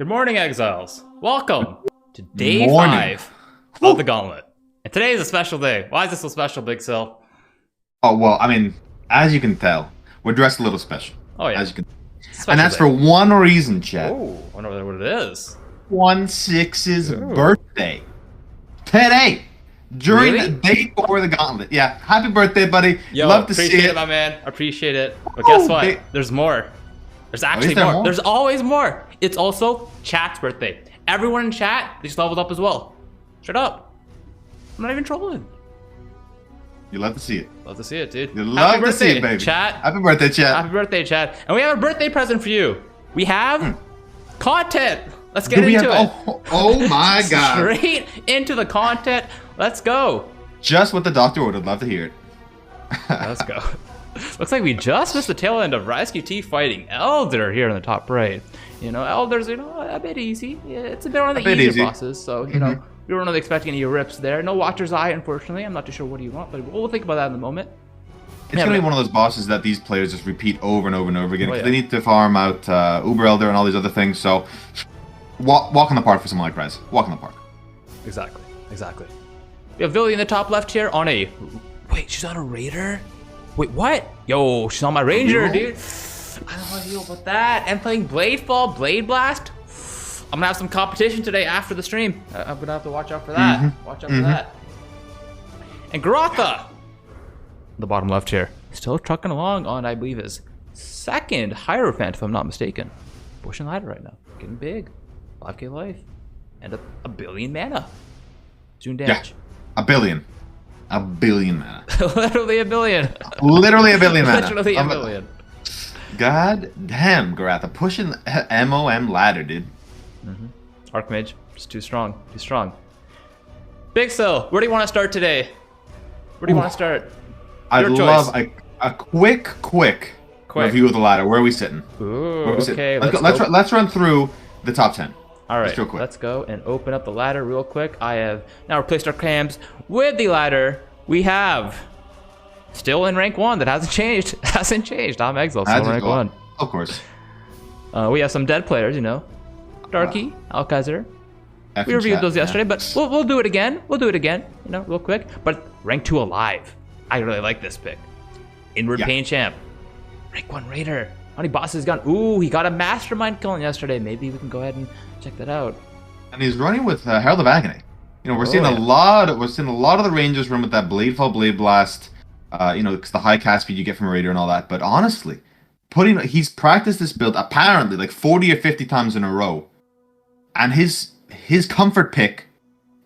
Good morning, Exiles. Welcome to day 5 of the Gauntlet. And today is a special day. Why is this so special, BigSil? Oh, well, I mean, as you can tell, we're dressed a little special. Oh, yeah. As you can, and that's for one reason, Chad. Oh, I wonder what it is. 1-6's birthday. Today. During the day before the Gauntlet. Yeah, happy birthday, buddy. Yo, love to see appreciate it. it, my man. Appreciate it. But guess what? There's more. There's actually more. There's always more. It's also chat's birthday. Everyone in chat, they just leveled up as well. Shut up. I'm not even trolling. You love to see it. Love to see it, dude. You love to see it, baby. Chat. Happy birthday, chat. Happy birthday, chat. And we have a birthday present for you. We have content. Let's get into it. Oh my god. Straight into the content. Let's go. Just what the doctor would love to hear it. Let's go. Looks like we just missed the tail end of Rescue T fighting Elder here in the top right. You know, Elder's, a bit easy. Yeah, it's a bit one of the easier bosses, so, you know, we weren't really expecting any rips there. No Watcher's Eye, unfortunately. I'm not too sure what do you want, but we'll think about that in a moment. It's going to be one of those bosses that these players just repeat over and over and over again, because they need to farm out Uber Elder and all these other things, so walk in the park for someone like Rez. Walk in the park. Exactly, exactly. We have Villy in the top left here on a... Wait, she's on a Raider? Wait, what? Yo, she's on my Ranger, dude. I don't know how to feel about that. And playing Bladefall, Blade Blast. I'm gonna have some competition today after the stream. I'm gonna have to watch out for that. Watch out for that. And Garotha, the bottom left here, still trucking along on, I believe, his second Hierophant, if I'm not mistaken. Pushing ladder right now, getting big. 5k life, and a billion mana. Soon damage. Yeah, a billion. A billion mana. Literally a billion. Literally a billion mana. Literally a billion. God damn, Garotha. Pushing MOM ladder, dude. Archmage, just too strong. Too strong. BigSil, where do you want to start today? Where do you want to start? I'd love a quick review of the ladder. Where are we sitting? Ooh, where are we sitting? okay. Let's run through the top 10. All right, let's go and open up the ladder real quick. I have now replaced our cams with the ladder. We have still in rank 1. That hasn't changed. Hasn't changed. I'm Exile, still in rank 1. Of course. We have some dead players, you know. Darky, Alcazar. We reviewed those yesterday, but we'll do it again. We'll do it again, you know, real quick. But rank 2 alive. I really like this pick. Inward Pain Champ. Rank 1 Raider. How many bosses gone? Ooh, he got a Mastermind killing yesterday. Maybe we can go ahead and check that out. And he's running with Herald of Agony. You know, we're seeing a lot of the Rangers run with that Bladefall, Blade Blast. You know, it's the high cast speed you get from a Raider and all that. But honestly, he's practiced this build apparently like 40 or 50 times in a row, and his comfort pick,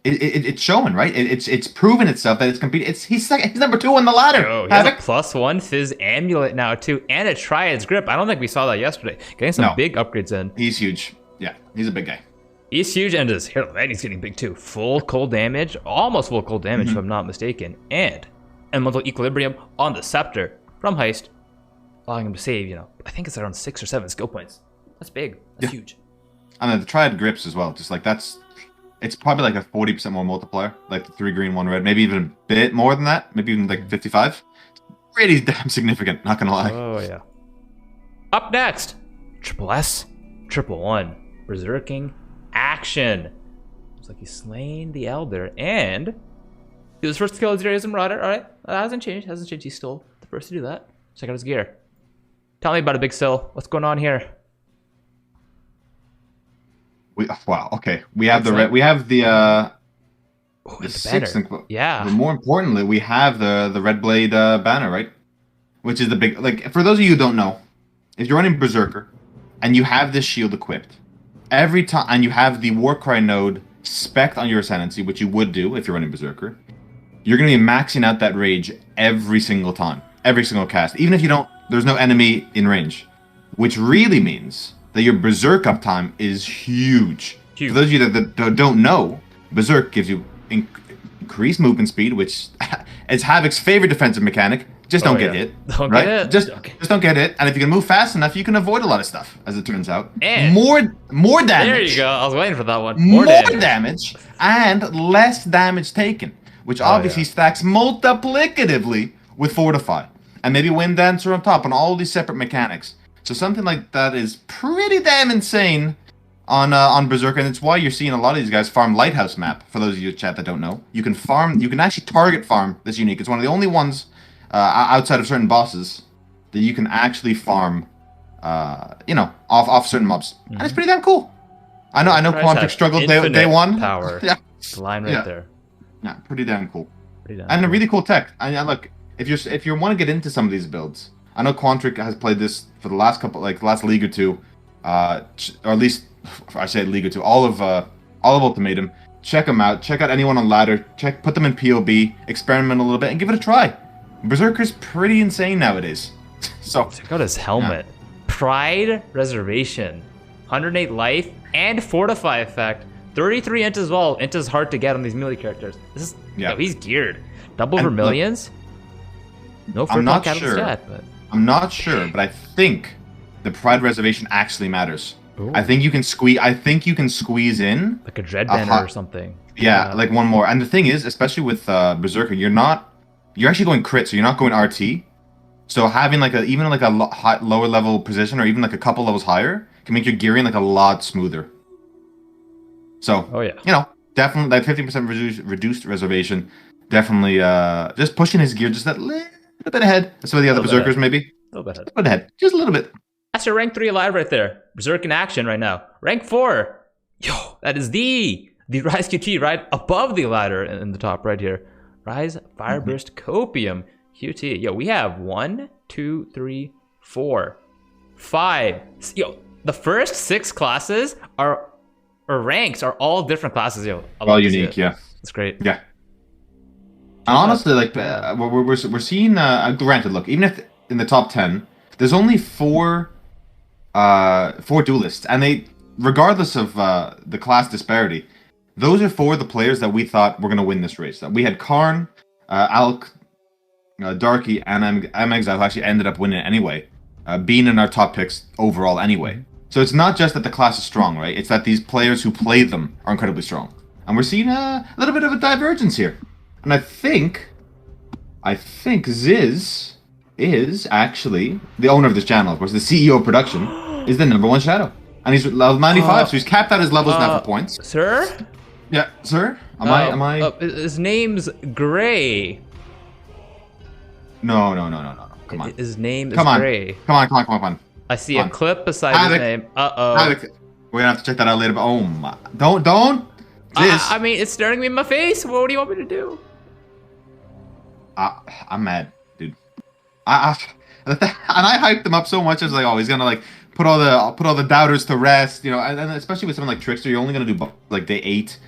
it's showing, right? It's proven itself that it's competing. He's number 2 on the ladder. Oh, he has a +1 Fizz Amulet now too, and a Triad's Grip. I don't think we saw that yesterday. Getting some big upgrades in. He's huge. Yeah, he's a big guy. He's huge, and his he's getting big too. Full cold damage, almost full cold damage if I'm not mistaken, and Elemental Equilibrium on the Scepter from Heist, allowing him to save, you know, I think it's around 6 or 7 skill points. That's big. That's huge. And then the Triad Grips as well. Just like it's probably like a 40% more multiplier, like the 3 green, 1 red, maybe even a bit more than that, maybe even like 55. Really damn significant, not gonna lie. Oh yeah. Up next, S, 111, Berserking action. Looks like he's slain the Elder, and he was first to kill his Darius and Marauder. All right, that hasn't changed. He's still the first to do that. Check out his gear. Tell me about it, BigSil. What's going on here? Wow. Okay. We have we have the 6. Yeah. But more importantly, we have the Red Blade banner, right? Which is the big, like, for those of you who don't know, if you're running Berserker and you have this shield equipped, every time, and you have the Warcry node spec'd on your Ascendancy, which you would do if you're running Berserker, you're going to be maxing out that rage every single time, every single cast, even if there's no enemy in range, which really means that your Berserk uptime is huge. For those of you that don't know, Berserk gives you increased movement speed, which is Havoc's favorite defensive mechanic. Just don't get hit. Don't get hit. Just don't get hit. And if you can move fast enough, you can avoid a lot of stuff, as it turns out. And more damage. There you go. I was waiting for that one. More damage and less damage taken, which obviously stacks multiplicatively with Fortify. And maybe Wind Dancer on top, and all these separate mechanics. So something like that is pretty damn insane on Berserker, and it's why you're seeing a lot of these guys farm Lighthouse map. For those of you in chat that don't know, you can farm. You can actually target farm this unique. It's one of the only ones outside of certain bosses that you can actually farm. Off certain mobs, and it's pretty damn cool. I know Quantic struggled day one. Power. Yeah. The line right there. Yeah, pretty damn cool. Pretty damn and cool. a really cool tech. And look, if you want to get into some of these builds, I know Quantric has played this for the last last league or two, or at least I say league or two, all of Ultimatum. Check them out. Check out anyone on ladder. Put them in POB, experiment a little bit, and give it a try. Berserker's pretty insane nowadays. So check out his helmet. Pride Reservation, 108 life, and Fortify effect. 33 int as well. Int is hard to get on these melee characters. This is he's geared. Double Vermilions. No I'm not sure. Stat, but I'm not sure, but I think the Pride Reservation actually matters. Ooh. I think you can squeeze in like a Dread Banner or something. Yeah, like one more. And the thing is, especially with Berserker, you're actually going crit, so you're not going RT. So having even a lower level position, or even like a couple levels higher, can make your gearing like a lot smoother. So, definitely that 50% reduced reservation, definitely just pushing his gear just that little bit ahead. Some of the other Berserkers maybe. A little bit ahead. Just a little bit. That's your rank 3 alive right there. Berserk in action right now. Rank 4. Yo, that is the Rise QT right above the ladder in the top right here. Rise Fireburst Copium QT. Yo, we have 1, 2, 3, 4, 5. Yo, the first 6 classes or ranks are all different classes. Yo, all unique. Yeah, it's great. Yeah. And honestly, like we're seeing. Granted, look, even if in the top 10, there's only 4 duelists, and they, regardless of the class disparity, those are 4 of the players that we thought were going to win this race. We had Karn, Alk, Darky, and Exile, who actually ended up winning it anyway, being in our top picks overall anyway. So it's not just that the class is strong, right? It's that these players who play them are incredibly strong. And we're seeing a little bit of a divergence here. And I think Ziz is actually the owner of this channel, of course, the CEO of production, is the #1 Shadow. And he's level 95, so he's capped out his levels now for points. Sir? Yeah, sir? Am I? His name's Gray. No. Come on. His name is Gray. Come on. I see a clip beside his name. Havoc. We're gonna have to check that out later, but oh my. Don't! I mean, it's staring me in my face. What do you want me to do? I'm mad, dude. And I hyped him up so much. I was like, oh, he's gonna like put all the doubters to rest, and especially with someone like Trickster, you're only gonna do like day 8,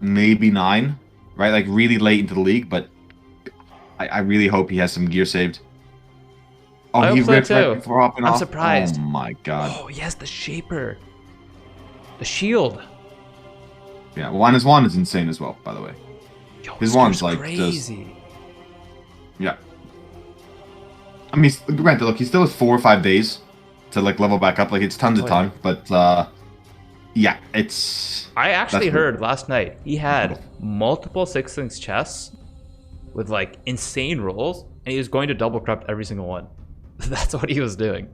maybe 9, right? Like really late into the league. But I really hope he has some gear saved. Oh, he ripped right before hopping off. I'm surprised. Oh my god. Oh, yes, the Shaper, the shield. Yeah, well, and his wand is insane as well, by the way. Yo, his wand's like crazy. Yeah. I mean, granted, look, he still has 4 or 5 days to like level back up. Like, it's tons of time, but yeah, it's. I actually heard last night he had multiple 6-link chests with like insane rolls, and he was going to double corrupt every single one. That's what he was doing.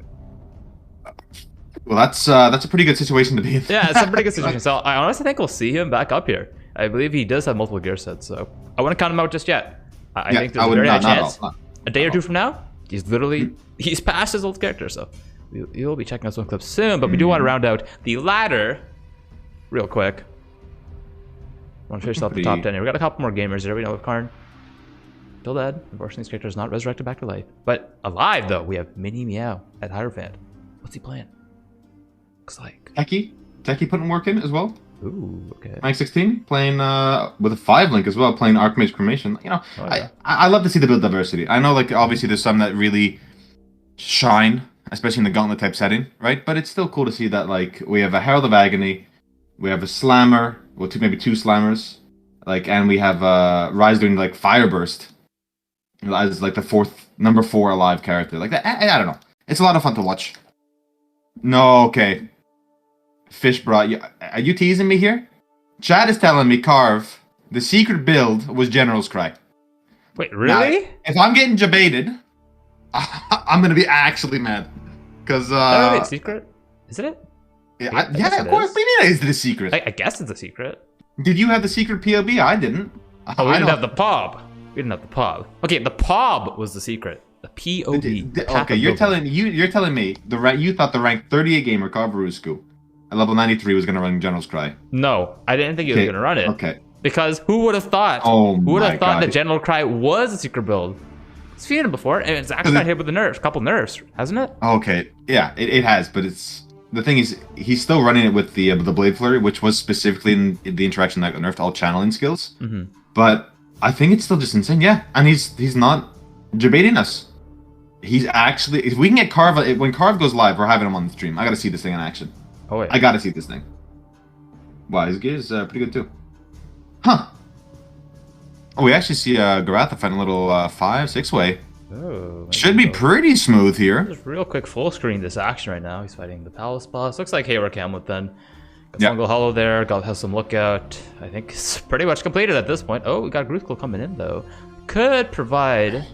Well, that's a pretty good situation to be in. Yeah, it's a pretty good situation. So I honestly think we'll see him back up here. I believe he does have multiple gear sets, so I wouldn't count him out just yet. I think there's a very high chance. A day or 2 from now, he's past his old character, so we'll be checking out some clips soon. But we do want to round out the ladder real quick. I want to finish off the top 10 here. We got a couple more gamers here. We know of Karn. Still dead. Unfortunately, his character is not resurrected back to life. But alive, though, we have Mini Meow at Hierophant. What's he playing? Looks like... Techie putting work in as well. Ooh, okay. Rank 16, playing with a 5-link as well, playing Archmage Cremation. I love to see the build diversity. I know, like, obviously there's some that really shine, especially in the Gauntlet type setting, right? But it's still cool to see that, like, we have a Herald of Agony, we have a Slammer, well, maybe 2 Slammers, like, and we have Rise doing, like, Fireburst as, like, the number 4 alive character. Like, that, I don't know. It's a lot of fun to watch. No, okay. Fish brought you. Are you teasing me here? Chad is telling me, Carve, the secret build was General's Cry. Wait, really? Now, if I'm getting debated, I'm gonna be actually mad. Because it's secret? Isn't it? Yeah, of course. We need is it a secret? I guess it's a secret. Did you have the secret POB? I didn't. Oh, we didn't have the POB. We didn't have the POB. Okay, the POB was the secret. The POB. Okay, you're telling me you thought the rank 38 gamer Kavarusku at level 93 was gonna run General's Cry. No, I didn't think he was gonna run it. Okay. Because who would have thought? Oh who would have thought God. that General Cry was a secret build? It's seen it before, and it's actually got hit with the nerfs, a couple nerfs, hasn't it? Okay, yeah, it has, but it's the thing is he's still running it with the Blade Flurry, which was specifically in the interaction that got nerfed all channeling skills. But I think it's still just insane, yeah. And he's not debating us. He's actually, if we can get Carve, when Carve goes live, we're having him on the stream. I gotta see this thing in action. Oh, yeah. I gotta see this thing. Wow, his gear is pretty good too. Huh. Oh, we actually see Garatha fighting a little 5-6 way. Oh, should be pretty smooth here. Just real quick full screen this action right now. He's fighting the Palace boss. Looks like Hayward Hamlet then. Got Fungal Hollow there. Has some lookout. I think it's pretty much completed at this point. Oh, we got Gruthkul coming in though. Could provide.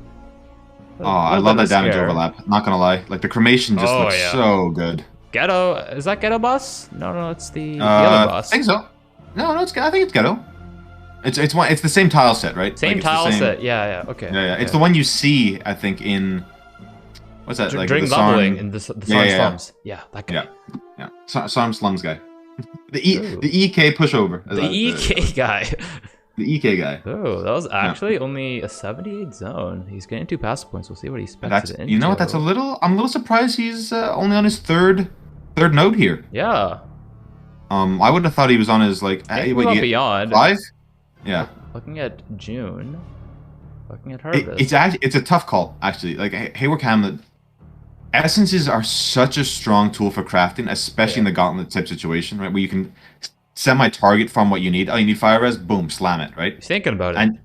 Oh, I love that damage overlap. Not gonna lie, like the cremation just looks so good. Ghetto, is that Ghetto boss? No, it's the other boss. I think so. No, I think it's Ghetto. It's the same tile set, right? Same tile set. Yeah. Okay. Yeah. It's the one you see, I think, in what's that? During the leveling in the Sarn slums. Yeah, that guy. Yeah. Sarn slums guy. The EK pushover. The EK guy. The EK guy. Oh, that was actually only a 78 zone. He's getting 2 passive points. We'll see what he specs it into. You know what? I'm a little surprised he's only on his third node here. Yeah. I would have thought he was on his beyond 5. Yeah. Looking at June. Looking at Harvest. It's a tough call actually. Like Hayward Hamlet. Essences are such a strong tool for crafting, especially in the Gauntlet type situation, right? Where you can semi-target from what you need. Oh, you need fire res? Boom, slam it, right? He's thinking about it. And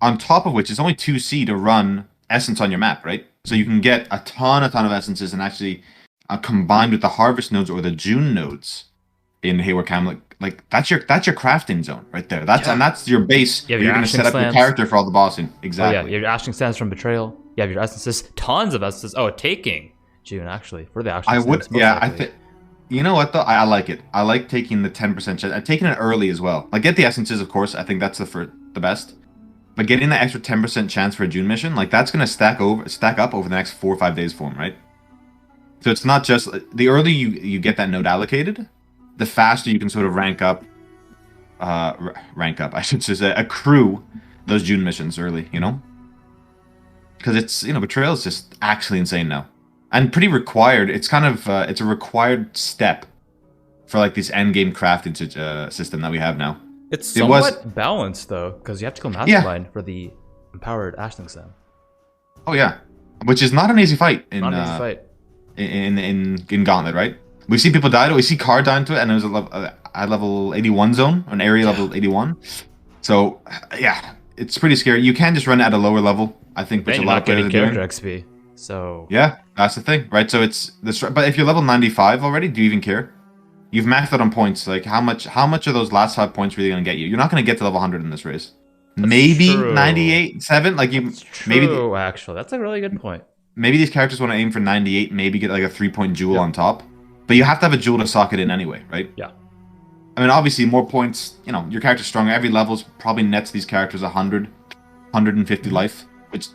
on top of which, it's only 2C to run Essence on your map, right? So you can get a ton of essences and actually combined with the Harvest nodes or the June nodes in Hayward Hamlet. Like that's your crafting zone right there. And that's your base. You're going to set up your character for all the bossing. Exactly. Oh, yeah, your Ashling Sands from Betrayal. You have your essences, tons of essences. Oh, taking June actually for the Ashling Sands. You know what though? I like it. I like taking the 10% chance. I'm taking it early as well. Like get the essences, of course. I think that's the best. But getting the extra 10% chance for a June mission, like that's gonna stack up over the next 4 or 5 days for him, right? So it's not just the earlier you get that node allocated, the faster you can sort of rank up. I should say accrue those June missions early. You know, because it's Betrayal is just actually insane now. And pretty required. It's kind of it's a required step for like this end game crafting system that we have now. It's somewhat balanced though, because you have to go mastermind for the empowered Ashling Sand. Oh yeah, which is not an easy fight in in Gauntlet, right? We see people die to it. We see Card die to it, and it was a level 81 zone, an area level 81. So yeah, it's pretty scary. You can just run it at a lower level, I think, which a lot of players are doing. XP. So yeah, that's the thing, right? So it's this. But if you're level 95 already, do you even care? You've maxed out on points. Like how much are those last 5 points really going to get you? You're not going to get to level 100 in this race. That's maybe 98, 7. Like you, maybe. Actually, that's a really good point. Maybe these characters want to aim for 98. Maybe get like a 3-point jewel on top. But you have to have a jewel to sock it in anyway, right? Yeah. I mean, obviously, more points. Your character's stronger. Every level's probably nets these characters 100, 150 life, which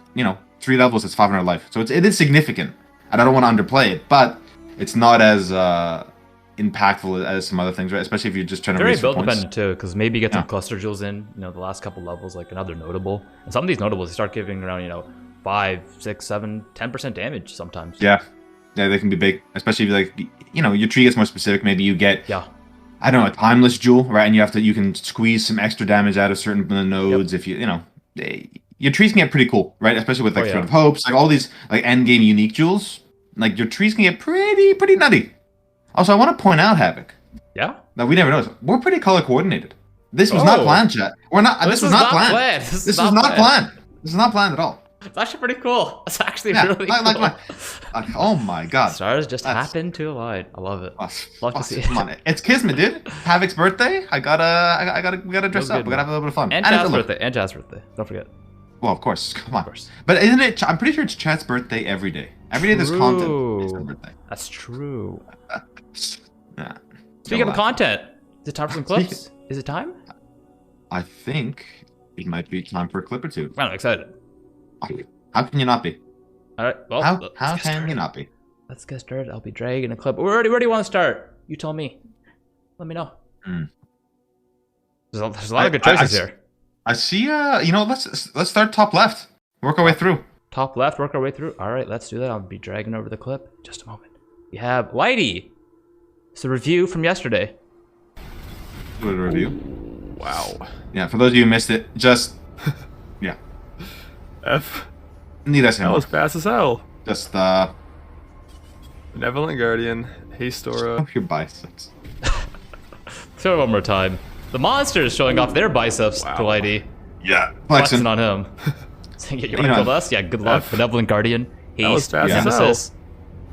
3 levels is 500 life. So it is significant, and I don't want to underplay it, but it's not as impactful as some other things, right? Especially if you're just trying to raise very build points. Dependent too, because maybe you get some cluster jewels in, the last couple levels, like another notable. And some of these notables, you start giving around, 5, 6, 7, 10% damage sometimes. Yeah, they can be big, especially if your tree gets more specific. Maybe you get I don't know, a timeless jewel, right? And you can squeeze some extra damage out of certain nodes if your trees can get pretty cool, right? Especially with Thread of Hopes, like all these like end game unique jewels. Like your trees can get pretty nutty. Also, I want to point out, Havoc. Yeah. That we never noticed. We're pretty color coordinated. This was not planned, chat. We're not. This was not planned. This was not planned. This is not planned at all. It's actually pretty cool. It's actually really cool. Oh my god. Stars just happen to align. I love it. Love to see it. Come on, it's Kismet, dude. Havoc's birthday. We gotta dress up. We gotta have a little bit of fun. And Chad's birthday. And Chad's birthday. Don't forget. Well, of course. Come on. Of course. But isn't it? I'm pretty sure it's Chad's birthday every day. Every day there's content. It's her birthday. That's true. Nah. Speaking of content, is it time for some clips? Is it time? I think it might be time for a clip or two. I'm excited. How can you not be? All right. Well, how can you not be? Let's get started. I'll be dragging a clip. Where do you want to start? You tell me. Let me know. There's a lot of good choices here. I see. You know, let's start top left. Work our way through. Top left. Work our way through. All right. Let's do that. I'll be dragging over the clip. Just a moment. We have Whitey. It's a review from yesterday. Do a review. Wow. Yeah. For those of you who missed it, just yeah. Need I say That more? was fast as hell. Just Benevolent Guardian, Hastora. your biceps. Say it one more time. The monsters showing off their biceps to Whitey. Yeah. Flexing on him. Saying, you want to kill us? Yeah, good luck. Benevolent Guardian. That was Haste. fast as hell. Nemesis.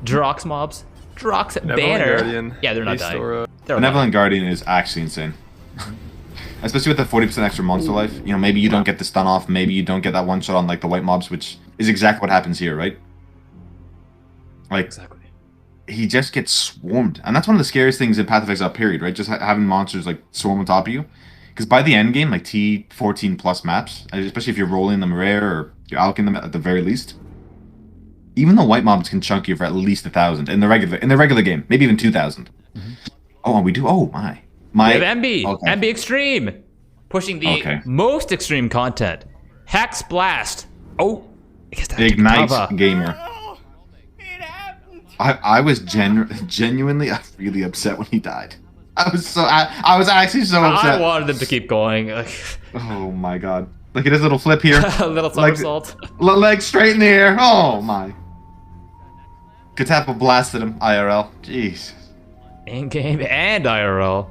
Drox mobs. Drox Banner. Guardian, Yeah, they're not Hastora. dying. They're Benevolent Guardian is actually insane. Especially with the 40% extra monster life. You know, maybe you don't get the stun off. Maybe you don't get that one shot on like the white mobs, which is exactly what happens here, right? Like, exactly. He just gets swarmed. And that's one of the scariest things in Path of Exile, period, right? Just having monsters like swarm on top of you. Because by the end game, like T14 plus maps, especially if you're rolling them rare or you're alking them at the very least, even the white mobs can chunk you for at least 1,000 in the regular game, maybe even 2,000. Oh, and we do. Oh my. We have MB. Okay. MB Extreme. Pushing the most extreme content. Hex Blast. Oh. Ignite Gamer. I was genuinely really upset when he died. I was actually so upset. I wanted him to keep going. Oh my god. Look at his little flip here. A little somersault. Leg straight in the air. Oh my. Katapa blasted him IRL. Jeez. In game and IRL.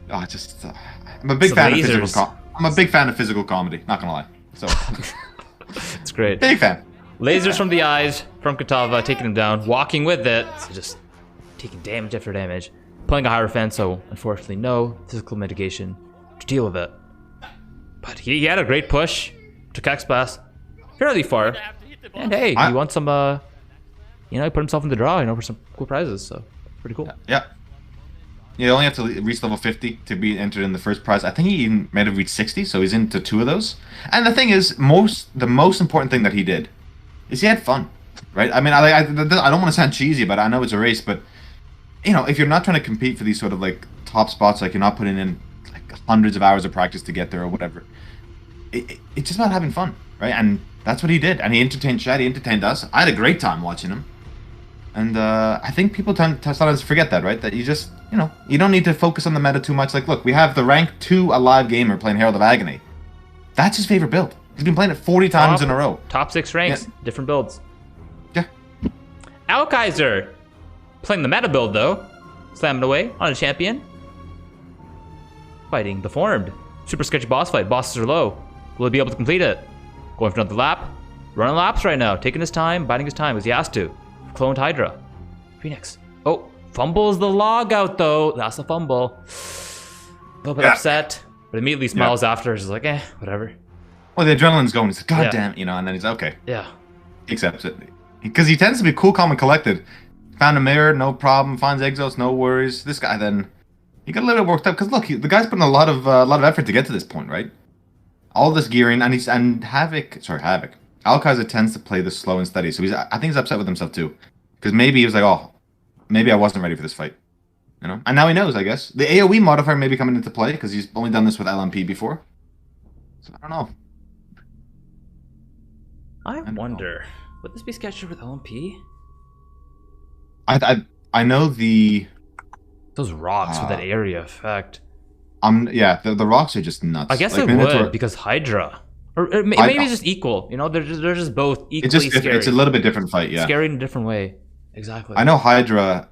Oh, just I'm a big fan of lasers. physical comedy, not gonna lie. So it's great. Big fan. Lasers from the eyes from Katava, taking him down, walking with it, so just taking damage after damage. Playing a Hierophant, so unfortunately no physical mitigation to deal with it. But he had a great push, took X-Blast fairly far, and hey, he won some, you know, he put himself in the draw, you know, for some cool prizes, so pretty cool. Yeah. You only have to reach level 50 to be entered in the first prize. I think he even might have reached 60, so he's into 2 of those. And the thing is, the most important thing that he did is he had fun, right? I mean, I don't want to sound cheesy, but I know it's a race, but you know, if you're not trying to compete for these sort of like top spots, like you're not putting in like hundreds of hours of practice to get there or whatever, it's just about having fun, right? And that's what he did. And he entertained chat, he entertained us. I had a great time watching him. And I think people tend to sometimes forget that, right? That you just, you know, you don't need to focus on the meta too much. Like, look, we have the rank 2 alive gamer playing Herald of Agony. That's his favorite build. He's been playing it 40 times in a row. Top 6 ranks, different builds. Yeah. Alkaiser, playing the meta build though. Slamming away on a champion. Fighting the Formed. Super sketchy boss fight. Bosses are low. Will he be able to complete it? Going for another lap. Running laps right now. Taking his time, biding his time as he has to. Cloned Hydra. Phoenix. Oh, fumbles the log out though. That's a fumble. A little bit upset, but immediately smiles after. He's like, whatever. Well, the adrenaline's going. He's like, God damn it, you know, and then he's okay. Yeah. He accepts it. Because he tends to be cool, calm, and collected. Found a mirror, no problem. Finds exos, no worries. This guy then, he got a little worked up. Because look, the guy's putting a lot of effort to get to this point, right? All this gearing, and Havoc. Alkaiser tends to play this slow and steady, so I think he's upset with himself too. Because maybe he was like, oh, maybe I wasn't ready for this fight. You know? And now he knows, I guess. The AoE modifier may be coming into play, because he's only done this with LMP before. So I don't know. I wonder, would this be sketchy with LMP? I know the... Those rocks with that area effect. Yeah, the rocks are just nuts. I guess like, it would, because Hydra. Or maybe it's just equal, you know? They're just both equally scary. It's a little bit different fight, yeah. Scary in a different way. Exactly. I know Hydra,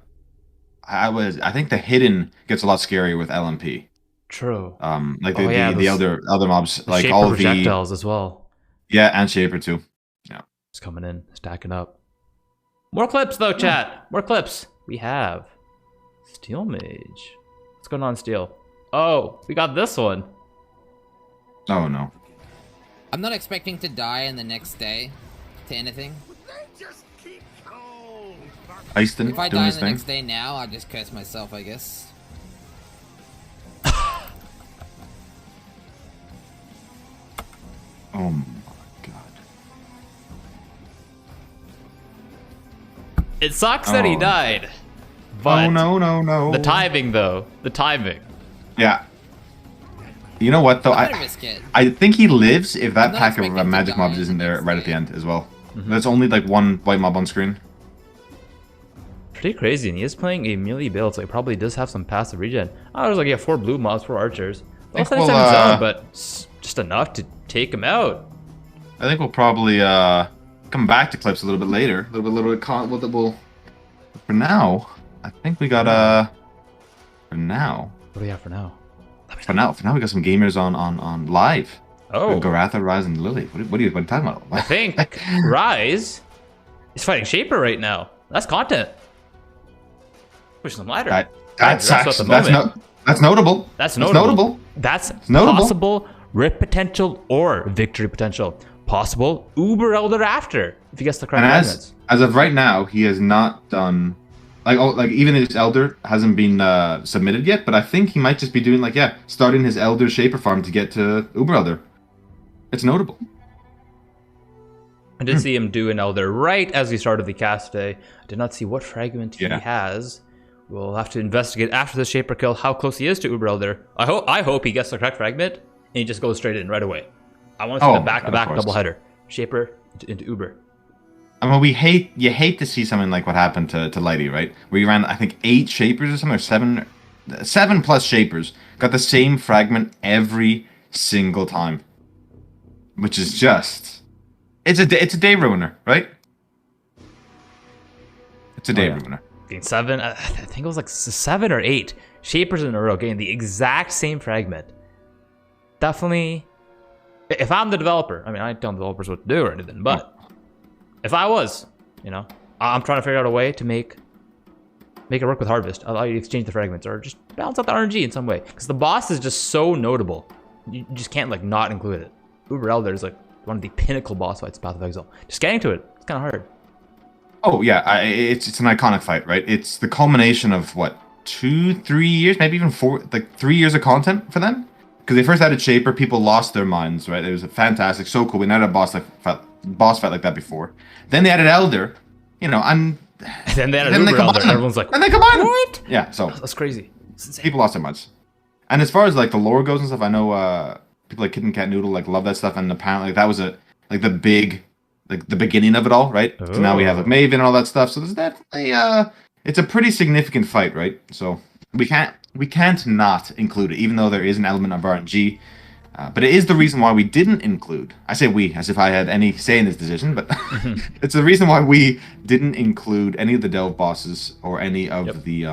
I think the Hidden gets a lot scarier with LMP. True. Like the other mobs, like all the projectiles as well. Yeah, and Shaper too. Yeah. It's coming in, stacking up. More clips though, chat. More clips. We have Steel Mage. What's going on, Steel? Oh, we got this one. Oh no. I'm not expecting to die in the next day to anything. Easton If I doing die his the thing. next day now, I'll just curse myself, I guess. Oh my god. It sucks that he Oh. died. But Oh no. the timing though. The timing. Yeah. You know what though? I'm gonna risk it. I think he lives if that I'm not pack of expecting to magic die mobs in isn't the there next right at the day. end as well. There's only like one white mob on screen. Pretty crazy, and he is playing a melee build, so he probably does have some passive regen. I was like, yeah, 4 blue mobs, 4 archers. I think Also, we'll, zone, but just enough to take him out. I think we'll probably come back to clips a little bit later. A little bit we'll for now, I think we got for now. What do we have for now? For now we got some gamers on live. Oh, Garatha, Rise, and Lily. What are you talking about? I think Rise is fighting Shaper right now. That's content. Pushing them lighter. That's moment. that's notable. That's notable. That's That's notable. possible rip potential or victory potential. Possible Uber Elder after, if he gets the correct And fragments. as of right now, he has not done like even his Elder hasn't been submitted yet. But I think he might just be doing starting his Elder Shaper farm to get to Uber Elder. It's notable. I did see him do an Elder right as he started the cast today. I did not see what fragment he has. We'll have to investigate after the Shaper kill how close he is to Uber Elder. I hope he gets the correct fragment and he just goes straight in right away. I want to see the back-to-back doubleheader. Shaper into Uber. I mean, you hate to see something like what happened to Lighty, right? Where you ran, I think, 8 Shapers or something, or 7 plus Shapers, got the same fragment every single time. Which is just... It's a day ruiner, right? It's a day ruiner. Getting 7, I think it was like 7 or 8 Shapers in a row getting the exact same fragment. Definitely... If I'm the developer, I mean, I don't tell developers what to do or anything, but if I was, I'm trying to figure out a way to make it work with Harvest, allow you to exchange the fragments, or just balance out the RNG in some way. Because the boss is just so notable, you just can't not include it. Uber Elder is one of the pinnacle boss fights in Path of Exile. Just getting to it, it's kind of hard. Oh yeah, it's an iconic fight, right? It's the culmination of what 2-3 years, maybe even 3 years of content for them. Because they first added Shaper, people lost their minds, right? It was fantastic, so cool. We never had a boss fight like that before. Then they added Elder, and then they added Uber Elder, and everyone's like, and they combined them. what? Yeah, so That's crazy. It's insane. people lost their minds. And as far as the lore goes and stuff, I know people like Kid and Cat Noodle love that stuff, and apparently that was the big the beginning of it all, right? So now we have Maven and all that stuff. So there's definitely it's a pretty significant fight, right? So we can't not include it, even though there is an element of RNG. But it is the reason why we didn't include. I say we, as if I had any say in this decision, but it's the reason why we didn't include any of the Delve bosses or any of the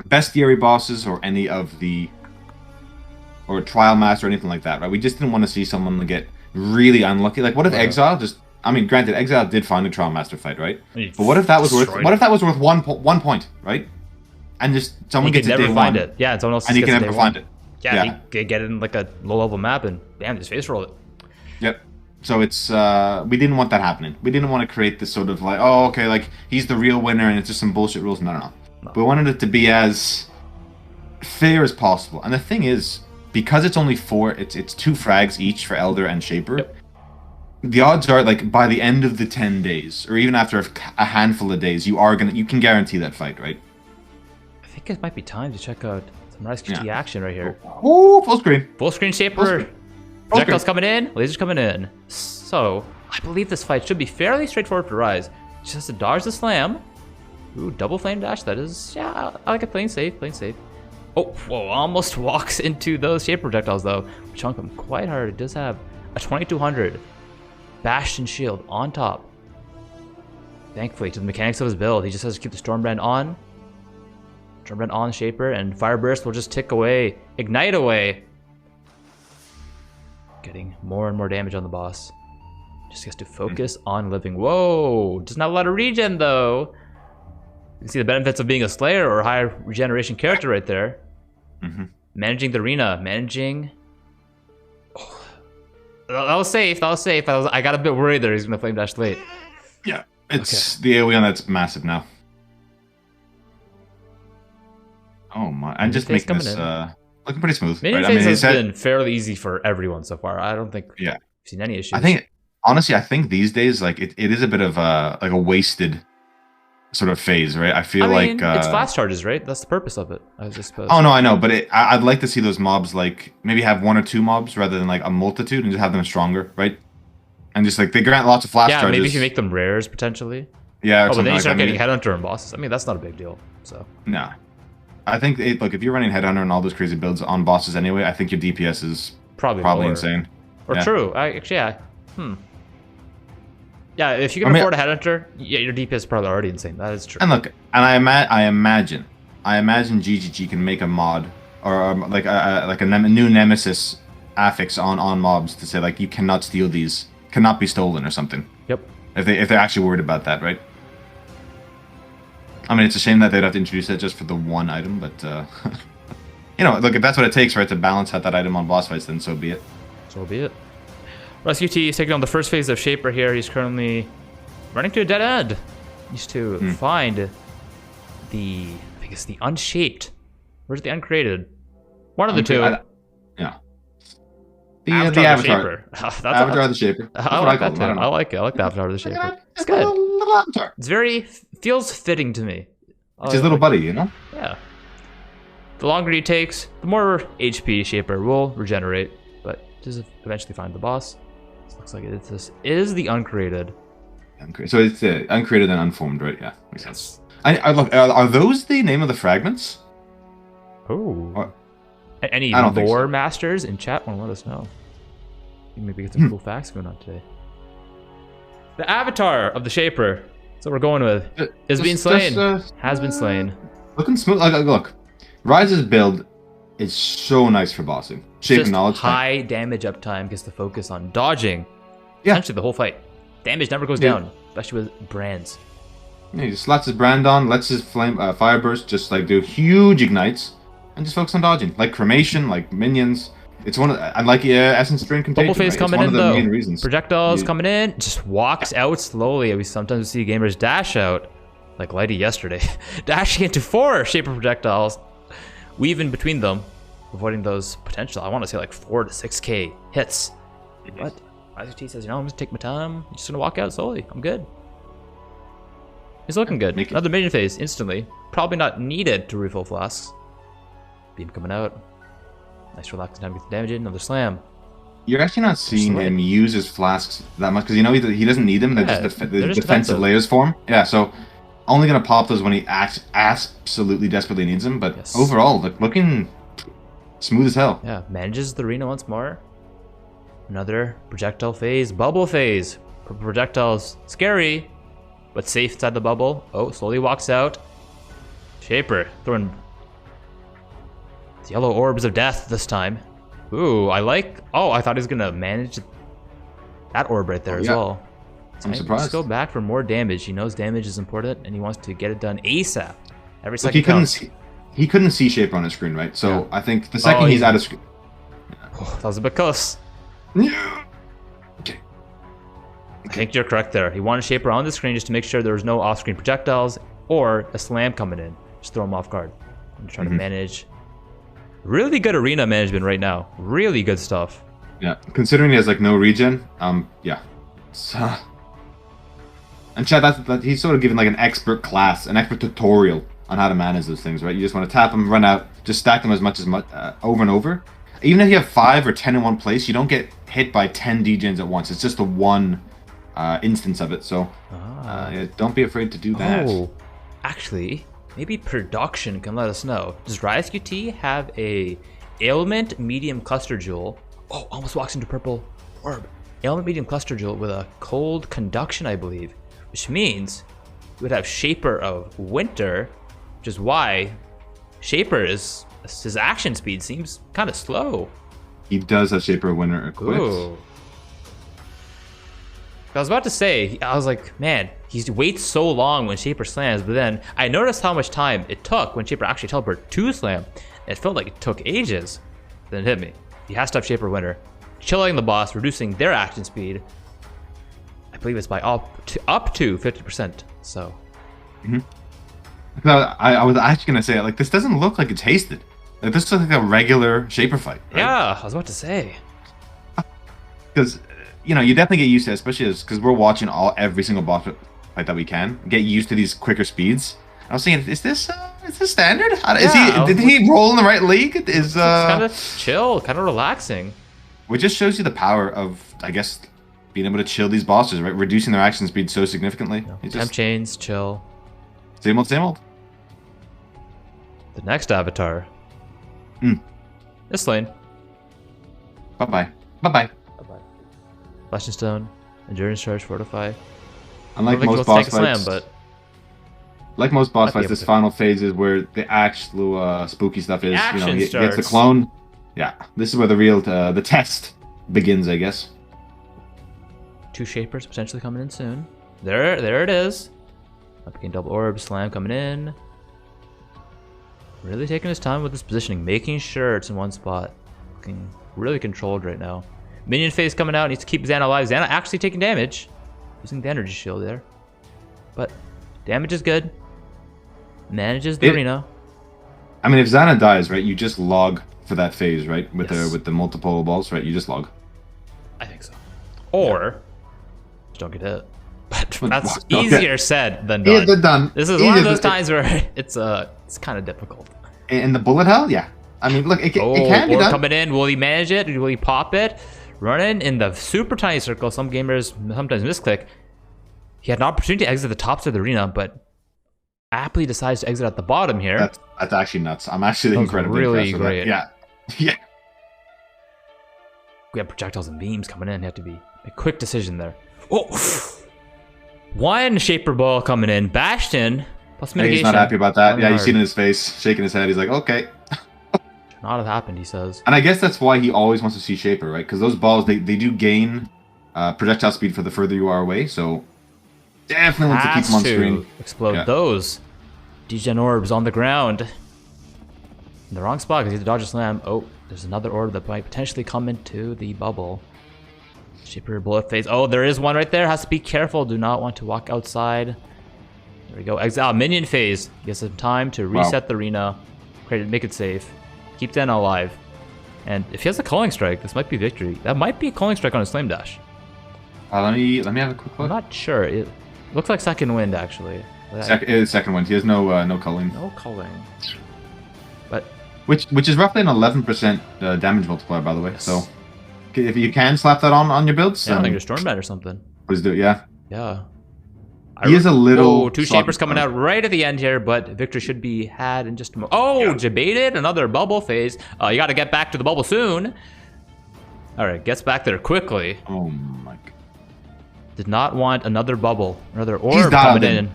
Bestiary bosses or any of the Trial Master or anything like that, right? We just didn't want to see someone get really unlucky. Like, what if Exile just... I mean, granted, Exile did find a Trial Master fight, right? But what if that was worth... What if that was worth 1 point, right? And just someone gets never day find 1, it. Yeah, and someone else and you can gets never day find 1. it. Yeah, he could get it in a low-level map and bam, just face roll it. Yep. So it's we didn't want that happening. We didn't want to create this sort of he's the real winner and it's just some bullshit rules. No. We wanted it to be as fair as possible. And the thing is, because it's only 4, it's 2 frags each for Elder and Shaper. Yep. The odds are by the end of the 10 days, or even after a handful of days, you can guarantee that fight, right? I think it might be time to check out some Rise QT action right here. Oh, full screen. Full screen Shaper. Projectiles coming in, lasers coming in. So, I believe this fight should be fairly straightforward for Rise. Just has to dodge the slam. Ooh, double flame dash. That is, I like it. Playing safe, Oh, whoa, almost walks into those Shaper projectiles though. Chunk him quite hard. It does have a 2200 Bastion shield on top. Thankfully, to the mechanics of his build, he just has to keep the Stormbrand on. Stormbrand on Shaper, and Fire Burst will just tick away, ignite away. Getting more and more damage on the boss. Just gets to focus on living. Whoa, doesn't have a lot of regen though. You can see the benefits of being a Slayer or a high regeneration character right there. Managing the arena, managing... Oh, that was safe, I got a bit worried there he's going to flame dash late. Yeah, it's the AoE on that's massive now. Oh my! And just Phase making this coming looking pretty smooth. Minion Right? phase has it's- been fairly easy for everyone so far. I don't think Yeah. we've seen any issues. I think honestly, I think these days like it is a bit of like a wasted sort of phase, right? I feel mean, like it's flash charges, right? That's the purpose of it, I suppose. Oh no, I know, but I'd like to see those mobs like maybe have 1 or 2 mobs rather than like a multitude and just have them stronger, right? And just like they grant lots of flash Yeah, charges. maybe if you make them rares potentially. Yeah, or Oh, but something then you like start that. getting Headhunter and bosses. I mean, that's not a big deal. So Nah. I think look, if you're running Headhunter and all those crazy builds on bosses anyway, I think your DPS is probably probably lower. insane. Or Yeah. true. Yeah, if you can afford a Headhunter, yeah, your DPS is probably already insane. That is true. And look, and I imagine GGG can make a mod or like a new nemesis affix on mobs to say like you cannot steal these, cannot be stolen or something. Yep. If they're actually worried about that, right? I mean, it's a shame that they'd have to introduce it just for the one item, but you know, look, if that's what it takes, right, to balance out that item on boss fights, then so be it. So be it. Rescue T is taking on the first phase of Shaper here. He's currently running to a dead end. He's to find the, I think it's the Unshaped. Where's the Uncreated? One of the two. Yeah. Avatar The of the Avatar. Shaper. Avatar of the Shaper. That's I what like I call that them. I too. don't I know. like it. I like the Avatar of the Shaper. It's It's good. a little Avatar. It's very, feels fitting to me. It's his little buddy, you know? Yeah. The longer he takes, the more HP Shaper will regenerate, but does eventually find the boss. This looks like this is the Uncreated. So it's uncreated and unformed, right? Yeah, makes sense. I look. Are those the name of the fragments? Oh. Any I don't think lore so. masters in chat want to let us know. Maybe get some cool facts going on today. The Avatar of the Shaper. That's what we're going with. Is being slain. Has been slain. Looking smooth. Look, Rise's build is so nice for bossing. Shape Just of knowledge. high damage uptime gets the focus on dodging. Yeah. Essentially the whole fight. Damage never goes Yeah. down, especially with brands. Yeah, he just slaps his brand on, lets his flame fire burst just like do huge ignites, and just focus on dodging, like cremation, like minions. It's one of and like essence drain contagion. Bubble phase right? coming it's in one of the though. main reasons. Projectiles You- coming in. Just walks out slowly. We sometimes see gamers dash out, like Lighty yesterday, dashing into 4 Shaper projectiles, weaving between them, avoiding those potential. I want to say like 4 to 6k hits. But ICT says, you know, I'm just take my time. I'm just gonna walk out slowly. I'm good. He's looking good. Make it- Another minion phase instantly. Probably not needed to refill flasks. Beam coming out. Nice relaxing time to get the damage in. Another slam. You're actually not seeing Slay. him use his flasks that much because you know he doesn't need them. They're Yeah, just they're the just defensive defensive. layers for him. Yeah, so only gonna pop those when he absolutely desperately needs them. But Yes. overall, looking smooth as hell. Yeah, manages the arena once more. Another projectile phase, bubble phase. Projectiles scary, but safe inside the bubble. Oh, slowly walks out. Shaper throwing yellow orbs of death this time. Ooh, I like. Oh, I thought he was gonna manage that orb right there as yeah. well. I'm Let's surprised. go back for more damage. He knows damage is important, and he wants to get it done ASAP. Every Look, second he couldn't counts. see. He couldn't see Shaper on his screen, right? So Yeah. I think the second Oh, he's he- out of screen. Oh, that was a bit close. Okay. I think you're correct there. He wanted Shaper on the screen just to make sure there was no off-screen projectiles or a slam coming in. Just throw him off guard. And try to manage. Really good arena management right now. Really good stuff. Yeah, considering he has like no regen, yeah. And Chad, that he's sort of given like an expert class, an expert tutorial on how to manage those things, right? You just want to tap them, run out, just stack them as much over and over. Even if you have 5 or 10 in one place, you don't get hit by 10 degens at once. It's just the one instance of it. So yeah, don't be afraid to do that. Oh, actually, maybe production can let us know. Does Rise QT have a ailment medium cluster jewel? Oh, almost walks into purple orb. Ailment medium cluster jewel with a cold conduction, I believe, which means we would have Shaper of Winter, which is why Shaper is his action speed seems kind of slow. He does have Shaper Winner equipped. Ooh. I was about to say, I was like, man, he waits so long when Shaper slams, but then I noticed how much time it took when Shaper actually teleported to slam. It felt like it took ages. Then it hit me. He has to have Shaper Winner, chilling the boss, reducing their action speed. I believe it's by up to 50%. So I was actually gonna say, like, this doesn't look like it's hasted. Like, this looks like a regular Shaper fight. Right? Yeah, I was about to say. Because, you know, you definitely get used to it, especially because we're watching every single boss fight that we can. Get used to these quicker speeds. I was thinking, is this standard? Did he roll in the right league? It's kind of chill, kind of relaxing. Which just shows you the power of, I guess, being able to chill these bosses, right? Reducing their action speed so significantly. Yeah. Temp chains, chill. Same old, same old. The next avatar. This lane. Bye-bye. Bye-bye. Bye-bye. Flashing Stone, Endurance Charge, Fortify. Unlike most boss fights, like most boss fights, this final phase is where the actual spooky stuff is. You know, he gets the clone. Yeah, this is where the real the test begins, I guess. 2 Shapers potentially coming in soon. There it is. Up again, double orb slam coming in. Really taking his time with this positioning, making sure it's in one spot. Looking really controlled right now. Minion phase coming out, needs to keep Xana alive. Xana actually taking damage. Using the energy shield there. But damage is good. Manages the arena. I mean, if Xana dies, right, you just log for that phase, right? With the multiple balls, right? You just log. I think so. Or just don't get hit. But that's easier said than done. Yeah, done. This is one of those times where it's kind of difficult. In the bullet hell, yeah. I mean, look, it can be done. Coming in, will he manage it? Will he pop it? Running in the super tiny circle. Some gamers sometimes misclick. He had an opportunity to exit the top side of the arena, but aptly decides to exit at the bottom here. That's actually nuts. I'm actually incredibly really impressed with great. that. Yeah. We have projectiles and beams coming in. You have to be a quick decision there. Oh! One Shaper Ball coming in. Bastion. Plus mitigation. He's not happy about that. Yeah, you see it in his face, shaking his head. He's like, okay. Should not have happened, he says. And I guess that's why he always wants to see Shaper, right? Because those balls, they do gain projectile speed for the further you are away, so definitely want to keep them on screen. Explode those. Degen orbs on the ground. In the wrong spot because he had to dodge a slam. Oh, there's another orb that might potentially come into the bubble. Shaper bullet phase. Oh, there is one right there. Has to be careful. Do not want to walk outside. There we go. Exile minion phase. Gives him time to reset the arena. Make it safe. Keep Dana alive. And if he has a calling strike, this might be victory. That might be a calling strike on his flame dash. Let me have a quick look. I'm not sure. It looks like second wind actually. It is second wind. He has no culling. No culling. But which is roughly an 11% damage multiplier, by the way. So if you can slap that on your builds, I think you're Stormbat or something. Please do it. Yeah. Yeah. He is a little. Oh, 2 Shapers coming out right at the end here, but victory should be had in just a moment. Oh, debated another bubble phase. You got to get back to the bubble soon. All right, gets back there quickly. Oh my god. Did not want another bubble, another orb coming in.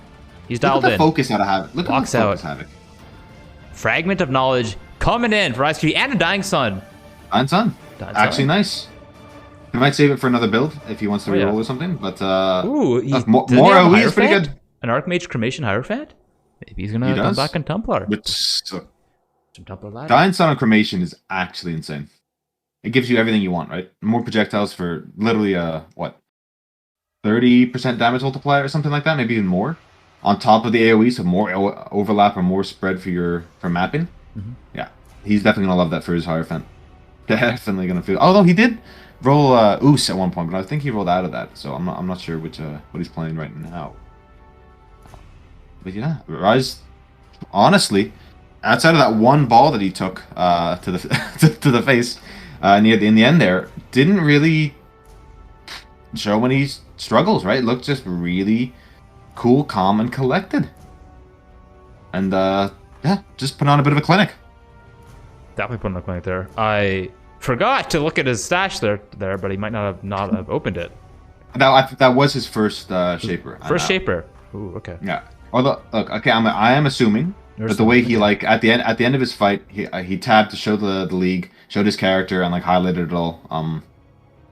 He's dialed in. Look at the focus out of Havoc. Look at the focus out. Fragment of knowledge coming in for Ice Cube and a Dying Sun. Dying Sun. Actually nice. He might save it for another build if he wants to reroll or something, but ooh, more AoE is pretty good. An Archmage Cremation Hierophant? Maybe he's gonna come back in Templar. Some Templar ladder. Dying Sun on Cremation is actually insane. It gives you everything you want, right? More projectiles for literally 30% damage multiplier or something like that, maybe even more. On top of the AoE, so more overlap or more spread for mapping. Yeah, he's definitely gonna love that for his Hierophant. Definitely gonna feel. Although he did roll Oos at one point, but I think he rolled out of that, so I'm not sure what he's playing right now. But yeah, Rise, honestly, outside of that one ball that he took to the to the face in the end there, didn't really show any struggles. Right, looked just really cool, calm, and collected. And yeah, just put on a bit of a clinic. Definitely put on a clinic there. I forgot to look at his stash there, but he might not have opened it. That was his first Shaper. First Shaper. Ooh, okay. Yeah. Although, look, okay, I am assuming that the way he at the end of his fight, he tabbed to show the league, showed his character, and highlighted it all.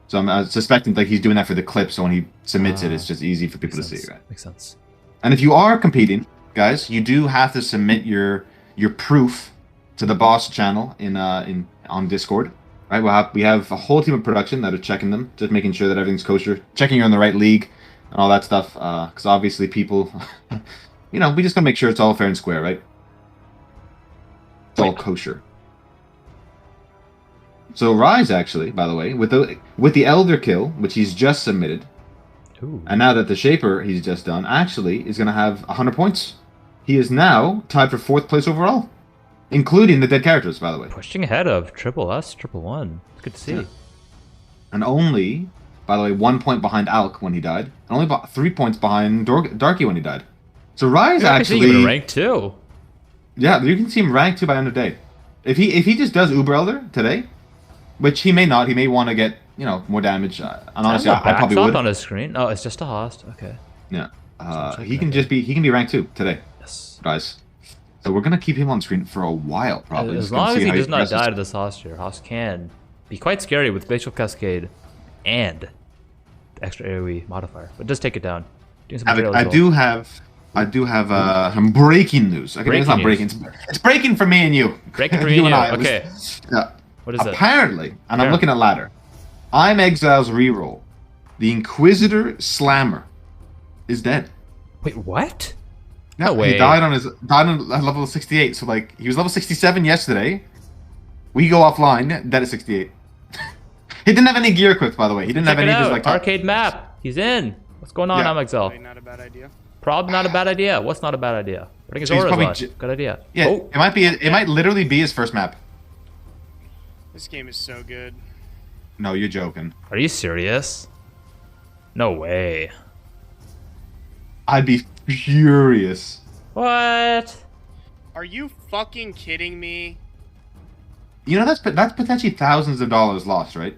So I'm suspecting he's doing that for the clip, so when he submits it, it's just easy for people to see. Right? Makes sense. And if you are competing, guys, you do have to submit your proof to the boss channel on Discord. Right, we have a whole team of production that are checking them, just making sure that everything's kosher, checking you're in the right league, and all that stuff. Because obviously people you know, we just gotta make sure it's all fair and square, right? It's all Wait. kosher. So Rise, actually, by the way, with the Elder kill, which he's just submitted, Ooh. and now that the Shaper he's just done, actually is gonna have 100 points. He is now tied for 4th place overall, including the dead characters, by the way. Pushing ahead of Triple S, Triple One. It's good to see. Yeah. And only, by the way, 1 point behind Alk when he died, and only about 3 points behind Darky when he died. So Rise Yeah, I can see him in actually, rank 2. yeah, you can see him ranked 2 by the end of the day. If he just does Uber Elder today, which he may not, he may want to get, you know, more damage. And honestly, I probably would. on his screen. Oh, it's just a host. Okay. Yeah, check he can that. he can be ranked 2 today, Yes. guys. So we're gonna keep him on screen for a while, probably. As Just gonna long as see he how does not progresses. die to this host here, host can be quite scary with Glacial Cascade and the extra AoE modifier. But just take it down. Doing some Havoc, material I as well. do have some breaking news. Okay, it's not breaking. Breaking It's breaking for me and you. Breaking for me and you. I. Okay. Yeah. What is it? Apparently, and I'm Yeah. looking at ladder. I'm Exile's reroll. The Inquisitor Slammer is dead. Wait, what? Yeah, No way. He died on level 68. So like he was level 67 yesterday. We go offline. Dead at 68. He didn't have any gear equipped, by the way. He didn't Check have any it of his out. like Arcade map. He's in. What's going on, Yeah. Amexel? Probably not a bad idea. Probably not a bad idea. What's not a bad idea? Putting his So he's auras probably on. Good idea. Yeah, Oh, it might literally be his first map. This game is so good. No, you're joking. are you serious? No way. I'd be furious. What? Are you fucking kidding me? You know that's potentially thousands of dollars lost, right?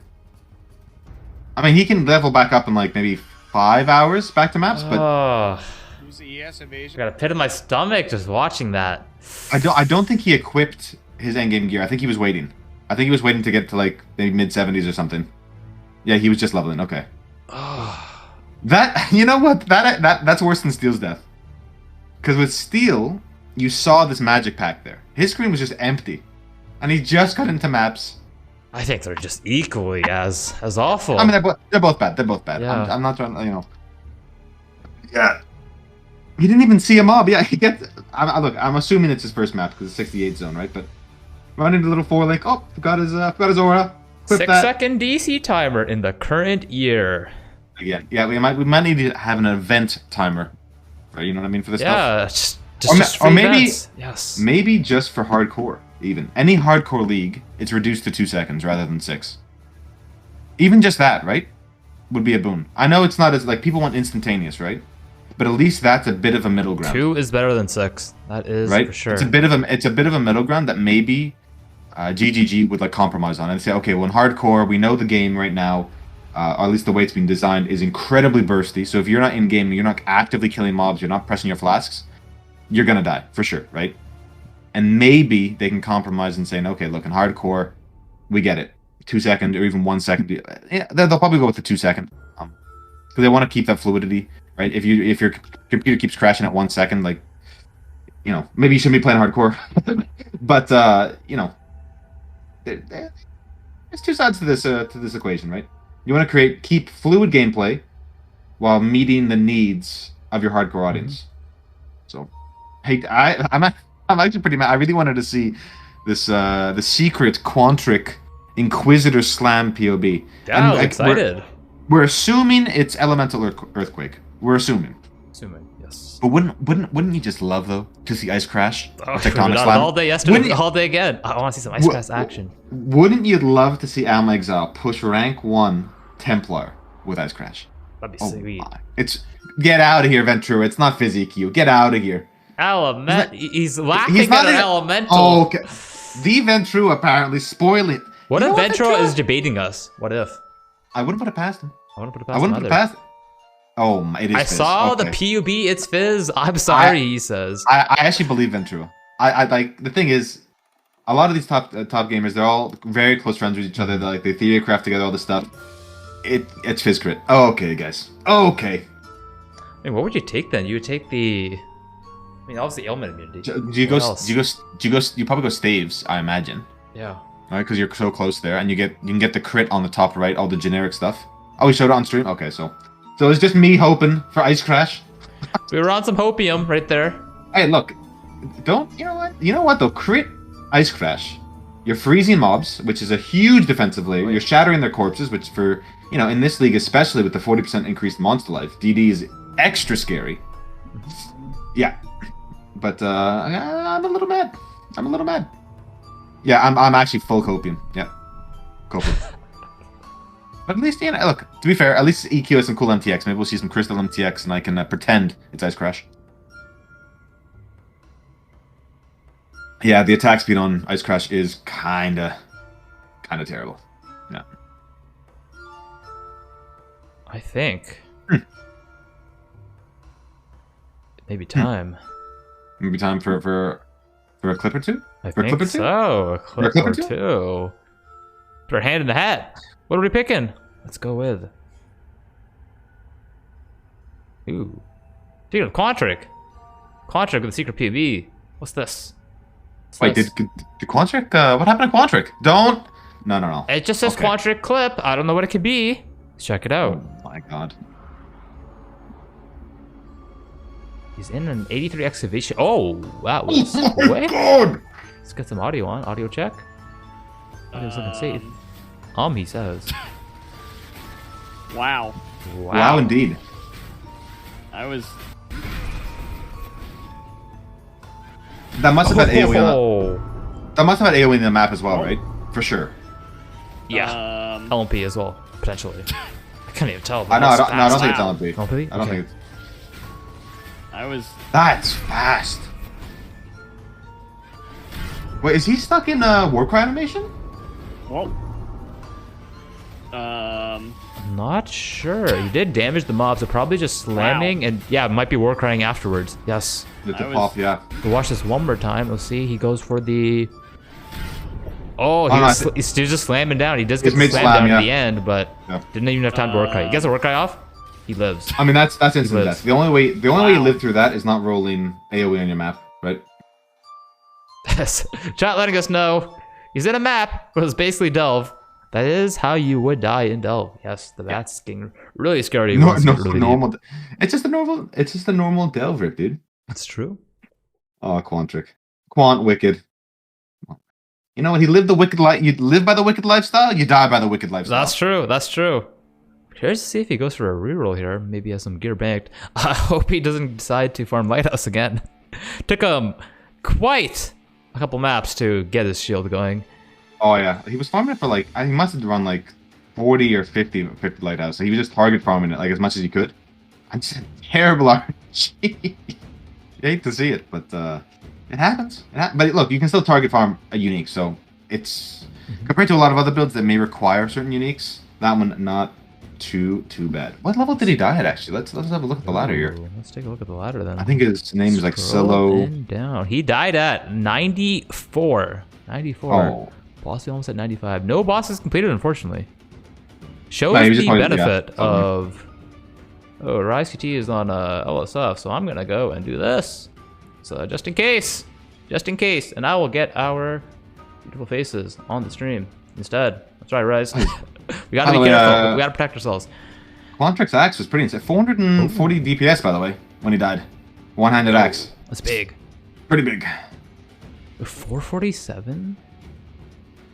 I mean, he can level back up in like maybe 5 hours back to maps, but Oh, Use the ES I evasion. got a pit in my stomach just watching that. I don't think he equipped his endgame gear. I think he was waiting. I think he was waiting to get to like maybe mid 70s or something. Yeah, he was just leveling. Okay. That you know what that's worse than Steel's death. Because with Steel, you saw this magic pack there. His screen was just empty, and he just got into maps. I think they're just equally as awful. I mean, they're both bad. They're both bad. Yeah. I'm not trying, you know. Yeah. He didn't even see a mob. Yeah, he gets. Look, I'm assuming it's his first map because it's 68 zone, right? But running the little 4-link. Oh, forgot his aura. Equip 6-second DC timer in the current year. Again. Yeah, we might need to have an event timer. Right? You know what I mean for this stuff. Yeah, Or just or free maybe- events. Yes. Maybe just for hardcore, even. Any hardcore league, it's reduced to 2 seconds rather than 6. Even just that, right? Would be a boon. I know it's not as, like, people want instantaneous, right? But at least that's a bit of a middle ground. 2 is better than 6. That is right? for sure. It's a bit of a middle ground that maybe GGG would, like, compromise on and say, okay, well, in hardcore, we know the game right now, or at least the way it's been designed, is incredibly bursty. So if you're not in-game, you're not actively killing mobs, you're not pressing your flasks, you're gonna die, for sure, right? And maybe they can compromise and saying, okay, look, in hardcore, we get it. 2 second or even 1 second. Yeah, they'll probably go with the 2 second. Because they want to keep that fluidity, right? If your computer keeps crashing at 1 second, like, you know, maybe you shouldn't be playing hardcore. But, you know, there's two sides to this equation, right? You want to keep fluid gameplay while meeting the needs of your hardcore audience. So, hey, I'm actually pretty mad. I really wanted to see this the secret Quantric Inquisitor Slam POB. Yeah, And, I was like, excited. We're assuming it's Elemental Earthquake. We're assuming. Assuming, yes. But wouldn't you just love though to see Ice Crash? Oh, Tectonic we done it Slam? all day yesterday, Wouldn't you- all day again. I want to see some Ice Wha- Crash action. Wouldn't you love to see Alma Exile push rank 1 Templar with Ice Crash? That'd be Oh sweet. my. It's get out of here, Ventura. It's not Physique you. Get out of here. He's laughing He's not at an even- elemental. Oh, okay. The Ventura apparently spoiling. What You if know Ventura is debating us? What if? I wouldn't put it past him. I want to put it I past wouldn't him put it either. past. Oh, my, it is. I Fizz. saw Okay. the PUB, it's Fizz. I'm sorry, he says. I actually believe Ventura. I like the thing is, a lot of these top gamers, they're all very close friends with each other. They theorycraft together all this stuff. It's Fizz crit. Oh, okay, guys. Okay. I mean, what would you take then? You would take the... I mean, obviously ailment immunity. Do you What go? else? You probably go Staves, I imagine. Yeah. Right, because you're so close there, and you can get the crit on the top right, all the generic stuff. Oh, we showed it on stream. Okay, so it's just me hoping for Ice Crash. We were on some hopium right there. Hey, look. Don't, you know what? You know what though? Crit Ice Crash. You're freezing mobs, which is a huge defensive layer. You're shattering their corpses, which for, you know, in this league, especially with the 40% increased monster life, DD is extra scary. Yeah. But, I'm a little mad. I'm a little mad. Yeah, I'm actually full copium. Yeah. Copium. But at least, you know, look, to be fair, at least EQ has some cool MTX. Maybe we'll see some Crystal MTX and I can pretend it's Ice Crash. Yeah, the attack speed on Ice Crash is kinda terrible. Yeah. I think. Maybe time. Maybe time for a clip or two? I For a think clip or two? so. A clip clip or or two? two. Put our hand in the hat. What are we picking? Let's go with. Ooh. Speaking of Quantric. Quantric with a secret PV. What's this? Wait, did Quantric, what happened to Quantric? Don't! No. It just says Okay. Quantric clip. I don't know what it could be. Let's check it out. Oh my god. He's in an 83 excavation. Oh, that was Oh my quick. god! Let's get some audio on. Audio check. Audio's looking safe. He says. Wow. Wow, indeed. I was. That must have had AoE on Oh. that must have had AoE in the map as well, right? For sure. Yeah. Um, LMP as well, potentially. I can't even tell. I know, I don't Fast. think it's Wow. LMP. LMP? I don't Okay. think it's... I was. That's fast. Wait, is he stuck in Warcry animation? Well. I'm not sure. He did damage the mobs, so probably just slamming, and yeah, it might be war crying afterwards. Yes. The I was- pop, yeah. We'll watch this one more time. Let's see. He goes for the. Oh, no, he's just slamming down. He does get It's the slam mid-slam, down yeah. at the end, but Yeah. didn't even have time to war cry. He gets a war cry off. He lives. I mean, that's instant lives. death. The only way you Wow. live through that is not rolling AoE on your map, right? Chat letting us know he's in a map, but it's basically Delve. That is how you would die in Delve. Yes, the bat's getting really scary. No, once no, you get really deep. normal. It's just a normal delve rip, dude. That's true. Oh, Quantric. Quant wicked. You know what? He lived the wicked life. You live by the wicked lifestyle, you die by the wicked lifestyle. That's true. That's true. Curious to see if he goes for a reroll here. Maybe he has some gear banked. I hope he doesn't decide to farm Lighthouse again. Took him quite a couple maps to get his shield going. Oh yeah, he was farming it for like he must have run like 40 or 50 lighthouse. So he was just target farming it like as much as he could. I'm just a terrible RNG. You hate to see it, but it happens. But look, you can still target farm a unique, so it's compared to a lot of other builds that may require certain uniques. That one not too bad. What level did he die at actually? Let's have a look at the ladder here. Ooh, let's take a look at the ladder then. I think his name is like Scroll Silo. down. He died at 94. 94. Oh. Boss almost at 95. No bosses completed, unfortunately. Shows No, he was the just probably- benefit yeah, of... Oh, Rise QT is on LSF, so I'm gonna go and do this. So just in case. Just in case. And I will get our beautiful faces on the stream instead. That's right, Rise. we gotta By be the way, careful. We gotta protect ourselves. Quantric's axe was pretty insane. 440 DPS, by the way, when he died. One-handed axe. That's big. Pretty big. 447?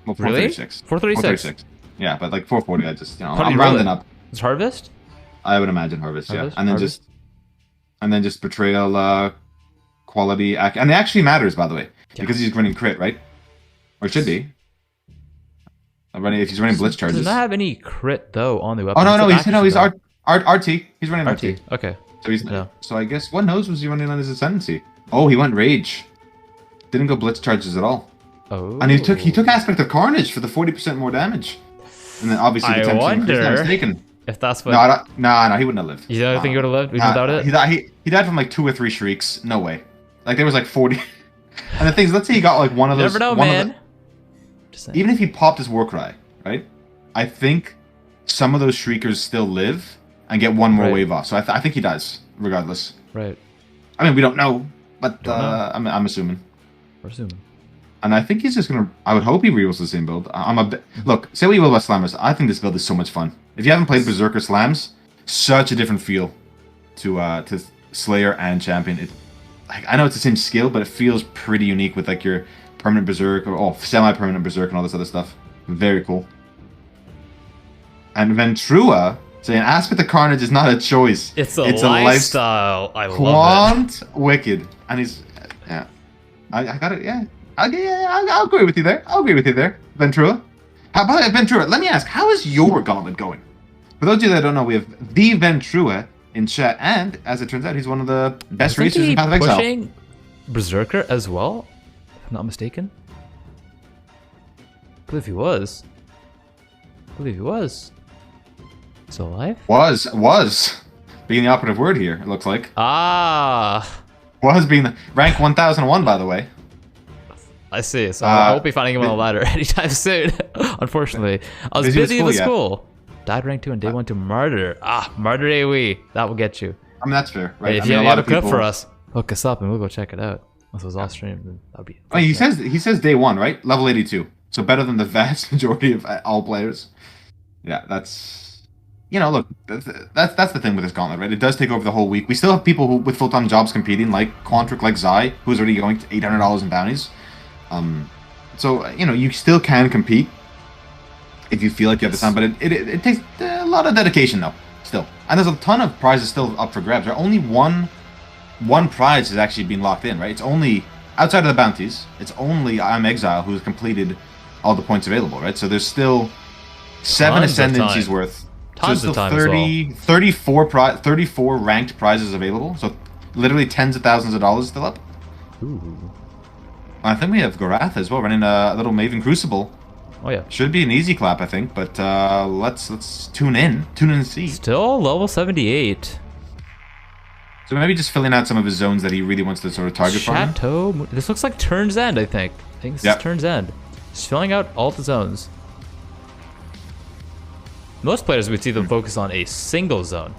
Well, Really? 436. 436. Yeah, but like 440, I just, Probably I'm rounding really. up. It's Harvest? I would imagine Harvest, yeah. Harvest? And then Harvest? just Betrayal, quality, and it actually matters, by the way, Yeah. because he's running crit, right? Or it should be. If he's running blitz charges. Does not have any crit though on the weapon. Oh no, It's he's accuracy, RT. He's running though. RT. RT. Okay. So he's Yeah. so I guess what nose was he running on his ascendancy? Oh, he went rage. Didn't go blitz charges at all. Oh. And he took aspect of carnage for the 40% more damage. And then obviously the I 10% increase. No, wonder- mistaken. If that's what. No, I don't, no, he wouldn't have lived. You don't think he would have lived Nah, without it? He died from like 2 or 3 shrieks. No way. Like there was like 40. And the thing is, let's say he got like one of You those. never know, one of man. the- Just saying. even if he popped his war cry, right? I think some of those shriekers still live and get one more Right. wave off. So I think he dies regardless. Right. I mean, we don't know, but Don't know. I'm assuming. We're assuming. And I think he's just gonna. I would hope he rerolls the same build. Look. Say what you will about Slammers. I think this build is so much fun. If you haven't played Berserker Slams, such a different feel to Slayer and Champion. Like, I know it's the same skill, but it feels pretty unique with like your permanent Berserk or semi-permanent Berserk and all this other stuff. Very cool. And Ventrua saying Aspect of Carnage is not a choice. It's a lifestyle. I love Quant Wicked. And he's I got it, yeah. I'll agree with you there. Ventrua. How about Ventrua? Let me ask, how is your gauntlet going? For those of you that don't know, we have the Ventrua in chat, and as it turns out, he's one of the best racers in Path of Exile. Pushing Berserker as well, if I'm not mistaken. I believe he was. Still alive? Was being the operative word here, it looks like. Ah. Was being the rank 1001, by the way. I see. So I won't be finding him on the ladder anytime soon. Unfortunately, I was busy with school. Died rank 2 on day 1 to Martyr. Martyr AoE. That will get you. I mean, that's fair, right? Hey, if you have a clip for us, hook us up and we'll go check it out. Once it was off stream, then that'd be. Oh, he says day 1, right? Level 82. So better than the vast majority of all players. Yeah, that's. Look, that's the thing with this gauntlet, right? It does take over the whole week. We still have people with full-time jobs competing, like Quantric, like Zai, who's already going to $800 in bounties. So you still can compete if you feel like you have the time, but it takes a lot of dedication though, still. And there's a ton of prizes still up for grabs. There only one prize has actually been locked in, right? It's only outside of the bounties. It's only I'm Exile who's completed all the points available, right? So there's still 7 ascendancies worth. Tons so of time 30, as well. 34 ranked prizes available. So literally tens of thousands of dollars still up. Ooh. I think we have Gorath as well, running a little Maven Crucible. Oh yeah. Should be an easy clap, I think, but let's tune in and see. Still level 78. So maybe just filling out some of his zones that he really wants to sort of target farm. Chateau. This looks like Turn's End, I think. This is Turn's End. Just filling out all the zones. Most players would see them focus on a single zone.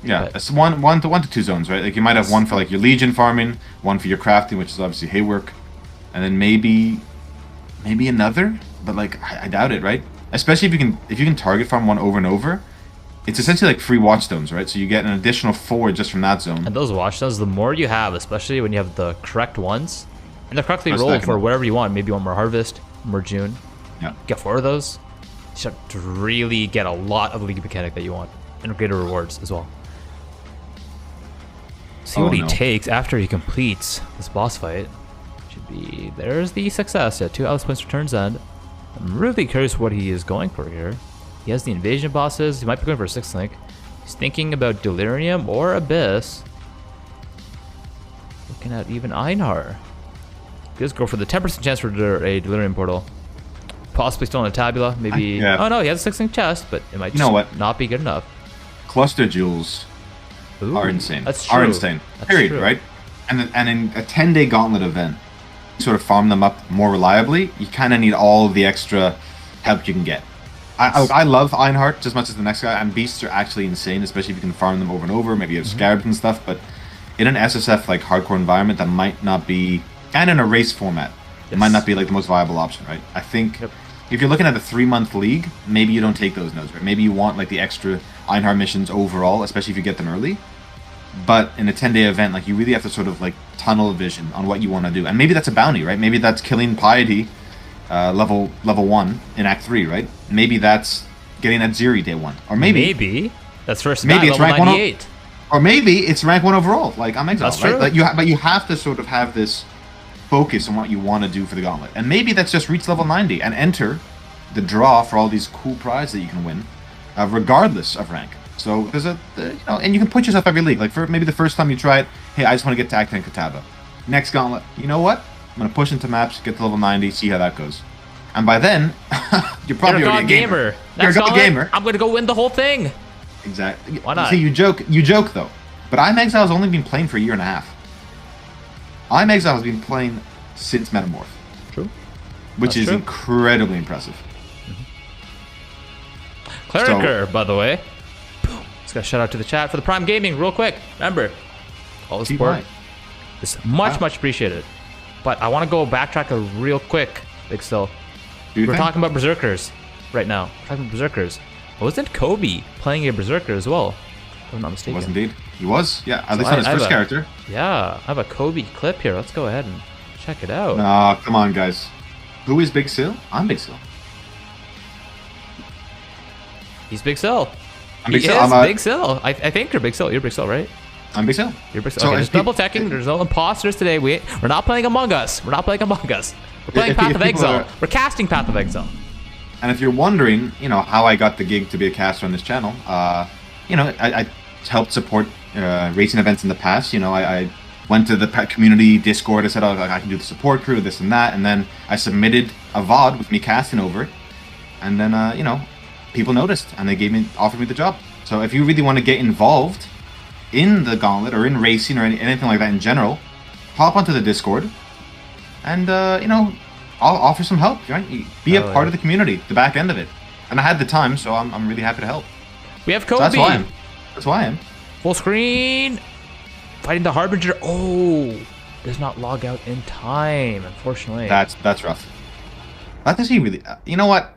Yeah, it's one to 2 zones, right? Like you might have one for like your Legion farming, one for your crafting, which is obviously hay work, and then maybe another. But like I doubt it, right? Especially if you can target farm one over and over, it's essentially like free watchstones, right? So you get an additional 4 just from that zone. And those watchstones, the more you have, especially when you have the correct ones, and they're correctly That's rolled for second. whatever you want. Maybe you want more harvest, more June. Yeah. Get 4 of those. You start to really get a lot of league mechanic that you want, and greater rewards as well. See what he takes after he completes this boss fight. Should be there's the success. Yeah, 2 Alice points for Turn's End. I'm really curious what he is going for here. He has the invasion bosses. He might be going for a 6th link. He's thinking about Delirium or Abyss. Looking at even Einhar. He does go for the 10% chance for a Delirium portal. Possibly still on a Tabula. Maybe. Oh no, he has a 6th link chest, but it might just not be good enough. Cluster jewels are insane. That's true. Are insane. That's Period. true. Right? And in a 10-day gauntlet event, sort of farm them up more reliably. You kind of need all of the extra help you can get. I love Einhart as much as the next guy, and beasts are actually insane, especially if you can farm them over and over. Maybe you have scarabs and stuff, but in an SSF like hardcore environment, that might not be, and in a race format, it might not be like the most viable option, right? I think if you're looking at a 3-month league, maybe you don't take those nodes, right? Maybe you want like the extra Einhart missions overall, especially if you get them early. But in a 10-day event, like you really have to sort of like tunnel vision on what you want to do, and maybe that's a bounty, right? Maybe that's killing Piety. Level 1 in Act 3, right? Maybe that's getting at Ziri day 1, or maybe that's first. Maybe it's rank 98. Or maybe it's rank 1 overall. Like I'm Exile, That's right? true. Like but you have to sort of have this focus on what you want to do for the gauntlet, and maybe that's just reach level 90 and enter the draw for all these cool prizes that you can win, regardless of rank. So there's and you can put yourself every league. Like for maybe the first time you try it, hey, I just want to get to Act 10 Kataba. Next gauntlet, you know what? I'm gonna push into maps, get to level 90, see how that goes. And by then, you're probably already a gamer. You're a god gamer. I'm gonna go win the whole thing. Exactly. Why not? See, you joke though. But I'm Exile's only been playing for a year and a half. I'm Exile has been playing since Metamorph. True. Which is true. incredibly impressive. Clericer, by the way. Let's go shout out to the chat for the Prime Gaming real quick. Remember, all the support is much appreciated. But I want to go backtrack a real quick, BigSil. We're talking about Berserkers right now. We're talking about Berserkers. Wasn't Kobe playing a Berserker as well? If I'm not mistaken. He was indeed. He was. Yeah, at So least on his I have first a- character. Yeah, I have a Kobe clip here. Let's go ahead and check it out. Nah, come on, guys. Who is BigSil? I'm BigSil. He's BigSil. I'm He BigSil. is I'm BigSil. I think you're BigSil. You're BigSil, right? I'm BigSil. You're BigSil. So Okay, if just peop- double checking. There's no imposters today. We're not playing Among Us. We're not playing Among Us. We're playing If Path of people Exile. are- We're casting Path of Exile. And if you're wondering, you know, how I got the gig to be a caster on this channel, you know, I helped support racing events in the past. You know, I went to the community Discord. I said, oh, I can do the support crew, this and that. And then I submitted a VOD with me casting over it. And then, you know, people noticed and they offered me the job. So if you really want to get involved in the Gauntlet or in racing or anything like that in general, hop onto the Discord and, you know, I'll offer some help, right? Be a Oh, part yeah. of the community, the back end of it. And I had the time, so I'm really happy to help. We have So Kobe. that's why I am. That's why I am. Full screen. Fighting the Harbinger. Oh, does not log out in time, unfortunately. That's rough. That does he really... you know what?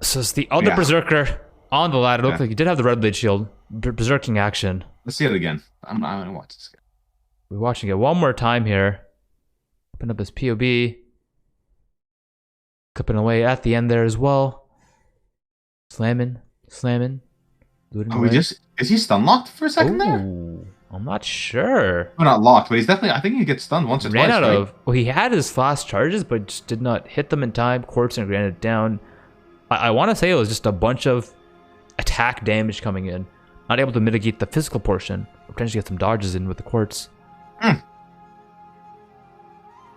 So it's the other Yeah. Berserker on the ladder. Looked Yeah. like he did have the Red Blade Shield. Berserking action. Let's see it again. I'm gonna watch this. We're watching it one more time here. Open up his POB. Clipping away at the end there as well. Slamming. Looting Oh, is he stun locked for a second there? Ooh, I'm not sure. Well, not locked, but he's definitely... I think he gets stunned once or Ran twice, out right? of... Well, he had his fast charges, but just did not hit them in time. Quartz and granted down. I want to say it was just a bunch of attack damage coming in. Not able to mitigate the physical portion. Or potentially get some dodges in with the quartz.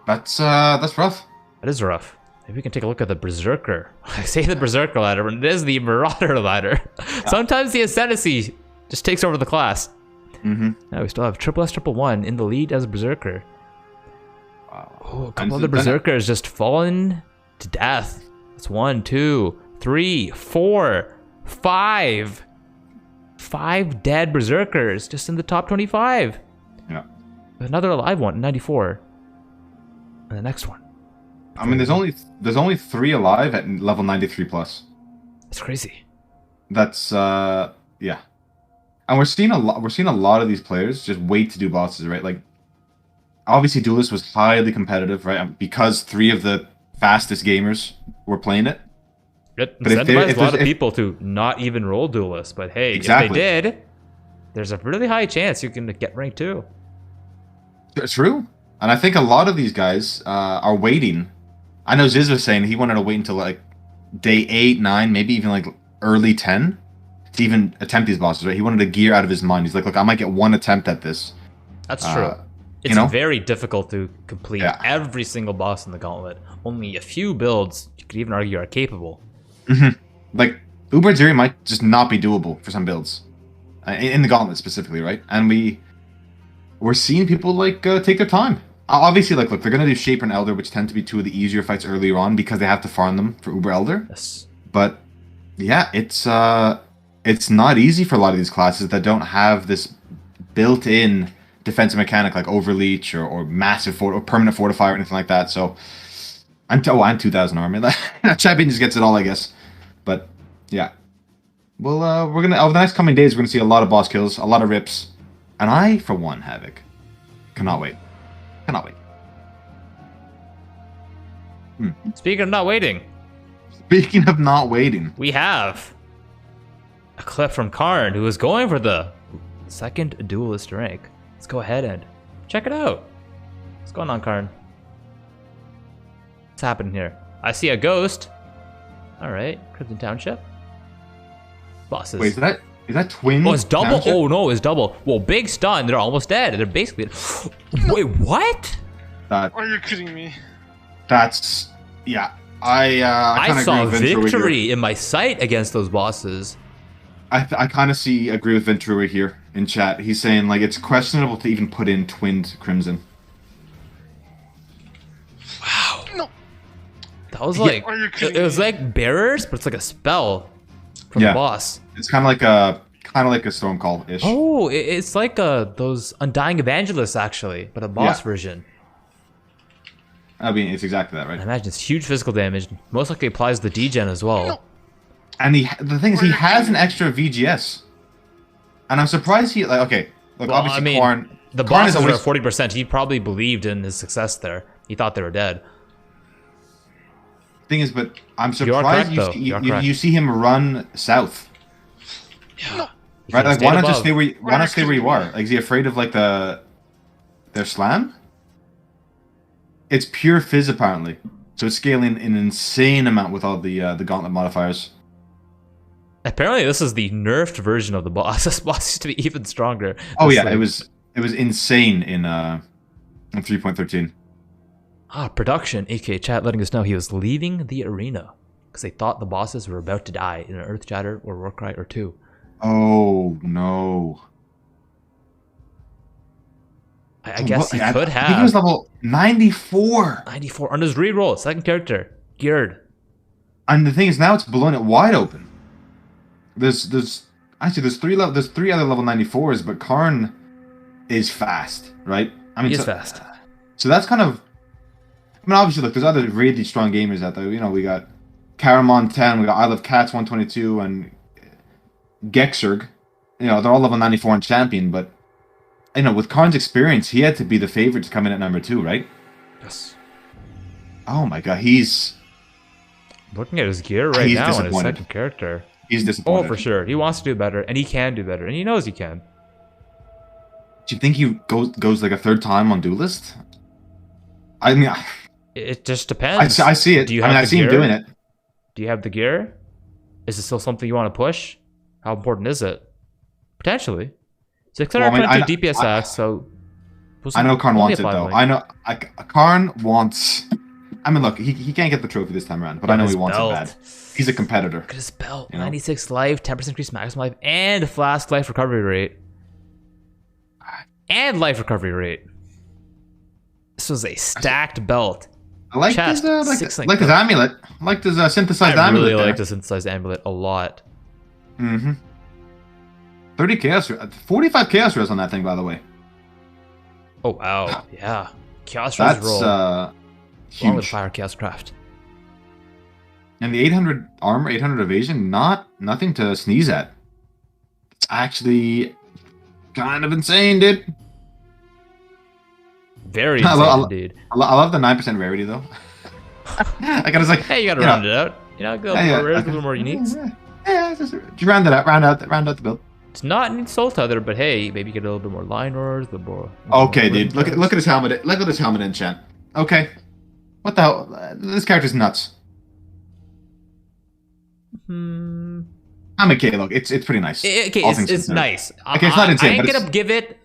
That's rough. That is rough. Maybe we can take a look at the Berserker. I say the Berserker ladder, but it is the Marauder ladder. Sometimes the Ascendancy just takes over the class. Mm-hmm. Now we still have Triple S Triple One in the lead as Berserker. Wow. Oh, a couple of the Berserkers just fallen to death. That's 1, 2, 3, 4, 5. 5 dead Berserkers just in the top 25. Yeah. Another alive one, 94. And the next one. I mean, there's only 3 alive at level 93 plus. It's crazy. That's yeah. And we're seeing a lot of these players just wait to do bosses, right? Like, obviously Duelist was highly competitive, right? Because 3 of the fastest gamers were playing it. It But if incentivized a lot of if- people to not even roll Duelist. But hey, Exactly. if they did, there's a really high chance you can get ranked too. It's true. And I think a lot of these guys are waiting. I know Ziz was saying he wanted to wait until like day 8, 9, maybe even like early 10 to even attempt these bosses, right? He wanted to gear out of his mind. He's like, look, I might get 1 attempt at this. That's true. It's you know? very difficult to complete Yeah. every single boss in the Gauntlet. Only a few builds, you could even argue, are capable. Like, Uber Zeri might just not be doable for some builds. In the Gauntlet specifically, right? And we're seeing people like take their time. Obviously, like, look, they're gonna do Shaper and Elder, which tend to be 2 of the easier fights earlier on because they have to farm them for Uber Elder. Yes. But yeah, it's not easy for a lot of these classes that don't have this built-in defensive mechanic like Overleech or massive or permanent fortify or anything like that. So I'm 2,000 armor. That champion just gets it all, I guess. But yeah, well, we're gonna over the next coming days we're gonna see a lot of boss kills, a lot of rips, and I, for one, Havoc, cannot wait. Cannot wait. Speaking of not waiting, Speaking of not waiting, we have a clip from Karn, who is going for the 2nd Duelist rank. Let's go ahead and check it out. What's going on, Karn? What's happening here? I see a ghost. All right, Crimson Township. Bosses. wait, is that twin? Oh, it's double. Township? Oh no, it's double. Well, big stun. They're almost dead. They're basically. Wait, what? Are you kidding me? That's yeah. I kind of saw agree with Ventura victory here. in my sight against those bosses. I kind of agree with Ventura here in chat. He's saying like it's questionable to even put in twinned Crimson. Wow. No. That was like Are you kidding it was me? like bearers, but it's like a spell from Yeah. the boss. It's kind of like a Storm Call ish. Oh, it's like those Undying Evangelists actually, but a boss Yeah. version. I mean, it's exactly that, I right? imagine it's huge physical damage. Most likely applies to the degen as well. And the thing is, he has an extra VGS. And I'm surprised he like okay. Look, Well, obviously I mean, Karn. the Karn is bosses were always at 40%. He probably believed in his success there. He thought they were dead. thing is, but I'm You are surprised correct, though. You are correct. you see him run south. Yeah. He Right, could've like stayed why not above. just stay where you are? Like, is he afraid of like their slam? It's pure fizz apparently, so it's scaling an insane amount with all the gauntlet modifiers. Apparently, this is the nerfed version of the boss. This boss used to be even stronger. Oh This, yeah, like- it was insane in 3.13. Production, aka chat, letting us know he was leaving the arena because they thought the bosses were about to die in an Earth Shatter or Warcry or 2. Oh no! I guess he I could think he was have. level 94. 94 on his reroll, second character, geared. And the thing is, now it's blowing it wide open. There's three other level 94s, but Karn is fast, right? I mean, He is fast. So that's kind of. I mean, obviously, look, there's other really strong gamers out there. You know, we got Karamon 10, we got I Love Cats 122, and Gexurg. You know, they're all level 94 and champion, but you know, with Karn's experience, he had to be the favorite to come in at number 2, right? Yes. Oh my god, he's Looking at his gear right He's now on his disappointed. second character. disappointed. Oh, for sure. He wants to do better, and he can do better, and he knows he can. Do you think he goes like a third time on Duelist? I mean, It just depends. I see it. Do you I have mean, I the see him gear? doing it. Do you have the gear? Is it still something you want to push? How important is it? Potentially. 622 DPS axe, so... I know Karn only wants a it 5 though. link. I know Karn wants. I mean, look, he can't get the trophy this time around, but I know His he wants belt. it bad. He's a competitor. Look at his belt. You know? 96 life, 10% increased maximum life, and flask life recovery rate. And life recovery rate. This was a stacked belt. I like Chest, his six like link his belt. amulet. I liked his synthesized I amulet. really there. like the synthesized amulet a lot. Mm-hmm. 30 chaos, 45 chaos res on that thing, by the way. Oh, wow. Yeah. Chaos Res That's roll. Along with huge. Fire Chaos Craft. And the 800 armor, 800 evasion, nothing to sneeze at. It's actually kind of insane, dude. Very I insane love- indeed. I love the 9% rarity though. I gotta like, Hey, you gotta you round know, it out. You know, a little yeah, more rare, a okay. little more unique. Yeah, just round it out, round out the build. It's not an insult either, but hey, maybe get a little bit more liners, the more. Okay, dude, look at his helmet. Look at his helmet enchant. Okay, what the hell? This character's nuts. Hmm. I'm okay. Look, it's pretty nice. Okay, all it's things considered. nice. Okay, it's not insane, I ain't but gonna it's- give it.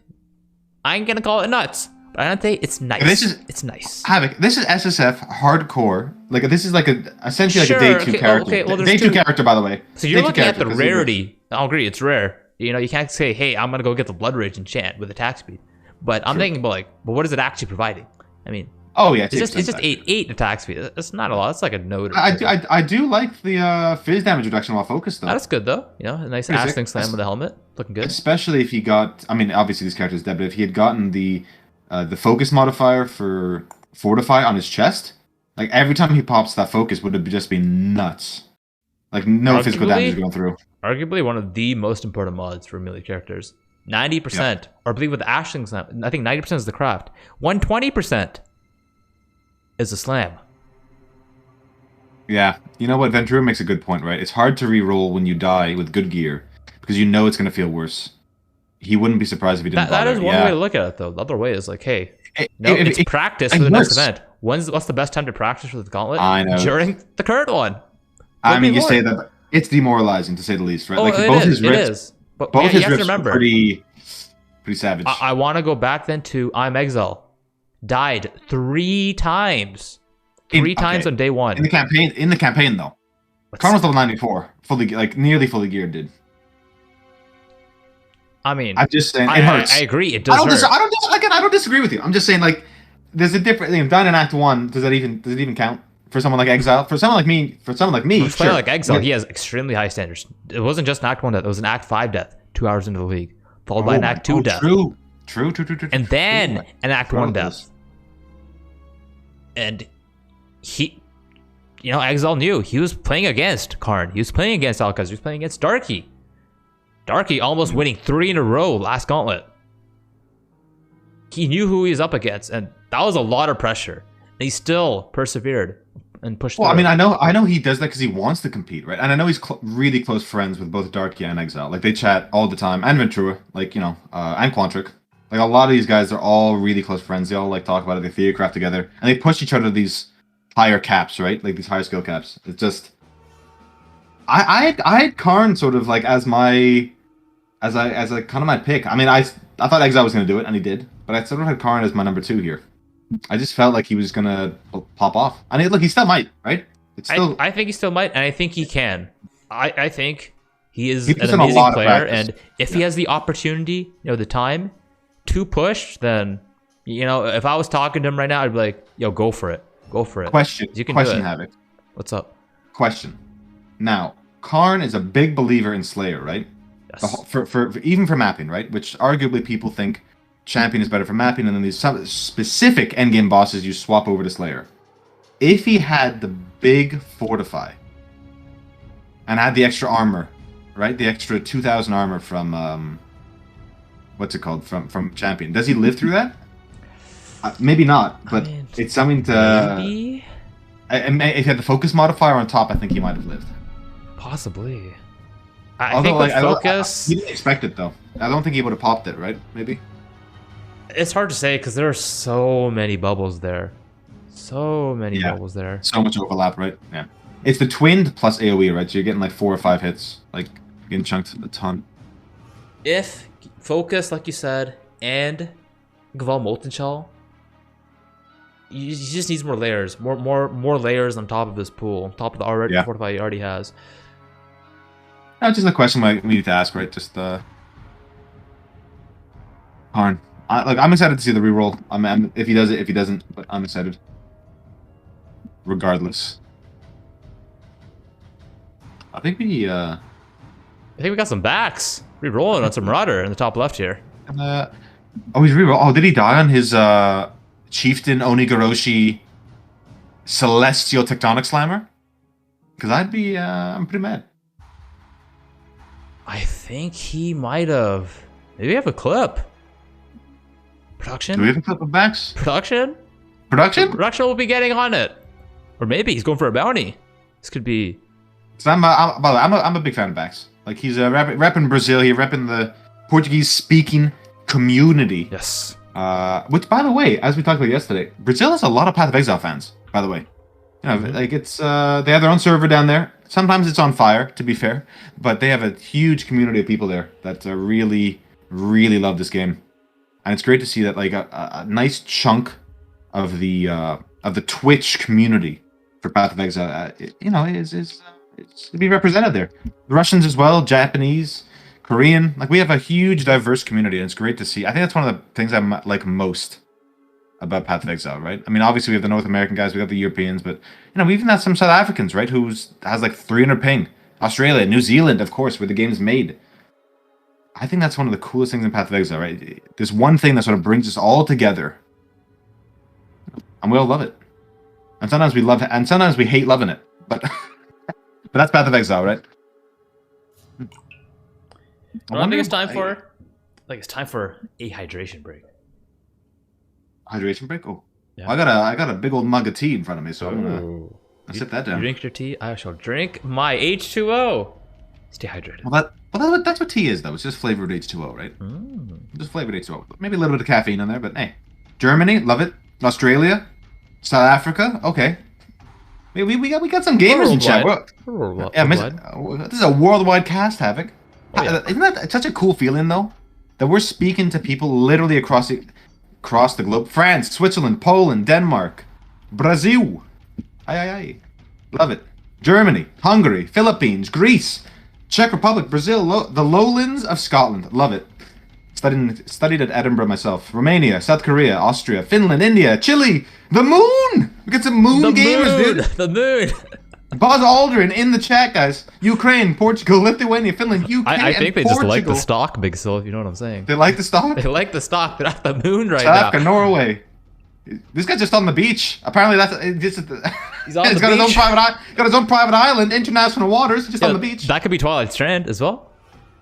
I ain't gonna call it nuts, but I don't say it's nice. This is- It's nice. Havoc. This is SSF hardcore. Like this is like essentially like Sure, a day 2 okay, character. okay, well, there's day 2 two- character, by the way. So you're Day 2 looking at character, the 'cause he's- rarity. I'll agree, it's rare. You know, you can't say, "Hey, I'm gonna go get the Blood Rage enchant with attack speed." But I'm True. thinking about like, but what is it actually providing? I mean, Oh yeah, it's just 8%. 8 attack speed. It's not a lot. It's like a node. I do like the fizz damage reduction while focused though. That's good though. You know, a nice Pretty ass sick. thing slam with the helmet, looking good. Especially if he got. I mean, obviously this character's dead, but if he had gotten the focus modifier for Fortify on his chest, like every time he pops that focus would have just been nuts. Like no physical Arguably- damage going through. Arguably one of the most important mods for melee characters. 90%, or I believe with the Ashling Slam, I think 90% is the craft. 120% is the slam. Yeah, you know what? Ventura makes a good point, right? It's hard to re-roll when you die with good gear because you know it's going to feel worse. He wouldn't be surprised if he didn't. That bother. is one Yeah. way to look at it, though. The other way is like, hey, It- no, it- it's it- practice it for the next works. event. What's the best time to practice with the Gauntlet? I know. During the current one. I Could mean, be you more. say that, but it's demoralizing to say the least, right? Oh, like it both is. his rips, It is. But both you his have to rips remember, were pretty savage. I want to go back then to I'm Exile. Died 3 times. Three times on day 1. In the campaign though, Karn was level 94, nearly fully geared, dude. I mean, I'm just saying, it I hurts. agree. It does hurt. I don't disagree with you. I'm just saying, like, there's a different thing. Done in Act 1, does it even count for someone like Exile? For someone like me, For sure. playing like Exile, Yeah. he has extremely high standards. It wasn't just an Act 1 death. It was an Act 5 death 2 hours into the league, followed by an Act 2 death. True. And then True. an Act Forgot 1 about death. this. And Exile knew he was playing against Karn. He was playing against Alcaz. He was playing against Darky. Darky almost winning 3 in a row last Gauntlet. He knew who he was up against, and that was a lot of pressure. And he still persevered and pushed Well, through. I mean, I know he does that because he wants to compete, right? And I know he's really close friends with both Darky and Exile. Like, they chat all the time. And Ventura, like, you know, and Quantric. Like, a lot of these guys are all really close friends. They all, like, talk about it. They theorycraft together. And they push each other to these higher caps, right? Like, these higher skill caps. It's just... I had Karn sort of, like, as my... As a kind of my pick. I mean, I thought Exile was going to do it, and he did. But I sort of had Karn as my number 2 here. I just felt like he was going to pop off. I mean, look, he still might, right? It's still... I think he still might, and I think he can. I think he is He an puts in a amazing lot of player, practice. and if he has the opportunity, you know, the time to push, then, you know, if I was talking to him right now, I'd be like, yo, go for it. Go for it. Question. You can Question, do it. Havoc. What's up? Question. Now, Karn is a big believer in Slayer, right? Yes. For even for mapping, right? Which arguably people think Champion is better for mapping, and then these some specific endgame bosses you swap over to Slayer. If he had the big Fortify and had the extra armor, right? The extra 2,000 armor from what's it called? From Champion. Does he live through that? Maybe not, but I mean, it's something to. Maybe? If he had the focus modifier on top, I think he might have lived. Possibly. I Although, think with like, focus, he didn't expect it though. I don't think he would have popped it, right? Maybe. it's hard to say because there are so many bubbles there. So many Yeah. bubbles there. So much overlap, right? Yeah. It's the twinned plus AoE, right? So you're getting like 4 or 5 hits, like getting chunked a ton. If focus, like you said, and Gval Molten Shell, he just needs more layers, more layers on top of this pool, on top of the already Yeah. Fortify he already has. That's just a question we need to ask, right? Just Karn. I'm excited to see the reroll. I'm if he does it, if he doesn't, but I'm excited. Regardless. I think we I think we got some backs. Rerolling on some Marauder in the top left here. oh, he's reroll. Oh, did he die on his Chieftain Onigoroshi Celestial Tectonic Slammer? Because I'm pretty mad. I think he might have. Maybe we have a clip. Production? Do we have a clip of backs? Production? Production? Production will be getting on it. Or maybe he's going for a bounty. This could be. So by the way, I'm a big fan of backs. Like he's repping Brazil, he's repping the Portuguese-speaking community. Yes. Which, by the way, as we talked about yesterday, Brazil has a lot of Path of Exile fans. By the way, you know, like it's they have their own server down there. Sometimes it's on fire, to be fair, but they have a huge community of people there that really, really love this game, and it's great to see that like a nice chunk of the Twitch community for Path of Exile, you know, is to be represented there. The Russians as well, Japanese, Korean. Like we have a huge, diverse community, and it's great to see. I think that's one of the things I like most about Path of Exile, right? I mean, obviously we have the North American guys, we got the Europeans, but you know, we even have some South Africans, right? Has like 300 ping. Australia, New Zealand, of course, where the game's made. I think that's one of the coolest things in Path of Exile, right? There's one thing that sort of brings us all together, and we all love it. And sometimes we love it, and sometimes we hate loving it, but but that's Path of Exile, right? I think it's time for. Like it's time for a hydration break. Hydration break. Oh, Yeah. I got a big old mug of tea in front of me, so I'm gonna Ooh. sit that You down. drink your tea. I shall drink my H2O. Stay hydrated. That's what tea is, though. It's just flavored H2O, right? Just flavored H2O. Maybe a little bit of caffeine in there, but hey. Germany, love it. Australia, South Africa, okay. We got some gamers in chat. This is a worldwide cast, Havoc. Oh, yeah. Isn't that such a cool feeling, though? That we're speaking to people literally across the globe. France, Switzerland, Poland, Denmark, Brazil. Aye. Love it. Germany, Hungary, Philippines, Greece, Czech Republic, Brazil, the lowlands of Scotland. Love it. Studied at Edinburgh myself. Romania, South Korea, Austria, Finland, India, Chile, the moon! We got some moon gamers, dude. The moon. Buzz Aldrin in the chat, guys. Ukraine, Portugal, Lithuania, Finland, UK, I think they and just like the Portugal. stock, BigSil, if you know what I'm saying. They like the stock? They like the stock. They're at the moon right South Africa, now. Norway. This guy's just on the beach. Apparently, he's on the got beach. got his own private island, international waters, just on the beach. That could be Twilight Strand as well.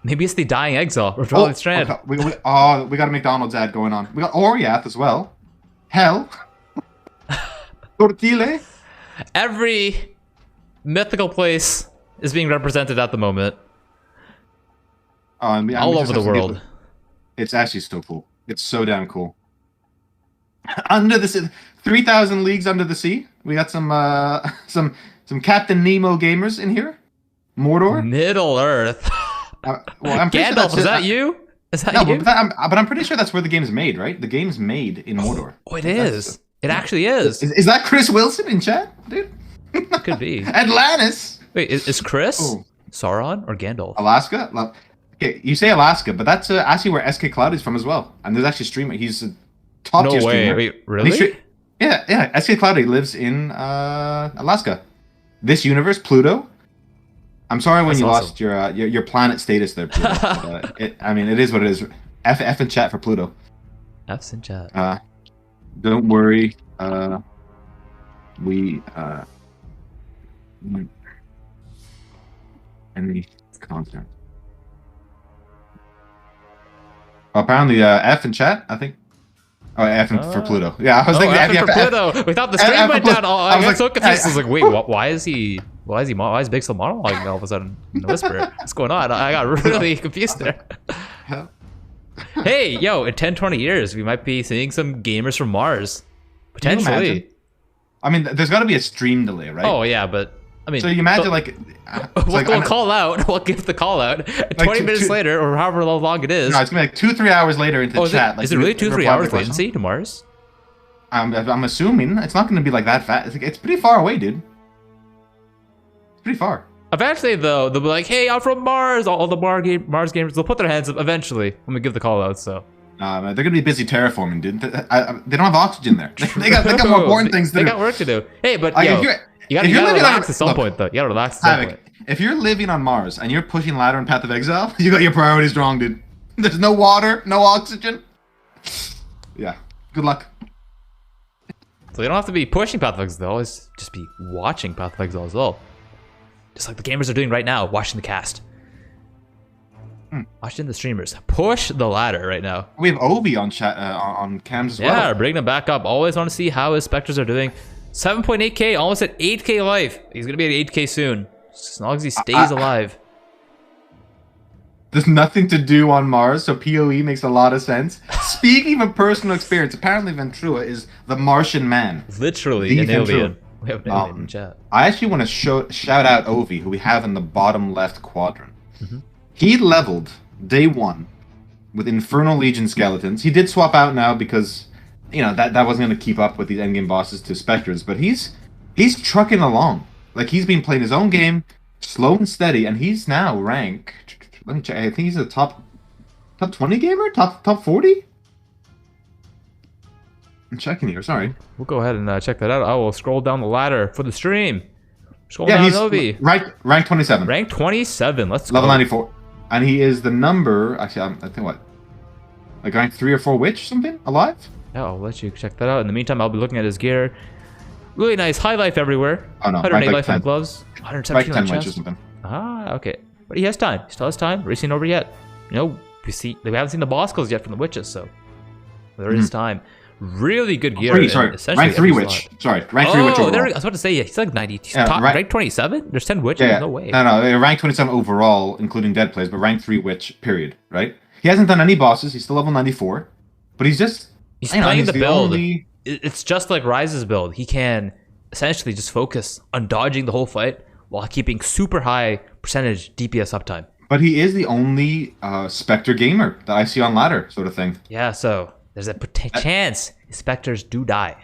Maybe it's the dying exile. We're probably stranded. Okay. We got a McDonald's ad going on. We got Oriath as well. Hell. Tortille. Every mythical place is being represented at the moment. All over the world. It's actually so cool. It's so damn cool. Under the sea, 3,000 leagues under the sea. We got some Captain Nemo gamers in here. Mordor. Middle Earth. Well, I'm pretty Gandalf, sure is that you? Is that you? But I'm pretty sure that's where the game's made, right? The game's made in Mordor. Oh, it is. It actually is. Is that Chris Wilson in chat, dude? It could be. Atlantis. Wait, is Chris Sauron or Gandalf? Alaska? Okay, you say Alaska, but that's actually where SK Cloud is from as well. And there's actually a streamer. He's a top tier streamer. Wait, really? Yeah. SK Cloud, he lives in Alaska. This universe, Pluto. I'm sorry when you lost your planet status there, Pluto. But, it is what it is. F in chat for Pluto. F's in chat. Don't worry. Any content. Apparently, F in chat, I think. Oh, F for Pluto. Yeah, I was thinking F for Pluto. We thought the stream went down. I got so confused. I was like, wait, why is BigSil monologuing all of a sudden in a whisper? What's going on? I got really confused there. Hey, yo, in 10, 20 years, we might be seeing some gamers from Mars. Potentially. I mean, there's got to be a stream delay, right? Oh, yeah, but I mean, so you imagine we'll call out. We'll give the call out. 20 minutes later, or however long it is. No, it's gonna be like 2-3 hours later into chat. Is it really 2-3 hours latency to Mars? I'm assuming it's not gonna be like that fast. It's pretty far away, dude. It's pretty far. Eventually, though, they'll be like, "Hey, I'm from Mars." All the Mars gamers, they'll put their hands up eventually when we give the call out. So. Man, they're gonna be busy terraforming, dude. They don't have oxygen there. they got more important things to do. They got work to do. Hey, but you gotta relax at some point, though. You gotta relax at some point. If you're living on Mars and you're pushing ladder in Path of Exile, you got your priorities wrong, dude. There's no water, no oxygen. Yeah. Good luck. So you don't have to be pushing Path of Exile, always just be watching Path of Exile as well. Just like the gamers are doing right now, watching the cast. Watching the streamers. Push the ladder right now. We have Obi on chat on cams as well. Yeah, bring him back up. Always want to see how his Spectres are doing. 7.8k, almost at 8k life. He's gonna be at 8k soon. As long as he stays alive. There's nothing to do on Mars, so PoE makes a lot of sense. Speaking of personal experience, apparently Ventrua is the Martian man. Literally an alien. We have an alien in chat. I actually want to shout out Ovi, who we have in the bottom left quadrant. He leveled day 1 with Infernal Legion skeletons. He did swap out now because, that wasn't going to keep up with these endgame bosses to Spectres, but he's trucking along. Like, he's been playing his own game, slow and steady, and he's now rank. Let me check. I think he's a top 20 gamer? Top 40? I'm checking here, sorry. We'll go ahead and check that out. I will scroll down the ladder for the stream. Scroll down, Ovi. Rank 27. Rank 27, let's go. Level 94. And he is the number, actually, I think what? Like rank 3 or 4 witch or something? Alive? Yeah, I'll let you check that out. In the meantime, I'll be looking at his gear. Really nice, high life everywhere. Oh no, 108 life in the gloves. 117 rank 10 on witch or chest. something. Ah, okay. But he has time. He still has time. Racing over yet. We haven't seen the boss kills yet from the witches, so there is time. Really good gear. Rank 3 witch. Sorry, rank 3 witch overall. There we go. I was about to say, he's like 90. He's rank 27? There's 10 witches? Yeah. No way. No, rank 27 overall, including dead plays, but rank 3 witch, period, right? He hasn't done any bosses. He's still level 94. But he's playing the build. It's just like Ryze's build. He can essentially just focus on dodging the whole fight while keeping super high percentage DPS uptime. But he is the only Spectre gamer that I see on ladder, sort of thing. Yeah, so there's a chance Spectres do die.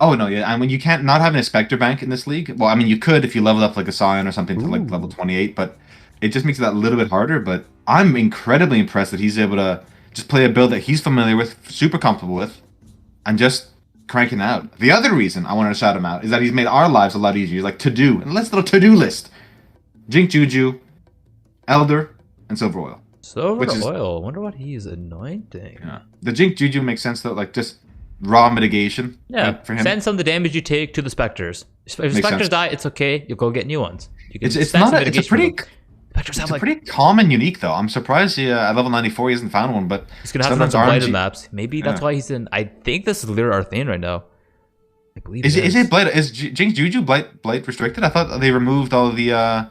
And when you can't not having a Spectre bank in this league. Well, I mean, you could if you leveled up like a Scion or something to like level 28, but it just makes it that little bit harder. But I'm incredibly impressed that he's able to just play a build that he's familiar with, super comfortable with, and just cranking out. The other reason I wanted to shout him out is that he's made our lives a lot easier. Like to-do, and let's little to-do list. Jink Juju, Elder, and Silver Oil. Oil. Wonder what he's anointing. Yeah. The Jink Juju makes sense though, like just raw mitigation. Yeah. Right, for him. Send some of the damage you take to the Spectres. If Spectres die, it's okay. You'll go get new ones. You can It's not. It's a pretty. Spectres have It's a like... pretty common unique, though. I'm surprised at level 94 he hasn't found one, but He's going to have to run sometimes some blighted RNG maps. Maybe that's why he's in... I think this is Lyra Arthane right now. I believe Is it Blight? Is Jinx Juju Blight restricted? I thought they removed all the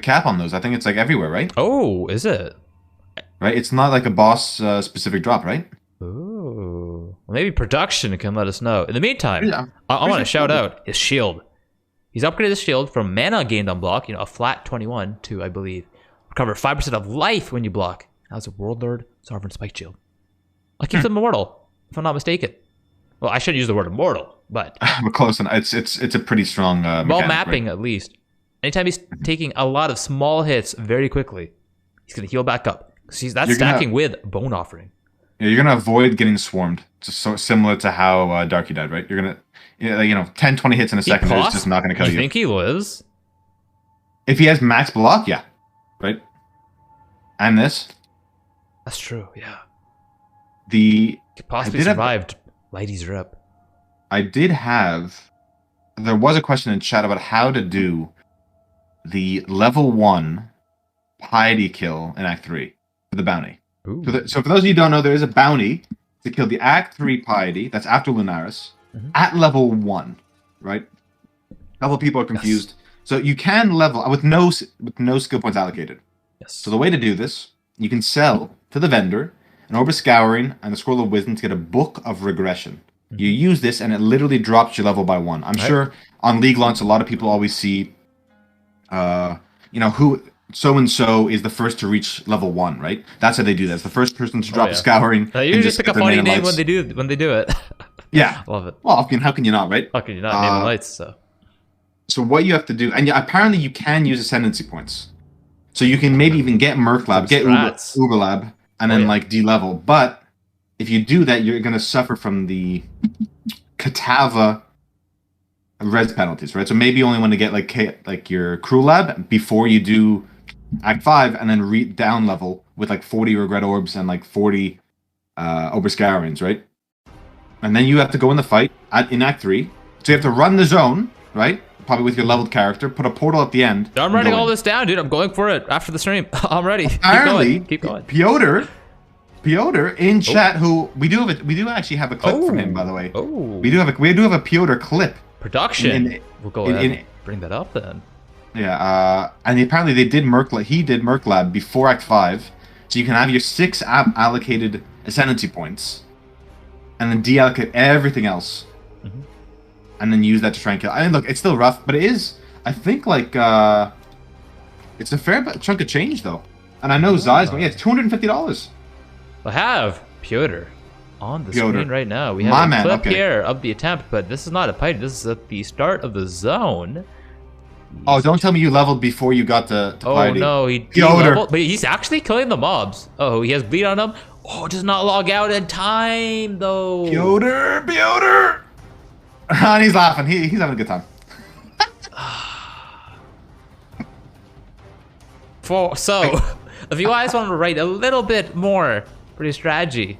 cap on those. I think it's like everywhere, right? Oh, is it? Right? It's not like a boss specific drop, right? Ooh. Well, maybe production can let us know. In the meantime, Yeah. I want to shout out his shield. He's upgraded his shield from mana gained on block, a flat 21 to, I believe, recover 5% of life when you block. That's a World Lord Sovereign Spike Shield. That keeps him immortal, if I'm not mistaken. Well, I should use the word immortal, but We're close, and it's a pretty strong ball mechanic, mapping right? at least. Anytime he's taking a lot of small hits very quickly, he's gonna heal back up. That's You're stacking with Bone Offering. Yeah, you're gonna avoid getting swarmed. Just so similar to how Darky died, right? You're gonna 10, 20 hits in a second. It's just not gonna kill you. You think he lives? If he has max block, yeah, right. And this, That's true. Yeah, the could possibly I did have- survived Lighty's rip. There was a question in chat about how to do the level 1 piety kill in Act 3 for the bounty. Ooh. So for those of you who don't know, there is a bounty to kill the Act 3 piety, that's after Lunaris, at level 1, right? A couple of people are confused. So you can level with no skill points allocated. Yes. So the way to do this, you can sell to the vendor an Orb of Scouring and a Scroll of Wisdom to get a Book of Regression. You use this and it literally drops your level by 1. I'm sure on League launch a lot of people always see who so-and-so is the first to reach level 1, right? That's how they do that. It's the first person to drop a Scouring. You and just pick a get their funny name name lights. when they do it. Yeah. Love it. Well, how can you not, right? How can you not name the lights? So what you have to do, and apparently you can use Ascendancy points. So you can maybe even get Merc Lab, get Uber Lab, and then de-level. But if you do that, you're going to suffer from the Katava res penalties, right? So maybe you only want to get like your Crew Lab before you do Act 5, and then down level with like 40 Regret Orbs and like 40 Overscourings, right? And then you have to go in the fight in Act 3. So you have to run the zone, right? Probably with your leveled character. Put a portal at the end. I'm writing all this down, dude. I'm going for it after the stream. I'm ready. Apparently, Keep going. Piotr in chat, who we do actually have a clip from him, by the way. Oh. We do have a Piotr clip. Production. We'll go ahead and bring that up then. Yeah, and apparently he did Merc Lab before Act 5, so you can have your 6 allocated Ascendancy points, and then deallocate everything else, and then use that to try and kill. I mean, look, it's still rough, but it is, I think, like, it's a fair chunk of change, though. And I know Zai's going, it's $250. I have Piotr on the screen right now. We have a clip here of the attempt, but this is not a fight. This is at the start of the zone. Oh, don't tell me you leveled before you got to Piety. No, he leveled, but he's actually killing the mobs. Oh, he has bleed on him. Oh, does not log out in time, though. Piotr! And he's laughing. He's having a good time. If you guys want to write a little bit more for your strategy,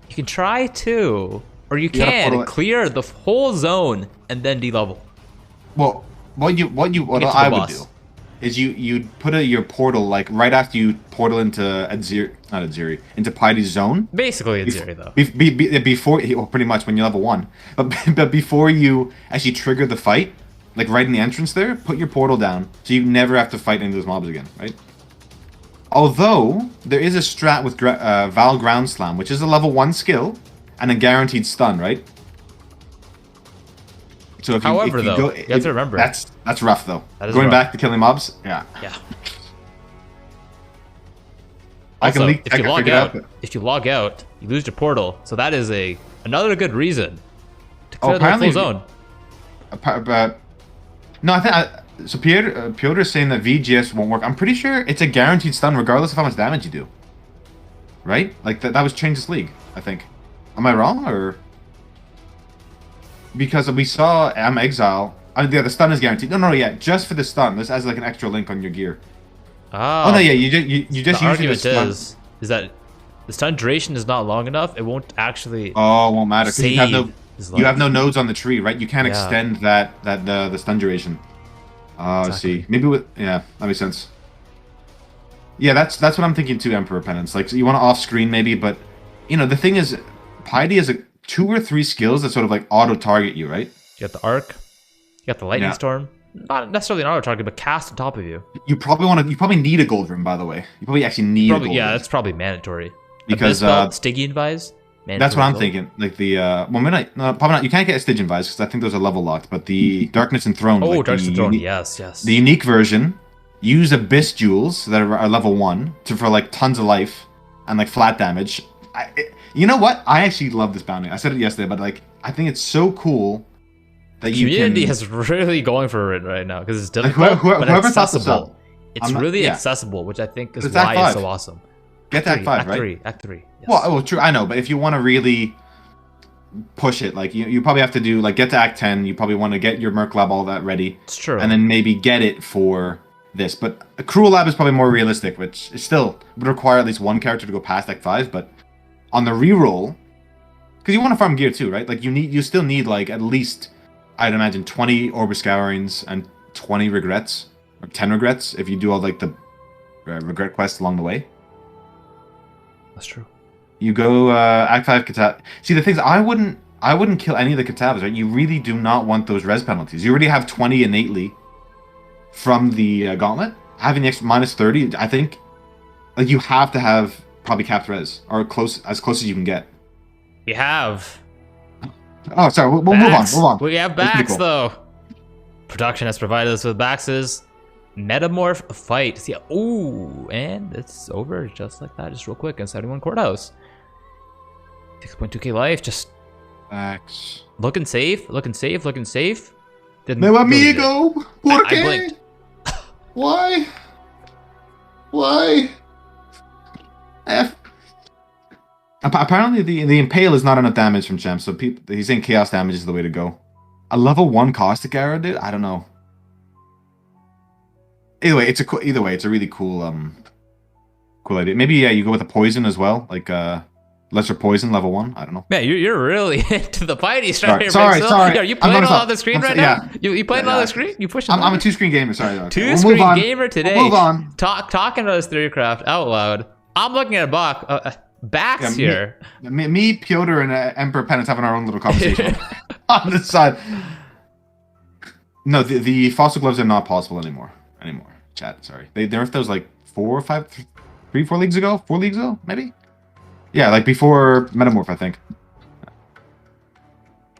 you can try to, or you can clear the whole zone and then de-level. Well, what I would do is you'd put your portal like right after you portal into into Piety's zone. Basically Adziri though. Before, well, pretty much when you're level 1, but before you actually trigger the fight, like right in the entrance there, put your portal down so you never have to fight any of those mobs again, right? Although there is a strat with Val Ground Slam, which is a level 1 skill and a guaranteed stun, right? So if you have to remember that's rough though. Going back to killing mobs, yeah. Also, if you log out, you lose your portal. So that is another good reason to clear the full zone. No, I think so. Piotr is saying that VGS won't work. I'm pretty sure it's a guaranteed stun regardless of how much damage you do. Right? Like that was changed this league, I think. Am I wrong or? Because we saw Exile. The stun is guaranteed. No, yeah, just for the stun. This has like an extra link on your gear. Oh no, yeah, you just use the stun. Is that the stun duration is not long enough. It won't actually. Oh, it won't matter because you have no nodes on the tree, right? You can't extend the stun duration. Oh, Exactly. see. Maybe with yeah, that makes sense. Yeah, that's what I'm thinking too, Emperor Penance. Like so you want to off-screen maybe, but you know the thing is, Piety has 2 or 3 skills that sort of like auto-target you, right? You got the arc. You got the lightning Yeah. storm. Not necessarily an auto target, but cast on top of you. You probably need a gold room, by the way. You probably actually need a gold Yeah, room. that's probably mandatory. Because, Stygian Vise. That's what I'm thinking. Like the well, maybe not, probably not. You can't get a Stygian Vise because I think those are level locked. But the Darkness Enthroned. Oh, like Darkness the Enthroned. uni- Yes, yes. The unique version. Use Abyss Jewels that are level 1 for like tons of life and like flat damage. You know what? I actually love this bounty. I said it yesterday, but like I think it's so cool that you Community can. is really going for it right now because it's Like, difficult, but whoever thought this accessible. up, It's I'm not- really yeah. accessible, which I think is It's Act why it's 5. so awesome. Get to Act 5, right? Act 3. Yes. Well, true. I know, but if you want to really push it, like you probably have to do like get to Act 10. You probably want to get your Merc Lab all that ready. It's true. And then maybe get it for this. But a Cruel Lab is probably more realistic, which is still would require at least one character to go past Act 5. But on the reroll, because you want to farm gear too, right? Like you still need like at least I'd imagine 20 Orb Scourings and 20 regrets or 10 regrets if you do all like the regret quests along the way. That's true. You go Act 5 Katav. See, the things I wouldn't kill any of the Katavas, right? You really do not want those res penalties. You already have 20 innately from the Gauntlet. Having the extra minus 30, I think, like you have to have probably capped res or as close as you can get. You have. Oh, sorry. We'll move on. Move on. We have That's pretty backs cool. though. Production has provided us with baxes. Metamorph fight. See, ooh, and it's over just like that, just real quick in 71 Courthouse. 6.2k life, just Backs. looking safe, looking safe, looking safe. Didn't Meu really need it. amigo, por I qué? blinked. Why? Why? F. Apparently, the Impale is not enough damage from Champ, so he's saying Chaos damage is the way to go. A level 1 Caustic Arrow, dude? I don't know. Either way, it's a really cool cool idea. Maybe yeah, you go with a poison as well, like lesser poison level 1. I don't know. Man, you're really into the fighty Sorry, right sorry. Are you I'm playing gonna it stop. on the screen I'm right yeah. now? You playing it Yeah, on yeah. the screen? You pushing? I'm a 2-screen gamer. Sorry. Okay. We'll Two-screen move on. gamer today. We'll move on. Talking about his theorycraft out loud. I'm looking at a backs Yeah, here. Me, Piotr, and Emperor Penance having our own little conversation on this side. No, the fossil gloves are not possible anymore. Chat, sorry. They nerfed those like 4 leagues ago? 4 leagues ago, maybe? Yeah, like before Metamorph, I think.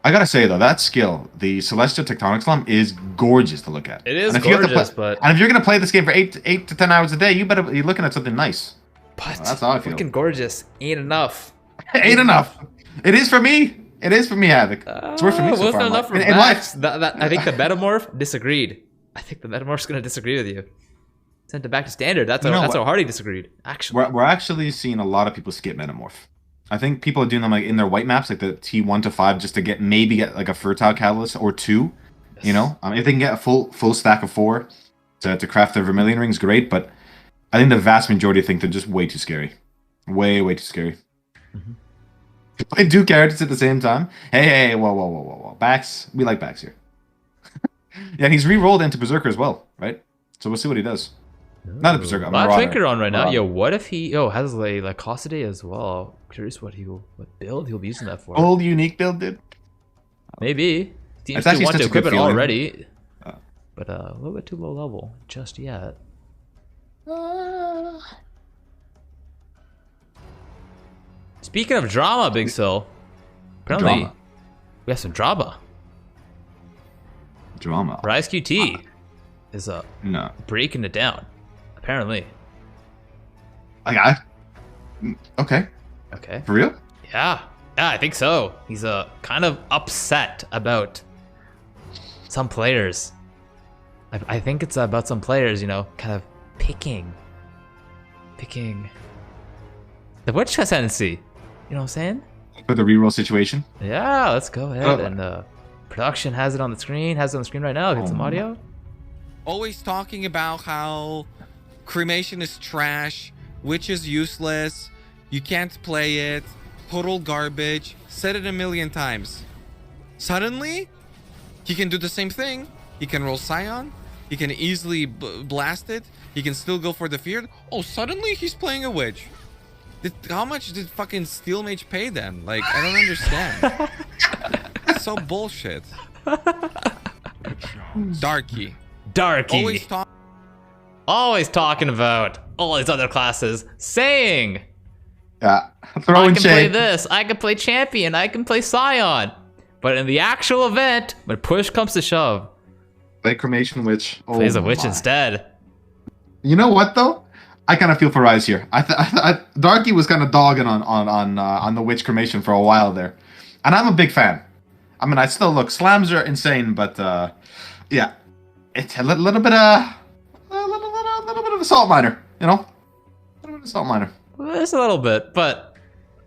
I gotta say though, that skill, the Celestial Tectonic Slum, is gorgeous to look at. It is and if you have to gorgeous, play, but and if you're gonna play this game for 8 to 10 hours a day, you better be looking at something nice. That's how I feel. Fucking gorgeous ain't enough. Ain't enough. It is for me. It is for me, Havoc. It's worth for me so wasn't far. enough for in backs. life. I think the Metamorph disagreed. I think the Metamorph's gonna disagree with you. Sent it back to standard. That's You know how what? hard he disagreed. Actually, We're actually seeing a lot of people skip Metamorph. I think people are doing them like in their white maps, like the T1 to 5, just to get like a Fertile Catalyst or 2. Yes. You know, if they can get a full stack of 4 to craft their Vermilion rings, great. But I think the vast majority think they're just way too scary, way too scary. Mm-hmm. Play 2 characters at the same time. Hey, whoa. Backs, we like backs here. Yeah, and he's re-rolled into Berserker as well, right? So we'll see what he does. Not a Berserker, a a lot of Marauder. thinker on right now. Marauder. Yo, what if he has like Lycoside as well? Curious what build he'll be using that for. Old unique build, dude. Maybe. Seems It's to actually want such to a good equip it feeling. already, Uh. but a little bit too low level just yet. Speaking of drama, BigSil, apparently Drama. we have some drama. Drama. Rise QT is No. breaking it down. Apparently. Like okay. Okay. For real? Yeah, I think so. He's kind of upset about some players. I think it's about some players, kind of picking the Witch Ascendancy. You know what I'm saying? For the reroll situation? Yeah, let's go ahead Oh. and production has it on the screen. Has it on the screen right now. Get some Oh. audio. Always talking about how cremation is trash, witch is useless, you can't play it, total garbage, said it a million times. Suddenly, he can do the same thing. He can roll Scion, He can easily blast it. He can still go for the fear. Oh, suddenly he's playing a witch. How much did fucking Steel Mage pay then? Like, I don't understand. It's so bullshit. Darky. Darky. Always talking about all these other classes, saying, Yeah, I throwing can play shade. this, I can play Champion, I can play Scion. But in the actual event, when push comes to shove, Play Cremation Witch. Oh plays a witch my. instead. You know what though? I kind of feel for Rise here. Darky was kind of dogging on the Witch Cremation for a while there, and I'm a big fan. I mean, I still look slams are insane, but yeah, it's a little bit of a salt miner, you know, a little bit of salt miner. Just a little bit, but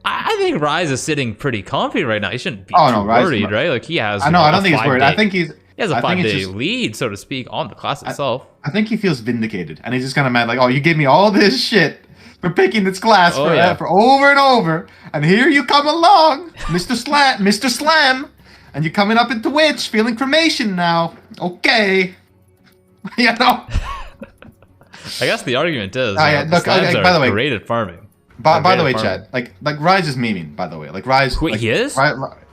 I think Rise is sitting pretty comfy right now. He shouldn't be Oh, too no, Rise- worried, right? Like he has. I know. I don't a think he's worried. I 5-day think he's. He has a I think it's 5-day just- lead, so to speak, on the class itself. I think he feels vindicated, and he's just kind of mad, like, oh, you gave me all this shit for picking this class Oh, for, yeah. for over and over, and here you come along, Mr. Slam, and you're coming up into Witch, feeling Cremation now. Okay. You know? I guess the argument is, yeah, the look, slams by the are way- great at farming. By the way, Farming. Chad, like Rise is memeing, by the way. Like, Rise... Wait, like, he is?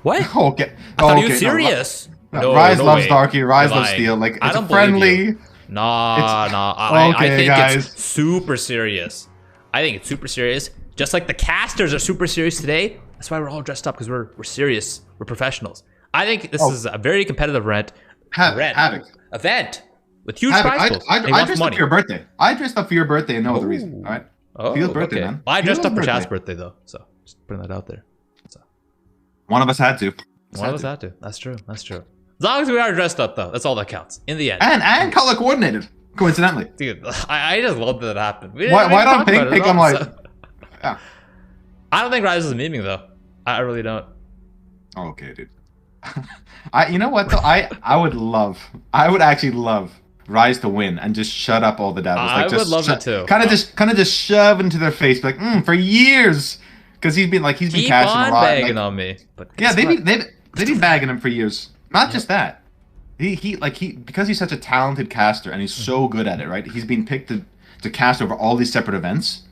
What? Okay. I thought he okay, was no, serious. no, Rise loves way. Darky, Rise You're loves lying. Steel. Like, I it's don't a believe friendly... you. Nah. I Okay, think guys. it's super serious. I think it's super serious. Just like the casters are super serious today. That's why we're all dressed up, because we're serious. We're professionals. I think this is a very competitive event with huge Havoc, prize pools. And he I wants dressed up money. for your birthday. I dressed up for your birthday and no other reason. All right. Oh, Fiel's birthday, okay. man. I dressed Fiel's up for Chad's birthday. birthday though, so just putting that out there. So, One of us had to. one of us had to. That's true. That's true. As long as we are dressed up though, that's all that counts in the end. And color coordinated, coincidentally. Dude, I just love that it happened. We didn't Why even don't talk pink about it pick at on all, white? so- Yeah. I don't think Rise is memeing though. I really don't. Oh, okay, dude. You know what though? I would actually love Rise to win and just shut up all the dabblers. I Like, just would love it too. Kind of just shove into their face, like, for years, because he's been Keep cashing on a lot. bagging Like, on me. But yeah, guess what? they've been bagging him for years. Not just that. He because he's such a talented caster and he's so good at it, right? He's been picked to cast over all these separate events,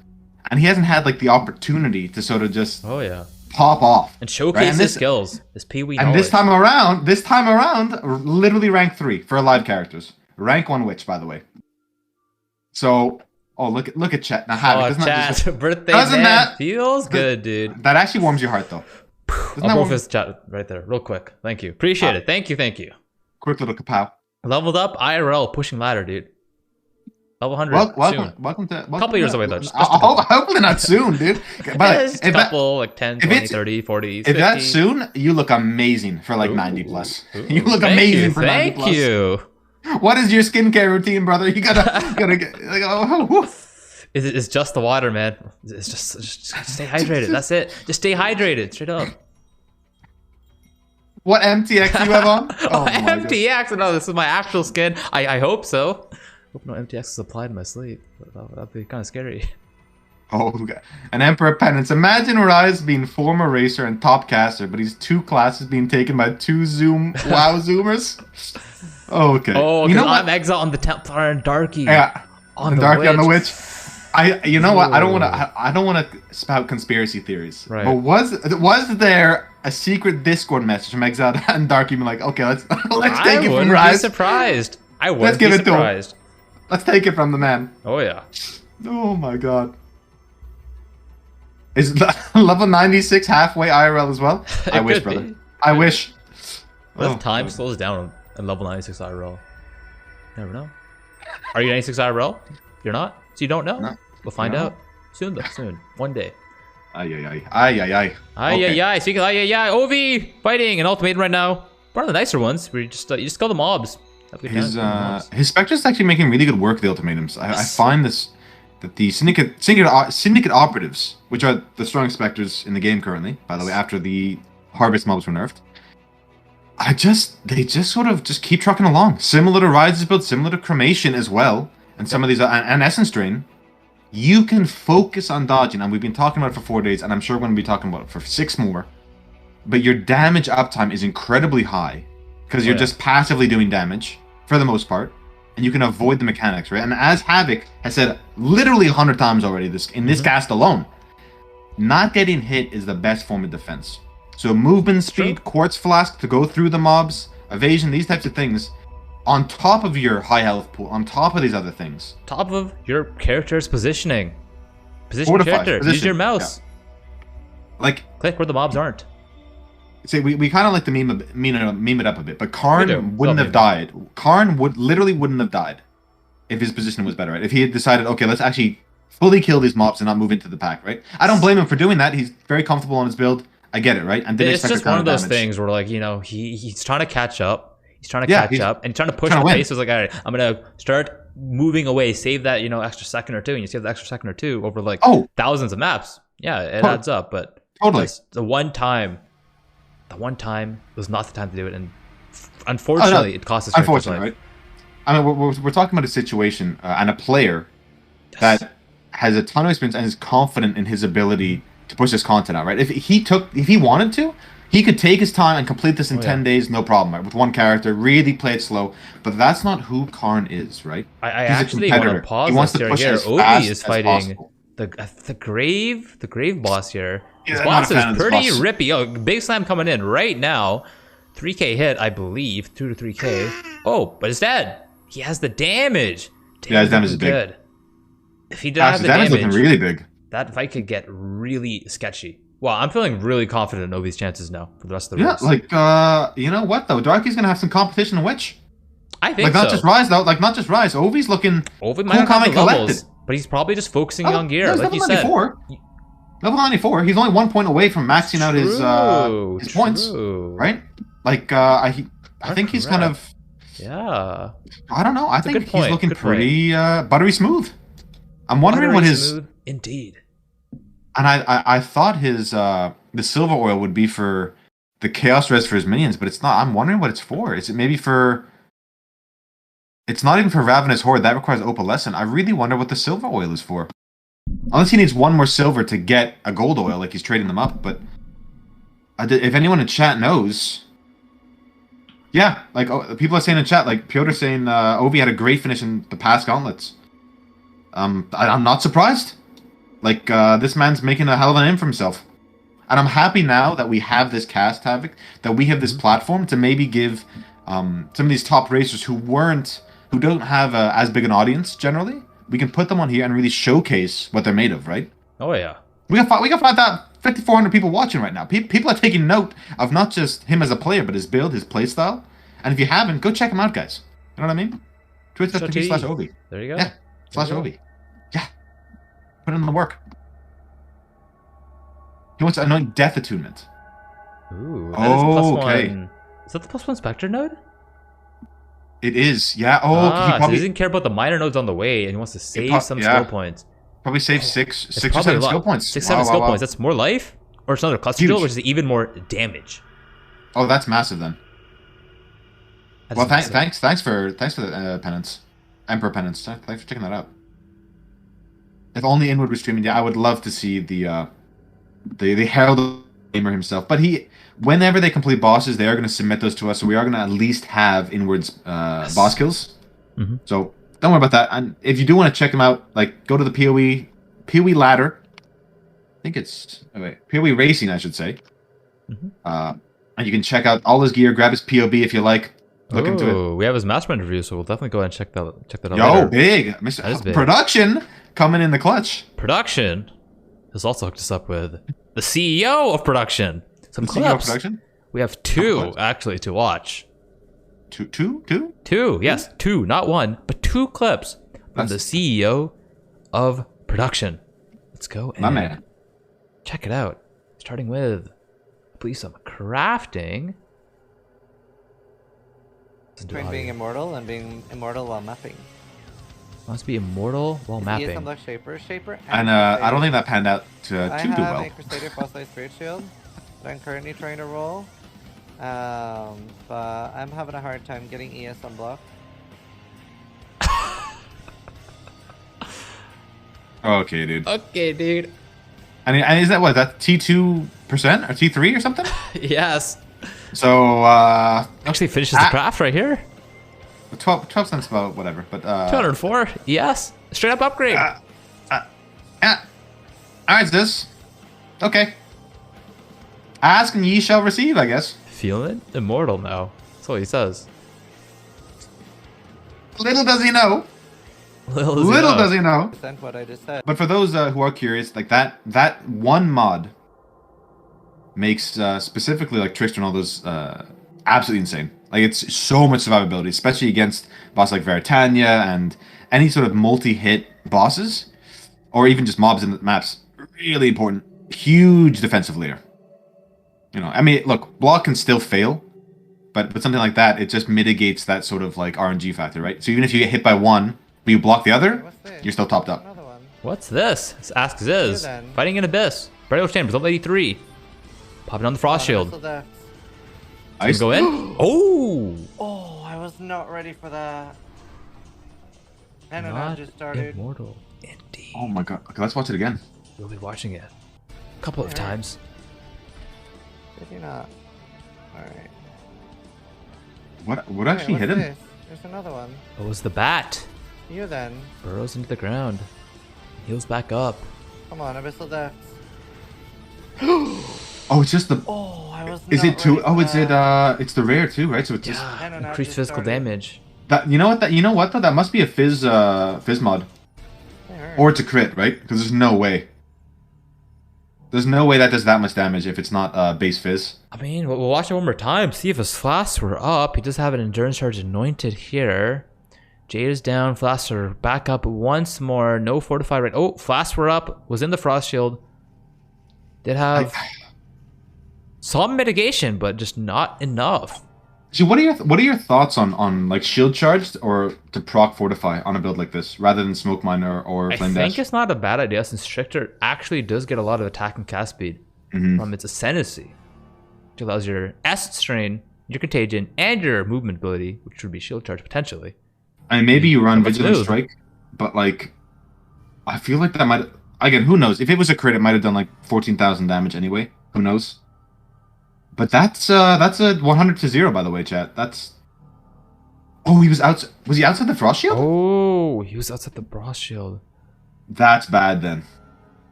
and he hasn't had like the opportunity to sort of just Oh yeah. pop off And showcase right? And his skills. His pee-wee And knowledge. this time around, literally rank 3 for live characters. Rank 1 witch, by the way. So, look at Chet. Now, Havoc, Oh, doesn't that just- chat. Birthday doesn't man that- feels good, dude. that actually warms your heart, though. Doesn't I'll that go warm- for this chat right there, real quick. Thank you. Appreciate it. Thank you. Quick little kapow. Leveled up IRL, pushing ladder, dude. Level 100 soon. Welcome to. Couple years away, though, just Hopefully not soon, dude. But Just a couple, like 10, 20, it's- 30, 40, if 50. that's soon, you look amazing for like 90 plus. You look Thank amazing you, for 90 plus. Thank you. What is your skincare routine, brother? You gotta get like, oh. It's just the water, man. It's just stay hydrated. That's it. Just stay hydrated, straight up. What MTX you have on? Oh my God. MTX? No, this is my actual skin. I hope so. Hope no MTX is applied in my sleep. That'd be kind of scary. Oh, okay. An Emperor Penance. Imagine Rise being former racer and top caster, but he's 2 classes being taken by 2 WoW Zoomers. Okay. Oh, you know I'm what? Exile on the Templar and Darky. Yeah. On And the Darky on the Witch. Witch. You know what? I don't want to spout conspiracy theories. Right. But was there a secret Discord message from Exile and Darky being like, okay, let's take I it from wouldn't be Rise. surprised. I Let's wouldn't give be it to him. surprised. Let's take it from the man. Oh yeah. Oh my God. Is level 96 halfway IRL as well? I It wish, could brother. be. I wish. What Oh, if time slows down at level 96 IRL? Never know. Are you 96 IRL? You're not? So you don't know? No. We'll find No. out. Soon though, soon. One day. Ay, ay, ay. Okay. Speaking of OV fighting an ultimatum right now. One of the nicer ones where you just kill the mobs. Have a good His time, kill the mobs. his Spectre's actually making really good work with the ultimatums. I find that the syndicate operatives, which are the strongest Spectres in the game currently, by the way, after the harvest mobs were nerfed, they just sort of just keep trucking along. Similar to Rise's build, similar to Cremation as well, and some of these and Essence Drain. You can focus on dodging, and we've been talking about it for 4 days, and I'm sure we're going to be talking about it for 6 more. But your damage uptime is incredibly high because you're yeah. just passively doing damage for the most part, and you can avoid the mechanics, right? And as Havoc has said literally 100 times already, in this cast alone, not getting hit is the best form of defense. So movement speed, quartz flask to go through the mobs, evasion, these types of things, on top of your high health pool, on top of these other things. Top of your character's positioning. Position Fortified, character. Use your mouse. Yeah. Like, click where the mobs aren't. See, we kind of like to meme it up a bit, but Karn wouldn't have died. Karn literally wouldn't have died if his position was better, right? If he had decided, okay, let's actually fully kill these mobs and not move into the pack, right? I don't blame him for doing that. He's very comfortable on his build. I get it, right? And it's just one of those things where, like, you know, he's trying to catch up. He's trying to catch up, and he's trying to push the pace. It's like, all right, I'm gonna start moving away, save that, you know, extra second or two, and you save the extra second or two over like thousands of maps. Yeah, it adds up, but the one time was not the time to do it, and unfortunately, it cost us. Unfortunately, right? I mean, we're talking about a situation and a player that has a ton of experience and is confident in his ability to push this content out, right? If he wanted to, he could take his time and complete this in 10 days, no problem, right? With one character, really play it slow. But that's not who Karn is, right? I actually want to pause this here. Ovi is fighting the grave boss here. This boss is pretty rippy. Oh, big slam coming in right now. 3k hit, I believe. 2 to 3k. Oh, but it's dead. He has the damage. Yeah, his damage is big. If he didn't have the damage, looking really big. That fight could get really sketchy. Well, I'm feeling really confident in Ovi's chances now for the rest of the race. Like, you know what, though? Darky's going to have some competition in Witch. I think not just Rise, though. Like, not just Rise. Ovi's looking Ovi might have the levels, but he's probably just focusing on gear, like you said. Level 94. He's only 1 point away from maxing out his points, right? Like, I think he's kind of... Yeah. I don't know. I think he's looking pretty buttery smooth. I'm wondering what his... Indeed. And I thought his the silver oil would be for the chaos res for his minions, but it's not. I'm wondering what it's for. Is it maybe for... It's not even for Ravenous Horde. That requires Opalescent. I really wonder what the silver oil is for. Unless he needs one more silver to get a gold oil, like he's trading them up. But if anyone in chat knows... Yeah, like people are saying in chat, like Piotr's saying Ovi had a great finish in the past gauntlets. I'm not surprised. Like, this man's making a hell of a name for himself. And I'm happy now that we have this cast, Havoc, that we have this platform to maybe give some of these top racers who don't have as big an audience, generally, we can put them on here and really showcase what they're made of, right? Oh, yeah. We got 5,400 people watching right now. People are taking note of not just him as a player, but his build, his playstyle. And if you haven't, go check him out, guys. You know what I mean? Twitch.tv/Ovi. There you go. Yeah, /Ovi. Yeah. Put in the work. He wants to anoint Death Attunement. Ooh, that is +1. Is that the +1 Spectre node? It is, yeah. Oh, so he doesn't care about the minor nodes on the way, and he wants to save some skill points. Probably save six or 7 skill points. 6-7 skill points. That's more life, or it's another cluster drill, which is even more damage. Oh, that's massive then. Well, thanks for the penance, Emperor penance. Thanks for checking that out. If only Inward was streaming, yeah, I would love to see the Herald Gamer himself. But whenever they complete bosses, they are going to submit those to us, so we are going to at least have Inward's boss kills. Mm-hmm. So don't worry about that. And if you do want to check him out, like go to the PoE ladder. I think it's PoE Racing, I should say. Mm-hmm. And you can check out all his gear. Grab his POB if you like. Look into it. We have his Mastermind review, so we'll definitely go ahead and check that out. Yo, later. Big, Mr. Big. Production coming in the clutch. Production has also hooked us up with the CEO of Production. Some clips. CEO of Production? We have two actually to watch. Two? Yes, two, not one, but 2 clips from the CEO of Production. Let's go and check it out. Starting with, please, some crafting. Between being immortal and being immortal while mapping. Must be immortal while mapping. Shaper. And I don't think that panned out too well. I have a Crusader Fossilized Spirit Shield that I'm currently trying to roll. But I'm having a hard time getting ES unblocked. Okay, dude. And is that what? That T2% or T3 or something? Yes. So actually finishes the craft right here. 12 cents about whatever, but 204. Yes. Straight up upgrade. yeah. Alright, Ziz. Okay. Ask and ye shall receive, I guess. Feeling immortal now. That's what he says. Little does he know. Little Does he know. Percent what I just said. But for those who are curious, like that one mod makes specifically like Trickster and all those absolutely insane. Like it's so much survivability, especially against bosses like Veritania and any sort of multi-hit bosses, or even just mobs in the maps. Really important. Huge defensive layer. You know, I mean, look, block can still fail, but something like that, it just mitigates that sort of like RNG factor, right? So even if you get hit by one, but you block the other, What's this? you're still topped up. Another one. What's this? It's Ask Ziz. Here then. Fighting in Abyss. Burial Chambers, level 83. Popping on the Frost Shield. So there. Ice. Go in. Oh! Oh, I was not ready for that. And I Not just started. immortal. Indeed. Oh my god. Okay, let's watch it again. We'll be watching it a couple of Alright. times. Did you not? Alright. What actually Wait, hit what's him? this? There's another one. It was the bat. You then. Burrows into the ground. Heals back up. Come on, Abyssal Depths. Oh, it's just the. Oh, I was Is not it too? ready Oh, for it's it. that. It's the rare too, right? So it's just I don't know, Increased just physical started. damage. that. You know what? You know what though? That must be a fizz mod, or it's a crit, right? Because there's no way. There's no way that does that much damage if it's not base fizz. I mean, we'll watch it one more time. See if his flasks were up. He does have an endurance charge anointed here. Jade is down. Flasks are back up once more. No fortified rate. Oh, flasks were up. Was in the Frost Shield. Did have some mitigation, but just not enough. So what are your thoughts on like shield charged or to proc fortify on a build like this rather than smoke mine or I flame think dash? it's not a bad idea since Stricter actually does get a lot of attack and cast speed from its ascendancy, which allows your Essence Strain, your Contagion, and your movement ability, which would be shield charge potentially. I mean, maybe you run Let's Vigilant move. Strike, but like, I feel like that might. Again, who knows? If it was a crit, it might have done like 14,000 damage anyway. Who knows? But that's a 100-0, by the way, chat. That's. Oh, he was out. Was he outside the Frost Shield? Oh, he was outside the Frost Shield. That's bad then.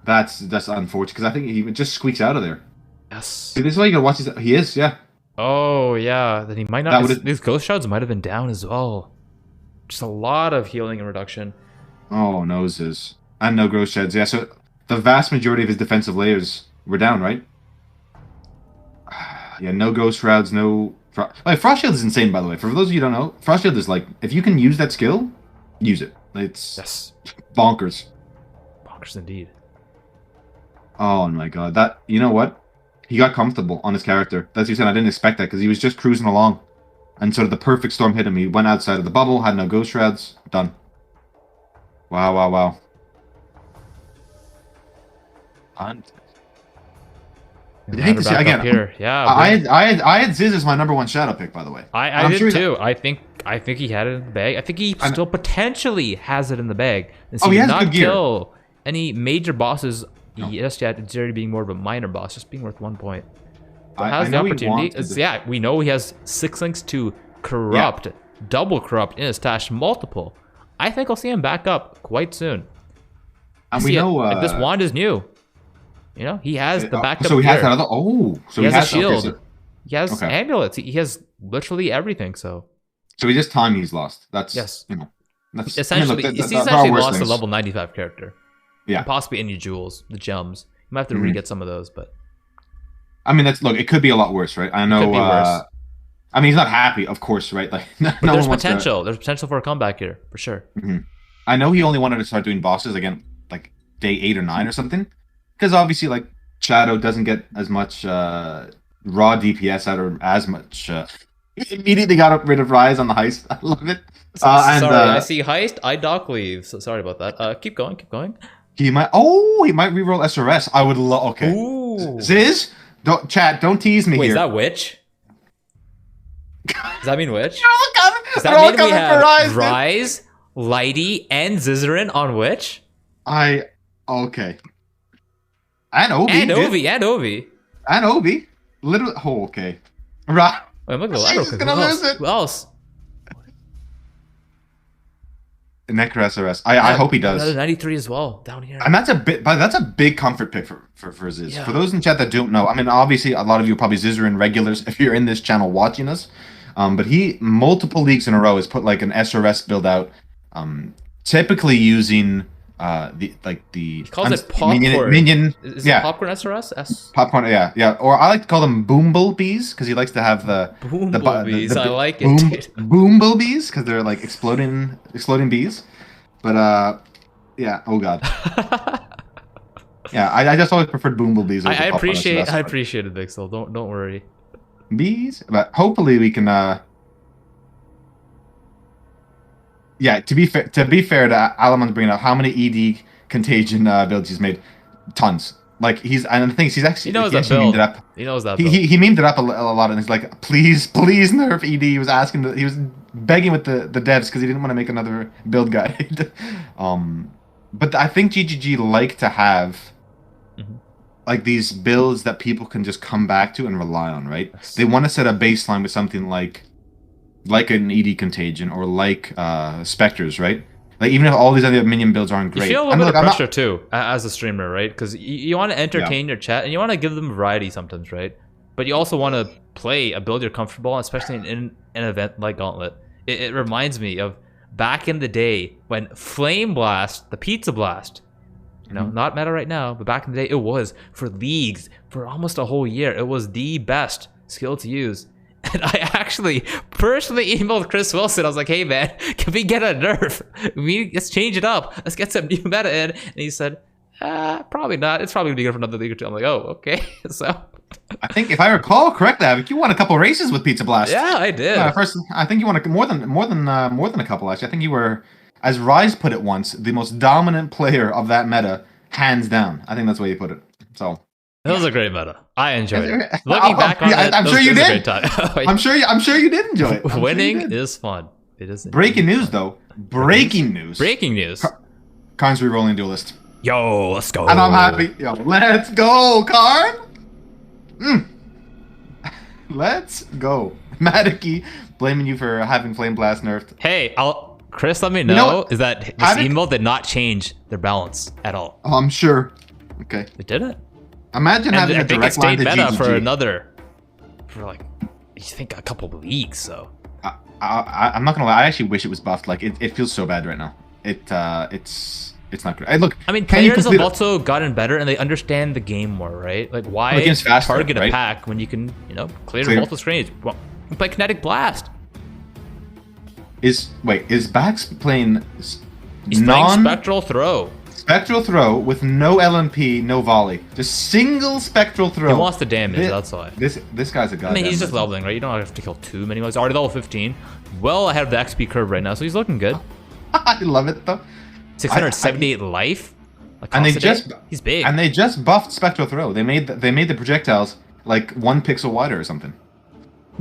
That's unfortunate because I think he just squeaks out of there. Yes. See, this is why you gotta watch his. He is, yeah. Oh, yeah. Then he might That not. would've- These Ghost Shards might have been down as well. Just a lot of healing and reduction. Oh, noses. And no growth sheds. Yeah, so the vast majority of his defensive layers were down, right? Yeah, no ghost shrouds, no. Like, Frost Shield is insane, by the way. For those of you who don't know, Frost Shield is like, if you can use that skill, use it. It's Yes. bonkers. Bonkers indeed. Oh my god, that. You know what? He got comfortable on his character. That's what he said. I didn't expect that because he was just cruising along. And sort of the perfect storm hit him. He went outside of the bubble, had no ghost shrouds. Done. Wow, wow, wow. Hunt. And I hate to ladder see back again. up here. Yeah. I had Ziz as my #1 shadow pick, by the way. I I'm did sure too. I think he had it in the bag. I think he still potentially has it in the bag. And so Oh, he has not good gear. kill any major bosses just yet. It's already being more of a minor boss, just being worth 1 point. But I has the know he opportunity. wanted It's, to- yeah, we know he has 6 links to corrupt, double corrupt in his stash, multiple. I think I'll see him back up quite soon. And See we it. know If this wand is new. You know, he has the backup so he has gear. another. Oh, so He has a okay, shield. so, He has Okay. amulets. He has literally everything. So so he just time he's lost. That's Yes. You know, that's essentially, I mean, look, he's there are essentially worse lost a things. level 95 character. Yeah. And possibly any jewels, the gems. You might have to Mhm. re-get some of those, but I mean, that's look. It could be a lot worse, right? I know. could be worse. I mean, he's not happy, of course, right? Like, no But there's one wants to- potential. There's potential for a comeback here, for sure. I know he only wanted to start doing bosses again, like day 8 or 9 or something, because obviously, like Shadow doesn't get as much raw DPS out or as much. He immediately got rid of Rise on the heist. I love it. And, Sorry, I see heist. I dock leave. So sorry about that. Keep going. Keep going. he might. Oh, he might reroll SRS. I would love. Okay. Ooh. Ziz, don't chat. Don't tease me Wait, is here. that witch? Does that mean witch? They're all coming. Does They're all that mean we coming have for Rise. dude. Rise, Lighty, and Zizaran on witch? Okay. And Obi. And dude. Ovi. And Ovi. And Obi. Literally. Oh, okay. Right. Wait, I'm looking at the She's lateral. just quick. gonna Who lose else? it. Who else? Necro SRS. I hope he does. Another 93 as well down here. And that's a big comfort pick for Ziz. Yeah. For those in chat that don't know, I mean, obviously a lot of you are probably Zizaran regulars if you're in this channel watching us. But he multiple leagues in a row has put like an SRS build out, typically using he calls it popcorn. minion. Is Yeah, it popcorn SRS? popcorn. Yeah. Or I like to call them boombumblebees because he likes to have the Boombumblebees, I like it, dude. Boombumblebees because they're like exploding bees. But yeah. Oh god. Yeah, I just always preferred boombumblebees. I appreciated BigSil. Don't worry. Bees, but hopefully we can. Yeah, to be fair to Alamon's bringing up how many ED contagion builds he's made, tons. Like and the thing is, he's actually He knows that actually build. memed it up. He knows that build. He memed it up a lot, and he's like, please nerf ED. He was asking, he was begging with the devs because he didn't want to make another build guide. But I think GGG like to have. Like these builds that people can just come back to and rely on, right? Yes. They want to set a baseline with something like an ED Contagion or like Spectres, right? Like even if all these other minion builds aren't great, You feel a little bit of pressure too as a streamer, right? Because you want to entertain your chat and you want to give them variety sometimes, right? But you also want to play a build you're comfortable on, especially in an event like Gauntlet. It reminds me of back in the day when Flame Blast, the Pizza Blast, not meta right now, but back in the day, it was for leagues for almost a whole year. It was the best skill to use. And I actually personally emailed Chris Wilson. I was like, hey man, can we get a nerf? Let's change it up. Let's get some new meta in. And he said, probably not. It's probably gonna be good for another league or two. I'm like, oh, okay. So I think if I recall correctly, Havoc, you won a couple races with Pizza Blast. yeah, I did. First, I think you won more than a couple. Actually, I think you were, as Rise put it once, the most dominant player of that meta, hands down. I think that's the way you put it. So That was a great meta. I enjoyed it. Looking back on it, I'm sure you did. I'm I'm sure you did enjoy it. Winning is fun. It is. Breaking news, though. Breaking news. Breaking news. Karn's re-rolling Duelist. Yo, let's go. And I'm happy. Yo, let's go, Karn. Let's go. Madiki blaming you for having Flame Blast nerfed. Hey, Chris, let me know, is that this email did not change their balance at all. Oh, I'm sure. Okay. It didn't. Imagine having a direct line to meta GGG. for like, you think a couple of weeks, so. I'm not gonna lie. I actually wish it was buffed. Like it feels so bad right now. It's not good. Look, I mean, players have also gotten better and they understand the game more, right? Like, why target a pack when you can, clear multiple screens? Well, you can play Kinetic Blast. Is Bax playing He's playing Spectral Throw. Spectral Throw with no LMP, no volley. Just single Spectral Throw. He wants the damage, that's why. This guy's a god. I mean, he's just leveling, right? You don't have to kill too many. He's already level 15. Well ahead of the XP curve right now, so he's looking good. I love it, though. 678 life. And he's big. And they just buffed Spectral Throw. They made the projectiles like 1 pixel wider or something.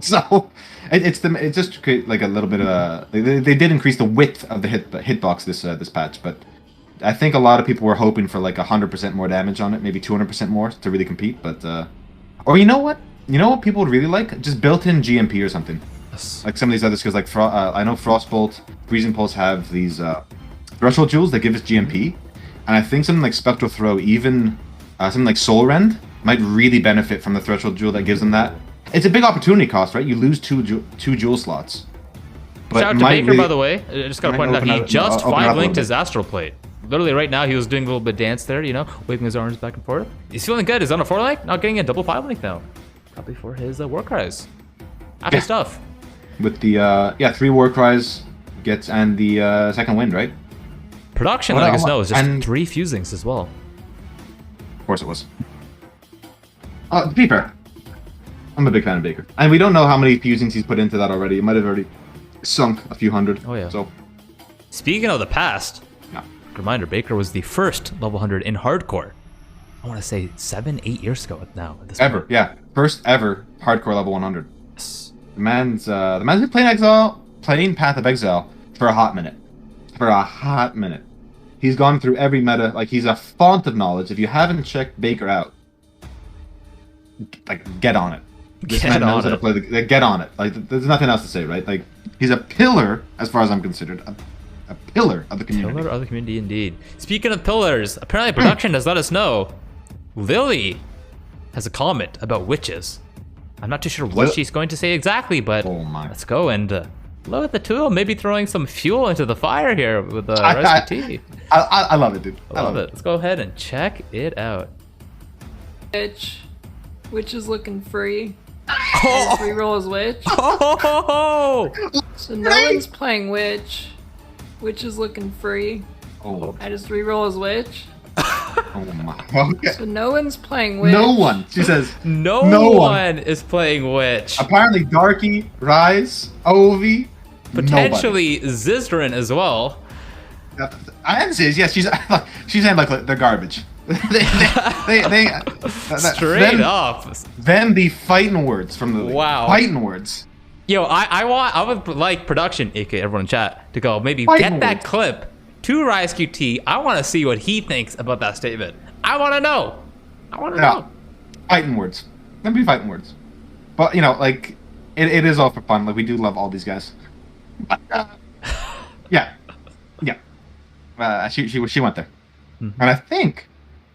So it just create like a little bit of a. They did increase the width of the hitbox this patch, but I think a lot of people were hoping for like 100% more damage on it, maybe 200% more to really compete. But or you know what people would really like? Just built-in GMP or something. Yes. Like some of these other skills, like I know Frostbolt, Freezing Pulse have these threshold jewels that give us GMP, and I think something like Spectral Throw, even something like Soul Rend, might really benefit from the threshold jewel that gives them that. It's a big opportunity cost, right? You lose two jewel slots. But shout out to Baker, by the way. I just gotta point out, he just 5-linked his Astral Plate. Literally right now, he was doing a little bit of dance there, waving his arms back and forth. He's feeling good. He's on a 4-link, now getting a double 5-link now. Probably for his war cries. Happy stuff. With the 3 war cries gets and the second wind, right? Production, I guess, is just 3 fusings as well. Of course it was. To be fair, I'm a big fan of Baker. And we don't know how many fusings he's put into that already. It might have already sunk a few hundred. Oh, yeah. So, speaking of the past, reminder, Baker was the first level 100 in hardcore. I want to say 7-8 years ago now. At this point. Yeah. First ever hardcore level 100. Yes. The man's been playing Path of Exile for a hot minute. He's gone through every meta. Like, he's a font of knowledge. If you haven't checked Baker out, like, get on it. This man knows how to play get on it. Like, there's nothing else to say, right? Like, he's a pillar, as far as I'm considered. A pillar of the community. Pillar of the community, indeed. Speaking of pillars, apparently production has let us know Lily has a comment about witches. I'm not too sure what she's going to say exactly, but Oh my. let's go and load the tool. Maybe throwing some fuel into the fire here with the Rescue Tea. I love it, dude. I love it. Let's go ahead and check it out. Witch is looking free. Just reroll his witch. Oh! So no one's playing witch. Witch is looking free. Oh, I just reroll his witch. oh my. Okay. So no one's playing witch. No one. She says No No one is playing witch. apparently Darky, Rise, Ovi, Potentially Zizaran as well. nobody. And Ziz, yes, she's saying like they're garbage. they Straight up. Them the fighting words from the league. Wow. Fighting words. Yo, I would like production, aka everyone in chat, to go maybe Fighting get that words. clip to Rise QT. I want to see what he thinks about that statement. I want to know. I want to Yeah. know. Fighting words. Them be fighting words. But you know, like it is all for fun. Like we do love all these guys. But, yeah. She went there, and I think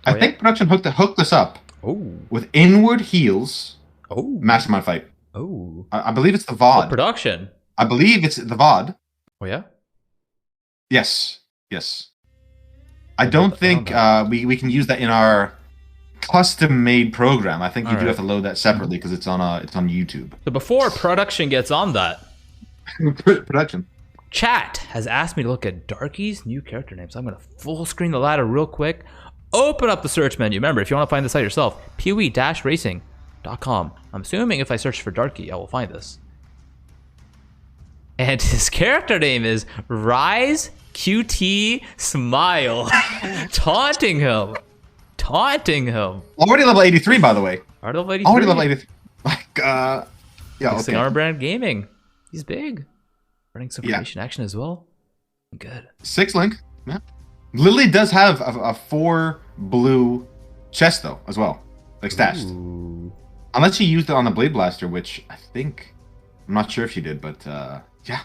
yeah? production hooked us up Oh. with inward heals Oh. mastermind fight. Oh. I believe it's the VOD. Production. I believe it's the VOD. Oh yeah. Yes. I don't think we can use that in our custom-made program. I think you do Alright. have to load that separately because it's on YouTube. So before production gets on that, Production. chat has asked me to look at Darky's new character name. So I'm gonna full screen the ladder real quick. Open up the search menu. Remember, if you want to find the site yourself, poe-racing.com. I'm assuming if I search for Darky, I will find this. And his character name is Rise QT Smile. Taunting him. Already level 83, by the way. Already level 83. Already level 83. Like, yeah, Mixing okay. Armor Brand Gaming. He's big. Running some Yeah. formation action as well. Good. 6 link. Yeah. Lily does have a 4 blue chest, though, as well. Like, stashed. Ooh. Unless she used it on the Blade Blaster, which I think... I'm not sure if she did, but, yeah.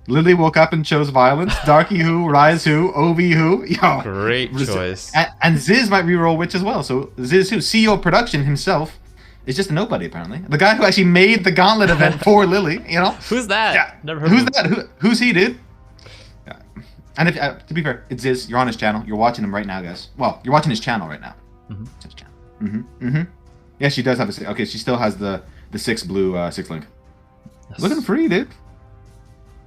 Lily woke up and chose violence. Darky who, Rise who, Ovi who. Yo. Great choice. And Ziz might reroll Witch as well. So Ziz who, CEO of production himself, is just a nobody, apparently. The guy who actually made the Gauntlet event for Lily, you know? Who's that? Yeah. Never heard Who's of him. that? Who's he, dude? Yeah. And if to be fair, it's Ziz. You're on his channel. You're watching him right now, guys. Well, you're watching his channel right now. It's his channel. Yeah, she does have a... Okay, she still has the 6 blue 6 link. Yes. Looking free, dude.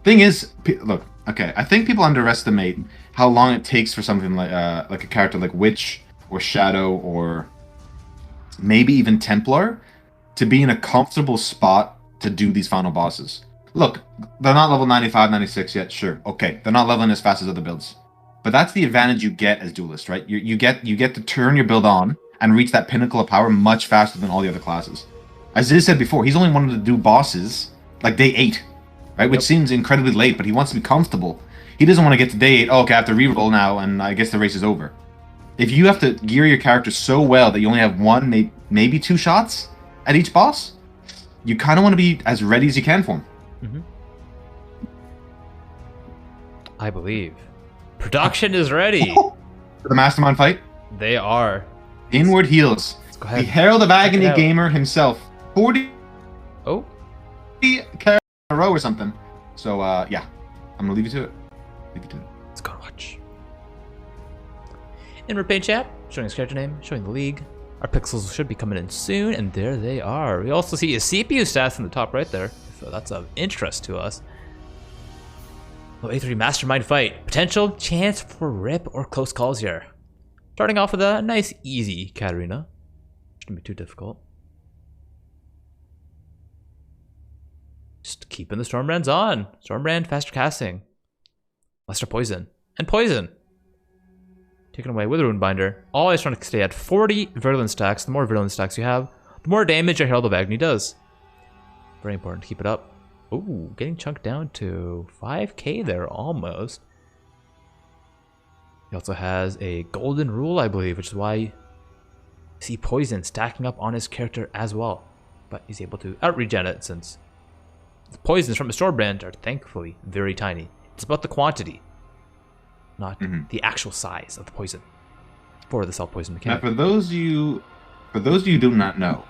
Thing is, look, okay, I think people underestimate how long it takes for something like a character like Witch or Shadow or maybe even Templar to be in a comfortable spot to do these final bosses. Look, they're not level 95, 96 yet, sure, okay, they're not leveling as fast as other builds, but that's the advantage you get as duelist, right? You get to turn your build on and reach that pinnacle of power much faster than all the other classes. As Ziz said before, he's only wanted to do bosses like day 8. Right, which seems incredibly late, but he wants to be comfortable. He doesn't want to get to day 8, oh, okay, I have to reroll now, and I guess the race is over. If you have to gear your character so well that you only have 1, maybe 2 shots at each boss, you kind of want to be as ready as you can for him. I believe. Production is ready. For the Mastermind fight, They are. Inward Heals. Let's go The ahead. Herald of Agony out. gamer himself. 40 Oh, characters in a row or something. So, yeah. I'm going to leave you to it. let's go watch. In Repaint chat, showing his character name, showing the league. Our pixels should be coming in soon, and there they are. We also see his CPU stats in the top right there, so that's of interest to us. Low A3 Mastermind fight. Potential chance for rip or close calls here. Starting off with a nice, easy Katarina. Shouldn't be too difficult. Just keeping the Stormbrands on. Stormbrand, faster casting. Lesser poison. And poison. Taken away with a Runebinder. Always trying to stay at 40 Virulence stacks. The more Virulence stacks you have, the more damage your Herald of Agony does. Very important to keep it up. Ooh, getting chunked down to 5k there, almost. He also has a golden rule, I believe, which is why you see poison stacking up on his character as well. But he's able to out-regen it since the poisons from his Stormbrand are thankfully very tiny. It's about the quantity, not the actual size of the poison for the self-poison Now, mechanic. for those of you who do not know,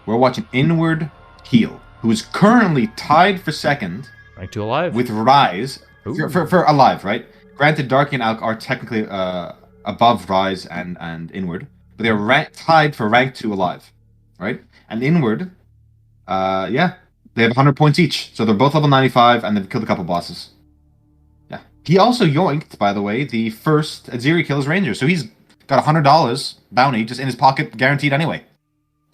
we're watching Inward Heal, who is currently tied for second Rank 2 alive. with Rise for alive, right? Granted, Dark and Alk are technically above Rise and Inward, but they're tied for rank 2 alive, right? And Inward, yeah, they have 100 points each, so they're both level 95, and they've killed a couple bosses. Yeah, he also yoinked, by the way, the first Aziri kill as Ranger, so he's got $100 bounty just in his pocket, guaranteed anyway.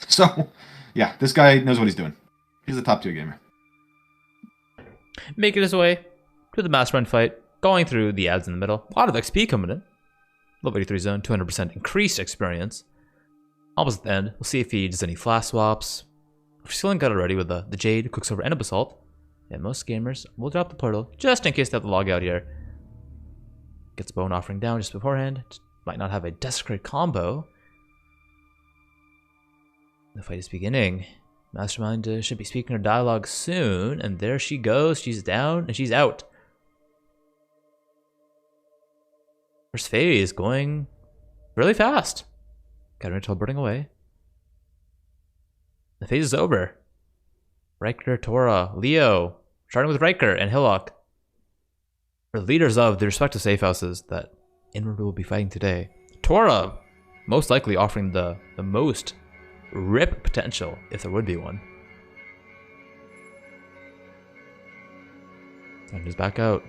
So, yeah, this guy knows what he's doing. He's a top tier gamer. Making his way to the Mastermind fight, going through the ads in the middle. A lot of XP coming in. Level 83 zone, 200% increased experience. Almost at the end, we'll see if he does any flash swaps. If he's feeling good already with the Jade, Quicksilver, and a Basalt. And most gamers will drop the portal just in case they have to log out here. Gets Bone Offering down just beforehand. Might not have a Desecrate combo. The fight is beginning. Mastermind should be speaking her dialogue soon, and there she goes. She's down and she's out. First phase going really fast. Katarina teleporting away. The phase is over. Riker, Tora, Leo, starting with Riker and Hillock, are leaders of the respective safe houses that Inward will be fighting today. Tora, most likely offering the most rip potential, if there would be one. And he's back out.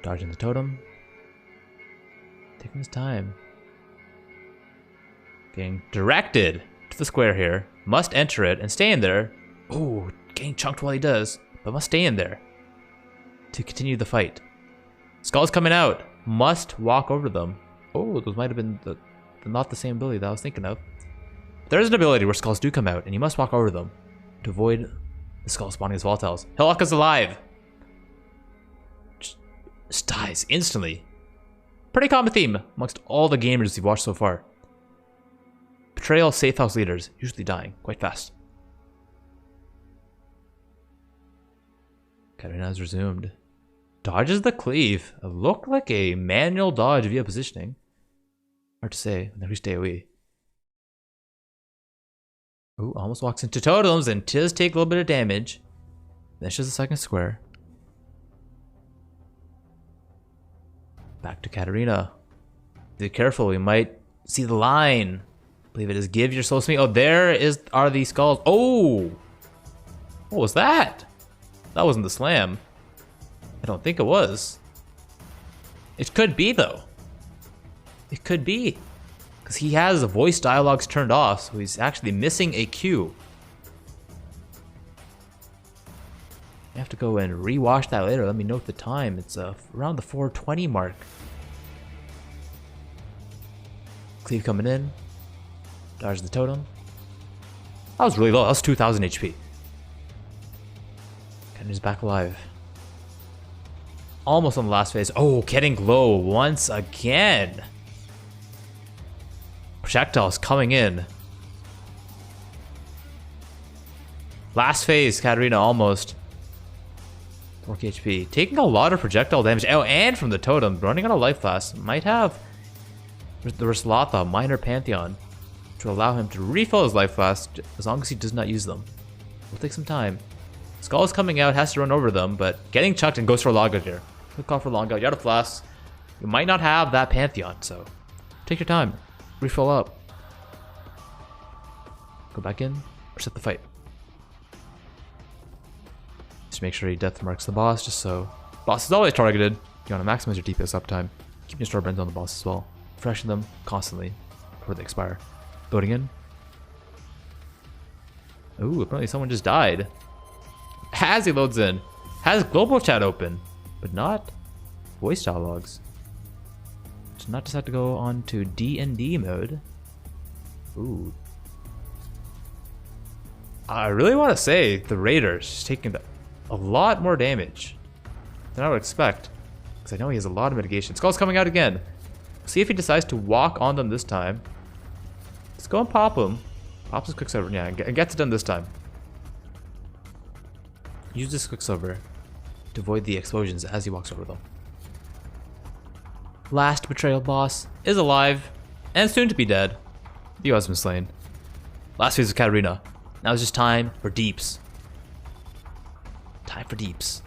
Dodging the totem. Taking his time. Getting directed to the square here. Must enter it and stay in there. Oh, getting chunked while he does, but must stay in there to continue the fight. Skulls coming out. Must walk over them. Oh, those might have been not the same ability that I was thinking of. There is an ability where skulls do come out, and you must walk over them to avoid the skull spawning as volatiles. Hillock is alive. Just dies instantly. Pretty common theme amongst all the gamers you've watched so far. Betrayal safe house leaders usually dying quite fast. Katarina has resumed. Dodges the cleave. It looked like a manual dodge via positioning. Hard to say. Then we stay away. Ooh, almost walks into totems and does take a little bit of damage. Finishes the second square. Back to Katarina. Be careful, we might see the line. I believe it is give your soul to me. Oh, are these skulls. Oh! What was that? That wasn't the slam. I don't think it was. It could be, though. It could be. Because he has the voice dialogues turned off, so he's actually missing a cue. I have to go and rewatch that later. Let me note the time. It's around the 4:20 mark. Cleave coming in. Dodge the totem. That was really low. That was 2,000 HP. Kenny's back alive. Almost on the last phase. Oh, getting glow once again. Projectiles coming in. Last phase, Katarina almost. 4k HP. Taking a lot of projectile damage. Oh, and from the totem. Running out of life flask. Might have the Rislatha minor Pantheon to allow him to refill his life flask as long as he does not use them. Will take some time. Skull is coming out, has to run over them, but getting chucked and goes for a longout here. Good call for longout. You're out of flask. You might not have that Pantheon, so take your time. Refill up. Go back in. Reset the fight. Just make sure he death marks the boss, just so. Boss is always targeted. You want to maximize your DPS uptime. Keep your store burns on the boss as well. Refreshing them constantly before they expire. Loading in. Ooh, apparently someone just died. As he loads in. Has global chat open, but not voice dialogues. Does not decide to go on to D&D mode. Ooh. I really want to say the Raiders taking a lot more damage than I would expect. Because I know he has a lot of mitigation. Skull's coming out again. See if he decides to walk on them this time. Let's go and pop him. Pops his Quicksilver. Yeah, and gets it done this time. Use this Quicksilver to avoid the explosions as he walks over them. Last betrayal boss is alive and soon to be dead. He has been slain. Last phase of Katarina. Now it's just time for deeps. Time for deeps.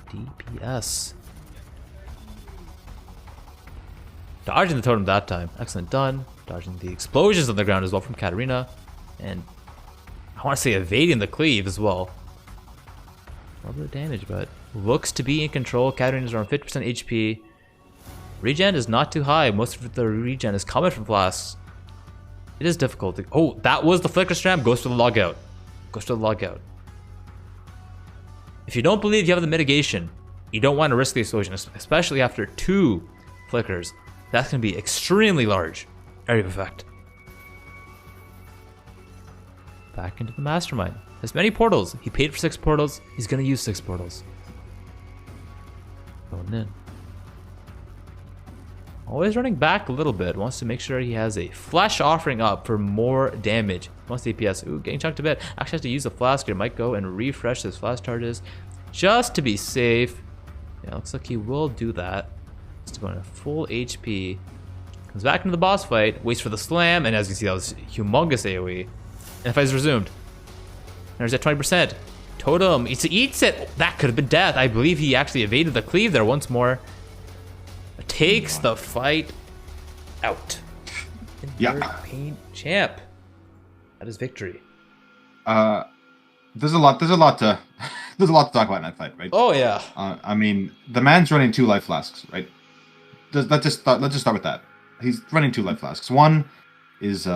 DPS. Dodging the totem that time. Excellent done. Dodging the explosions on the ground as well from Katarina. And I want to say evading the cleave as well. A little bit of damage, but looks to be in control. Katarina's around 50% HP. Regen is not too high. Most of the regen is coming from flasks. It is difficult. Oh, that was the flicker stram. Goes to the logout. Goes to the logout. If you don't believe you have the mitigation, you don't want to risk the explosion, especially after 2 flickers. That's going to be extremely large area of effect. Back into the mastermind. Has many portals. He paid for 6 portals. He's going to use 6 portals. Going in. Always running back a little bit. Wants to make sure he has a flash offering up for more damage. Wants DPS. Ooh, getting chunked a bit. Actually has to use the flask here. Might go and refresh his flask charges just to be safe. Yeah, looks like he will do that. Just going to full HP. Comes back into the boss fight. Waits for the slam. And as you can see, that was humongous AoE. And the fight is resumed. There's at 20%. Totem eats it. That could have been death. I believe he actually evaded the cleave there once more. Takes the fight out. Yeah. Paint champ. That is victory. There's a lot to talk about in that fight, right? Oh yeah. I mean, the man's running 2 life flasks, right? Let's just start with that. He's running 2 life flasks. One is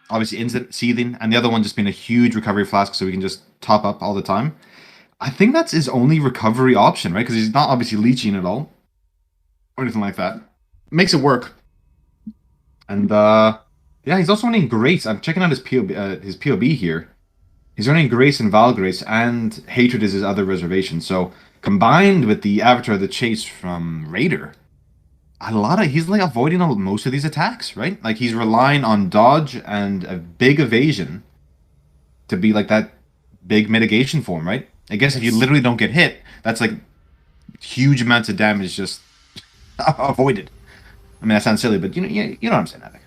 obviously instant seething, and the other one just being a huge recovery flask, so we can just top up all the time. I think that's his only recovery option, right? Because he's not obviously leeching at all, or anything like that. Makes it work. And yeah, he's also running Grace. I'm checking out his POB here. He's running Grace and Valgrace, and Hatred is his other reservation. So combined with the Avatar of the Chase from Raider, he's like avoiding most of these attacks, right? Like he's relying on dodge and a big evasion to be like that big mitigation for him, right? I guess if you literally don't get hit, that's like huge amounts of damage just avoided. I mean, that sounds silly, but you know what I'm saying, Havoc.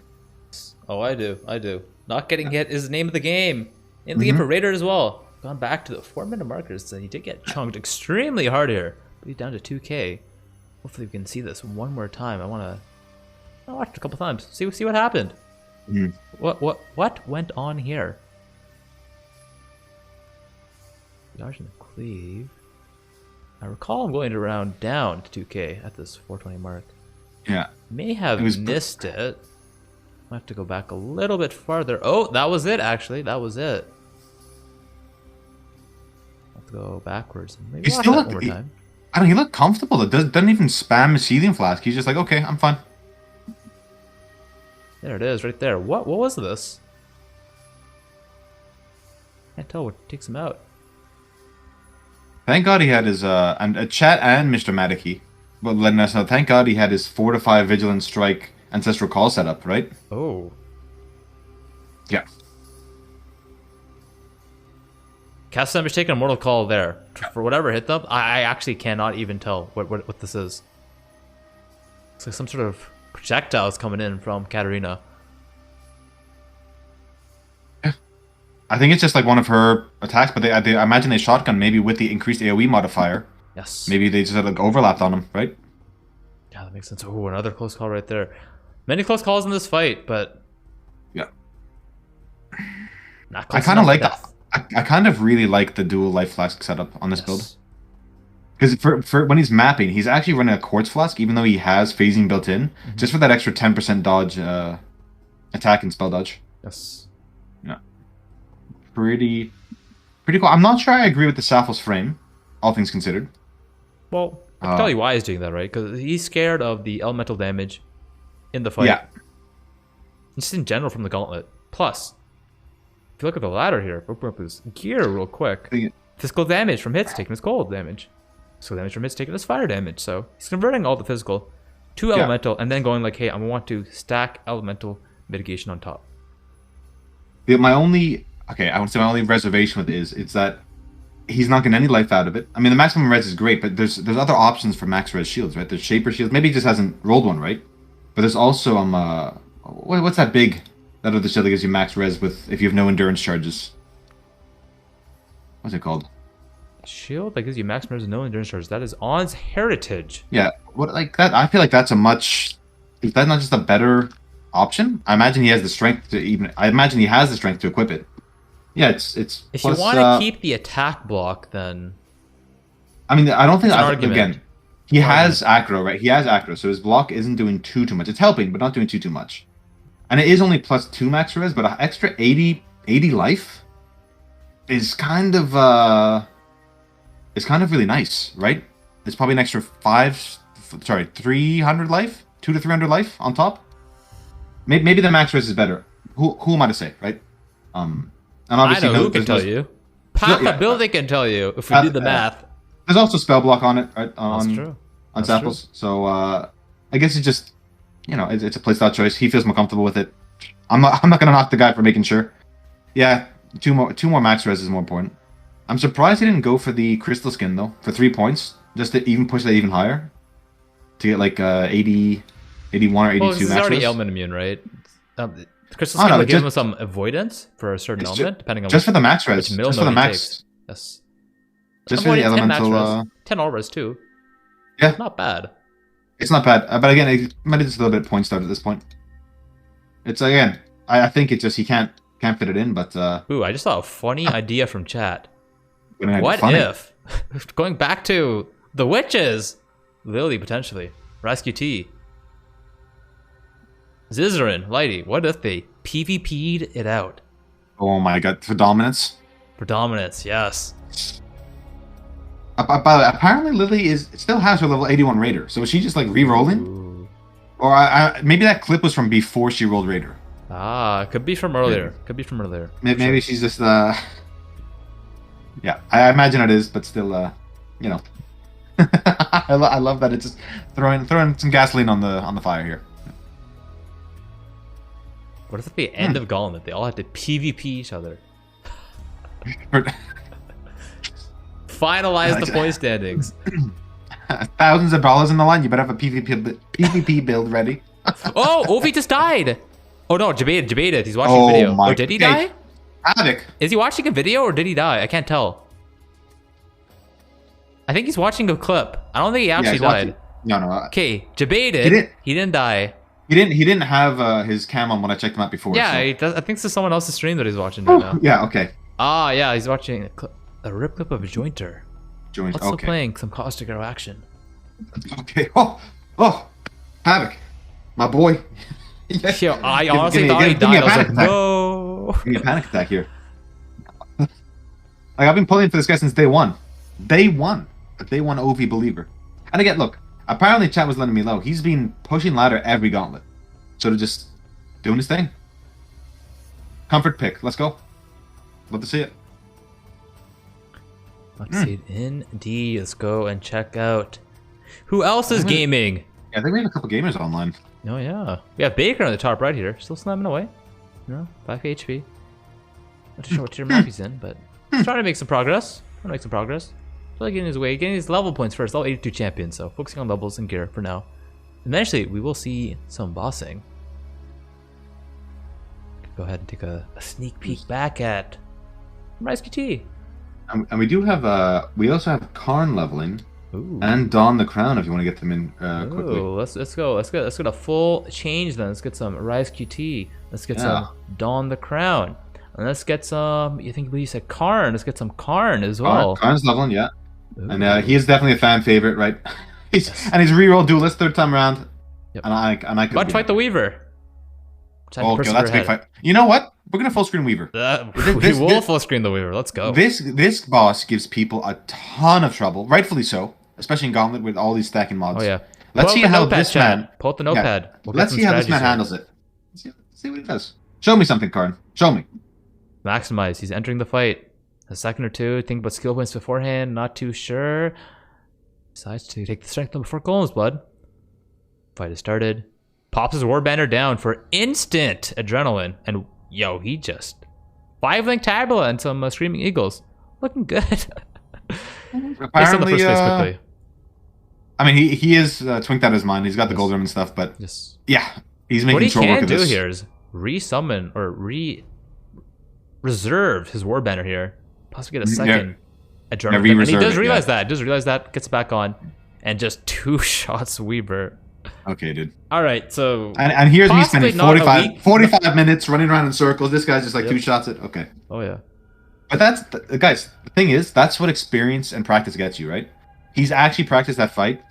Oh, I do. Not getting hit is the name of the game. Name of the game for Raider as well. Gone back to the 4-minute markers, and he did get chunked extremely hard here. But he's down to 2k. Hopefully we can see this one more time. I watched it a couple times. See what happened. What went on here? Dodging the cleave. I recall him going around down to 2k at this 420 mark. Yeah. May have missed it. Might have to go back a little bit farther. Oh, that was it, actually. That was it. Have to go backwards. Maybe watch that one more time. I don't know, he looked comfortable. It doesn't even spam his seething flask. He's just like, okay, I'm fine. There it is, right there. What was this? Can't tell what takes him out. Thank God he had his and chat and Mr. Madiki, but letting us know. Thank God he had his 4/5 Vigilant Strike Ancestral Call set up, right? Oh. Yeah. Cast Ember's taking a Mortal Call there. For whatever hit them, I actually cannot even tell what this is. It's like some sort of projectiles coming in from Katarina. Yeah. I think it's just like one of her attacks, but I imagine they shotgun maybe with the increased AoE modifier. Yes. Maybe they just had like overlapped on him, right? Yeah, that makes sense. Oh, another close call right there. Many close calls in this fight, but yeah. Not close I kind of like that. I kind of really like the dual life flask setup on this build. Because for when he's mapping, he's actually running a quartz flask, even though he has phasing built in, just for that extra 10% dodge, attack and spell dodge. Yes. Yeah. Pretty cool. I'm not sure I agree with the Saphos frame, all things considered. Well, I can tell you why he's doing that, right? Because he's scared of the elemental damage in the fight. Yeah. Just in general from the Gauntlet. Plus, if you look at the ladder here, open up his gear real quick. Physical damage from hits taking his cold damage. Physical damage from hits taking his fire damage. So he's converting all the physical to elemental and then going like, hey, I want to stack elemental mitigation on top. My only reservation with it is that he's not getting any life out of it. I mean, the maximum res is great, but there's other options for max res shields, right? There's Shaper shields. Maybe he just hasn't rolled one, right? But there's also what's that other shield that gives you max res with if you have no endurance charges? What's it called? Shield that gives you max res and no endurance charge. That is On's heritage. Yeah, what like that? I feel like that's a much. Is that not just a better option? I imagine he has the strength to even. I imagine he has the strength to equip it. Yeah, it's. If plus, you want to keep the attack block, then. I mean, I don't think. It's an I, argument. again, he has aggro, right? He has aggro, so his block isn't doing too much. It's helping, but not doing too much. And it is only plus 2 max res, but an extra 80 life is kind of really nice, right? It's probably an extra 300 life, 200 to 300 life on top. Maybe the max res is better. Who am I to say, right? And obviously I know who can tell you. Path of Building can tell you if we do the math. There's also spell block on it, right? That's true. On samples. So I guess it's just, it's a playstyle choice. He feels more comfortable with it. I'm not gonna knock the guy for making sure. Yeah, two more max res is more important. I'm surprised he didn't go for the crystal skin though, for 3 points, just to even push that even higher, to get like 80, 81 or 82 Well, this is max already res. ailment immune, right? The crystal skin will give him some avoidance for a certain element, depending on just for the max res. which mill Just for the mode he max. takes. Yes. Just for the Avoidance and elemental. max res. 10 all res too. Yeah. Not bad. It's not bad, but again, it might be just a little bit point start at this point. It's again, I think it's just he can't fit it in, but Ooh, I just saw a funny idea from chat. gonna have What fun. if, going back to the witches, Lily potentially, Rescue T, Zizaran, Lighty, what if they PvP'd it out? Oh my god, for dominance. For dominance, yes. By the way, apparently Lily still has her level 81 Raider, so is she just like re-rolling? Ooh. Or maybe that clip was from before she rolled Raider. Ah, could be from earlier. Could be from earlier. Maybe she's just yeah, I imagine it is, but still I love that it's just throwing some gasoline on the fire here. What if at the end of Gauntlet they all had to PvP each other? Finalize the point standings. Thousands of dollars in the line. You better have a PvP build ready. Oh, Ovi just died. Oh no, Jabaited. He's watching Oh a video. my Or did he God. die? Havoc. Is he watching a video or did he die? I can't tell. I think he's watching a clip. I don't think he actually he's died. watching- No. Okay, Jabaited. He didn't die. He didn't have his cam on when I checked him out before. Yeah, so. he does, I think this is someone else's stream that he's watching right now. Yeah. Okay. Ah, yeah, he's watching a rip clip of a jointer. Join. Also Okay. playing some Caustic Arrow action. Okay. Oh, Havoc, my boy. Yo, I Give- honestly give me- thought he give me a died. I was panic like, attack. no. Give me a panic attack here. Like I've been playing for this guy since day one. Day one OV believer. And again, look. Apparently, chat was letting me know. He's been pushing ladder every gauntlet, sort of just doing his thing. Comfort pick. Let's go. Love to see it. Let's see it indeed. Let's go and check out who else is gaming. Yeah, I think we have a couple gamers online. Oh yeah, we have Baker on the top right here, still slamming away. 5 HP. Not too sure what tier map he's in, but he's trying to make some progress. Still getting his way, getting his level points first. Level 82 champion, so focusing on levels and gear for now. Eventually, we will see some bossing. Go ahead and take a sneak peek back at Rescue T. And we do have we also have Karn leveling Ooh. and Dawn the Crown if you want to get them in quickly. Ooh, let's go a full change then. Let's get some Rise QT. Let's get some Dawn the Crown. And let's get some, you said Karn. Let's get some Karn as well. Karn's leveling, yeah. Ooh. And he is definitely a fan favorite, right? He's reroll duelist third time around. Yep. And I could But be- fight the Weaver. Time to Okay, persevere that's a big ahead. fight. You know what? We're gonna full screen Weaver. We will full screen the Weaver. Let's go. This boss gives people a ton of trouble, rightfully so, especially in Gauntlet with all these stacking mods. Oh yeah. Let's Pull see out the how notepad, this chat. man. Pull out the notepad. We'll get Let's some see how this strategies man here. handles it. Let's see what he does. Show me something, Karn. Show me. Maximize. He's entering the fight. A second or two. Think about skill points beforehand. Not too sure. Decides to take the strength before Golem's blood. Fight has started. Pops his Warbanner down for instant adrenaline. And yo, he just 5-link Tabula and some Screaming Eagles. Looking good. Based on the Apparently, first phase quickly. I mean, he is twinked out his mind. He's got the gold rim and stuff, but Yes. yeah, he's What making he short work can of do this. here is resummon or reserve his war banner here. Possibly get a second adrenaline. Yeah, And he reserve does it, realize yeah. that. Does realize that. Gets it back on, and just 2 shots Weaver. Okay, dude. All right, so And here's me possibly spending not a week- 45 minutes running around in circles. This guy's just like Yep. 2 shots it. Okay. Oh yeah. But guys, the thing is, that's what experience and practice gets you, right? He's actually practiced that fight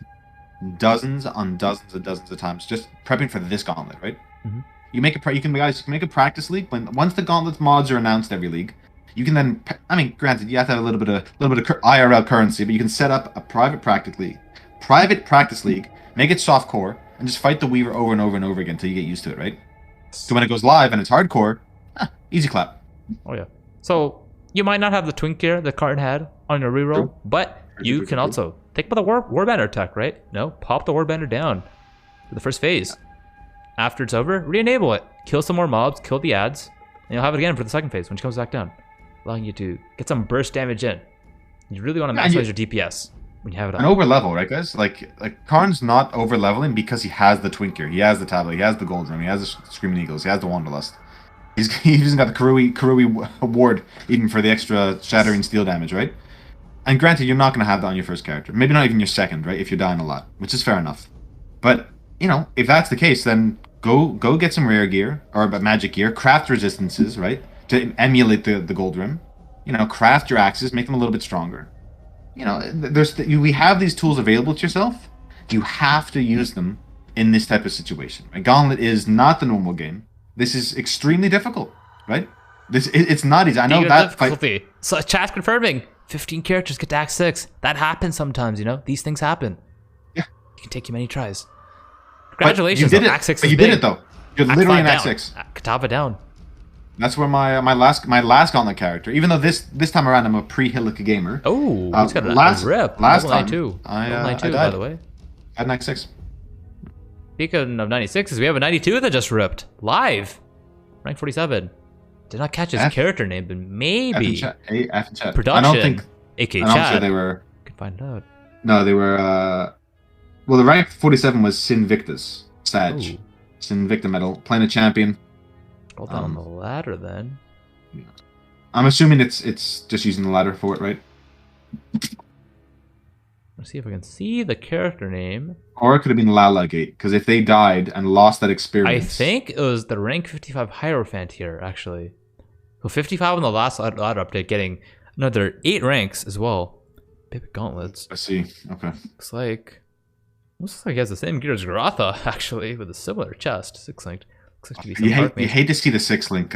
dozens on dozens and dozens of times, just prepping for this gauntlet, right? Mhm. You make you can make a practice league once the gauntlet mods are announced every league. You can then, I mean, granted, you have to have a little bit of IRL currency, but you can set up a private practice league, make it soft core, and just fight the Weaver over and over and over again until you get used to it, right? So when it goes live and it's hardcore, easy clap. Oh yeah. So you might not have the twink gear the card had on your reroll, True. but you True. can also take the war banner attack, right? No, pop the war banner down for the first phase. After it's over, re-enable it. Kill some more mobs, kill the ads, and you'll have it again for the second phase when she comes back down, allowing you to get some burst damage in. You really want to Yeah, and maximize your DPS when you have it An on. over level, right, guys? Like Karn's not over leveling because he has the Twinker, he has the tablet, he has the Gold Rim, he has the Screaming Eagles, he has the Wanderlust. He's even got the Karui award even for the extra Shattering Steel damage, right? And granted, you're not going to have that on your first character. Maybe not even your second, right? If you're dying a lot, which is fair enough. But you know, if that's the case, then go get some rare gear or magic gear, craft resistances, right, to emulate the Gold Rim. You know, craft your axes, make them a little bit stronger. You know, we have these tools available to yourself. You have to use them in this type of situation. Right? Gauntlet is not the normal game. This is extremely difficult, right? It's not easy. I know that difficulty. So chat's confirming 15 characters get to Act 6. That happens sometimes, you know. These things happen. Yeah, it can take you many tries. Congratulations, you did on it. Act 6 But is you big. did it though. You're Act literally 5 in Act down. 6. Katava down. That's where my last Gauntlet character. Even though this time around I'm a pre-Hilica gamer. Oh, he's got a last level time 92. I Level 92, I by died. the way. At Act 6. Speaking of 96s, we have a 92 that just ripped. Live. Rank 47. Did not catch his F. character name, but maybe F in chat. production. I don't think. AK I'm not chat. sure they were. Could find out. No, they were. Well, the rank 47 was Sinvictus Sag. Ooh. Sinvicta medal, playing a champion. Scroll down the ladder then. I'm assuming it's just using the ladder for it, right? Let's see if I can see the character name. Or it could have been Lala Gate, because if they died and lost that I experience, think it was the rank 55 Hierophant here, actually. So 55 on the last ladder update, getting another 8 ranks as well. Baby gauntlets. I see. Okay. Looks like he has the same gear as Garotha, actually, with a similar chest. 6-linked. Looks like to be some You hate to see the 6-link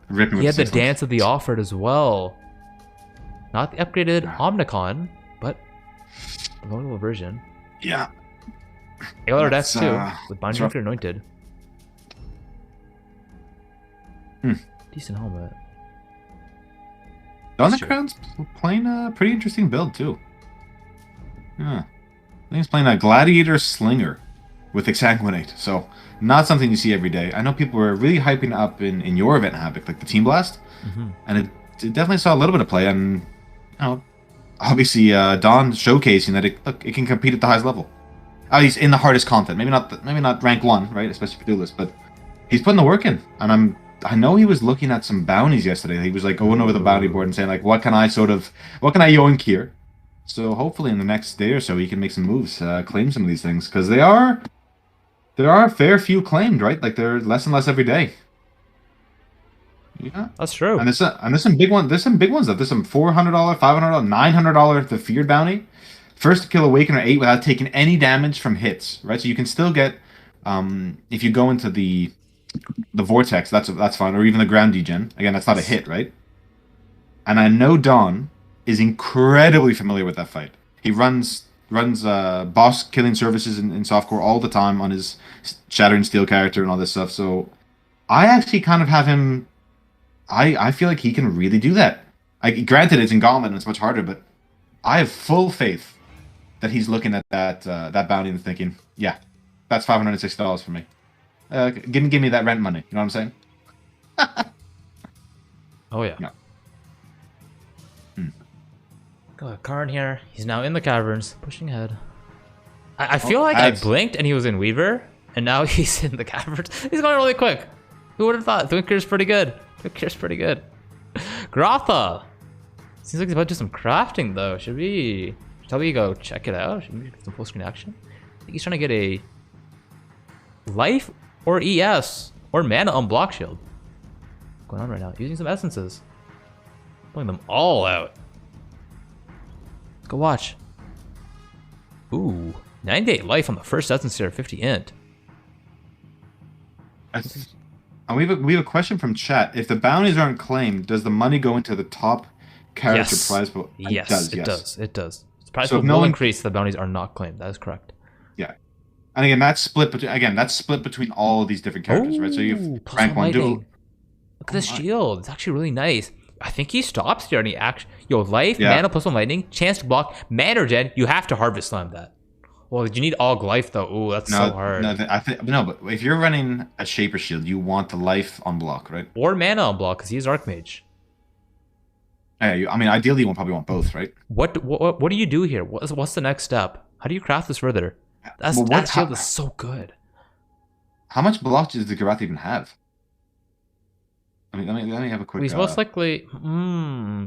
ripping with he had the 6-link. Dance of the Offered as well. Not the upgraded Omnicon, but the low-level version. Yeah. Alar That's, Death too, with that's Binding rough. Record Anointed. Hmm. Decent helmet. Underground's playing a pretty interesting build too. Yeah. I think he's playing a Gladiator Slinger with Exsanguinate, so not something you see every day. I know people were really hyping up in your event, Havoc, like the Team Blast, and it definitely saw a little bit of play, and you know, obviously Don showcasing that it can compete at the highest level. At least in the hardest content. Maybe not rank 1, right? Especially for duelists, but he's putting the work in, and I know he was looking at some bounties yesterday. He was like going over the bounty board and saying like, what can I yoink here? So hopefully in the next day or so he can make some moves, claim some of these things, because there are a fair few claimed, right? Like they're less and less every day. Yeah, That's true. and there's some big ones. There's some big ones though. There's some $400, $500, $900 the feared bounty. First to kill Awakener 8 without taking any damage from hits, right? So you can still get, if you go into the Vortex, that's fine, or even the ground degen. Again, that's not a hit, right? And I know Don is incredibly familiar with that fight. He runs boss killing services in softcore all the time on his Shattering Steel character and all this stuff. So I actually kind of have him. I feel like he can really do that. Granted, it's in Gauntlet and it's much harder, but I have full faith that he's looking at that bounty and thinking, yeah, that's $560 for me. Give me that rent money. You know what I'm saying? Oh yeah. Yeah. Got Karn here. He's now in the caverns, pushing ahead. I feel like I blinked and he was in Weaver, and now he's in the caverns. He's going really quick. Who would have thought? Twinker's pretty good. Twinker's pretty good. Grotha. Seems like he's about to do some crafting though. Should we go check it out? Should we get some full screen action? I think he's trying to get a life or ES or mana on block shield. What's going on right now? Using some essences. Pulling them all out. Let's go watch. Ooh, 98 life on the first essence here, 50 int. And we have a question from chat. If the bounties aren't claimed, does the money go into the top character prize pool? Yes, it does. It does. The prize So pool if no will one- increase. The bounties are not claimed. That is correct. Yeah. And again, that's split between all of these different characters, right? So you Ooh, have plus rank one 1 duel. lightning. Look at this shield. It's actually really nice. I think he stops here and he actually... Yo, life, Yeah. mana plus 1 lightning, chance to block, mana regen. You have to harvest slam that. Well, you need all life though. Ooh, that's so hard. But if you're running a Shaper Shield, you want the life on block, right? Or mana on block because he's Archmage. Yeah, I mean, ideally you probably want both, right? What do you do here? What's the next step? How do you craft this further? That shield is so good. How much block does the Garath even have? I mean, let me have a quick. He's most likely.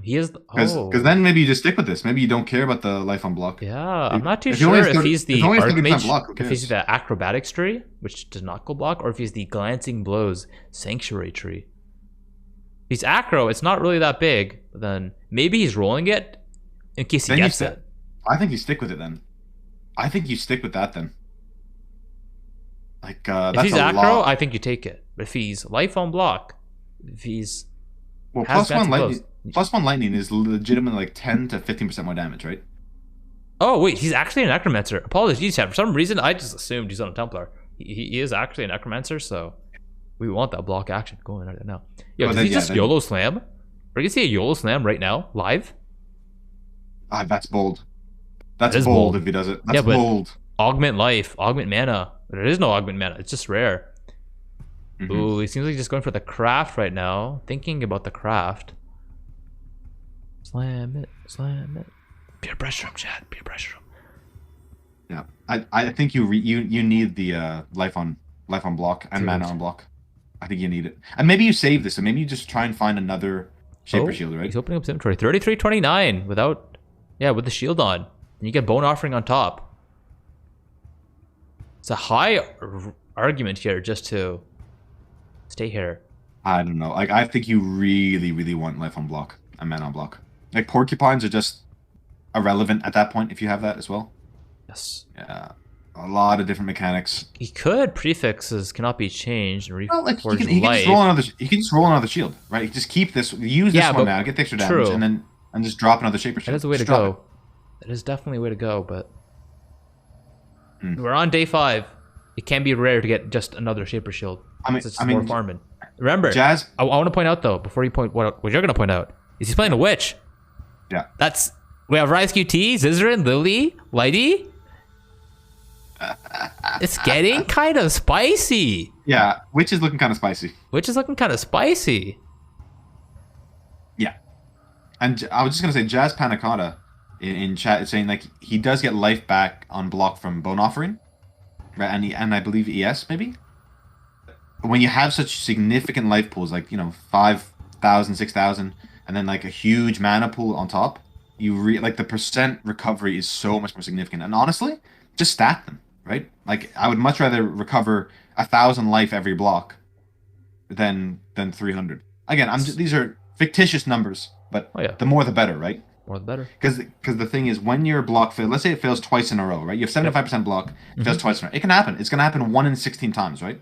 He is. Because then maybe you just stick with this. Maybe you don't care about the life on block. Yeah, I'm not too if sure you only if have he's the if you only have 30% Archmage, block, who if cares? he's the Acrobatics tree, which does not go block, or if he's the Glancing Blows Sanctuary tree. If he's Acro, it's not really that big, but then maybe he's rolling it in case he Then you gets stick- it. I think you stick with it then. I think you stick with that then. Like that's If he's a Acro, lot. I think you take it. But if he's Life on block, if he's Well, has plus one lightning is legitimately like 10 to 15% more damage, right? Oh wait, he's actually an Necromancer. Apologies, chat. For some reason, I just assumed he's on a Templar. He is actually a Necromancer, so we want that block action going right now. Yo, Oh, does then, he yeah, just then- YOLO slam? We're gonna see a YOLO slam right now, live. That's bold. That's That is bold bold. if he does it. That's Yeah, but- bold. Augment life, augment mana. There is no augment mana. It's just rare. Mhm. Ooh, he seems like he's just going for the craft right now. Thinking about the craft. Slam it, slam it. Peer pressure him, chat. Peer pressure him. Yeah, I think you need the life on block and mana on block. I think you need it, and maybe you save this, and maybe you just try and find another Shaper Shield, right? He's opening up his inventory. 3329 without, with the shield on. And you get Bone Offering on top. It's a high argument here just to stay here. I don't know. Like I think you really want life on block and mana on block. Like porcupines are just irrelevant at that point if you have that as well. Yes. Yeah, a lot of different mechanics. He could prefixes cannot be changed and Well, like reforge he can life. just roll another. He can just roll another shield, right? You just keep this. Use this Yeah, one but- now. Get the extra damage, true. and just drop another Shaper Shield. That is the way to Just drop go. That is definitely a way to go, but Hmm. we're on day 5. It can be rare to get just another Shaper Shield. It's just more farming. Remember, Jazz. I want to point out though, before you point what you're gonna point out, is he's playing a witch. Yeah. We have Rise QT, Zizaran, Lily, Lighty. It's getting kind of spicy. Yeah, which is looking kind of spicy. Which is looking kind of spicy. Yeah, and I was just gonna say, Jazz Panacotta in chat is saying like he does get life back on block from Bone Offering, right? And I believe ES maybe. But when you have such significant life pools, like 5,000, 6,000, and then like a huge mana pool on top, like the percent recovery is so much more significant. And honestly, just stack them, right? Like I would much rather recover 1,000 life every block than 300. Again, these are fictitious numbers, but the more the better, right? More the better. Because the thing is, when your block fails, let's say it fails twice in a row, right? You have 75% block, it fails twice in a row. It can happen. It's gonna happen 1 in 16 times, right?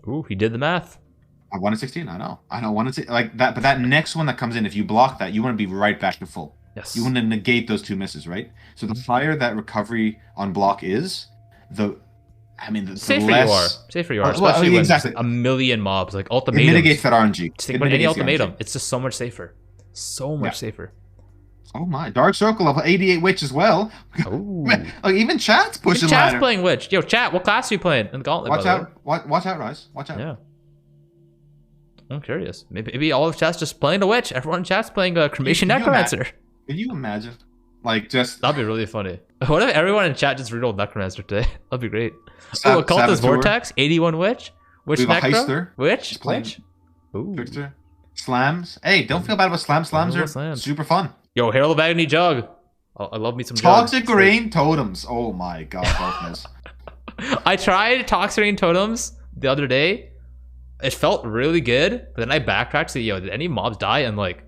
Ooh, he did the math. 1 in 16. I know. 1 in 16. Like that, but that next one that comes in, if you block that, you want to be right back to full. Yes. You want to negate those 2 misses, right? So the higher that recovery on block is, the Safer you less are. Safer you are. Well, Especially when exactly. a million mobs, like it ultimatums. mitigates that RNG. Just think It about any mitigates the ultimatum. RNG. It's just so much safer. So much safer. Oh my! Dark Circle level 88 Witch as well. Ooh. Like even chat's pushing. Chat's ladder. playing Witch. Yo, chat, what class are you playing in the Gauntlet? Watch by the way? out! Watch out, Rise! Watch out! Yeah. I'm curious. Maybe all of chat's just playing a Witch. Everyone in chat's playing a Cremation Can you Necromancer. Can you imagine? Like just That'd be really funny. What if everyone in chat just rerolled Necromancer today? That'd be great. Sab- Oh, Occultist Saboteur. Vortex, 81 Witch. Which We have a Necro? Heister. Which? Just playing. Which? Ooh. Trickster. Slams. Hey, don't feel bad about slams. Slams Don't are feel slams. super fun. Yo, Herald of Agony Jug. I love me some Toxic Jug. Rain Totems. Oh my god, darkness. I tried Toxic Rain Totems the other day. It felt really good, but then I backtracked to see, yo, did any mobs die? And like,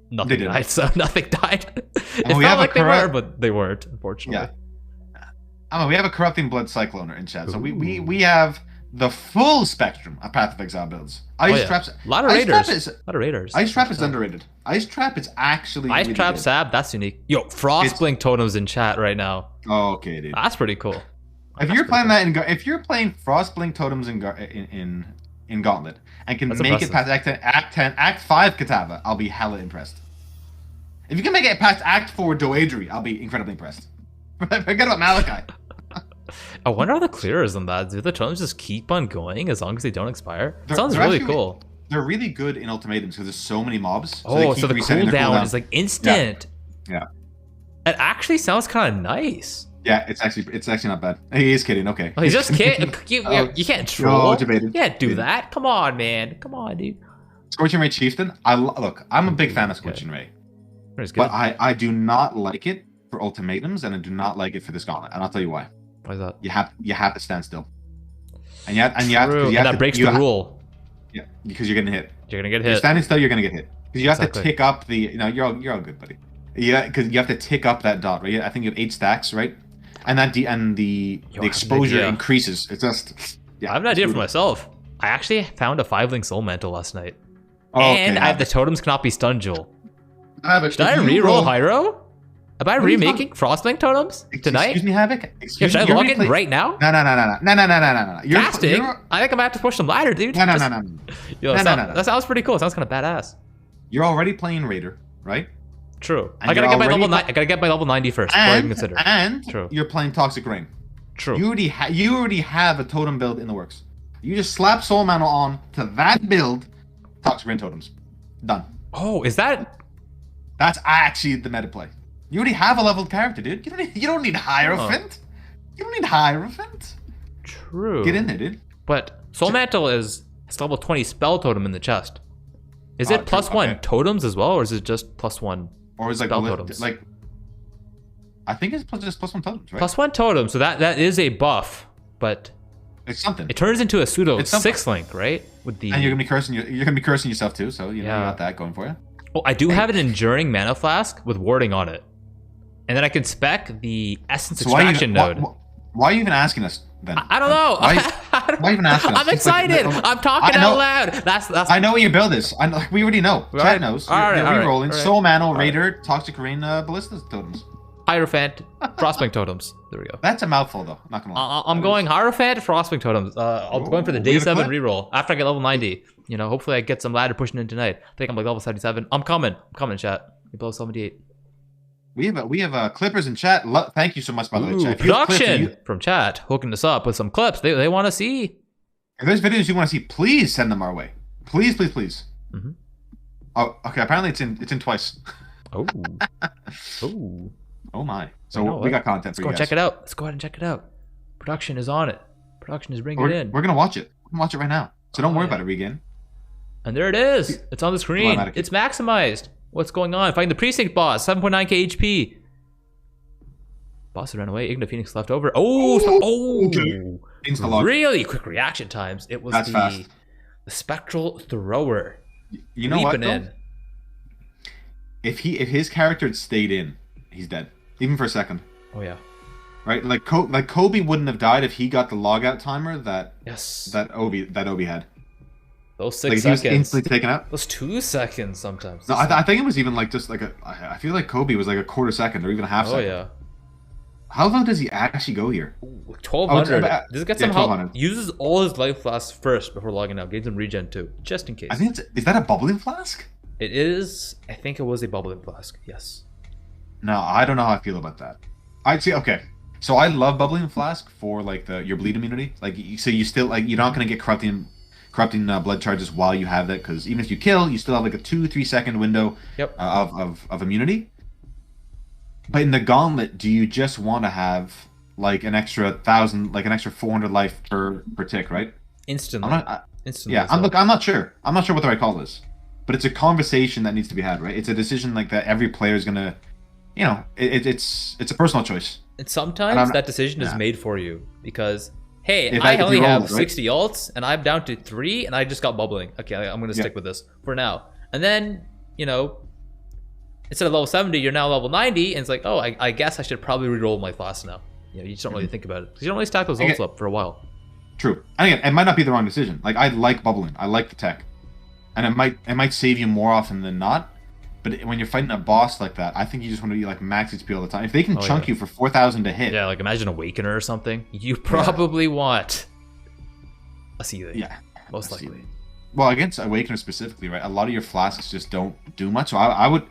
nothing They didn't. died, so nothing died. It we felt have a like they were, corrupt- but they weren't, unfortunately. Yeah. We have a Corrupting Blood Cycloner in chat. So we have the full spectrum of Path of Exile builds. Ice Oh, yeah. Traps. A lot of Ice raiders. Trap is, A lot of raiders. Ice Trap is underrated. Ice Trap is actually Ice really Trap good. Sab, that's unique. Yo, Frostblink Totems in chat right now. Oh, okay, dude. That's pretty cool. If you're playing that if you're playing Frostblink Totems in Gauntlet and can That's make impressive. it past Act 10, Act 5 Katava, I'll be hella impressed. If you can make it past Act 4 Doadri, I'll be incredibly impressed. Forget about Malachi. I wonder how the clear is on that. Do the totems just keep on going as long as they don't expire? It They're- sounds they're really actually- cool. They're really good in ultimatatives because there's so many mobs. Oh, they so keep the resetting their cooldown is like instant. Yeah. It actually sounds kind of nice. Yeah, it's actually not bad. He is kidding. Okay. Oh, he's just kidding. You can't troll. debated. You can't do that. Come on, man. Come on, dude. Scorching Ray Chieftain. Look. I'm a big fan of Scorching Ray, It's good. but I do not like it for ultimatums, and I do not like it for this gauntlet. And I'll tell you why. Why is that? You have to stand still, and you have True. to. And that breaks the rule. Yeah, because you're getting hit. You're gonna get You're hit. standing still, you're gonna get hit because you have Exactly. to tick up the. You're all good, buddy. Yeah, because you have to tick up that dot, right? I think you have 8 stacks, right? And that the Yo, I have an exposure idea. increases. It's just. Yeah, I have an idea for myself. I actually found a 5-link soul mantle last night. Oh, And I have the totems cannot be stun jewel. Should I If you reroll roll- Hyro? Am I What are you remaking Frostblink totems tonight? Excuse me, Havoc. Yeah, Excuse should I me. log in right now? No. Casting? I think I'm gonna have to push some ladder, dude. No. Yo, No. that sounds pretty cool. It sounds kind of badass. You're already playing Raider, right? True. And I gotta you're get my already level 9. I gotta get my level 90 first. Before I even consider. And True. you're playing Toxic Rain. True. You already have a totem build in the works. You just slap Soul Mantle on to that build. Toxic Rain totems. Done. Oh, is that? That's actually the meta play. You already have a leveled character, dude. You don't need Hierophant. You don't need Hierophant. True. Get in there, dude. But Soul Mantle is it's level 20 spell totem in the chest. Is Oh, it plus true, 1 okay. totems as well, or is it just plus 1? Or is like Spell totems. like. I think it's just plus 1 totems, right? Plus 1 totem, so that is a buff, but It's something. it turns into a pseudo It's something. 6-link, right? With the And you're gonna be cursing yourself too, so you Yeah. got that going for you. Oh, I do have an enduring mana flask with warding on it. And then I can spec the essence So why extraction node. why are you even asking us then? I don't know. Why even asking us? I'm It's like- excited. I'm talking I know- out loud. That's I know what your build is. We already know. All Chat right. knows. All right, You're all right, re-rolling all right. Soul Mantle, All right. Raider, Toxic Rain, Ballista totems. Hierophant, Frostblink totems. There we go. That's a mouthful, though. Not gonna lie. I'm going Hierophant, Frostblink totems. I'll go in for the Ooh, day we have a 7 clip. reroll after I get level 90. You know, hopefully I get some ladder pushing in tonight. I think I'm like level 77. I'm coming, chat. You below 78. We have Clippers in chat. Thank you so much, by the way, Ooh, chat. If you have clips that production you- from chat hooking us up with some clips they want to see. If there's videos you want to see, please send them our way. Please. Mhm. Oh, okay. Apparently it's in twice. Oh, oh. Oh my. You know So we what? got content Let's for go you and guys. check it out. Let's go ahead and check it out. Production is on it. Production is bringing it in. We're gonna watch it. We're gonna watch it right now. So don't Oh, worry yeah. about it, Regan. And there it is. It's on the screen. Automatic. It's maximized. What's going on? Fighting the precinct boss. 7.9k HP. Boss ran away. Igna Phoenix left over. Oh, Okay. Insta-log. really quick reaction times. It was That's the fast. spectral thrower. You know what? leaping Though? in. If his character had stayed in, he's dead. Even for a second. Oh yeah. Right? Like Kobe wouldn't have died if he got the logout timer that Yes. Obi had. Those Like 6 if he was seconds. instantly taken out. Those 2 seconds sometimes. No, I think it was even like just like I feel like Kobe was like a quarter second or even a half Oh second. yeah. How low does he actually go here? 1200. Does it get yeah, some help? 1200. Uses all his life flasks first before logging out. Gains him regen too, just in case. I think is that a bubbling flask? It is. I think it was a bubbling flask. Yes. No, I don't know how I feel about that. I'd say okay. So I love bubbling flask for like your bleed immunity. Like so you still like you're not gonna get corrupting blood charges while you have that because even if you kill, you still have like a 2-3 second window Yep. of immunity. But in the Gauntlet, do you just want to have like an extra 1,000, like an extra 400 life per tick, right? Instantly. Instantly. Yeah, I'm not sure. I'm not sure what the right call is, but it's a conversation that needs to be had, right? It's a decision like that. Every player is gonna, you know, it's a personal choice. And sometimes that decision is made for you because, hey, If I only have roll, right? 60 ults and I'm down to 3 and I just got bubbling. Okay, I'm gonna stick with this for now. And then, you know, instead of level 70, you're now level 90, and it's like, oh, I guess I should probably reroll my flask now. You know, you just don't really think about it because you don't really stack those ults up for a while. True. And again, it might not be the wrong decision. Like I like bubbling. I like the tech, and it might save you more often than not. But when you're fighting a boss like that, I think you just want to be like max HP all the time. If they can chunk you for 4,000 to hit, yeah, like imagine Awakener or something. You probably want a seething. Yeah, most likely. Well, against Awakener specifically, right? A lot of your flasks just don't do much. So I would.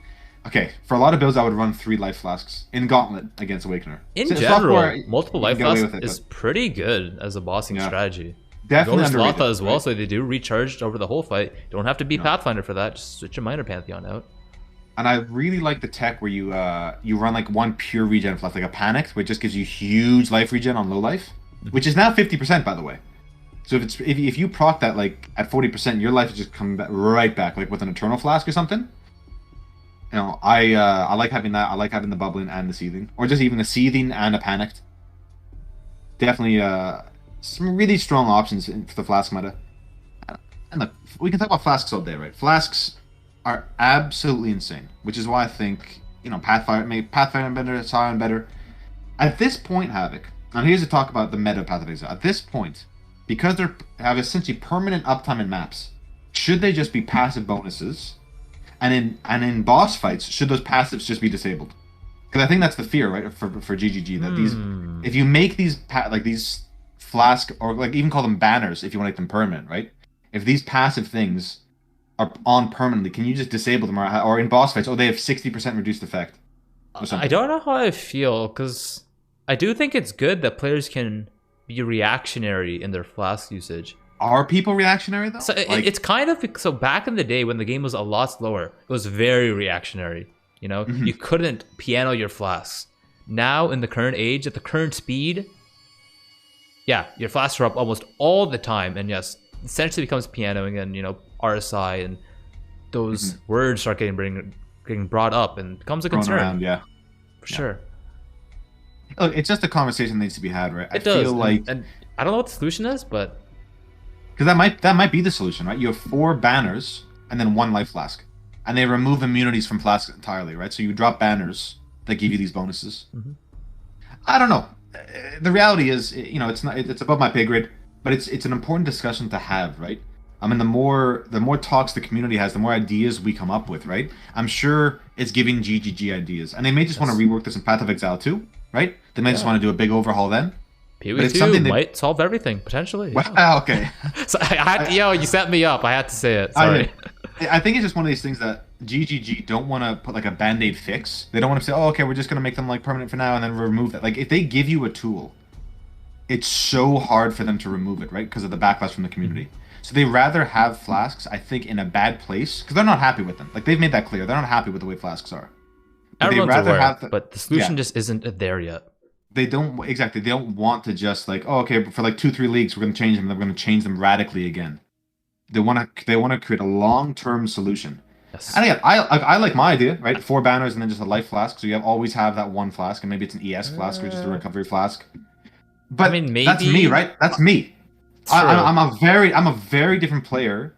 Okay, for a lot of builds, I would run 3 life flasks in Gauntlet against Awakener. In general, multiple life flasks is pretty good as a bossing strategy. Definitely underrated. Lotha as well, so they do recharge over the whole fight. Don't have to be Pathfinder for that. Just switch your Minor Pantheon out. And I really like the tech where you run like 1 pure regen flask, like a Panicked, which just gives you huge life regen on low life, which is now 50%, by the way. So if you proc that like at 40%, your life is just coming back right back, like with an Eternal Flask or something. You know, I like having that. I like having the bubbling and the seething, or just even a seething and a Panicked. Definitely, some really strong options for the flask meta. And look, we can talk about flasks all day, right? Flasks are absolutely insane, which is why I think, you know, Pathfinder better, Zizaran better. At this point, Havoc, and here's to talk about the meta of Path of Exile. At this point, because they have essentially permanent uptime in maps, should they just be passive bonuses? And in boss fights, should those passives just be disabled? Because I think that's the fear, right, for GGG, that these, if you make these these flask, or like even call them banners if you want to make them permanent, right? If these passive things are on permanently, can you just disable them, or in boss fights, they have 60% reduced effect? I don't know how I feel, because I do think it's good that players can be reactionary in their flask usage. Are people reactionary though? So it's kind of, so back in the day when the game was a lot slower, it was very reactionary. You know, you couldn't piano your flasks. Now in the current age, at the current speed, yeah, your flasks are up almost all the time, and yes, essentially becomes pianoing, and you know, RSI and those words start getting brought up, and becomes a concern. Around, yeah, for sure. Look, it's just a conversation that needs to be had, right? It does. And I don't know what the solution is, but because that might be the solution, right? You have 4 banners and then 1 life flask, and they remove immunities from flasks entirely, right? So you drop banners that give you these bonuses. I don't know. The reality is, you know, it's above my pay grade, but it's an important discussion to have, right? I mean, the more talks the community has, the more ideas we come up with, right? I'm sure it's giving GGG ideas, and they may just want to rework this in Path of Exile too, right? They may just want to do a big overhaul then. PoE2 might solve everything, potentially. Yeah. Wow, okay. So I had to, you set me up. I had to say it. Sorry. I think it's just one of these things that GGG don't want to put like a band-aid fix. They don't want to say, oh, okay, we're just going to make them like permanent for now and then remove that. Like, if they give you a tool, it's so hard for them to remove it, right? Because of the backlash from the community. So they rather have flasks, I think, in a bad place, because they're not happy with them. Like, they've made that clear. They're not happy with the way flasks are. But everyone's aware, but the solution just isn't there yet. They don't want to just like, oh, okay, for like 2-3 leagues we're going to change them. They're going to change them radically again. They want to create a long-term solution. Yes. And again, I like my idea, right? 4 banners and then just a life flask, so you always have that 1 flask, and maybe it's an ES flask or just a recovery flask. But I mean, maybe that's me, right? That's me. I'm a very different player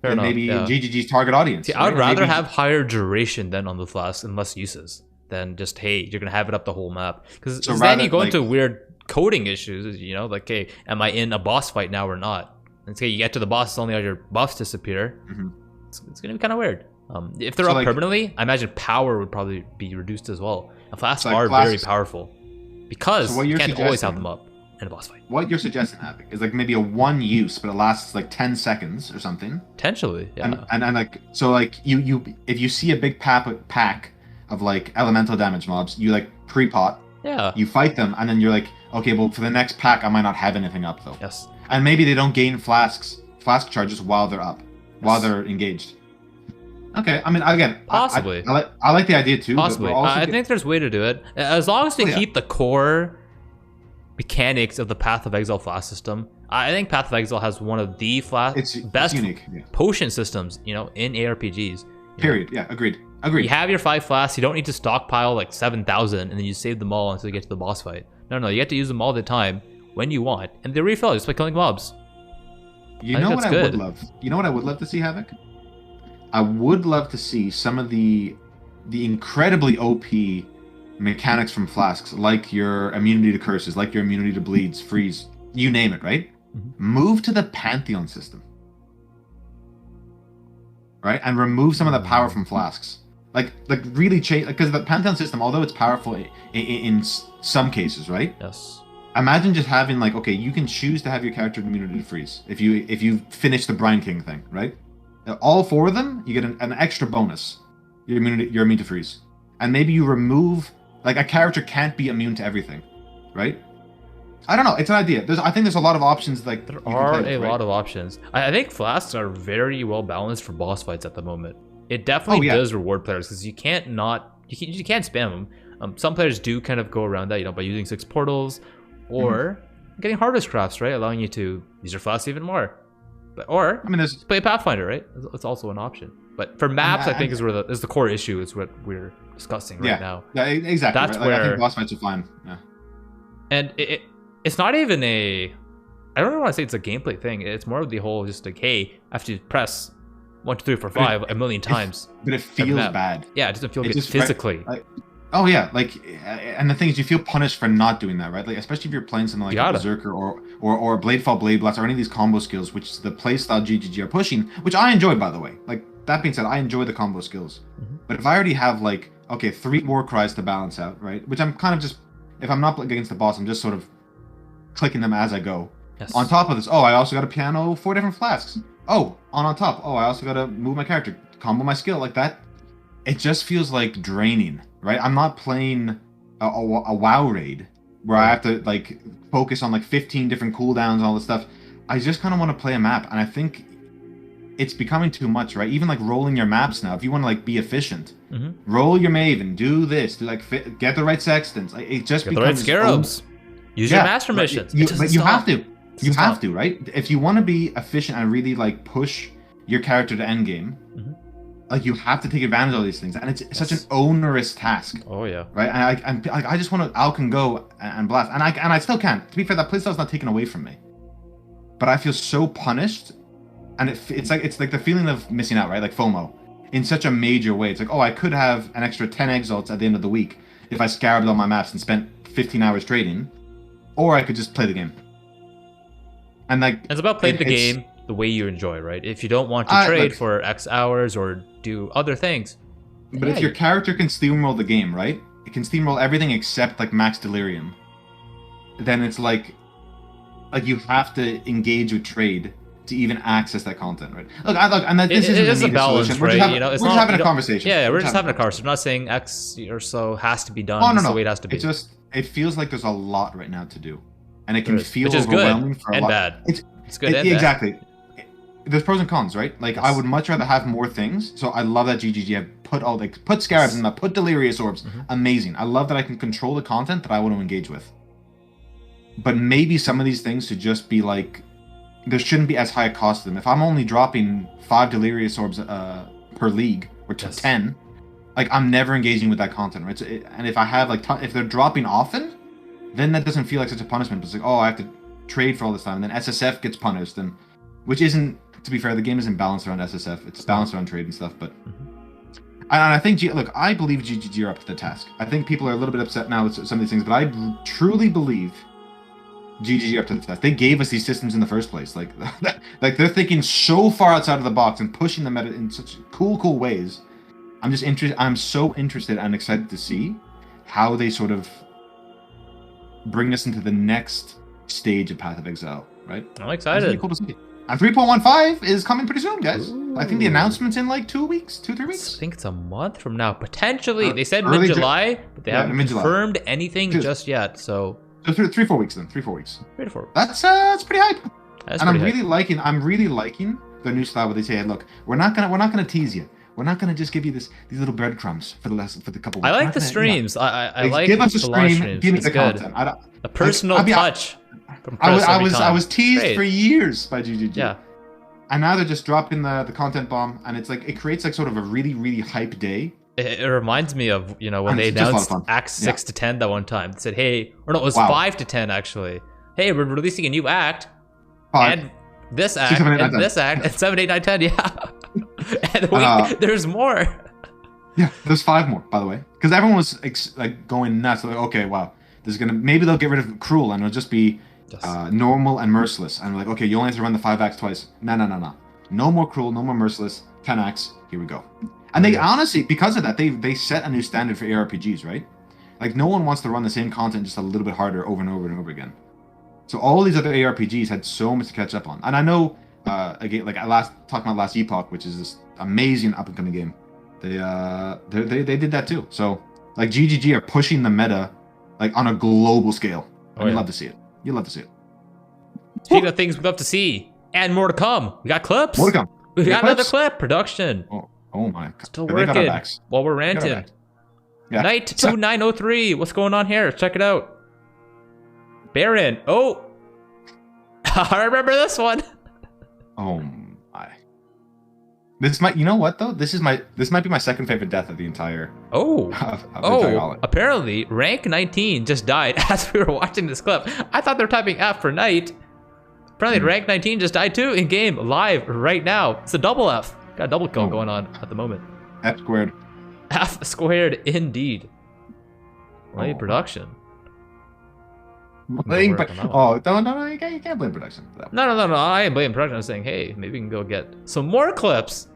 than maybe GGG's target audience. See, I would rather have higher duration than on the flask and less uses than just, hey, you're gonna have it up the whole map, because then you go into weird coding issues. You know, like, hey, am I in a boss fight now or not? And say you get to the boss, only all your buffs disappear. It's gonna be kind of weird. If they're up permanently, I imagine power would probably be reduced as well. And flasks are very powerful because you can't always have them up in a boss fight. What you're suggesting, Havoc, is like maybe a 1 use, but it lasts like 10 seconds or something. Potentially, yeah. And like, so like you if you see a big pack of like elemental damage mobs, you like pre-pot. Yeah. You fight them, and then you're like, okay, well for the next pack I might not have anything up though. Yes. And maybe they don't gain flask charges while they're up, while they're engaged. Okay, I mean, again, Possibly. I like the idea too. Possibly. But I think there's a way to do it. As long as they Oh, yeah. keep the core mechanics of the Path of Exile flask system. I think Path of Exile has one of the best unique. Yeah. potion systems, you know, in ARPGs. You Period. Yeah, agreed. You have your 5 flasks. You don't need to stockpile like 7,000 and then you save them all until you get to the boss fight. No, you get to use them all the time when you want, and they refill just by killing mobs. You know what I would love? You know what I would love to see, Havoc? I would love to see some of the incredibly OP mechanics from flasks, like your immunity to curses, like your immunity to bleeds, freeze, you name it, right? Move to the Pantheon system. Right? And remove some of the power from flasks. Like really change, because the Pantheon system, although it's powerful in some cases, right? Yes. Imagine just having like, okay, you can choose to have your character immunity to freeze if you finish the Brine King thing, right? All 4 of them, you get an extra bonus. You're immune to freeze, and maybe you remove, like, a character can't be immune to everything, right? I don't know. It's an idea. I think there's a lot of options. Like there are a lot of options. I think flasks are very well balanced for boss fights at the moment. It definitely does reward players because you can't spam them. Some players do kind of go around that, you know, by using 6 portals or getting harvest crafts, right, allowing you to use your flasks even more. Or I mean, there's play Pathfinder, right? It's also an option. But for maps, I think is the core issue. Is what we're discussing right now. Yeah, exactly. That's right? where I think boss fights are fine. Yeah. And it's not even I don't really want to say it's a gameplay thing. It's more of the whole just like, hey, I have to press 1, 2, 3, 4, 5 a million times. But it feels bad. Yeah, it doesn't feel good physically. Oh yeah, like, and the thing is, you feel punished for not doing that, right? Like, especially if you're playing something like a Berserker or Bladefall, Blade Blast, or any of these combo skills, which is the playstyle GGG are pushing, which I enjoy, by the way. Like, that being said, I enjoy the combo skills. But if I already have, like, okay, 3 war cries to balance out, right? Which I'm kind of just, if I'm not against the boss, I'm just sort of clicking them as I go. Yes. On top of this, I also got to piano 4 different flasks. On top, I also got to move my character, combo my skill, like that. It just feels like draining, right? I'm not playing a WoW raid where I have to like focus on like 15 different cooldowns and all this stuff. I just kind of want to play a map, and I think it's becoming too much, right? Even like rolling your maps now. If you want to like be efficient, roll your Maven, do this, get the right sextants. It just get the right scarabs. Use your master missions. But you have to. You have to, right? If you want to be efficient and really like push your character to endgame. Like, you have to take advantage of all these things, and it's such an onerous task. Oh yeah, right. And I just want to Alcan go and blast, and I still can. To be fair, that playstyle's not taken away from me, but I feel so punished, and it's like the feeling of missing out, right? Like FOMO, in such a major way. It's like, I could have an extra 10 exalts at the end of the week if I scarabed all my maps and spent 15 hours trading, or I could just play the game. And like, it's about playing the game the way you enjoy, right? If you don't want to trade for X hours or do other things. But if your character can steamroll the game, right? It can steamroll everything except like max delirium. Then it's like you have to engage with trade to even access that content, right? This isn't a balance, solution. right? We're just having a conversation. Yeah, we're just having a conversation. We're not saying X or so has to be done. The way it has to be. It feels like there's a lot right now to do, and it can feel which is overwhelming good for a and lot. bad. It's good and exactly. bad. There's pros and cons, right? Like, I would much rather have more things. So I love that GGG have put scarabs in that, put delirious orbs. Amazing. I love that I can control the content that I want to engage with. But maybe some of these things should just be like, there shouldn't be as high a cost to them. If I'm only dropping 5 delirious orbs per league, or 10, like, I'm never engaging with that content, right? And if I have if they're dropping often, then that doesn't feel like such a punishment. It's like, I have to trade for all this time, and then SSF gets punished, and which isn't. To be fair, the game isn't balanced around SSF. It's balanced around trade and stuff, but... And I think, I believe GGG are up to the task. I think people are a little bit upset now with some of these things, but I truly believe GGG are up to the task. They gave us these systems in the first place. Like they're thinking so far outside of the box and pushing them at it in such cool ways. I'm so interested and excited to see how they sort of bring us into the next stage of Path of Exile, right? I'm excited. It's really cool to see. And 3.15 is coming pretty soon, guys. Ooh. I think the announcement's in like 2 weeks, 2-3 weeks. I think it's a month from now, potentially. They said mid-July, but they haven't confirmed anything just yet. So 3-4 weeks then. 3-4 weeks. 3 to 4. That's pretty hype. That's and pretty I'm really liking their new style where they say, hey, look, we're not gonna tease you. We're not gonna just give you these little breadcrumbs for the couple. I weeks. like We're the not gonna- streams. I Like, like give us a the live stream. streams. Give me It's the good. content. I don't, A personal I mean, touch. From I was Chris every time. teased Great. for years by GGG. Yeah. And now they're just dropping the content bomb, and it's like it creates like sort of a really hype day. It reminds me of, you know, when And they it's just a lot of announced fun. Act 6 to 10 that one time. They said, hey, or no, it was Wow. 5 to 10 actually. Hey, we're releasing a new act. Five. And this act, 6, 7, 8, 9, and 10. this act, and 7, 8, 9, 10, yeah. And wait, there's more. Yeah, there's 5 more, by the way, because everyone was like going nuts. Like, okay, wow, this is gonna maybe they'll get rid of cruel and it'll just be normal and merciless. And we're like, okay, you only have to run the 5 acts twice. No. No more cruel, no more merciless. 10 acts. Here we go. And they honestly, because of that, they set a new standard for ARPGs, right? Like no one wants to run the same content just a little bit harder over and over and over again. So all these other ARPGs had so much to catch up on. And I know, again, like talking about Last Epoch, which is this amazing up and coming game. They did that too. So like GGG are pushing the meta like on a global scale. And you love to see it. You love to see it. Speaking of things we love to see, and more to come. We got clips. More to come. We Yeah, got another clips. clip. Production. Oh my. Still They got our working backs. while we're They got our ranting. backs. Yeah. Night 2903. What's going on here? Check it out. Baron. Oh. I remember this one. Oh my. This might. You know what though? This might be my second favorite death of the entire. Oh. Of the entire Gauntlet. Apparently, rank 19 just died as we were watching this clip. I thought they were typing F for night. Apparently, rank 19 just died too in game, live, right now. It's a double F. Got a double kill going on at the moment. F squared. F squared, indeed. Live production. Blame, work on that oh, no, you can't blame production for that. No, I ain't blaming production. I'm saying, hey, maybe we can go get some more clips.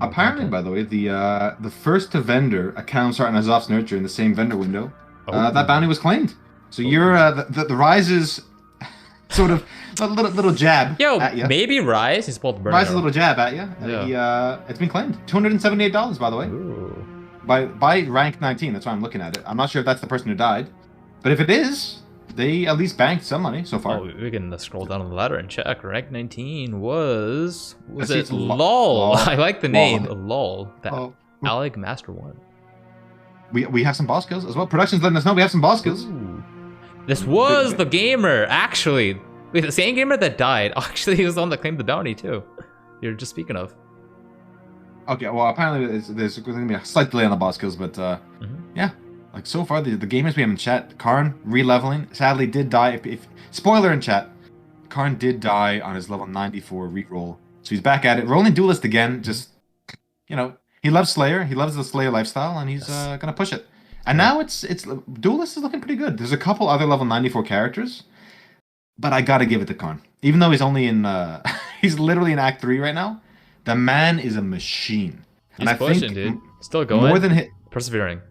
Apparently, by the way, the first to vendor account starting as Azov's Nurture in the same vendor window, that bounty was claimed. So you're the Rise's sort of little jab Yo, at you. maybe Rise. He's supposed to burn Rise's it. little jab at you. Yeah. It's been claimed. $278, by the way. Ooh. By rank 19. That's why I'm looking at it. I'm not sure if that's the person who died, but if it is, they at least banked some money so far. Oh, we can scroll down on the ladder and check. Rank 19 was I see it it's LOL? I like the name Lol. LOL. That Oh. Alec Master 1. We have some boss kills as well. Production's letting us know we have some boss kills. Ooh. This was the gamer, actually. Wait, the same gamer that died. Actually, he was the one that claimed the bounty too. You're just speaking of. Okay, well apparently there's going to be a slight delay on the boss kills, but yeah. Like so far, the gamers we have in chat, Karn re-leveling, sadly did die. If spoiler in chat, Karn did die on his level 94 reroll, so he's back at it. Rolling Duelist again, just he loves Slayer, he loves the Slayer lifestyle, and he's gonna push it. And now it's Duelist is looking pretty good. There's a couple other level 94 characters, but I gotta give it to Karn, even though he's only in he's literally in Act 3 right now. The man is a machine. He's and pushing, I think dude. Still going. more than persevering.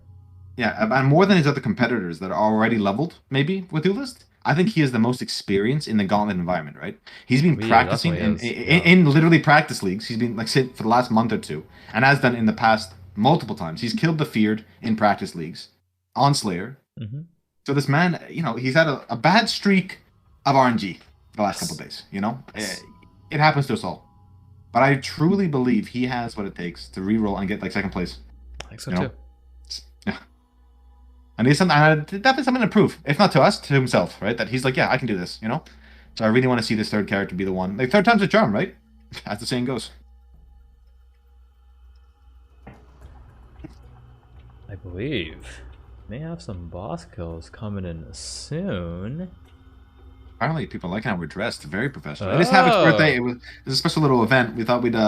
Yeah, and more than his other competitors that are already leveled, maybe, with Duelist, I think he has the most experience in the Gauntlet environment, right? He's been practicing in literally practice leagues. He's been, like, for the last month or two, and has done in the past multiple times. He's killed the Feared in practice leagues on Slayer. Mm-hmm. So this man, he's had a bad streak of RNG the last couple of days, It happens to us all. But I truly believe he has what it takes to reroll and get, like, second place. I think so, too. Yeah. And he's definitely something to prove, if not to us, to himself, right? That he's like, yeah, I can do this, So I really want to see this third character be the one. Like, third time's a charm, right? As the saying goes. I believe. May have some boss kills coming in soon. Apparently, people like how we're dressed. Very professional. It is Havoc's birthday. It was a special little event. We thought we'd, we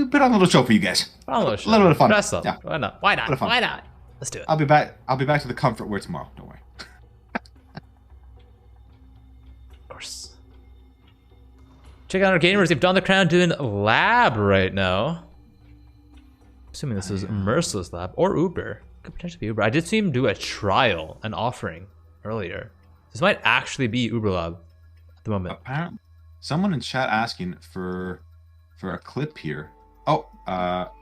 put on a little show for you guys. A little bit of fun. Dress up. Yeah. Why not? Why not? Bit of fun. Why not? Let's do it. I'll be back to the comfort wear tomorrow. Don't worry. Of course. Check out our gamers. They've done the crown doing lab right now. Assuming this is Merciless Lab or Uber. Could potentially be Uber. I did see him do a trial, an offering earlier. This might actually be Uber Lab at the moment. Apparently, someone in chat asking for a clip here. Oh,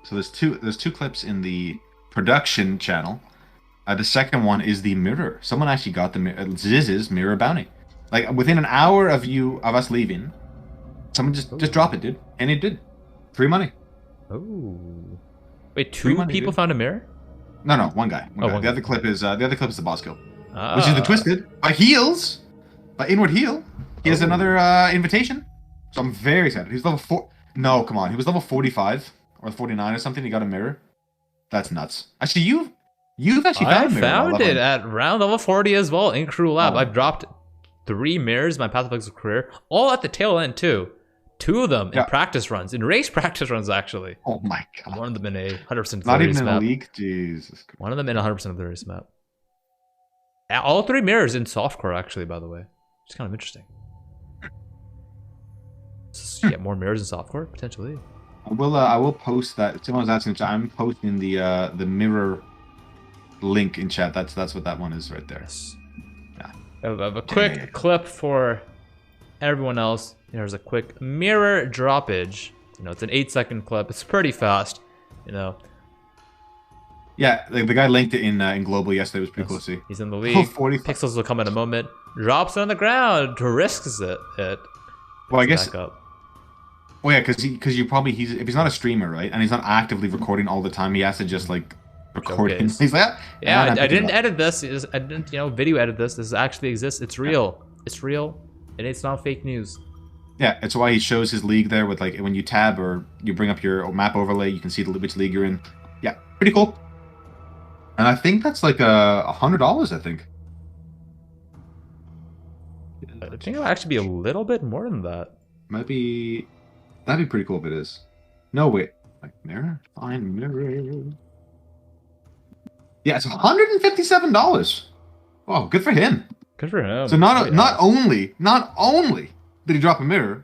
so there's two clips in the production channel. The second one is the mirror. Someone actually got the Ziz's mirror bounty. Like within an hour of us leaving, someone just drop it, dude, and it did. Free money. Oh. Wait, Free two money, people dude. found a mirror? No, one guy. One Oh, guy. one The guy. other clip is the boss kill, Ah. which is the twisted by heals, by inward heal. He has another invitation, so I'm very excited. He's level 4. No, come on, he was level 45 or 49 or something. He got a mirror. That's nuts. Actually, you've actually found I a mirror. found it at round level 40 as well in Crew Lab. Oh. I've dropped 3 mirrors in my Path of Exile career, all at the tail end too. 2 of them in Yeah. practice runs, in race practice runs actually. Oh my god. One of them in a 100% of Not the even race in a map. league. Jesus. Christ. One of them in 100% of the race map. All 3 mirrors in softcore actually, by the way. It's kind of interesting. So, yeah, more mirrors in softcore potentially. I will post that. Someone was asking. I'm posting the mirror link in chat. That's what that one is right there. Yes. Yeah. I have a quick clip for everyone else. Here's a quick mirror droppage. You know, it's an 8-second clip. It's pretty fast. You know, Yeah, the guy linked it in global yesterday. It was pretty yes. cool to see. He's in the league. 45. Pixels will come in a moment. Drops it on the ground. Risks it. Well, I guess. Back up. Well, yeah, because if he's not a streamer, right, and he's not actively recording all the time, he has to just like record. Showcase. He's like, Yeah, and I pick it didn't up. edit this. I didn't, video edit this. This actually exists. It's real. It's real, and it's not fake news. Yeah, it's why he shows his league there with like when you tab or you bring up your map overlay, you can see which league you're in. Yeah, pretty cool. And I think that's like $100. I think. I think it'll actually be a little bit more than that. That'd be pretty cool if it is. No, wait. Like mirror? Find mirror. Yeah, it's $157. Oh, good for him. Good for him. So not only did he drop a mirror,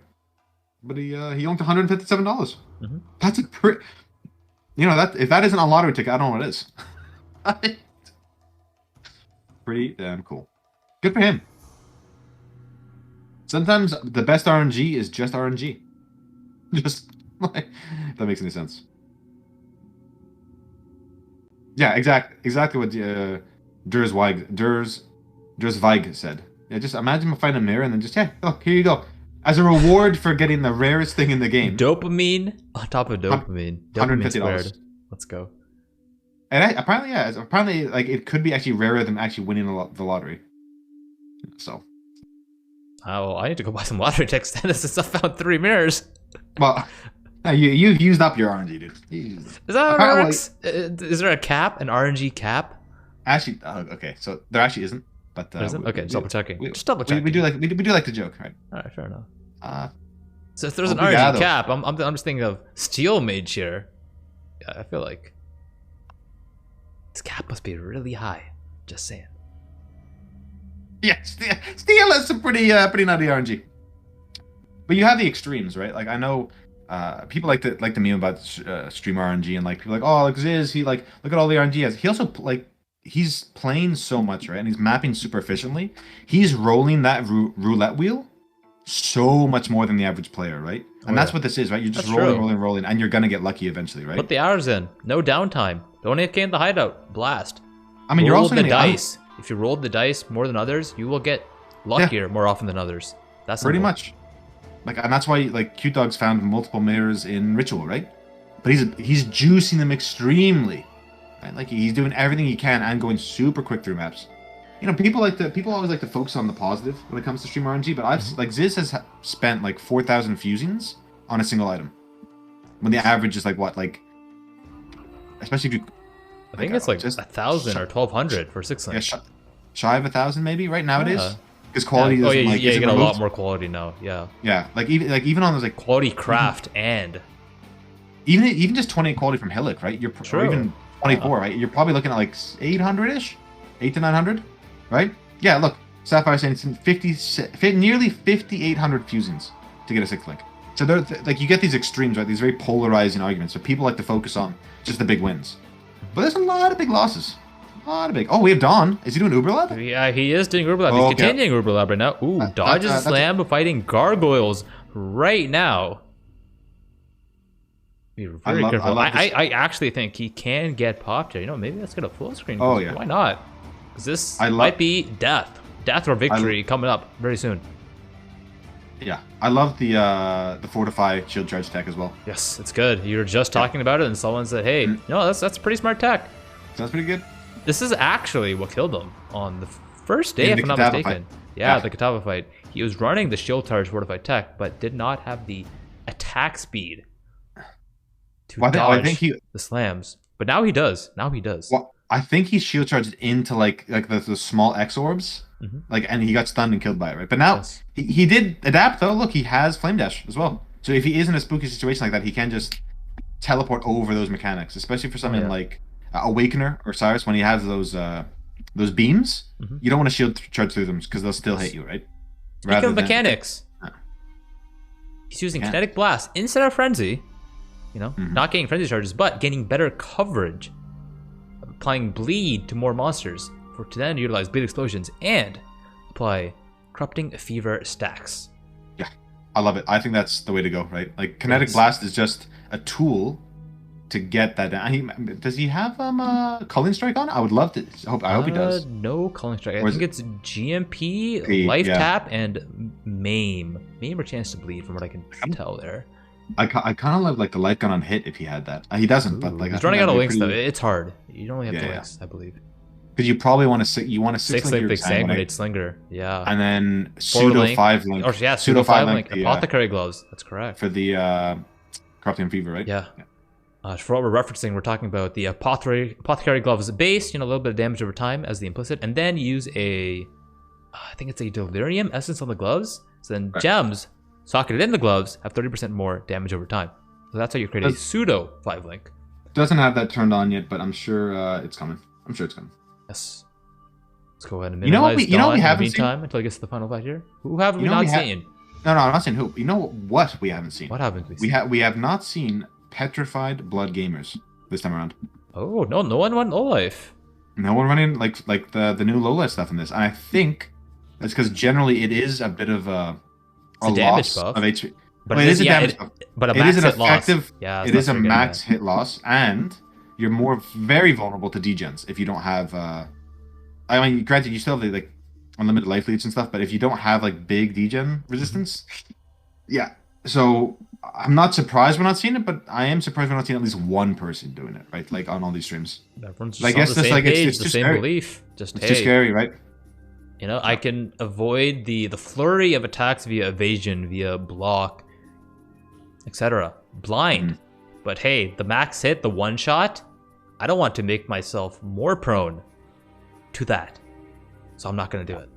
but he owned $157. Mhm. That's a pretty. You know that if that isn't a lottery ticket, I don't know what it is. Pretty damn cool. Good for him. Sometimes the best RNG is just RNG. Just like if that makes any sense. Yeah, exactly what Durs Weig said. Yeah, just imagine finding a mirror and then just look, here you go. As a reward for getting the rarest thing in the game. Dopamine on top of dopamine. Dopamine $150. squared. Let's go. And apparently, like it could be actually rarer than actually winning the lottery. So, Oh, I need to go buy some lottery tickets since I found 3 mirrors. well, you've used up your RNG, dude. Is that how it Apparently- works? Is there a cap? An RNG cap? Actually, okay, so there actually isn't. But There isn't? Okay, just double checking. We, Just double we, checking. we do like the joke, right? Alright, fair enough. Uh, So if there's an Obrigado. RNG cap, I'm just thinking of Steel Mage here. Yeah, I feel like this cap must be really high. Just saying. yeah, Steel has some pretty nutty RNG. But you have the extremes, right? Like I know people like the meme about stream RNG and like people are like, oh, like Ziz, he like look at all the RNG he has. He also he's playing so much, right? And he's mapping super efficiently. He's rolling that roulette wheel so much more than the average player, right? And that's what this is, right? You're just That's rolling, true. and you're gonna get lucky eventually, right? Put the hours in. No downtime. Don't AFK in the hideout. Blast. I mean, you're Roll also the gonna dice. If you rolled the dice more than others, you will get luckier more often than others. That's pretty simple. much. Like, and that's why like Cute Dog's found multiple mirrors in Ritual, right? But he's juicing them extremely, right? Like he's doing everything he can and going super quick through maps. You know, people always like to focus on the positive when it comes to stream RNG, but like Ziz has spent like 4,000 fusings on a single item, when the average is like what, like, especially if you. I think it's like just 1,000 or 1,200 for 6 Yeah, lanes. shy of 1,000 maybe right nowadays, Yeah. because quality Yeah. doesn't Oh yeah, like you isn't get a removed. lot more quality now. Yeah, Yeah, like even on those like quality craft and even just 28 quality from Hillock, right? Or True. even 24, right? You're probably looking at like 800-ish, 8 to 900, right? Yeah, look, Sapphire saying it's nearly 5,800 fusings to get a 6th link. So they're like you get these extremes, right? These very polarizing arguments. So people like to focus on just the big wins, but there's a lot of big losses. A lot of big. Oh, we have Don. Is he doing Uber Lab? yeah, he is doing Uber Lab. Oh, He's okay. continuing Uber Lab right now. Ooh, dodges that's slam fighting gargoyles right now. Be very love- I careful. love this. I actually think he can get popped here. You know, maybe let's get a full screen. Oh, yeah. Why not? Because this I love- might be death or victory coming up very soon. Yeah, I love the fortify shield charge tech as well. Yes, it's good. You were just talking about it, and someone said, "Hey, no, that's pretty smart tech." Sounds pretty good. This is actually what killed him on the first day, In if the I'm not Katava mistaken. fight. Yeah, Yeah. the Katava fight. He was running the shield charge fortified tech, but did not have the attack speed to Well, I dodge think he. the slams. But now he does. Now he does. Well, I think he shield charged into like the small X orbs, like, and he got stunned and killed by it, right? But now Yes. he did adapt though. Look, he has flame dash as well. So if he is in a spooky situation like that, he can just teleport over those mechanics, especially for something yeah. like Awakener or Cyrus when he has those beams. You don't want to shield charge through them because they'll still hit you, right? Speaking of mechanics, he's using kinetic blast instead of frenzy. You know, not getting frenzy charges, but getting better coverage. Applying bleed to more monsters to then utilize bleed explosions and apply corrupting fever stacks. Yeah, I love it. I think that's the way to go, right? Like kinetic blast is just a tool to get that down. Does he have culling strike on? I would love to. I hope he does. No culling strike. I Or is think it's GMP, P, life yeah. tap, and maim or chance to bleed, from what I can tell there. I kind of love like the light gun on hit if he had that. He doesn't, but like He's running out of links though. It's hard. You don't really have Yeah, the links, I believe. because you probably want to six Six link link your big sanguinate, sanguinate slinger. Yeah. and then Four pseudo link. 5 link. Or yeah, pseudo 5 link. the, Apothecary gloves. That's correct. for the corrupting fever, right? Yeah. For what we're referencing, we're talking about the apothecary gloves base, a little bit of damage over time as the implicit, and then use I think it's a delirium essence on the gloves. So then gems socketed in the gloves have 30% more damage over time. So that's how you create a pseudo 5 link. Doesn't have that turned on yet, but I'm sure it's coming. I'm sure it's coming. Yes. Let's go ahead and You know what minimize we- you know what Dawn we in the haven't seen? meantime until it gets to the final fight here. Who have we You know not we ha- seen? No, I'm not saying who. You know what we haven't seen? What haven't we seen? We have not seen petrified blood gamers this time around. Oh, no one won low life. No one running like the new low life stuff in this, and I think that's because generally it is a bit of a damage loss buff. of HP. But Well, it it is is a yeah, damage buff. but a It max is an hit loss. effective. Yeah, It is a max hit loss, and you're more very vulnerable to degens if you don't have. I mean, granted, you still have the like unlimited life leads and stuff, but if you don't have like big degen resistance, yeah. So I'm not surprised we're not seeing it, but I am surprised we're not seeing at least one person doing it, right? Like on all these streams. Everyone's just I on guess the that's same like page, it's the too same scary. belief. Just It's hey, too scary, right? I can avoid the flurry of attacks via evasion, via block, etc. Blind. But hey, the max hit, the one shot, I don't want to make myself more prone to that. So I'm not going to do it.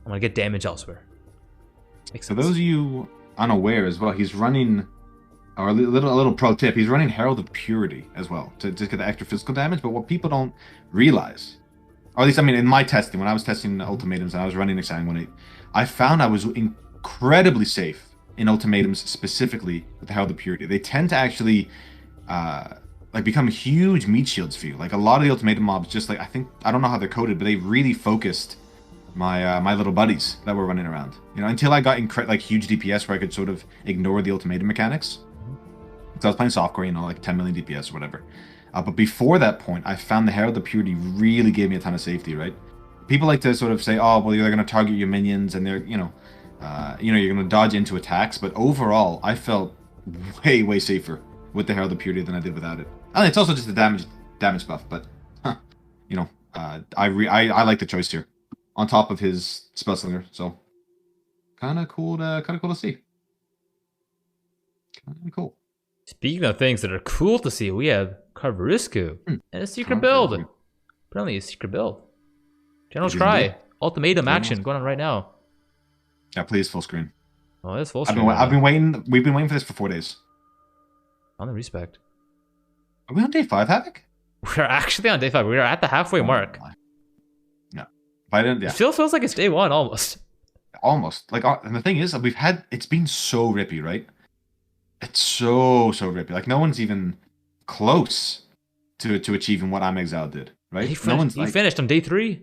I'm going to get damage elsewhere. Makes For sense. those of you unaware as well, he's running, or a little pro tip, he's running Herald of Purity as well to get the extra physical damage. But what people don't realize, or at least I mean in my testing, when I was testing the ultimatums and I was running Exsanguinate, I found I was incredibly safe in ultimatums, specifically with the Herald of Purity. They tend to actually like become huge meat shields for you. Like a lot of the ultimatum mobs, just like I don't know how they're coded, but they really focused my little buddies that were running around. Until I got like huge DPS where I could sort of ignore the ultimatum mechanics. So I was playing softcore, like 10 million DPS or whatever. But before that point, I found the Herald of Purity really gave me a ton of safety, right? People like to sort of say, oh, well, they're going to target your minions and they're, you're going to dodge into attacks. But overall, I felt way, way safer with the Herald of Purity than I did without it. I mean, it's also just a damage buff, but, I like the choice here on top of his Spellslinger. So kind of cool to see. Kind of cool. Speaking of things that are cool to see, we have Carveriscu and a secret Carveriscu. build. Apparently a secret build. General's It is Cry. indeed. Ultimatum action going on right now. Yeah, please full screen. Oh, that's full I've screen. been waiting. We've been waiting for this for 4 days. On the respect. Are we on day 5, Havoc? We're actually on day 5. We're at the halfway mark. Yeah, but I didn't. Yeah, It still feels like it's day 1 almost. almost. Like, and the thing is, it's been so rippy, right? It's so rippy. Like no one's even close to achieving what I'm Exile did, right? He No one's finished on day 3.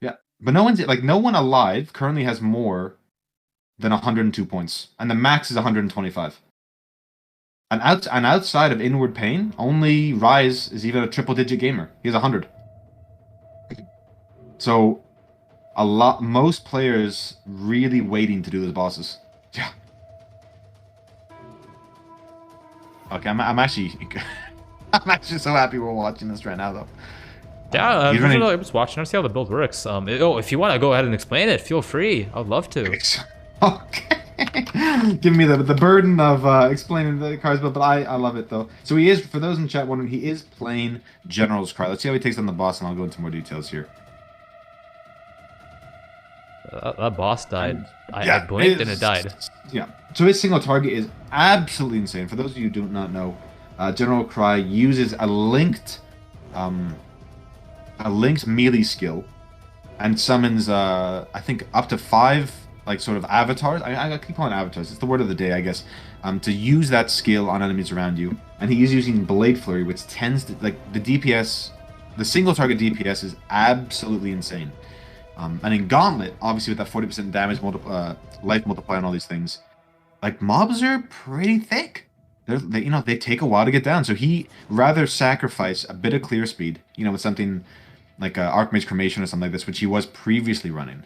yeah, but no one alive currently has more than 102 points, and the max is 125. And outside of Inward Pain, only Rise is even a triple-digit gamer. He has 100. So, most players really waiting to do those bosses. Yeah. Okay, I'm actually I'm actually so happy we're watching this right now though. Yeah, He's I'm running- just watching. I see how the build works. If you want to go ahead and explain it, feel free. I would love to. Okay. Give me the burden of explaining the cards, but I love it though. So he is, for those in chat wondering, he is playing General's Cry. Let's see how he takes on the boss, and I'll go into more details here. That boss died. I Yeah, blinked and it died. Yeah. So his single target is absolutely insane. For those of you who do not know, General Cry uses a linked melee skill, and summons I think up to 5 like sort of avatars. I keep calling it avatars. It's the word of the day, I guess. To use that skill on enemies around you, and he is using Blade Flurry, which tends to the DPS, the single target DPS is absolutely insane. And in Gauntlet, obviously with that 40% damage life multiplier and all these things, like mobs are pretty thick. They take a while to get down. So he rather sacrifice a bit of clear speed, with something like Archmage Cremation or something like this, which he was previously running,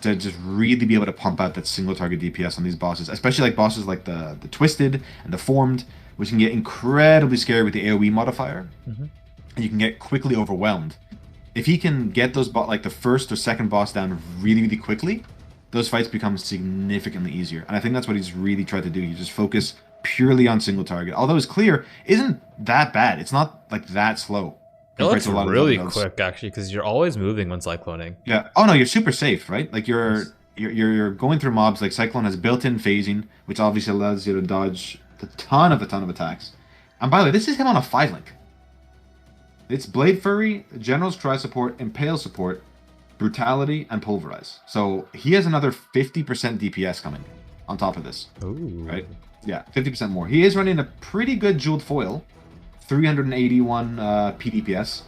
to just really be able to pump out that single target DPS on these bosses, especially like bosses like the Twisted and the Formed, which can get incredibly scary with the AoE modifier, and you can get quickly overwhelmed. If he can get those like the first or second boss down really, really quickly, those fights become significantly easier. And I think that's what he's really tried to do. He just focus purely on single target. Although his clear isn't that bad. It's not like that slow. It looks really quick actually, because you're always moving when cycloning. Yeah. Oh no, you're super safe, right? Like you're going through mobs. Like Cyclone has built-in phasing, which obviously allows you to dodge a ton of attacks. And by the way, this is him on a 5-link. It's Blade Flurry, General's Cry support, Impale support, Brutality, and Pulverize. So he has another 50% DPS coming on top of this. Ooh. Right? Yeah, 50% more. He is running a pretty good jeweled foil, 381 PDPS.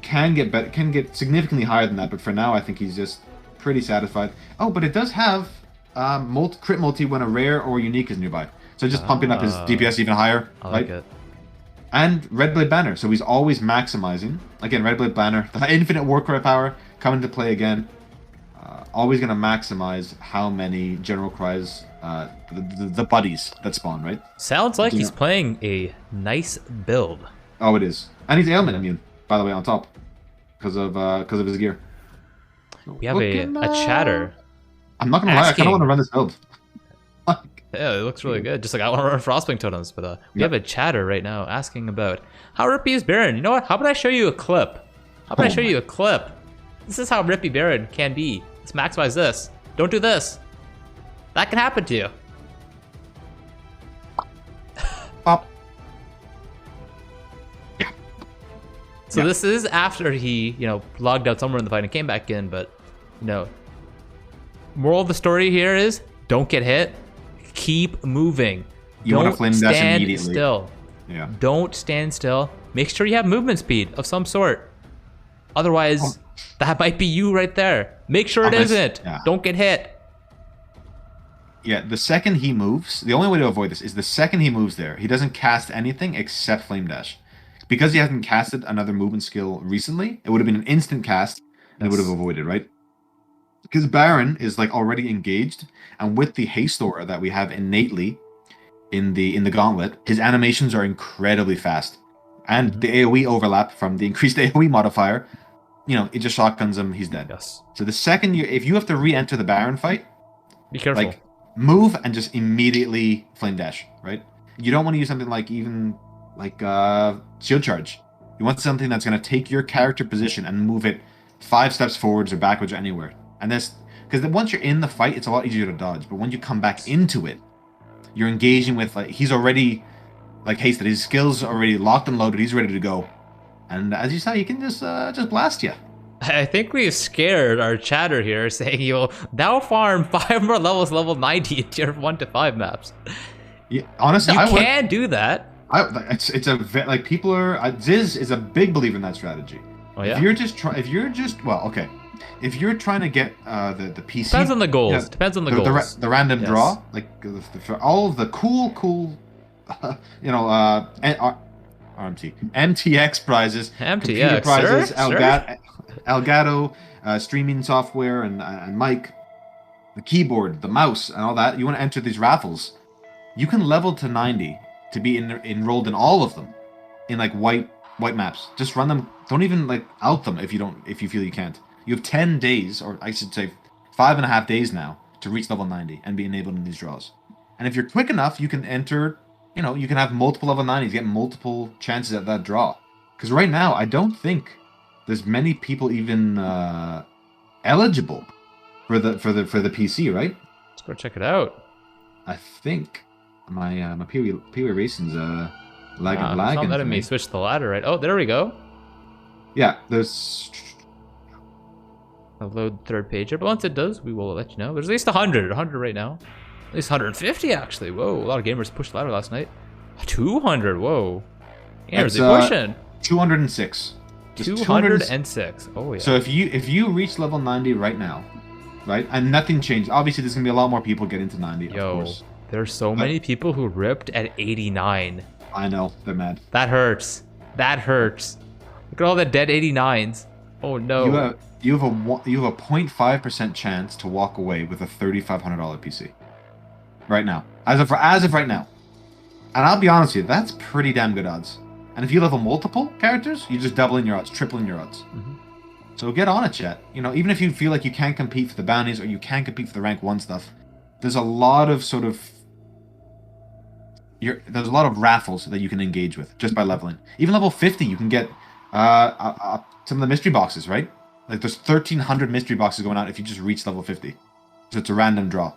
Can get significantly higher than that, but for now I think he's just pretty satisfied. Oh, but it does have crit multi when a rare or unique is nearby. So just pumping up his DPS even higher. I like it. And Red Blade Banner, so he's always maximizing. Again, Red Blade Banner, the infinite Warcry power coming to play again. Always going to maximize how many General Cries, the buddies that spawn, right? Sounds like he's playing a nice build. Oh, it is. And he's ailment immune, by the way, on top. Because of his gear. We have a chatter. I'm not going to lie, I kind of want to run this build. Yeah, it looks really good. Just like I want to run Frostwing Totems, but we have a chatter right now asking about how Rippy is Baron. You know what? How about I show you a clip? How about I show you a clip? This is how Rippy Baron can be. Let's maximize this. Don't do this. That can happen to you. Pop. So this is after he, logged out somewhere in the fight and came back in, but, moral of the story here is don't get hit. Keep moving. You want to flame dash immediately. Still. Yeah. Don't stand still. Make sure you have movement speed of some sort. Otherwise, that might be you right there. Make sure it isn't. Yeah. Don't get hit. Yeah, the second he moves, the only way to avoid this is the second he moves there, he doesn't cast anything except Flame Dash. Because he hasn't casted another movement skill recently, it would have been an instant cast, and it would have avoided, right? Because Baron is like already engaged, and with the haste aura that we have innately in the Gauntlet, his animations are incredibly fast, and the AOE overlap from the increased AOE modifier, it just shotguns him, he's dead. Yes. So the second if you have to re-enter the Baron fight, be careful. Like move and just immediately flame dash, right? You don't want to use something like shield charge. You want something that's going to take your character position and move it 5 steps forwards or backwards or anywhere. And this, because once you're in the fight, it's a lot easier to dodge. But when you come back into it, you're engaging with he's already hasted. His skills are already locked and loaded. He's ready to go. And as you saw, he can just blast you. I think we've scared our chatter here, saying you'll now farm 5 more levels, level 90 in tier 1 to 5 maps. Yeah, honestly, you can do that. It's a people are. Ziz is a big believer in that strategy. Oh yeah. If you're trying to get the PC, depends on the goals. Depends on the goals. The random draw, for all of the cool, MTX prizes, computer prizes, sure. Elgato, streaming software, and mic. the keyboard, the mouse, and all that, you want to enter these raffles, you can level to 90 to be enrolled in all of them, in like white maps. Just run them. Don't even like out them if you feel you can't. You have 10 days, or I should say 5.5 days now, to reach level 90 and be enabled in these draws. And if you're quick enough, you can enter. You know, you can have multiple level 90s, get multiple chances at that draw. Because right now, I don't think there's many people even eligible for the PC, right? Let's go check it out. I think my Pee-wee Racing's lagging. It's not letting me switch the ladder, right? Oh, there we go. Yeah, there's. I'll load third page here, but once it does, we will let you know. There's at least 100 right now. At least 150 actually. Whoa, a lot of gamers pushed the ladder last night. 200. Whoa. Gamers, they're pushing. 206. Just 206. Oh yeah. So if you reach level 90 right now, right, and nothing changed. Obviously, there's gonna be a lot more people getting to 90. Of course. There's so many people who ripped at 89. I know, they're mad. That hurts. That hurts. Look at all the dead 89s. Oh no. You have a 0.5% chance to walk away with a $3,500 PC. Right now, as of right now, and I'll be honest with you, that's pretty damn good odds. And if you level multiple characters, you're just doubling your odds, tripling your odds. Mm-hmm. So get on it, chat. You know, even if you feel like you can't compete for the bounties or you can't compete for the rank 1 stuff, there's a lot of there's a lot of raffles that you can engage with just by leveling. Even level 50, you can get some of the mystery boxes, right? Like there's 1,300 mystery boxes going out if you just reach level 50. So it's a random draw.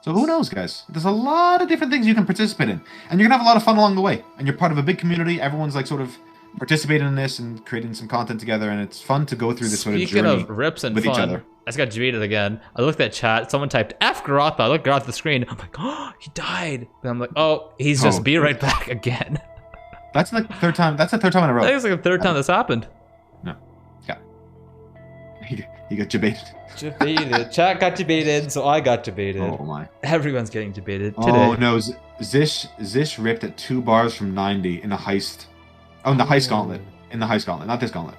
So who knows, guys? There's a lot of different things you can participate in. And you're going to have a lot of fun along the way. And you're part of a big community. Everyone's like sort of participating in this and creating some content together. And it's fun to go through this sort of journey Speaking of rips and with fun, each other. I just got debated again. I looked at chat. Someone typed F Garotha. I looked at the screen. I'm like, oh, he died. And I'm like, oh, he's just be right back again. That's like the third time. That's the third time in a row. I think it's like the third time this happened. No. Yeah. He got debated. Debated. Chat got debated, so I got debated. Oh my. Everyone's getting debated today. Oh no, Zish ripped at 2 bars from 90 in a heist. Oh, in the heist gauntlet. In the heist gauntlet, not this gauntlet.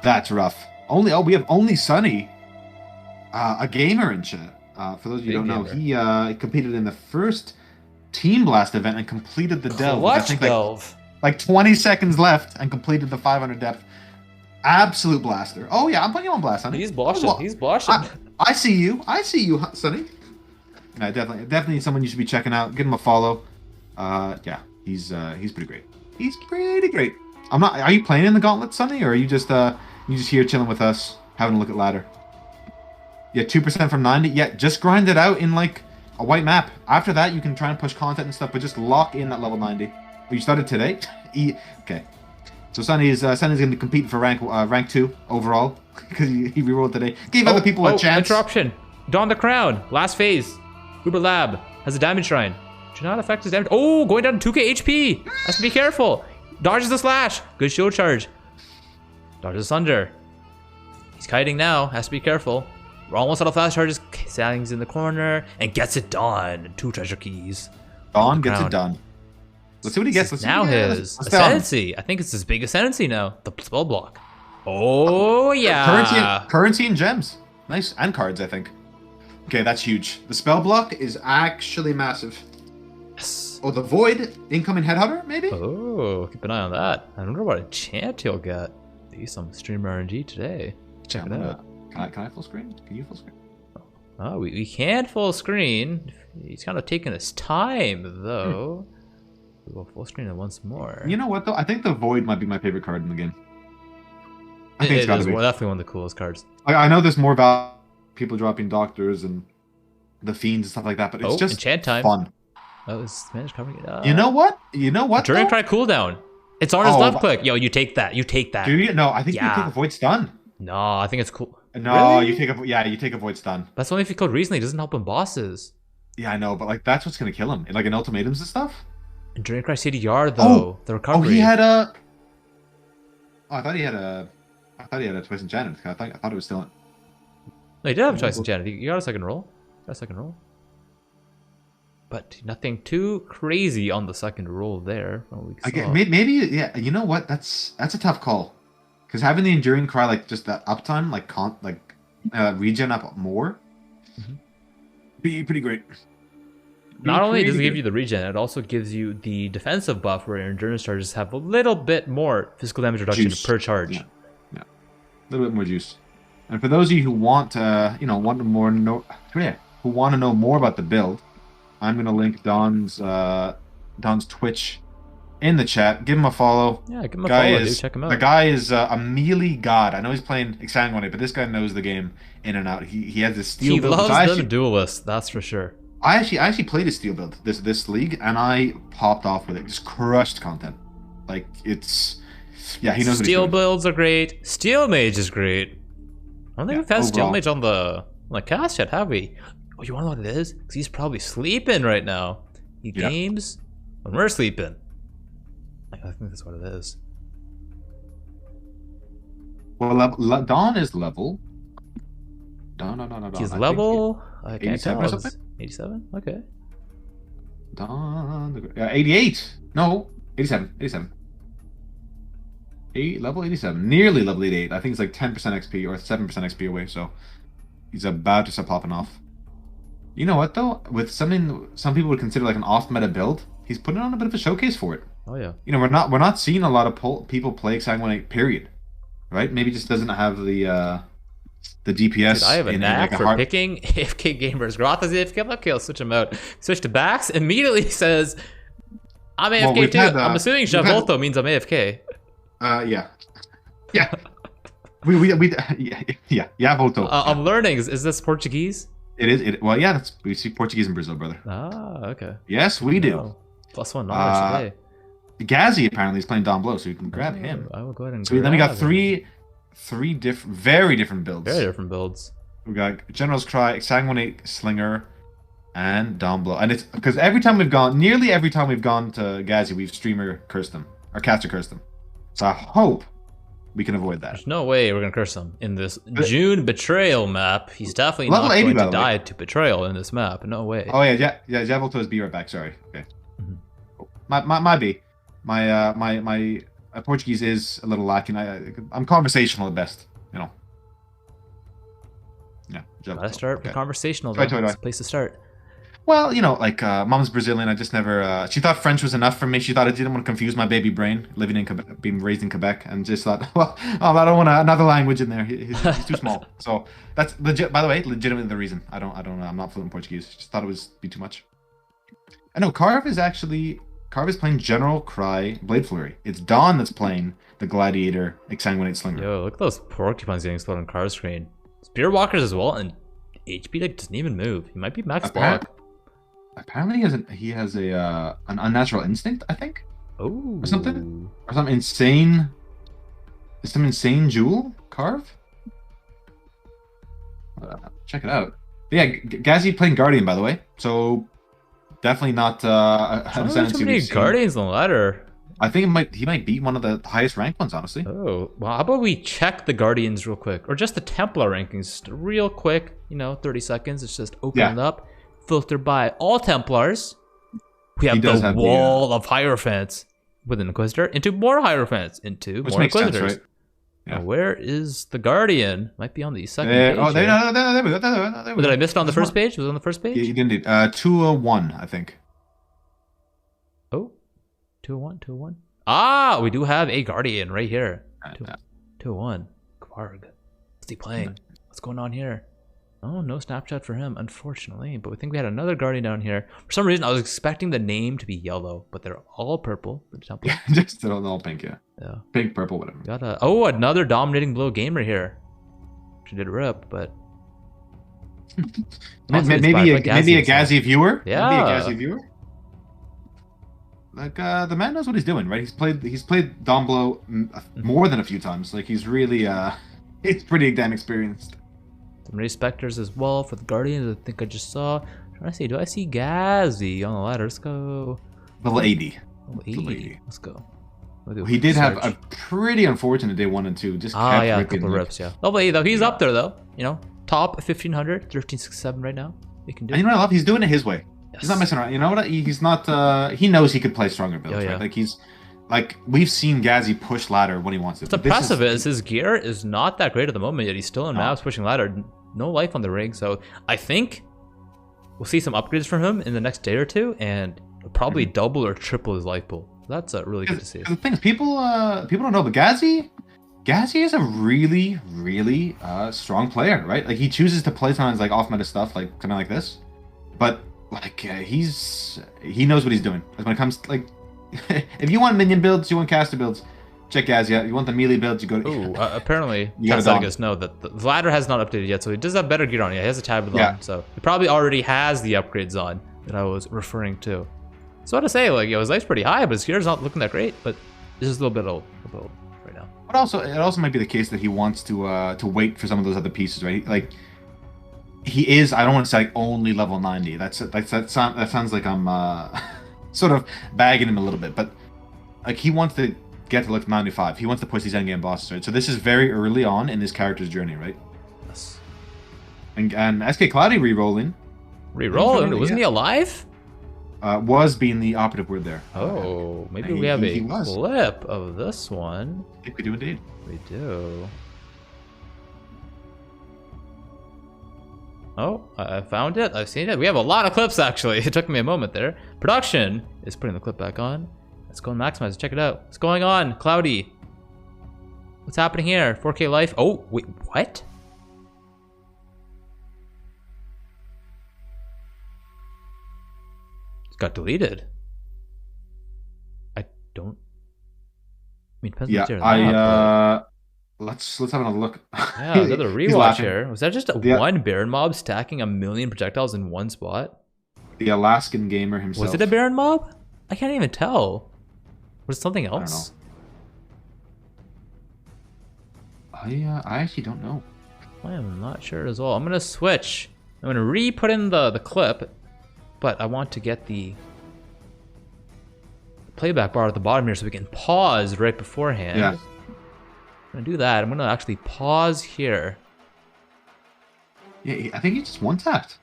That's rough. We have only Sunny, a gamer in chat. For those of you who don't know, he competed in the first Team Blast event and completed the delve. Clutch I think delve. Like 20 seconds left and completed the 500 depth. Absolute blaster. Oh yeah, I'm putting you on blast, Sonny. He's blushing. He's blushing. I see you. I see you, Sonny. Yeah, definitely someone you should be checking out. Give him a follow. Yeah, he's pretty great. He's pretty great. Are you playing in the Gauntlet, Sonny, or are you just here chilling with us, having a look at ladder? Yeah, 2% from 90. Yeah, just grind it out in like a white map. After that, you can try and push content and stuff, but just lock in that level 90. Oh, you started today? Okay. So Sonny's going to compete for rank 2 overall because he rerolled today. Gave other people a chance. Interruption. Don the Crown. Last phase. Uber Lab has a damage shrine. Do not affect his damage. Oh, going down to 2k HP. Has to be careful. Dodges the slash. Good shield charge. Dodges under. He's kiting now. Has to be careful. We're almost out of flash charges. Stands in the corner and gets it done. 2 treasure keys. Don gets it done. Let's see what he gets. Now his ascendancy. I think it's his big ascendancy now. The spell block. Oh yeah. Currency and gems. Nice. And cards, I think. Okay, that's huge. The spell block is actually massive. Yes. Oh, the void incoming headhunter, maybe? Oh, keep an eye on that. I wonder what enchant he'll get. Use some stream RNG today. Check it out. Can I full screen? Can you full screen? Oh, we can full screen. He's kind of taking his time though. We'll full screen it once more. You know what though? I think the Void might be my favorite card in the game. I think it's definitely one of the coolest cards. I know there's more about people dropping doctors and the fiends and stuff like that, but it's just enchant time. Fun. Oh, is Spanish covering it up? You know what? During try cooldown. It's on his left click. Yo, you take that. You take that. Do you? No, I think you take a Void stun. No, I think it's cool. No, really? you take a Void stun. That's only if you code recently. It doesn't help him bosses. Yeah, I know, but like that's what's gonna kill him. Like in ultimatums and stuff. And during Cry CDR though, the recovery. Oh, he had a. Oh, I thought he had a twice enchanted. I thought it was still in. No, he did have a twice enchanted. You got a second roll. But nothing too crazy on the second roll there. Maybe yeah. You know what? That's a tough call. Because having the enduring cry, like just that uptime, regen up more. Pretty great. Not only does it pretty give good. you the regen, it also gives you the defensive buff where your endurance charges have a little bit more physical damage reduction Juice. per charge. Yeah. A little bit more juice. And for those of you who want, want more who want to know more about the build, I'm gonna link Don's Twitch in the chat. Give him a follow. Yeah, give him a follow, dude. Check him out. The guy is a melee god. I know he's playing Exsanguinate, but this guy knows the game in and out. He has this steel He build. loves them duelists, that's for sure. I actually played a steel build this league, and I popped off with it. Just crushed content. Like it's, yeah, he knows. What he's Steel doing. builds are great. Steel mage is great. I don't think we've had steel overall. mage on the cast yet, have we? Oh, you want to know what it is? Because he's probably sleeping right now. He Yeah. games when we're sleeping. I think that's what it is. Well, Dawn is level. Dawn. He's I level. I can't 87 or tell. something? 87. Okay. Dawn. 88. No, 87. 87. Level 87. Nearly level 88. I think it's like 10% XP or 7% XP away. So he's about to start popping off. You know what though? With something some people would consider like an off-meta build, he's putting on a bit of a showcase for it. Oh yeah. You know, we're not seeing a lot of people play Exsanguinate, period. Right? Maybe just doesn't have the DPS. Dude, I have a in knack like for picking AFK gamers. Groth is AFK. Okay, I'll switch him out. Switch to Bax. Immediately says, "I'm AFK we've too." had, I'm assuming we've had- Javolto means I'm AFK. Yeah. we yeah, Volto. I'm learning. Is this Portuguese? It is. Well, yeah. We see Portuguese in Brazil, brother. Ah, okay. Yes, we do. Oh, +1 knowledge today. Gazzy apparently is playing Don Blow, so you can grab him. I will go ahead and. So then we got grab him. three very different builds. Very different builds. We got General's Cry, Exsanguinate, Slinger, and Don Blow. And it's because nearly every time we've gone to Gazzy, we've streamer cursed them or caster cursed them. So I hope we can avoid that. There's no way we're gonna curse him in this June betrayal map. He's definitely Level not 80, going by to the way. die to betrayal in this map. No way. Oh yeah, Javelto is be right back. Sorry. Okay. My B. My Portuguese is a little lacking. I'm conversational at best, you know. Yeah. Gotta start okay. conversational. Right, Though. right. It's a place to start. Well, you know, like mom's Brazilian. I just never. She thought French was enough for me. She thought I didn't want to confuse my baby brain, living in Quebec, being raised in Quebec, and just thought, well, I don't want another language in there. He's too small. So that's legit. By the way, legitimately the reason. I'm not fluent in Portuguese. Just thought it was be too much. I know Carve is playing General Cry Blade Flurry. It's Dawn that's playing the Gladiator Exsanguinate Slinger. Yo, look at those porcupines getting exploded on car screen. Spearwalkers as well, and HP like doesn't even move. He might be max block. Apparently he has an unnatural instinct, I think. Oh. Or something? Or some insane jewel carve? Check it out. But yeah, Gazzy playing Guardian, by the way. So definitely not There's too many Guardians on the ladder. I think he might beat one of the highest ranked ones, honestly. Oh, well, how about we check the Guardians real quick? Or just the Templar rankings, just real quick, 30 seconds. It's just opening up, filter by all Templars. We have the wall of Hierophants with an Inquisitor into more Hierophants, into Which more makes sense, Inquisitors. right? Yeah. Now, where is the Guardian? Might be on the second page. Oh, there we go. Did I miss it on the first page? Was it on the first page? Yeah, you didn't. 201, I think. Oh, 201. Ah, we do have a Guardian right here. 201. Kvarg. What's he playing? What's going on here? Oh, no Snapchat for him, unfortunately. But we think we had another Guardian down here. For some reason, I was expecting the name to be yellow, but they're all purple. The Temple. Just all pink, yeah. Yeah. Pink, purple, whatever. Got another dominating blow gamer here. She did rip, but maybe a Gazzy viewer. Yeah. Maybe a Gazzy viewer. Like the man knows what he's doing, right? He's played Don Blow more than a few times. Like he's really he's pretty damn experienced. Some respecters as well for the Guardians. I think I just saw. Trying to see, do I see Gazzy on the ladder? Let's go. Level 80. Level 80. Let's go. He did have a pretty unfortunate day 1 and 2. Just kept a ripping, couple rips, yeah. Level 80 though. He's up there though. Top 1500, 1367 right now. We can do. And you know what I love? He's doing it his way. Yes. He's not messing around. You know what? He's not. He knows he could play stronger builds, yeah. right? Like he's. Like we've seen Gazzy push ladder when he wants to. What's impressive is his gear is not that great at the moment, yet he's still in maps pushing ladder. No life on the ring, so I think we'll see some upgrades from him in the next day or two, and probably double or triple his life pool. That's really good to see. The thing is, people don't know, but Gazi is a really, really strong player, right? Like he chooses to play sometimes like off meta stuff, like something like this, but like he knows what he's doing. Like when it comes to, like if you want minion builds, you want caster builds, check Gazi out. You want the melee builds, you go to. Ooh, apparently, You gotta letting Dom. us know that the ladder has not updated yet, so he does have better gear on. Yeah, he has a tab Yeah. on, so he probably already has the upgrades on that I was referring to. So I to say, like, his life's pretty high, but his gear's not looking that great. But this is a little bit old right now. But also, it also might be the case that he wants to wait for some of those other pieces, right? Like he is. I don't want to say like, only level 90. That sounds like I'm sort of bagging him a little bit, but like he wants to get to like 95. He wants to push these endgame bosses, right? So this is very early on in his character's journey, right? Yes. And SK Cloudy re-rolling. Re-rolling? Wasn't he alive? Was being the operative word there. Oh, maybe and we have he a was. clip of this one. I think we do indeed. We do. Oh, I found it. I've seen it. We have a lot of clips, actually. It took me a moment there. Production is putting the clip back on. Let's go and maximize. Check it out. What's going on, Cloudy? What's happening here? 4K life. Oh, wait, what? It got deleted. I don't. I mean, depends on the tier of the map, let's have another look. but- Yeah, another He's rewatch laughing. here. Was that just a Yeah. one Baron mob stacking 1,000,000 projectiles in one spot? The Alaskan gamer himself. Was it a Baron mob? I can't even tell. Was it something don't else? I actually don't know. I am not sure as well. I'm gonna switch. I'm gonna re-put in the clip, but I want to get the playback bar at the bottom here so we can pause right beforehand. Yeah. I'm gonna do that. I'm gonna actually pause here. Yeah, I think he just one-tapped.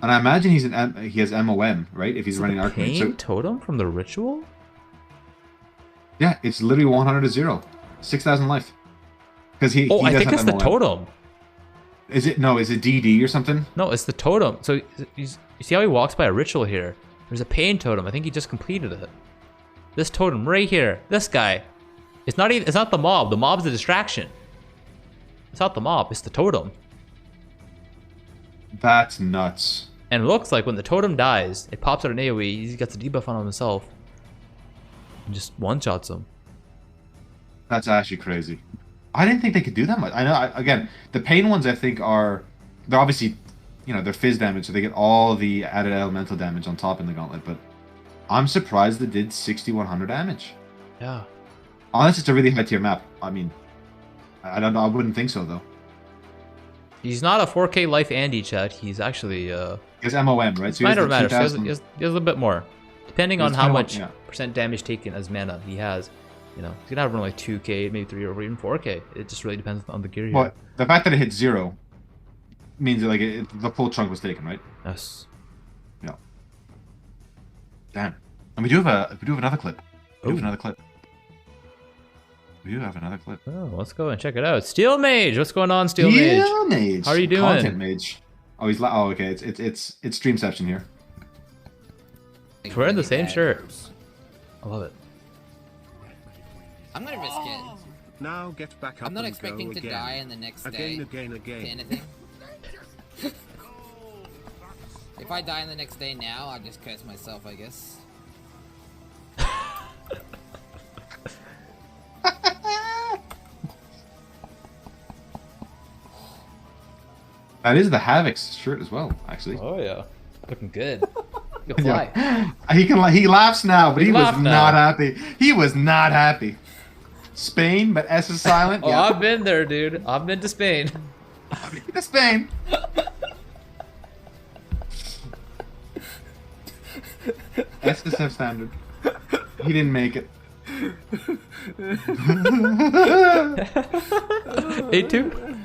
And I imagine he has MOM, right? If he's running Arcane. Pain So, totem from the ritual? yeah, it's literally 100 to 0. 6,000 life. Because he Oh, I does think have it's the MOM. totem. Is it? No, is it DD or something? No, it's the totem. So you see how he walks by a ritual here? There's a pain totem. I think he just completed it. This totem right here. This guy. It's not even. It's not the mob. The mob's the distraction. It's not the mob. It's the totem. That's nuts. And it looks like when the totem dies, it pops out an AoE. He gets a debuff on himself. And just one-shots him. That's actually crazy. I didn't think they could do that much. I know, again, the pain ones I think they're obviously, they're fizz damage, so they get all the added elemental damage on top in the gauntlet, but I'm surprised they did 6,100 damage. Yeah. Unless it's a really high tier map. I mean, I don't know, I wouldn't think so though. He's not a 4K life Andy, chat. He's actually He has MOM, right? So he has Minor the matters. He has 2,000 a little bit more, depending on It's how 21, much yeah. percent damage taken as mana he has. He's gonna have around like 2K, maybe 3 or even 4K. It just really depends on the gear here. Well, the fact that it hit 0 means that the full chunk was taken, right? Yes. Yeah. Damn. And we do have another clip. We do have Ooh. another clip. We do have another clip. Oh, let's go and check it out. Steel Mage, what's going on, Steel Mage? Mage. How are you doing? Content Mage. Oh, okay. It's Streamception here. We're wearing the same shirt. I love it. I'm gonna risk it. Now get back up I'm not and expecting go to again. die in the next day. Again. To anything. If I die in the next day now, I'll just curse myself, I guess. That is the Havoc shirt as well, actually. Oh yeah, looking good. You can fly. Yeah. He laughs now, but he was laughed now. not happy. He was not happy. Spain, but S is silent. Oh, Yeah. I've been there, dude. I've been to Spain. Spain. S is substandard. He didn't make it. A2?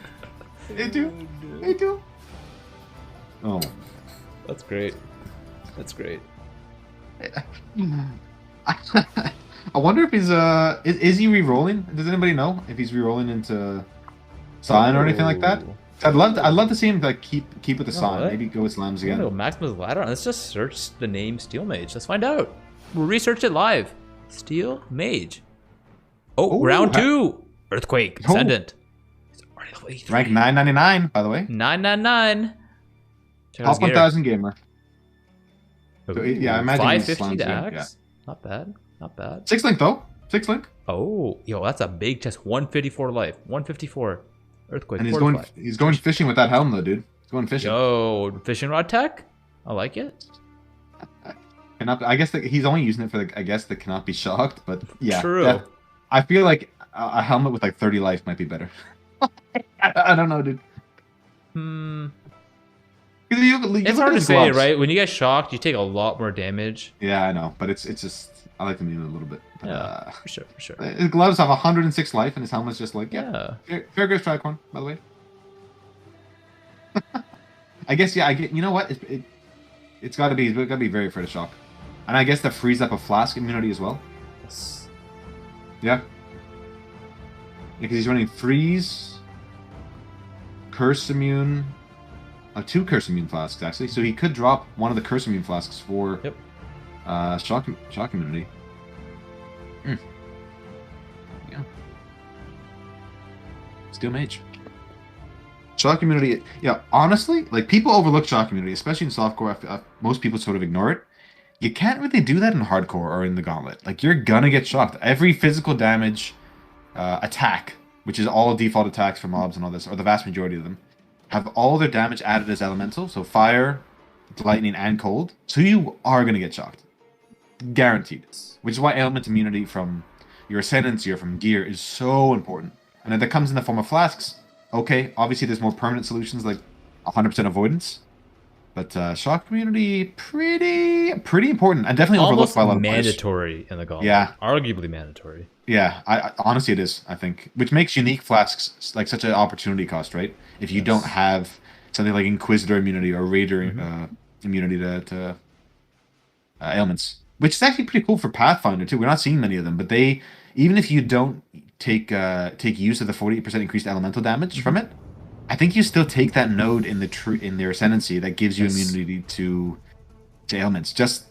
Me too. Oh. That's great. That's great. I wonder if he's is he re-rolling? Does anybody know if he's re-rolling into Sign or anything like that? I'd love to see him like keep with the song. what? Maybe go with slams We're again. gonna go Maximus Ladder. Let's just search the name Steel Mage. Let's find out. We'll research it live. Steel Mage. Oh, Ooh, round 2. Earthquake. Ascendant. It's already level 83. Rank 999, by the way. 999. Check out Top his gear. 1000 gamer. So, Ooh, yeah, I imagine he's 550 slams to again, axe. Not bad. Not bad. 6 link though. 6 link. Oh, yo, that's a big chest. 154 life. 154. Earthquake. And fortified. he's going fishing with that helm though, dude. He's going fishing. Yo, fishing rod tech. I like it. I guess that he's only using it for I guess that cannot be shocked, but yeah. True. I feel like a helmet with like 30 life might be better. I don't know, dude. It's hard to say, right? When you get shocked, you take a lot more damage. Yeah, I know, but it's just I like them even a little bit. But, Yeah, for sure, for sure. His gloves have 106 life, and his helmet's just like Yeah. Fair Grace Tricorn, by the way. I guess I get. You know what? It's got to be very afraid of shock, and I guess that frees up a flask immunity as well. Yes. Yeah. Because he's running freeze, curse immune, 2 curse immune flasks actually. So he could drop one of the curse immune flasks for shock immunity. Yeah. Steel Mage. Shock immunity. Yeah, honestly, like people overlook shock immunity, especially in softcore. Most people sort of ignore it. You can't really do that in hardcore or in the Gauntlet. Like you're gonna get shocked. Every physical damage attack, which is all default attacks for mobs and all this, or the vast majority of them, have all their damage added as elemental. So fire, lightning, and cold. So you are gonna get shocked, guaranteed. Which is why element immunity from your ascendancy or from gear is so important. And if that comes in the form of flasks, okay, obviously there's more permanent solutions like 100% avoidance. But shock immunity, pretty important, and definitely overlooked Almost by a lot of players. mandatory in the Gauntlet. Yeah. Arguably mandatory. Yeah, I honestly it is, I think. Which makes unique flasks like such an opportunity cost, right? If you don't have something like Inquisitor immunity or Raider immunity to ailments. Which is actually pretty cool for Pathfinder too. We're not seeing many of them, but they, even if you don't take use of the 48% increased elemental damage from it, I think you still take that node in in their ascendancy that gives you immunity to ailments. Just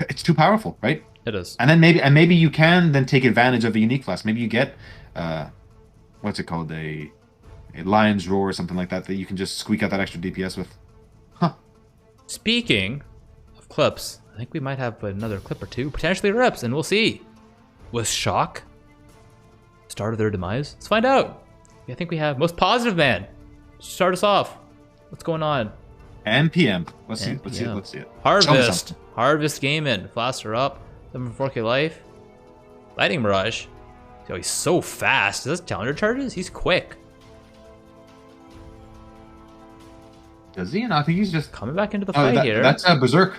it's too powerful, right? It is. And then maybe you can then take advantage of a unique flask. Maybe you get what's it called, a Lion's Roar or something like that you can just squeak out that extra DPS with. Huh. Speaking of clips, I think we might have another clip or two, potentially rips, and we'll see. Was shock start of their demise? Let's find out. I think we have most positive man. Start us off. What's going on? NPM. Let's see it. Harvest. Harvest gaming. Flaster up. 7.4k life. Lightning Mirage. Yo, he's so fast. Is that challenger charges? He's quick. Does he? No, I think he's just Coming back into the fight here. That's a Berserk.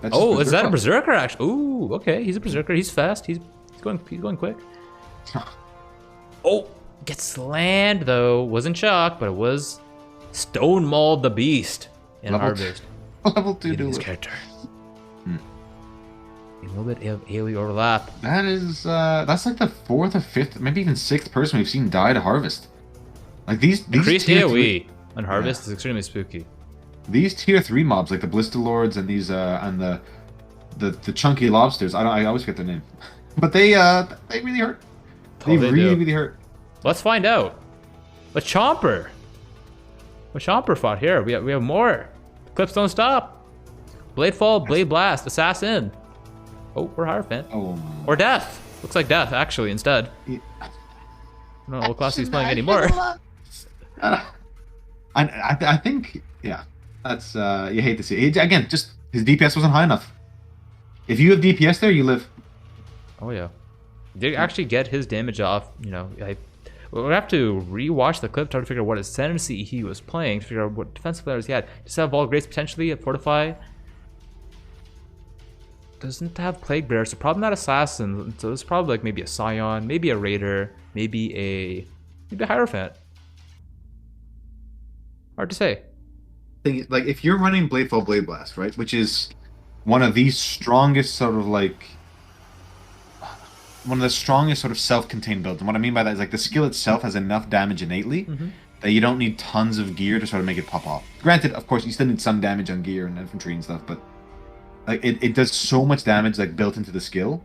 That's Oh, just is that a up. berserker actually? Ooh, okay. He's a berserker. He's fast. He's going quick. Oh, gets slammed though. Wasn't shocked, but it was Stone Mauled the Beast in Level Harvest. Level 2 His duelist. character. A little bit of AoE overlap. That is that's like the 4th or 5th, maybe even 6th person we've seen die to Harvest. Like these Increased tier AoE 3 on Harvest is extremely spooky. These tier 3 mobs, like the Blister Lords and these and the chunky lobsters, I always forget their name. But they really hurt. They they really, do. really hurt. Let's find out. What Chomper fought here? We have more. Clips don't stop. Blade Fall, Blade Blast, Assassin. Oh, or Hierophant. Oh. Or Death. Looks like Death, actually, instead. Yeah. I don't know what class he's playing anymore. I think, yeah, that's, you hate to see it. Again, just his DPS wasn't high enough. If you have DPS there, you live. Oh, yeah. Did actually get his damage off, you know. We'll have to rewatch the clip, try to figure out what ascendancy he was playing, to figure out what defensive players he had. Does have Vault Grace potentially, at Fortify? Doesn't have Plague Bearer, so probably not Assassin. So it's probably like maybe a Scion, maybe a Raider, maybe a Hierophant. Hard to say. Like, if you're running Bladefall Blade Blast, right, which is one of the strongest sort of like self-contained builds, and what I mean by that is like the skill itself has enough damage innately that you don't need tons of gear to sort of make it pop off. Granted, of course, you still need some damage on gear and infantry and stuff, but like it does so much damage like built into the skill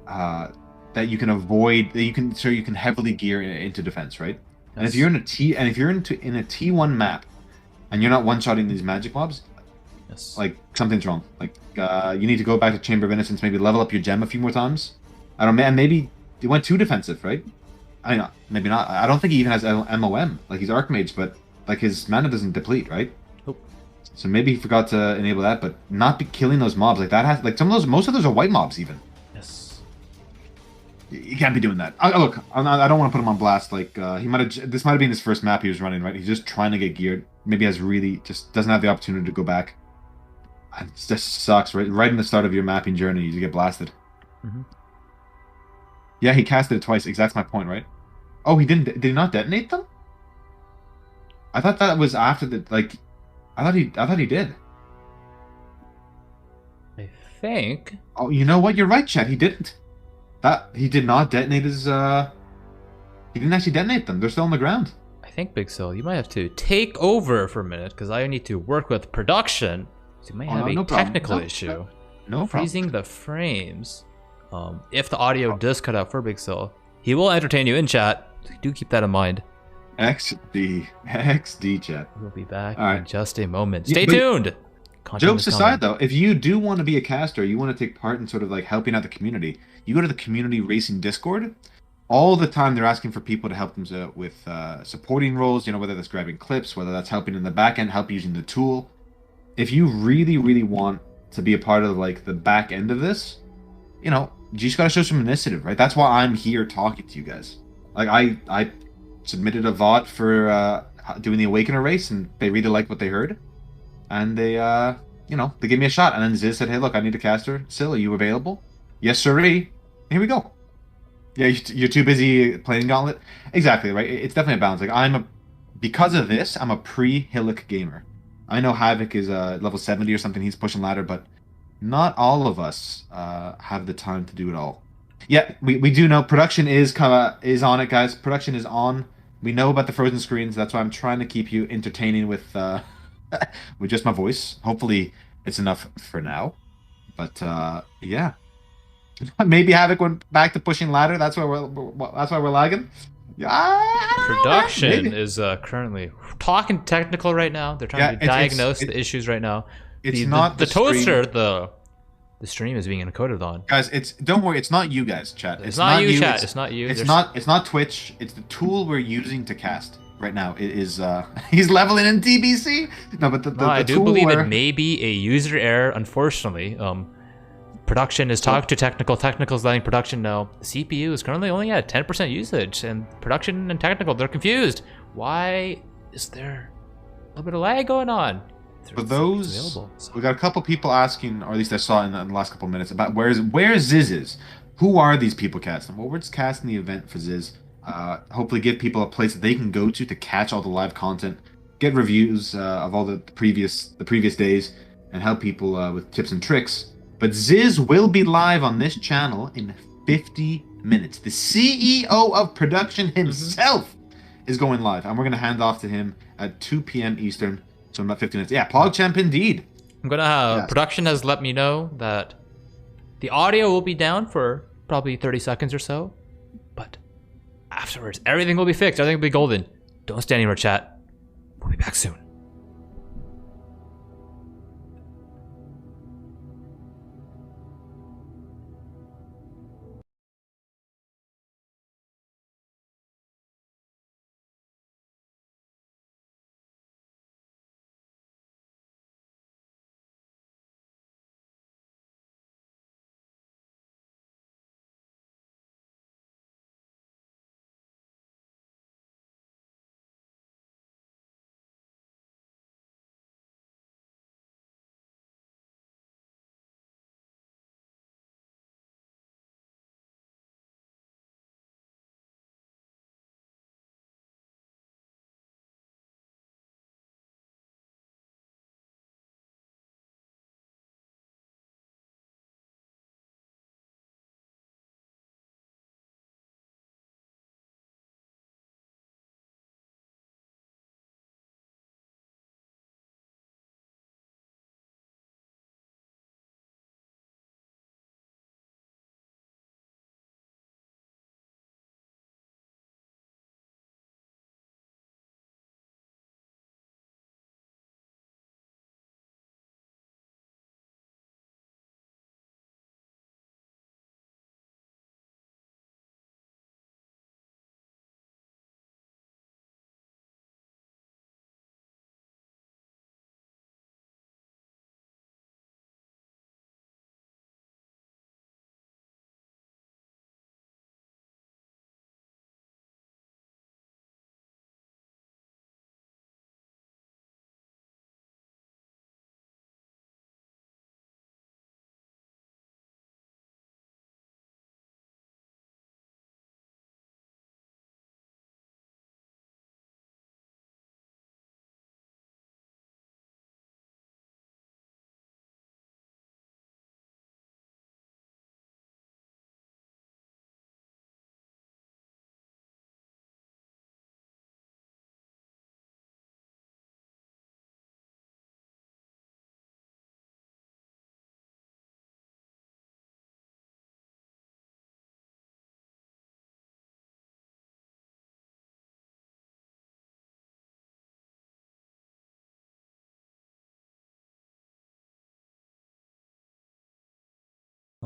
that you can avoid that you can heavily gear into defense, right? Yes. And if you're in a T1 map and you're not one-shotting these magic mobs, Yes. like something's wrong. Like you need to go back to Chamber of Innocence, maybe level up your gem a few more times. I don't know, and maybe he went too defensive, right? I mean, maybe not. I don't think he even has MOM. Like he's Archmage, but like his mana doesn't deplete, right? Nope. So maybe he forgot to enable that, but not be killing those mobs like that has like most of those are white mobs even. Yes. You can't be doing that. Look, I don't want to put him on blast. Like this might have been his first map he was running, right? He's just trying to get geared. Maybe just doesn't have the opportunity to go back. And it just sucks, right? Right in the start of your mapping journey, you get blasted. Mm-hmm. Yeah, he casted it twice. That's my point, right? Oh, he didn't. Did he not detonate them? I thought that was after the like. I thought he did. I think. Oh, you know what? You're right, Chet. He didn't. He did not detonate his. He didn't actually detonate them. They're still on the ground. I think BigSil, you might have to take over for a minute because I need to work with production. So you might have a technical issue. No freezing the frames. If the audio does cut out for BigSil, he will entertain you in chat. So do keep that in mind. XD chat. We'll be back All right. in just a moment. Yeah, Stay tuned. Content Jokes is aside, coming. though, if you do want to be a caster, you want to take part in sort of like helping out the community, you go to the community racing Discord. All the time they're asking for people to help them with supporting roles, whether that's grabbing clips, whether that's helping in the back end, help using the tool. If you really, really want to be a part of like the back end of this, you just gotta show some initiative, right? That's why I'm here talking to you guys. Like I submitted a VOD for doing the Awakener race, and they really liked what they heard, and they they gave me a shot. And then Ziz said, "Hey, look, I need a caster. Sil, are you available?" Yes, sirree. Here we go. Yeah, you're too busy playing Gauntlet. Exactly, right? It's definitely a balance. Like because of this, I'm a pre-Hillock gamer. I know Havoc is level 70 or something. He's pushing ladder, but not all of us have the time to do it all. Yeah, we do know production is on it, guys. Production is on. We know about the frozen screens. That's why I'm trying to keep you entertaining with with just my voice. Hopefully, it's enough for now. But yeah. Maybe Havoc went back to pushing ladder. That's why we're lagging. Production is currently talking technical right now. They're trying to diagnose the issues right now. It's not the toaster. The stream is being encoded on. Guys, don't worry. It's not you guys, chat. It's not you, chat. It's not you. It's not Twitch. It's the tool we're using to cast right now. It is he's leveling in TBC. No, but I do believe it may be a user error. Unfortunately, production is talking to technical. Technical is letting production know. The CPU is currently only at 10% usage, and production and technical, they're confused. Why is there a little bit of lag going on? For those, we got a couple people asking, or at least I saw in the last couple minutes, about where Ziz is. Who are these people casting? Well, we're just casting the event for Ziz. Hopefully give people a place that they can go to catch all the live content, get reviews of all the previous days, and help people with tips and tricks. But Ziz will be live on this channel in 50 minutes. The CEO of production himself is going live, and we're going to hand off to him at 2 p.m. Eastern, so in about 50 minutes. Yeah, PogChamp indeed. I'm going to have... Production has let me know that the audio will be down for probably 30 seconds or so, but afterwards, everything will be fixed. Everything will be golden. Don't stand anywhere, chat. We'll be back soon.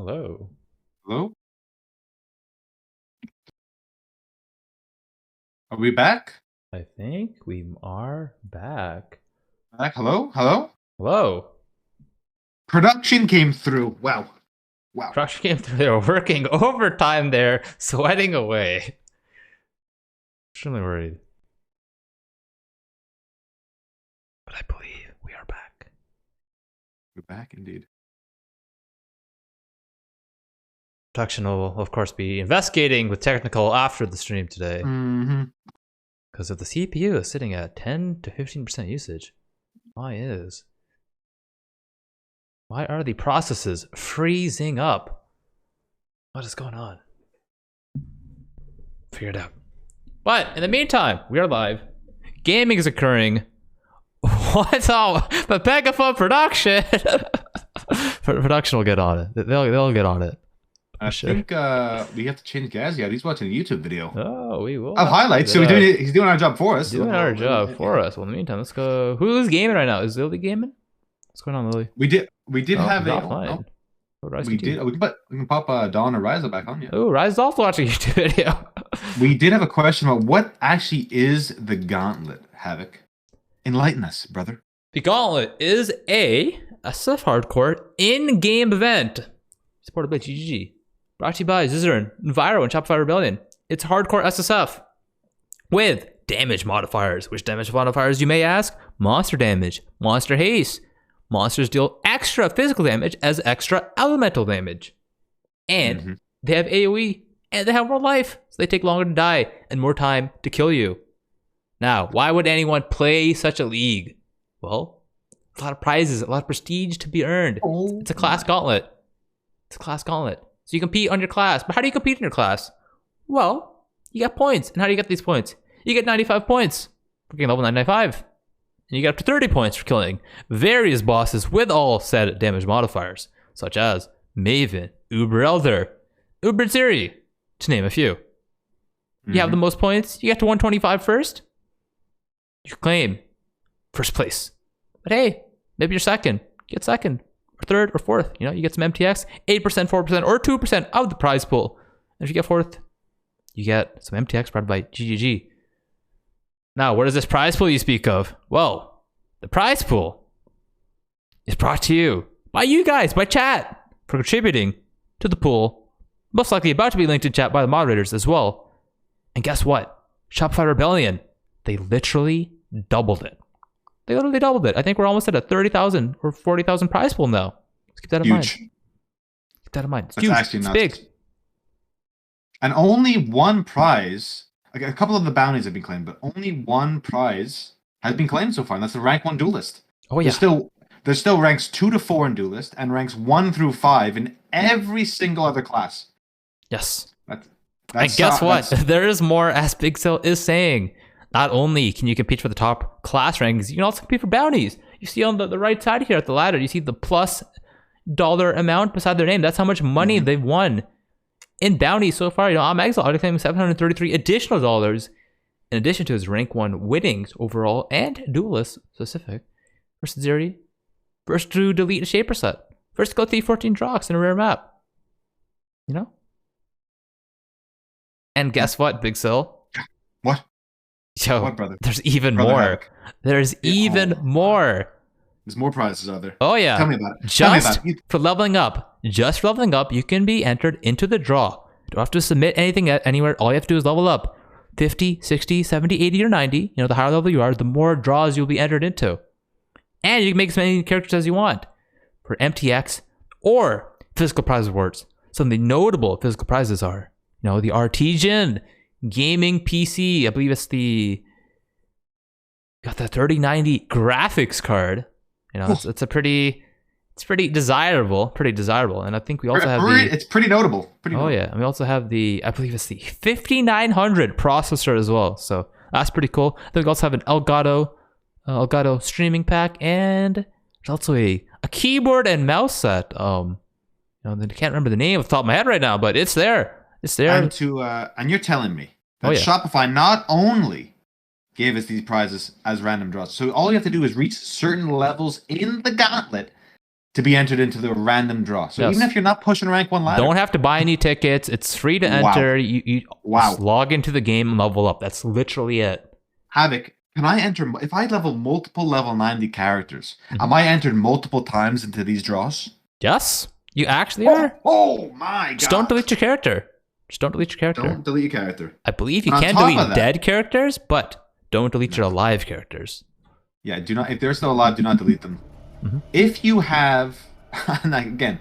Hello. Hello? Are we back? I think we are back. Back? Hello? Hello? Hello. Production came through. Wow. Wow. Crush came through. They were working overtime there, sweating away. Extremely worried. But I believe we are back. We're back indeed. Production will, of course, be investigating with technical after the stream today. Mm-hmm. Because if the CPU is sitting at 10 to 15% usage, why are the processes freezing up? What is going on? Figure it out. But in the meantime, we are live. Gaming is occurring. What's all? But Pegaphone production. Production will get on it. They'll get on it. I Sure. think we have to change Gazzy out. He's watching a YouTube video Oh, we will. of highlights, so he's doing our job for us. Doing our job for us. Well, in the meantime, let's go. Who's gaming right now? Is Lily gaming? What's going on, Lily? We did have he's a. offline. Oh, Rise We continue. did. We can pop Dawn or Ryza back on you. Oh, Rise is also watching a YouTube video. We did have a question about what actually is the Gauntlet, Havoc. Enlighten us, brother. The Gauntlet is a SF hardcore in-game event supported by GGG. Brought to you by Zizaran, Enviro, and Shopify Rebellion. It's hardcore SSF with damage modifiers. Which damage modifiers, you may ask? Monster damage, monster haste. Monsters deal extra physical damage as extra elemental damage. And they have AoE, and they have more life, so they take longer to die and more time to kill you. Now, why would anyone play such a league? Well, a lot of prizes, a lot of prestige to be earned. It's a class gauntlet. It's a class gauntlet. So you compete on your class. But how do you compete in your class? Well, you get points. And how do you get these points? You get 95 points for getting level 995. And you get up to 30 points for killing various bosses with all said damage modifiers, such as Maven, Uber Elder, Uber Ziri, to name a few. You have the most points, you get to 125 first, you claim first place. But hey, maybe you're second. Get second, or third, or fourth. You know, you get some MTX, 8%, 4%, or 2% of the prize pool. And if you get fourth, you get some MTX provided by GGG. Now, what is this prize pool you speak of? Well, the prize pool is brought to you by you guys, by chat, for contributing to the pool. Most likely about to be linked in chat by the moderators as well. And guess what? Shopify Rebellion, they literally doubled it. They literally doubled it. I think we're almost at a 30,000 or 40,000 prize pool now. Let's keep that in mind. Keep that in mind. It's That's huge. actually It's nuts. big. And only one prize. Like, a couple of the bounties have been claimed, but only one prize has been claimed so far, and that's the rank 1 duelist. Oh yeah. There's still ranks 2 to 4 in duelist, and ranks 1 through 5 in every single other class. Yes. That's And guess what? There is more, as BigSil is saying. Not only can you compete for the top class rankings, you can also compete for bounties. You see on the right side here at the ladder, you see the plus dollar amount beside their name. That's how much money they've won in bounties so far. You know, I'm Exile claiming 733 additional dollars in addition to his rank 1 winnings overall and duelist specific versus Zeri. First to delete a Shaper set. First to go 314 Drox in a rare map. You know? And guess what, BigSil? What? Yo, What, brother? there's even Brother more. Havoc. There's even more. There's more prizes out there. Oh yeah. Tell me about it. Tell me Just about it. for leveling up. Just for leveling up, you can be entered into the draw. You don't have to submit anything anywhere. All you have to do is level up. 50, 60, 70, 80, or 90. You know, the higher level you are, the more draws you'll be entered into. And you can make as many characters as you want for MTX or physical prize awards. Some of the notable physical prizes are, you know, the Artesian gaming PC. I believe it's got the 3090 graphics card. You know, it's pretty desirable, And I think we also have It's pretty notable. Oh yeah, and we also have I believe it's the 5900 processor as well. So that's pretty cool. Then we also have an Elgato streaming pack, and there's also a keyboard and mouse set. You know, I can't remember the name off the top of my head right now, but it's there. It's there. And you're telling me that Oh, yeah. Shopify not only gave us these prizes as random draws, so all you have to do is reach certain levels in the Gauntlet, to be entered into the random draw. So Yes. even if you're not pushing rank 1 ladder, Don't have to buy any tickets. It's free to Wow. enter. You Wow. just log into the game and level up. That's literally it. Havoc, can I enter, if I level multiple level 90 characters, Mm-hmm. am I entered multiple times into these draws? Yes, you actually are. Oh my god. Just don't delete your character. Just don't delete your character. Don't delete your character. I believe you On can top delete of that- dead characters, but don't delete your alive characters. Yeah, do not, if they're still alive, do not delete them. Mhm. If you have, and again,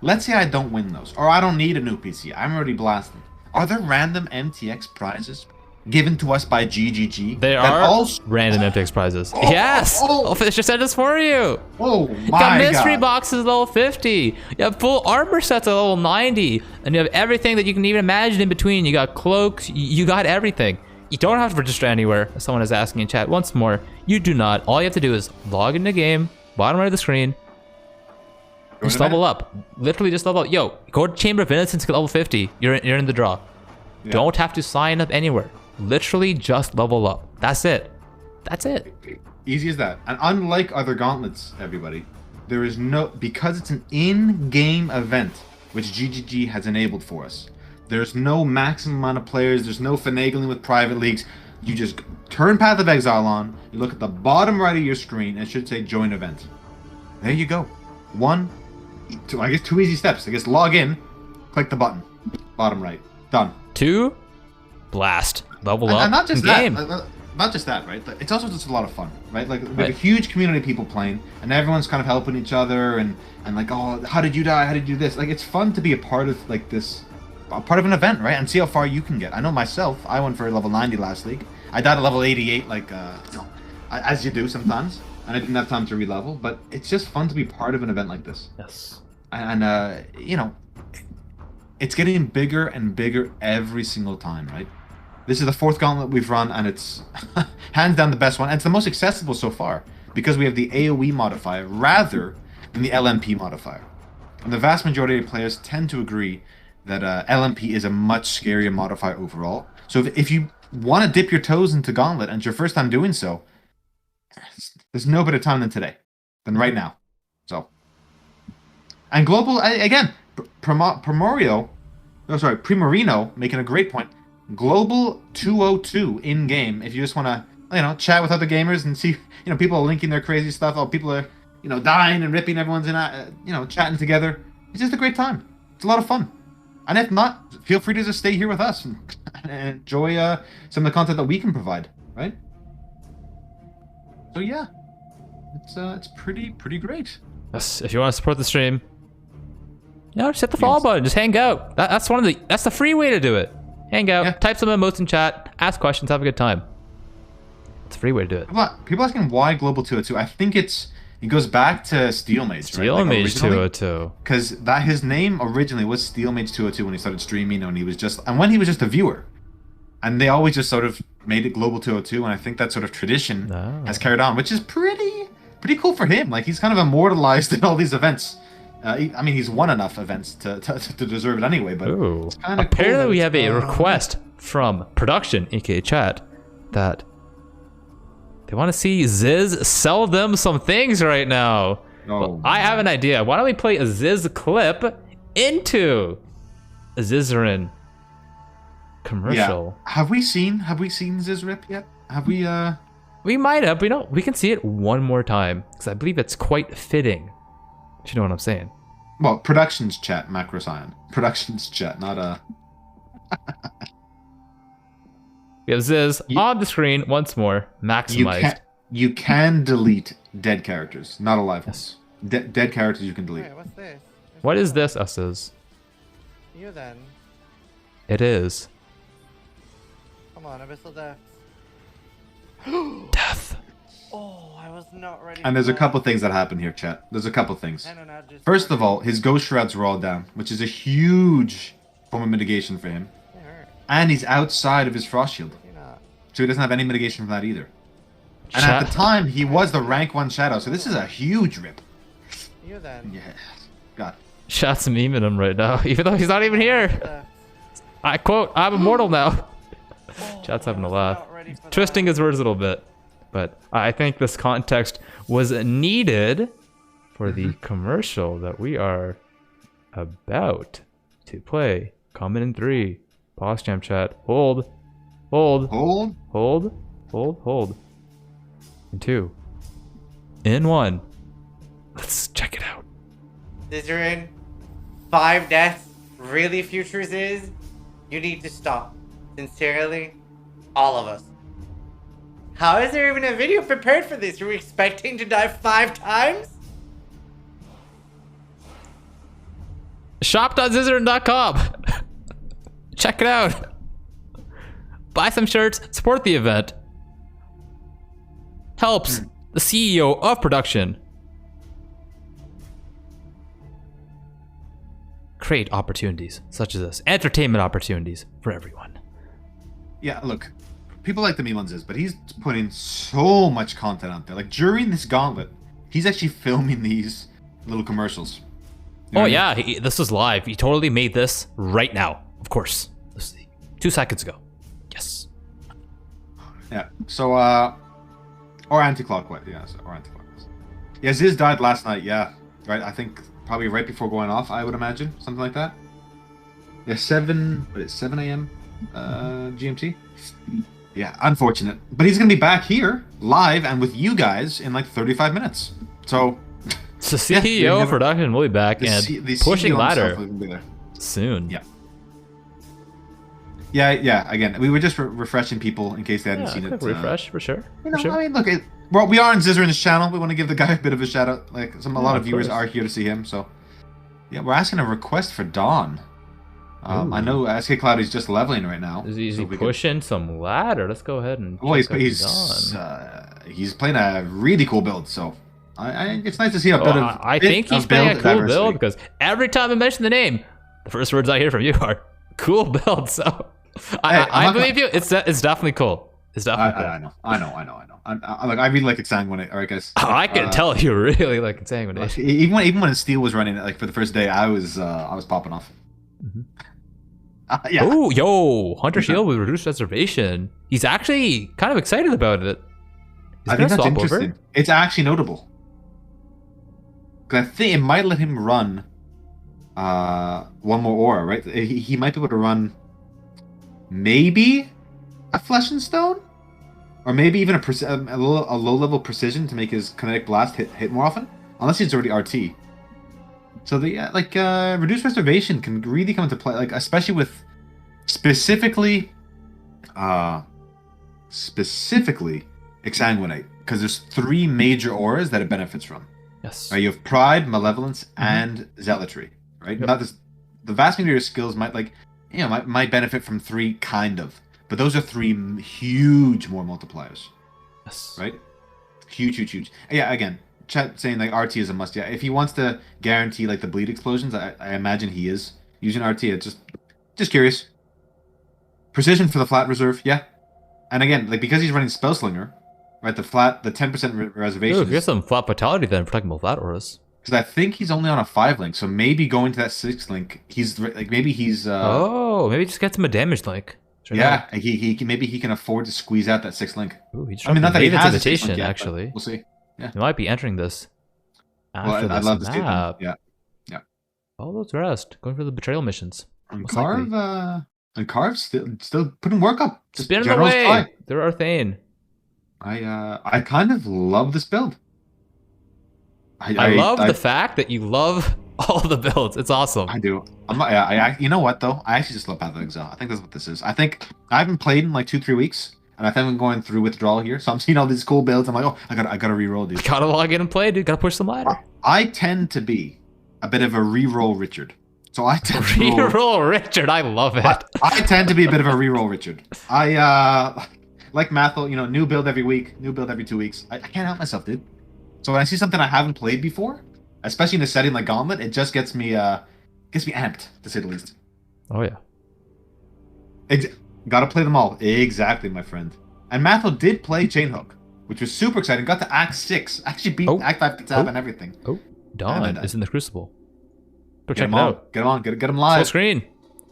let's say I don't win those, or I don't need a new PC, I'm already blasted. Are there random MTX prizes given to us by GGG? There that are also- random MTX prizes. Yes! oh. Fisher said this for you! Oh You got my mystery god. boxes level 50. You have full armor sets at level 90. And you have everything that you can even imagine in between. You got cloaks. You got everything. You don't have to register anywhere. As someone is asking in chat once more, you do not. All you have to do is log in the game, bottom right of the screen, just to level up. Literally just level up. Yo, go to Chamber of Innocence, get level 50. You're in the draw. Yeah. Don't have to sign up anywhere. Literally just level up. That's it. That's it. Easy as that. And unlike other gauntlets, everybody, there is no, because it's an in-game event, which GGG has enabled for us, there's no maximum amount of players, there's no finagling with private leagues. You just turn Path of Exile on, you look at the bottom right of your screen, and it should say join event. There you go. Two easy steps. I guess log in, click the button, bottom right, done. 2, blast. Level up. And not just game. that. Not just that, right? Like, it's also just a lot of fun, right? Like we have Right. a huge community of people playing, and everyone's kind of helping each other, and like, oh, how did you die? How did you do this? Like, it's fun to be a part of like this, a part of an event, right? And see how far you can get. I know myself. I went for level 90 last league. I died at level 88, like as you do sometimes, and I didn't have time to re-level. But it's just fun to be part of an event like this. Yes. And you know, it's getting bigger and bigger every single time, right? This is the 4th gauntlet we've run, and it's hands down the best one. And it's the most accessible so far because we have the AoE modifier rather than the LMP modifier. And the vast majority of players tend to agree that LMP is a much scarier modifier overall. So if you want to dip your toes into Gauntlet and it's your first time doing so, there's no better time than today, than right now. So, and global again, Primorino making a great point. Global 202 in game. If you just want to, chat with other gamers and see, people are linking their crazy stuff. Oh, people are, dying and ripping. Everyone's in, chatting together. It's just a great time. It's a lot of fun. And if not, feel free to just stay here with us and enjoy some of the content that we can provide, right? So yeah, it's pretty great. Yes. If you want to support the stream, just hit the follow button. Just hang out. That's the free way to do it. Hang out, Yeah. type some emotes in chat, ask questions, have a good time. It's a free way to do it. People asking why Global 202. I think it goes back to Steel Mage, Steel right? Mage 202. Because his name originally was Steel Mage 202 when he started streaming, and when he was just a viewer, and they always just sort of made it Global 202, and I think that sort of tradition Oh. has carried on, which is pretty cool for him. Like, he's kind of immortalized in all these events. He's won enough events to deserve it anyway. But Ooh. it's kind of Apparently cool we have a request from production, aka chat, that they want to see Ziz sell them some things right now. Oh, I have an idea. Why don't we play a Ziz clip into a Zizaran commercial? Yeah. Have we seen Zizrip yet? Have we? We might have. We can see it one more time because I believe it's quite fitting. If you know what I'm saying. Well, productions chat, Macroscion. Productions chat, not We have Ziz on the screen once more, maximized. You can delete dead characters, not alive ones. Dead characters you can delete. Wait, what's this? What is this, Ziz? You then. It is Come on, Abyssal Death. death. Oh, I was not ready. And there's for a couple things that happen here, chat. There's a couple things. I don't know, just First of all, his ghost shrouds were all down, which is a huge form of mitigation for him. They hurt. And he's outside of his frost shield, You're not. so he doesn't have any mitigation from that either. And at the time, he was the rank 1 shadow, so this is a huge rip. You then. Yeah, God. Chat's memeing him right now, even though he's not even here. Death. I quote, I'm immortal now. Oh, Chat's having I a was laugh. not ready for Twisting that. his words a little bit. But I think this context was needed for the commercial that we are about to play. Comment in 3. Pause jam chat. Hold. Hold. Hold. Hold. Hold. Hold. In 2. In 1. Let's check it out. Zizaran, 5 deaths really futures is? You need to stop. Sincerely, all of us. How is there even a video prepared for this? Are we expecting to die 5 times? Shop.zizaran.com. Check it out. Buy some shirts, support the event. Helps the CEO of production create opportunities such as this. Entertainment opportunities for everyone. Yeah, look, people like the meme on Ziz, but he's putting so much content out there. Like during this gauntlet, he's actually filming these little commercials. You know Oh what I yeah, mean? this was live. He totally made this right now. Of course. This is 2 seconds ago. Yes. Yeah. So, or anti-clockwise. Yeah, or anti-clockwise. Yeah, Ziz died last night. Yeah, right. I think probably right before going off. I would imagine something like that. Yeah, 7 a.m. GMT. Yeah, unfortunate. But he's gonna be back here live and with you guys in like 35 minutes. So. So CEO of production will be back and pushing CEO ladder himself will be there. soon. Yeah. Yeah. Again, we were just refreshing people in case they hadn't seen it. Refresh for sure. You know, for sure. I mean, look, well, we are on Zizaran's channel. We want to give the guy a bit of a shout out. Like, a lot of of viewers course. are here to see him. So, yeah, we're asking a request for Dawn. I know SK Cloud is just leveling right now. Is he so we pushing some ladder? Let's go ahead and. Well, check out Dawn. he's playing a really cool build. So, it's nice to see a bit of. I think he's playing a cool diversity. build because every time I mention the name, the first words I hear from you are "cool build." So I believe you. It's definitely cool. It's definitely cool. I know. Look, I really like Exsanguinate. All right, guys. I can tell you really like Exsanguinate. Even when Steel was running it, like for the first day, I was popping off. Yeah. Oh, yo, Hunter Shield with reduced reservation. He's actually kind of excited about it. He's I gonna think that's swap interesting. over. It's actually notable. 'Cause I think it might let him run one more aura, right? He might be able to run maybe a Flesh and Stone? Or maybe even a low-level precision to make his kinetic blast hit more often? Unless he's already RT. So the reduced reservation can really come into play, like especially with specifically Exsanguinate, because there's 3 major auras that it benefits from. Yes. Right, you have Pride, Malevolence, and Zealotry. Right. Yep. Not this, the vast majority of skills might might benefit from 3 kind of, but those are 3 huge more multipliers. Yes. Right. Huge. Yeah. Again. Chat saying like RT is a must. Yeah, if he wants to guarantee like the bleed explosions, I imagine he is using RT. It's just curious. Precision for the flat reserve, yeah. And again, like because he's running Spellslinger, right? The 10% reservation. Ooh, get some flat vitality then, protecting both flat auras. Because I think he's only on a 5 link, so maybe going to that 6 link, he's like maybe he's. Maybe just get him a damage link. Yeah, he maybe he can afford to squeeze out that 6 link. Ooh, he just not that he has a 6 invitation link yet, but actually. we'll see. Yeah. He might be entering this after Well, I'd this love to see them. map. Yeah. All those rest, going for the betrayal missions. And Most likely. Carve still putting work up. Just Spin him general away. spy. They're Arthane. I kind of love this build. I love the fact that you love all the builds. It's awesome. I do. I'm not. You know what though? I actually just love Path of Exile. I think that's what this is. I think I haven't played in like 2-3 weeks, and I think I'm going through withdrawal here. So I'm seeing all these cool builds. I'm like, oh, I gotta reroll these. Gotta log in and play, dude. Gotta push some ladder. I tend to be a bit of a reroll Richard. So I tend to Reroll Richard. I love it. I tend to be a bit of a reroll Richard. I like Mathel, new build every week, new build every 2 weeks. I can't help myself, dude. So when I see something I haven't played before, especially in a setting like Gauntlet, it just gets me amped, to say the least. Oh yeah. Gotta play them all. Exactly, my friend. And Mathel did play Chainhook, which was super exciting. Got to Act 6. Actually beat Act 5 to tab and everything. Oh, Dawn is in the Crucible. Go Get check him it on. out. Get him on. Get him live. Full screen.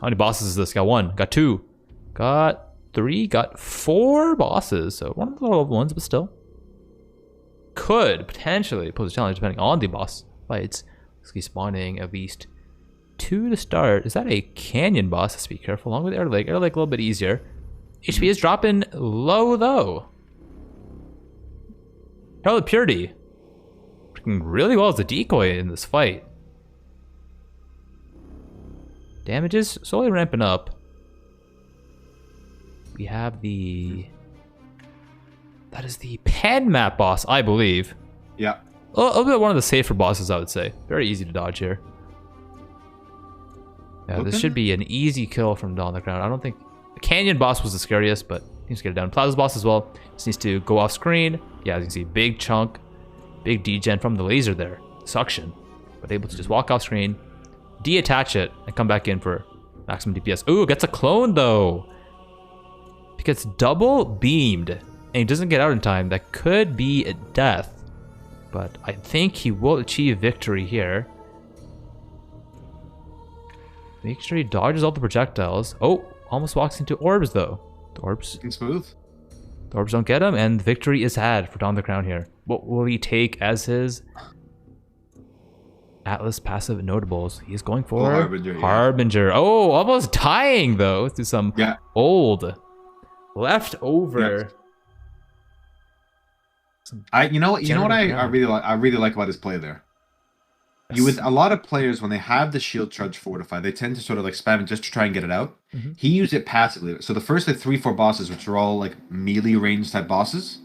How many bosses is this? Got 1. Got 2. Got 3. Got 4 bosses. So one of the low level ones, but still. Could potentially pose a challenge depending on the boss. fights. He's spawning at least 2 to start. Is that a canyon boss? Let's be careful. Along with air leg. Air leg a little bit easier. HP is dropping low though. Hell, the purity working really well as a decoy in this fight. Damage is slowly ramping up. We have the... That is the pen map boss, I believe. Yeah. A little bit one of the safer bosses, I would say. Very easy to dodge here. Yeah, this should be an easy kill from Dawn on the Ground. I don't think... The Canyon boss was the scariest, but he needs to get it down. Plaza's boss as well. Just needs to go off screen. Yeah, as you can see, big chunk. Big degen from the laser there. Suction. But able to just walk off screen, deattach it, and come back in for maximum DPS. Ooh, gets a clone though. He gets double beamed, and he doesn't get out in time. That could be a death. But I think he will achieve victory here. Make sure he dodges all the projectiles. Oh, almost walks into orbs though. The orbs. Looking smooth. The orbs don't get him, and victory is had for Dawn on the Crown here. What will he take as his Atlas passive notables? He is going for Harbinger. Yeah. Harbinger. Oh, almost dying though to some old leftover. You know what I really like about his play there. You with a lot of players when they have the shield charge fortify, they tend to sort of like spam it just to try and get it out. He used it passively. So the first like 3-4 bosses, which are all like melee range type bosses,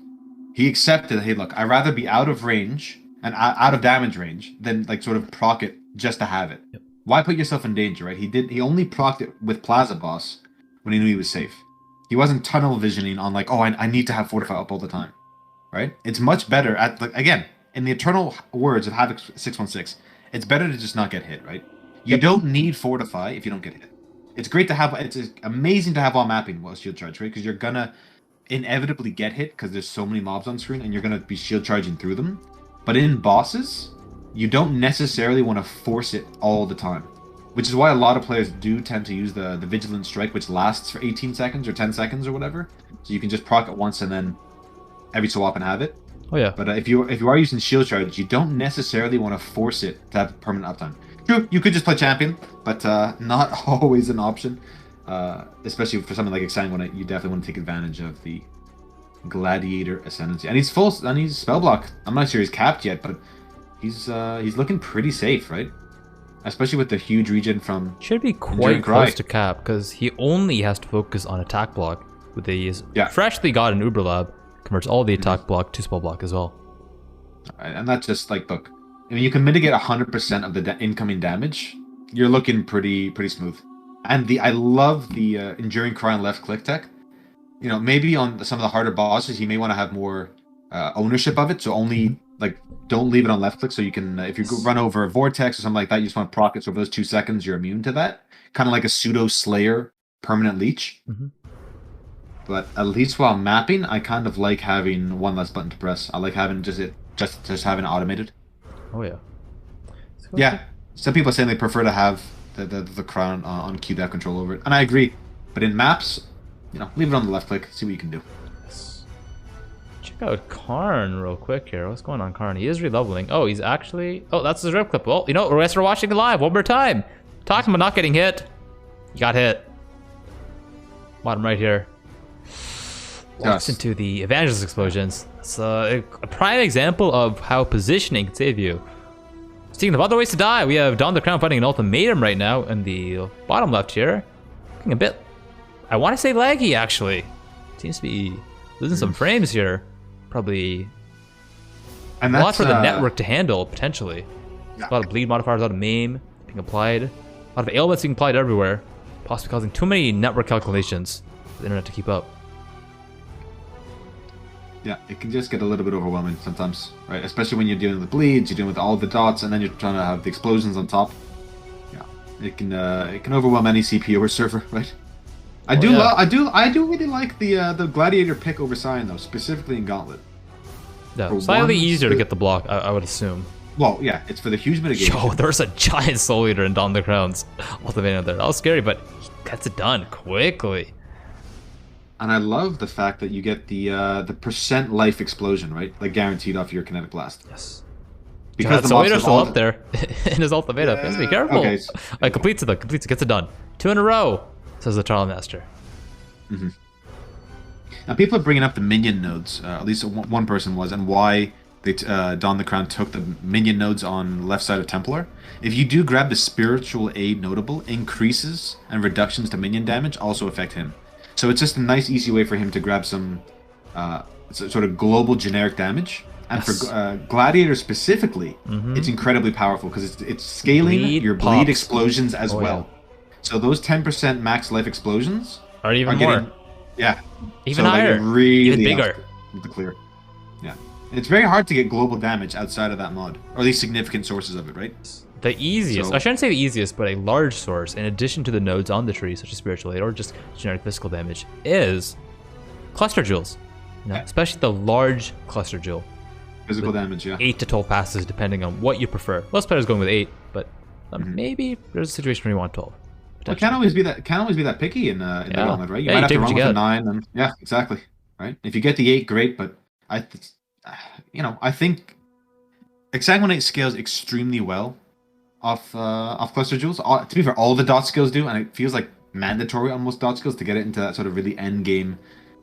he accepted, hey look, I'd rather be out of range and out of damage range than like sort of proc it just to have it. Why put yourself in danger, right? He only procced it with Plaza boss when he knew he was safe. He wasn't tunnel visioning on like, oh, I need to have fortify up all the time. Right? It's much better at like, again, in the eternal words of Havoc616, it's better to just not get hit, right? You don't need fortify if you don't get hit. It's great to have, it's amazing to have all mapping while shield charge, right? Because you're gonna inevitably get hit because there's so many mobs on screen and you're gonna be shield charging through them. But in bosses, you don't necessarily want to force it all the time. Which is why a lot of players do tend to use the Vigilant Strike, which lasts for 18 seconds or 10 seconds or whatever. So you can just proc it once and then every so often have it. Oh yeah. But if you are using shield charge, you don't necessarily want to force it to have permanent uptime. True, you could just play champion, but not always an option. Especially for something like Exciting, you definitely want to take advantage of the Gladiator Ascendancy. And he's spell block. I'm not sure he's capped yet, but he's looking pretty safe, right? Especially with the huge regen from should be quite close to cap because he only has to focus on attack block with the freshly got an Uber Lab. Converts all the attack block to spell block as well. Alright, and that's just like, look, I mean, you can mitigate 100% of the incoming damage. You're looking pretty smooth. And I love the Enduring Cry and left click tech. You know, maybe on some of the harder bosses, you may want to have more ownership of it. So only, like, don't leave it on left click. So you can, if you run over a vortex or something like that, you just want to proc it. So for those 2 seconds, you're immune to that. Kind of like a pseudo Slayer permanent leech. But at least while mapping, I kind of like having one less button to press. I like having just having it automated. Oh yeah. Yeah. Some people are saying they prefer to have the crown on Q to have control over it, and I agree. But in maps, you know, leave it on the left click, see what you can do. Check out Karn real quick here. What's going on, Karn? He is releveling. Oh, he's actually. Oh, that's his rip clip. Well, you know, we're watching it live one more time. Talking about not getting hit. You got hit. Bottom right here. Walks into the Evangelist explosions. It's a prime example of how positioning can save you. Speaking of other ways to die, we have Dawn the Crown fighting an ultimatum right now in the bottom left here. Looking a bit, I want to say laggy actually. Seems to be losing some frames here. Probably and a lot for the network to handle potentially. A lot of bleed modifiers, a lot of MAME being applied, a lot of ailments being applied everywhere, possibly causing too many network calculations for the internet to keep up. Yeah, it can just get a little bit overwhelming sometimes, right? Especially when you're dealing with bleeds, you're dealing with all the dots, and then you're trying to have the explosions on top. Yeah, it can overwhelm any CPU or server, right? I do really like the Gladiator pick over Cyan though, specifically in Gauntlet. Yeah, slightly easier to get the block, I would assume. Well, yeah, it's for the huge mitigation. Yo, there's a giant soul eater in Dawn the Crown's ultimate there. That was scary, but he gets it done quickly. And I love the fact that you get the percent life explosion, right? Like guaranteed off your kinetic blast. Yes. because That's the the mobs waiter have still all up there in his ultimatum. He has to be careful. Okay. Completes it, gets it done. 2 in a row, says the Trial Master. Now people are bringing up the minion nodes. At least one person was, and why they Don the Crown took the minion nodes on left side of Templar. If you do grab the spiritual aid notable, increases and reductions to minion damage also affect him. So it's just a nice, easy way for him to grab some sort of global generic damage. And for Gladiator specifically, it's incredibly powerful because it's scaling your bleed explosions as well. Yeah. So those 10% max life explosions are even more. Yeah. Even higher. Really even bigger. To clear. Yeah. It's very hard to get global damage outside of that mod, or at least significant sources of it, right? The easiest, I shouldn't say the easiest, but a large source, in addition to the nodes on the tree, such as spiritual aid or just generic physical damage, is cluster jewels. Especially the large cluster jewel. Physical damage, yeah. 8 to 12 passes, depending on what you prefer. Most players going with 8, but maybe there's a situation where you want 12. Well, can't always be that picky in the Gauntlet, right? You might have to run with a 9, and yeah, exactly, right. If you get the 8, great, but I think Exsanguinate scales extremely well off cluster jewels. To be fair, all the dot skills do, and it feels like mandatory almost dot skills to get it into that sort of really end game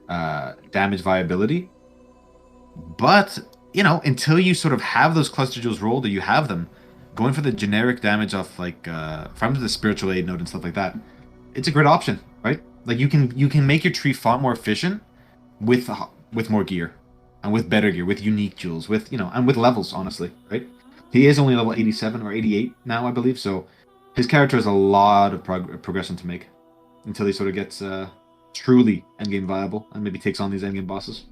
damage viability. But until you sort of have those cluster jewels rolled, or you have them, going for the generic damage off from the spiritual aid node and stuff like that, it's a great option, right? Like you can make your tree far more efficient with more gear, and with better gear, with unique jewels, and with levels, honestly, right? He is only level 87 or 88 now, I believe, so his character has a lot of progression to make until he sort of gets truly endgame viable and maybe takes on these endgame bosses.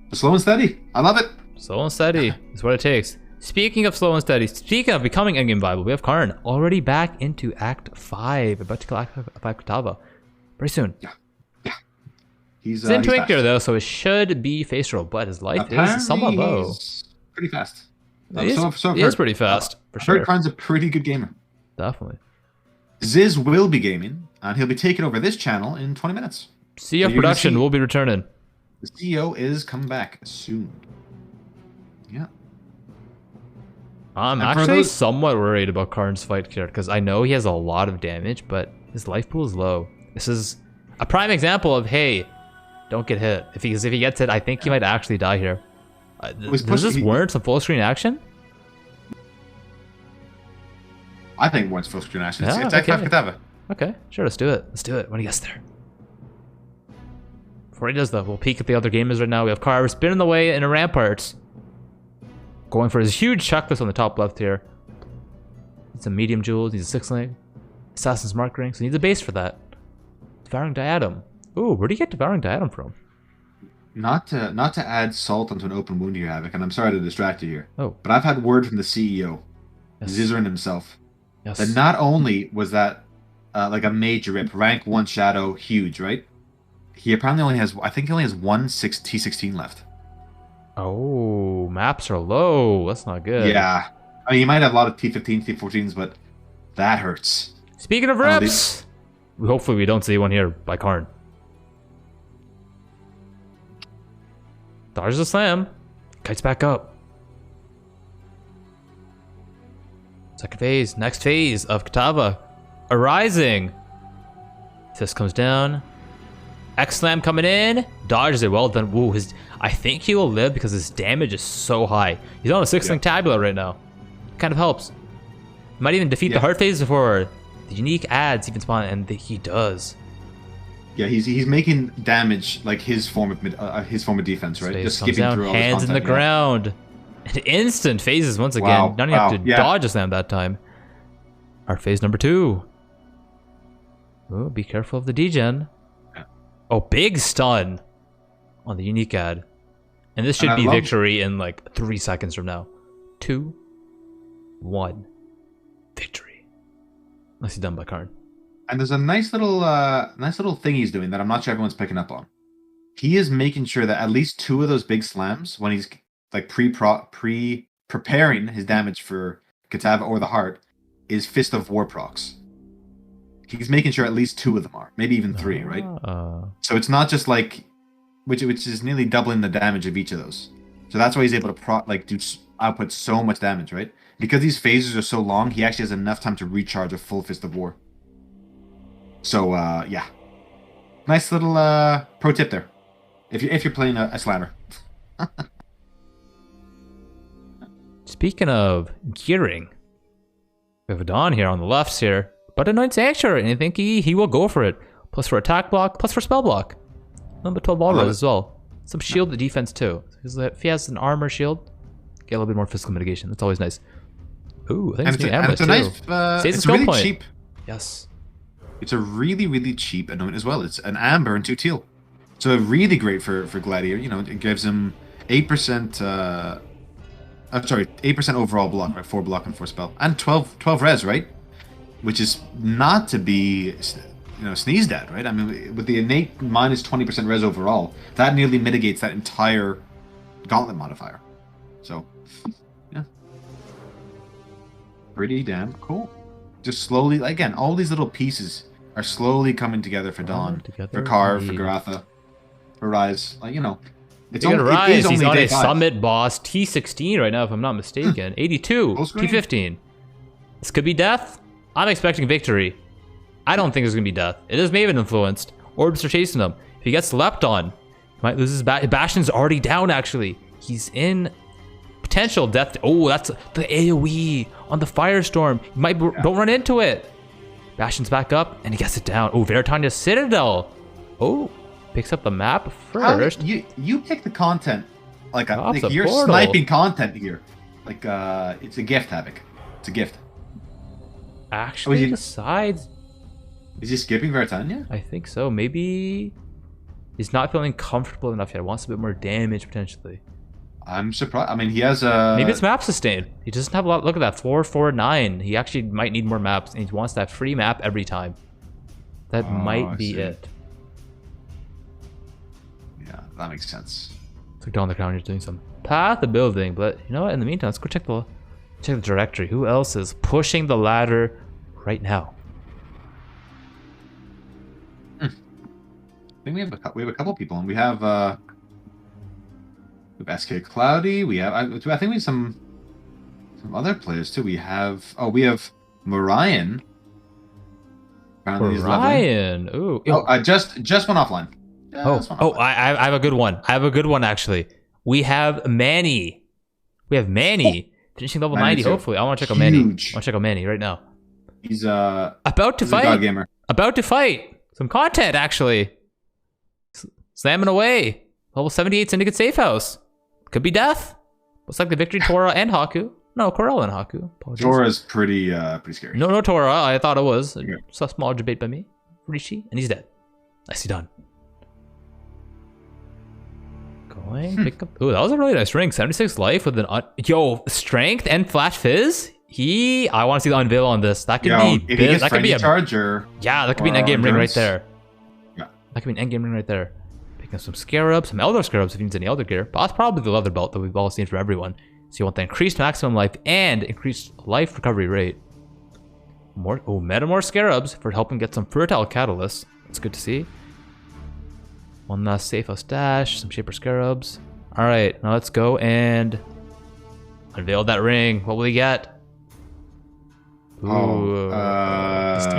But slow and steady, I love it. Slow and steady is what it takes. Speaking of slow and steady, speaking of becoming endgame viable, we have Karn already back into Act 5, about to kill Act 5 Kitava. Very soon. Yeah. He's in Twinker though, so it should be face roll, but his life is somewhat low. He's pretty fast. He is pretty fast, for sure. Karn's a pretty good gamer. Definitely. Ziz will be gaming, and he'll be taking over this channel in 20 minutes. CEO Production will be returning. The CEO is coming back soon. Yeah. I'm actually somewhat worried about Karn's fight here, because I know he has a lot of damage, but his life pool is low. This is a prime example of, hey, don't get hit. If he gets hit, I think he might actually die here. Does this warrant some full screen action? I think it warrants full screen action. Yeah, it's Act 5 Kitava. Okay, sure, let's do it. Let's do it when he gets there. Before he does though, we'll peek at the other gamers right now. We have Carver spinning the way in a Ramparts. Going for his huge checklist on the top left here. Needs some medium jewels, needs a 6 link. Assassin's Mark ring, so he needs a base for that. Devouring Diadem. Ooh, where do you get Devouring Diadem from? Not to add salt onto an open wound here, Havoc, and I'm sorry to distract you here. Oh. But I've had word from the CEO, Zizaran himself, that not only was that like a major rip, rank 1 shadow, huge, right? He apparently only has, I think he only has one T16 left. Oh, maps are low. That's not good. Yeah. I mean, he might have a lot of T15s, T14s, but that hurts. Speaking of reps, hopefully we don't see one here by Karn. Dodges a slam. Kites back up. Second phase. Next phase of Kitava. Arising. Fist comes down. X-Slam coming in. Dodges it. Well done. Ooh, I think he will live because his damage is so high. He's on a 6-link tabula right now. Kind of helps. Might even defeat the hard phase before the unique adds even spawn, and he does. Yeah, he's making damage like his form of defense, right? Just skipping through all hands in the ground. And instant phases once again. Wow. Don't even have to dodge a slam that time. Art phase number 2. Oh, be careful of the degen. Oh, big stun on the unique ad. And this should be victory in like 3 seconds from now. 2, 1. Victory. Nicely done by Karn. And there's a nice little thing he's doing that I'm not sure everyone's picking up on. He is making sure that at least 2 of those big slams, when he's like preparing his damage for Kitava or the heart, is Fist of War procs. He's making sure at least 2 of them are, maybe even 3, right? So it's not just like, which is nearly doubling the damage of each of those. So that's why he's able to do output so much damage, right? Because these phases are so long, he actually has enough time to recharge a full Fist of War. So, yeah. Nice little pro tip there. If you're playing a slammer. Speaking of gearing, we have a Dawn here on the left here, but a Knight Sanctuary, and I think he will go for it. Plus for attack block, plus for spell block. Number 12 ball res as well. Some shield defense too. If he has an armor shield, get a little bit more physical mitigation. That's always nice. Ooh, I think it's going to Amulet too. Nice, Saves it's the skill really point. cheap. Yes. It's a really, really cheap anoint as well. It's an amber and 2 teal. So really great for Gladiator. You know, it gives him 8%, I'm sorry, 8% overall block, right? 4 block and 4 spell. And 12 res, right? Which is not to be, you know, sneezed at, right? I mean, with the innate minus 20% res overall, that nearly mitigates that entire Gauntlet modifier. So, yeah. Pretty damn cool. Just slowly, again, all these little pieces are slowly coming together for Dawn, for Carve, for Garatha, for Rise. Like, you know, it's only, Rise. it is He's only on day a 5. Summit boss T16 right now, if I'm not mistaken. 82, Full screen. T15. This could be death. I'm expecting victory. I don't think it's gonna be death. It is Maven influenced. Orbs are chasing him. If he gets leapt on, he might lose his Bastion's already down. Actually, he's in potential death. Oh, that's the AOE on the Firestorm. You might don't run into it. Bastion's back up and he gets it down. Oh, Veritania Citadel. Oh, picks up the map first. You pick the content like Drops a you're portal. sniping content here. Like it's a gift, Havoc. It's a gift. Actually, he- decides. Is he skipping Veritania? I think so. Maybe he's not feeling comfortable enough yet. Wants a bit more damage potentially. I'm surprised. I mean, he has a. Maybe it's map sustain. He doesn't have a lot. Look at that, 449. He actually might need more maps, and he wants that free map every time. That I might be see. it. Yeah, that makes sense. Let's look down the ground. He's doing some path of building, but you know what? In the meantime, let's go check the directory. Who else is pushing the ladder right now? I think we have a couple people, and we have SK Cloudy. We have I think we have some other players too. We have Marion. Apparently he's leveling. Ryan. Ooh. Just went offline. I have a good one. I have a good one actually. We have Manny. Finishing level Manny 90. too. Hopefully, I want to check out Manny. I want Huge. to check out Manny right now. He's About to he's a god fight. gamer. About to fight. Some content actually. Slamming away. Level 78 Syndicate Safe House. Could be death. Looks like the victory Tora and Haku. No, Corel and Haku. Apologies. Dora's pretty scary. No Tora. I thought it was. Yeah. It's a small debate by me. Rishi. And he's dead. Nicely done. Going. Pick up. Ooh, that was a really nice ring. 76 life with an... strength and flash fizz? I want to see the unveil on this. That could be... if he gets that could be a... charge or Yeah, that could be an or endgame ring right endurance. there. Yeah. That could be an endgame ring right there. Picking up some scarabs, some elder scarabs if he needs any elder gear. But that's probably the leather belt that we've all seen for everyone. So you want the increased maximum life and increased life recovery rate. More scarabs for helping get some fertile catalysts. That's good to see. One last safe house dash, some shaper scarabs. Alright, now let's go and unveil that ring. What will he get? Ooh.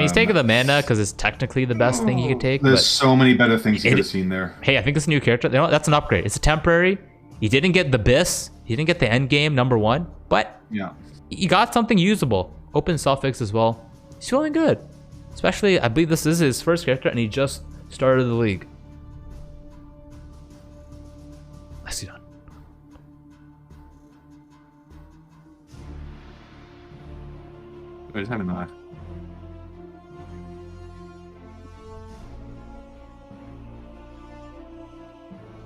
He's taking the mana because it's technically the best thing he could take. There's But so many better things you could have seen there. hey, I think this new character, you know, that's an upgrade. It's a temporary. He didn't get the BIS. He didn't get the end game #1, but Yeah. he got something usable. Open suffix as well. He's feeling good. Especially, I believe this is his first character and he just started the league. Nicely done. I just haven't know.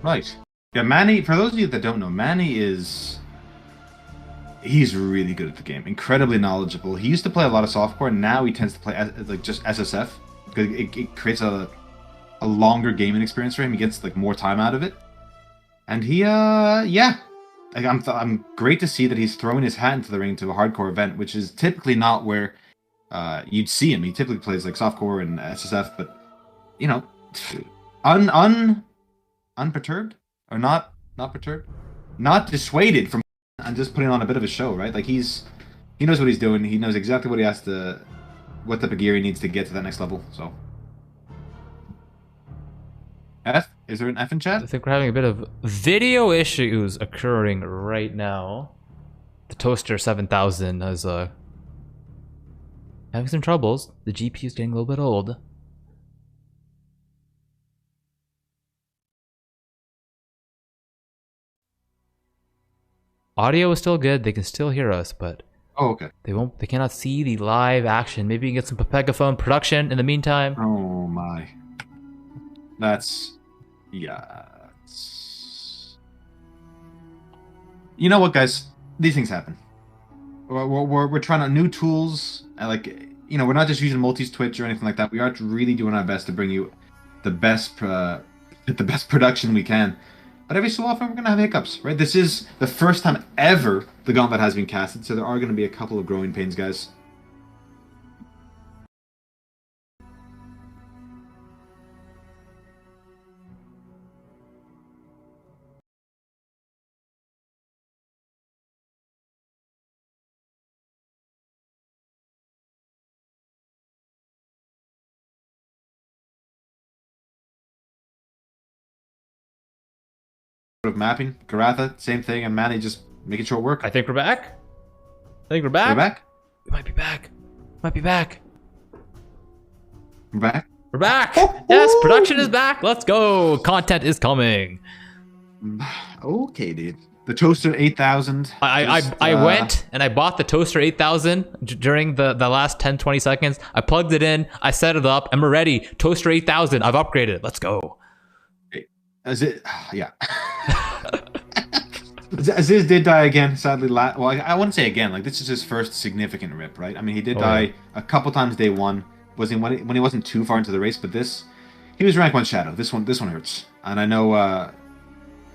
Right. Yeah, Manny, for those of you that don't know, Manny he's really good at the game. Incredibly knowledgeable. He used to play a lot of softcore, and now he tends to play like just SSF. Because it creates a longer gaming experience for him. He gets like more time out of it. And he yeah. Like, I'm great to see that he's throwing his hat into the ring to a hardcore event, which is typically not where you'd see him. He typically plays like softcore and SSF, but you know, unperturbed or not perturbed, not dissuaded from and just putting on a bit of a show, right? Like he knows what he's doing. He knows exactly what he has to, what type of gear he needs to get to that next level. So, F, is there an F in chat? I think we're having a bit of video issues occurring right now. The Toaster 7000 is having some troubles. The GPU is getting a little bit old. Audio is still good. They can still hear us, but Oh, okay. they cannot see the live action. Maybe you can get some Pegaphone production in the meantime. Oh my. That's, yeah. You know what, guys? These things happen. We're trying out new tools, and like, you know, we're not just using multis Twitch or anything like that. We are really doing our best to bring you the best production we can. But every so often we're gonna have hiccups, right? This is the first time ever the Gauntlet has been casted, so there are gonna be a couple of growing pains, guys. Of mapping, Garatha, same thing, and Manny just making sure it work. I think we're back. I think we're back. We're back. We might be back. Might be back. We're back. We're back. Yes, production is back. Let's go. Content is coming. Okay, dude. The Toaster 8000. I went and I bought the Toaster 8000 during the last 10-20 seconds. I plugged it in. I set it up, and we're ready. Toaster 8000. I've upgraded. Let's go. Is it? Yeah. Aziz did die again, sadly. Well, I wouldn't say again. Like, this is his first significant rip, right? I mean, he did die a couple times day one. Was he when he wasn't too far into the race? But he was rank 1 Shadow. This one hurts. And I know,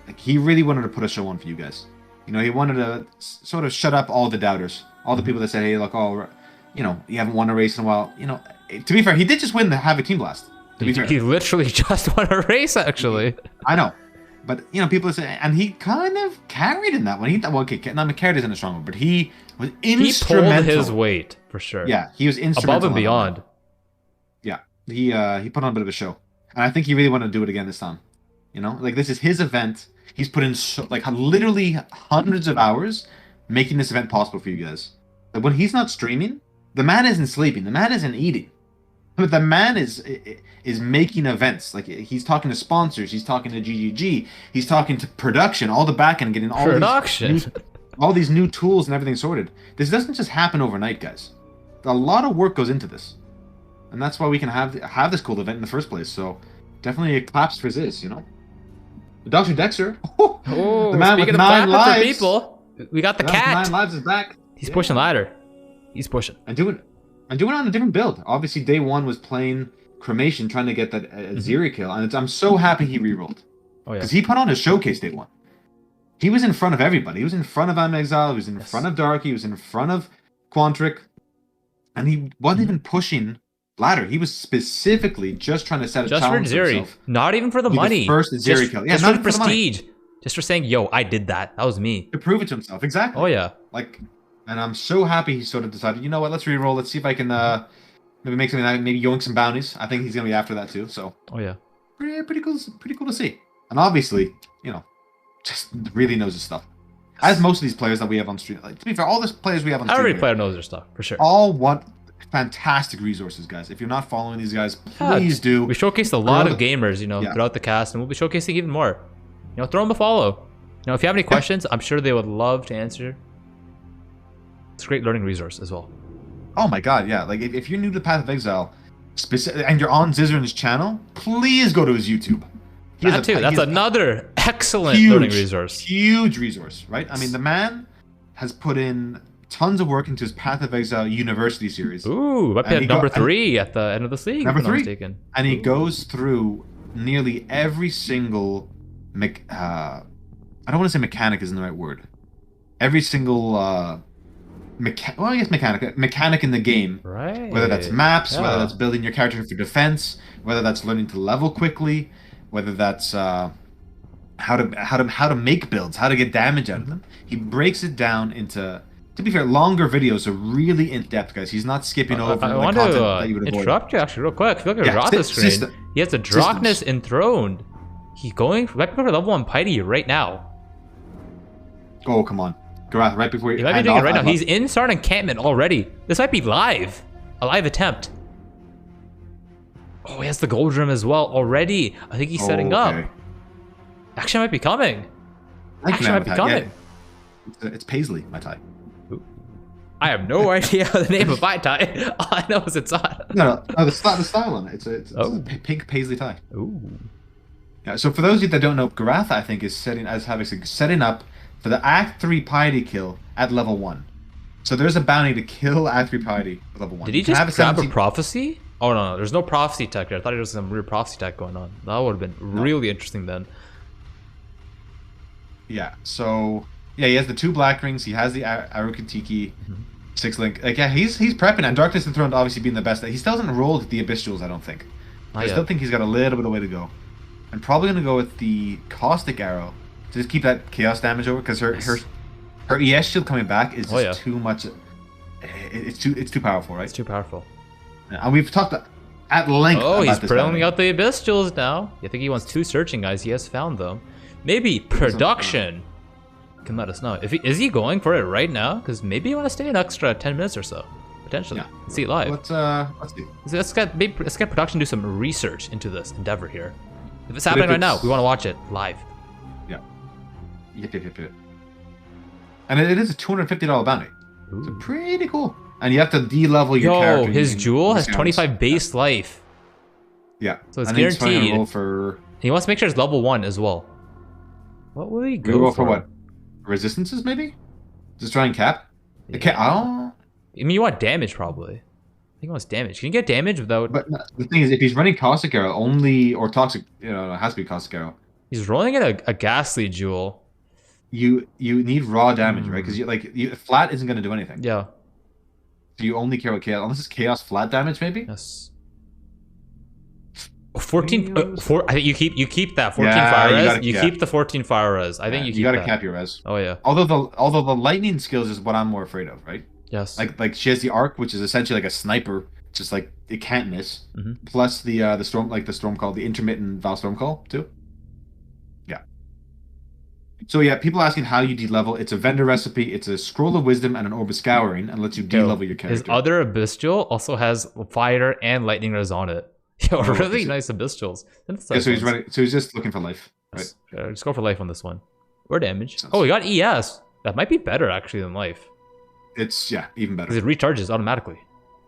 like, he really wanted to put a show on for you guys. You know, he wanted to sort of shut up all the doubters, all the people that said, hey, look, you know, you haven't won a race in a while. You know, to be fair, he did just win the Havoc Team Blast. He literally just won a race, actually. I know. But, you know, people say, and he kind of carried in that one. Carried isn't a strong word, but he was instrumental. He pulled his weight, for sure. Yeah, he was instrumental. Above and beyond. Yeah, he put on a bit of a show. And I think he really wanted to do it again this time. You know, like, this is his event. He's put in, like, literally hundreds of hours making this event possible for you guys. Like, when he's not streaming, the man isn't sleeping. The man isn't eating. But the man is making events. Like, he's talking to sponsors, he's talking to GGG, he's talking to production, all the back end, getting all these new tools and everything sorted. This doesn't just happen overnight, guys. A lot of work goes into this, and that's why we can have this cool event in the first place. So definitely claps for Ziz, you know. Dr. Dexter, the man with 9 lives. People, we got the cat. 9 lives is back. He's pushing ladder. He's pushing. And doing on a different build. Obviously, day one was playing Cremation, trying to get that Zeri kill, and I'm so happy he rerolled. Oh yeah. Because he put on a showcase day one. He was in front of everybody. He was in front of Path of Exile. He was in front of Dark. He was in front of Quantric, and he wasn't even pushing ladder. He was specifically just trying to set a challenge for himself. Not even for the money. The first Zeri kill. Yeah, just not for the prestige. Just for saying, "Yo, I did that. That was me." To prove it to himself. Exactly. Oh yeah. Like. And I'm so happy he sort of decided, you know what, let's re-roll. Let's see if I can maybe make something, maybe yoink some bounties. I think he's going to be after that too, so. Oh, yeah. Pretty cool to see. And obviously, you know, just really knows his stuff. As most of these players that we have on stream. Like, to be fair, all these players we have on stream. Every player knows their stuff, for sure. All want fantastic resources, guys. If you're not following these guys, please do. We showcased a lot of gamers, you know, throughout the cast, and we'll be showcasing even more. You know, throw them a follow. You know, if you have any questions, I'm sure they would love to answer. It's a great learning resource as well. Oh my god, yeah. Like, if you're new to Path of Exile, and you're on Zizaran's channel, please go to his YouTube. That's another excellent learning resource. Huge resource, right? I mean, the man has put in tons of work into his Path of Exile University series. Ooh, might be at number 3 at the end of the league. Number 3. And he goes through nearly every single... I don't want to say mechanic isn't the right word. Every single... mechanic in the game. Right. Whether that's maps, whether that's building your character for defense, whether that's learning to level quickly, whether that's how to make builds, how to get damage out of them. He breaks it down into, to be fair, longer videos are really in depth, guys. He's not skipping over I the want content to that you would avoid. interrupt you actually real quick. If you look at Yeah, Ratha's screen, system. he has the Drachnis enthroned. He's going right before level 1 Piety right now. Oh, come on. Garath, right before you He might be hand doing it off, right now. I'd love- He's in Start encampment already. This might be live. A live attempt. Oh, he has the gold rim as well already. I think he's setting up. Okay. Action might be coming. I can Action have might be that, coming. yeah. It's Paisley, my tie. I have no idea the name of my tie. All I know is it's on. No, the style on it. It's Oh. a pink Paisley tie. Ooh. Yeah, so for those of you that don't know, Garath, I think, is setting up for the Act 3 Piety kill at level 1. So there's a bounty to kill Act 3 Piety at level 1. Did he You can just have grab a 17 prophecy? Oh no, there's no prophecy tech there. I thought there was some weird prophecy tech going on. That would have been really interesting then. Yeah, so yeah, he has the 2 black rings. He has the Arukatiki 6 link. Like, yeah, he's prepping. And Darkness Enthroned obviously being the best. He still hasn't rolled the Abyss Jewels, I don't think. I still think he's got a little bit of way to go. I'm probably gonna go with the Caustic Arrow to just keep that chaos damage over, because her ES shield coming back is just too much. It's too powerful, right? It's too powerful. And we've talked at length. Oh, about he's this pulling bounty. out the Abyss Jewels now. I think he wants 2 searching guys. He has found them. Maybe production can let us know. Is he going for it right now? Because maybe you want to stay an extra 10 minutes or so. Potentially. Yeah. Let's see it live. Let's see. Let's get production do some research into this endeavor here. If it's happening right now, we want to watch it live. Yeah. Yep. And it is a $250 bounty. Ooh. So pretty cool. And you have to de-level your character. His using jewel has discounts. 25 base life. Yeah. So it's And then he's trying to guaranteed. roll for... He wants to make sure it's level 1 as well. What will he We go roll for? for what? Resistances, maybe? Just try and cap? Yeah. Oh. I mean, you want damage probably. I think he wants damage. Can you get damage without... But the thing is, if he's running Caustic Arrow only, or Toxic, it has to be Caustic Arrow. He's rolling in a ghastly jewel. You need raw damage, right? Because flat isn't going to do anything. Yeah. So you only care about chaos, unless it's chaos flat damage, maybe. Yes. 14. I think you keep that 14 Yeah, fire you res. gotta- You yeah. keep the 14 fire res. I think you keep got to that. cap your res. Oh yeah. Although the lightning skills is what I'm more afraid of, right? Yes. Like she has the arc, which is essentially like a sniper, just like it can't miss. Mhm. Plus the storm, like the storm call, the intermittent Val Storm call too. Yeah. So yeah, people asking how you de-level. It's a vendor recipe. It's a scroll of wisdom and an orb of scouring, and lets you de-level your character. His other Abyss Jewel also has fire and lightning res on it. Yo, really nice Abyss Jewels. Yeah, so he's running. So he's just looking for life. Right. Yes. Just go for life on this one. Or damage. Sounds Oh, we got ES. That might be better actually than life. It's even better. Because it recharges automatically.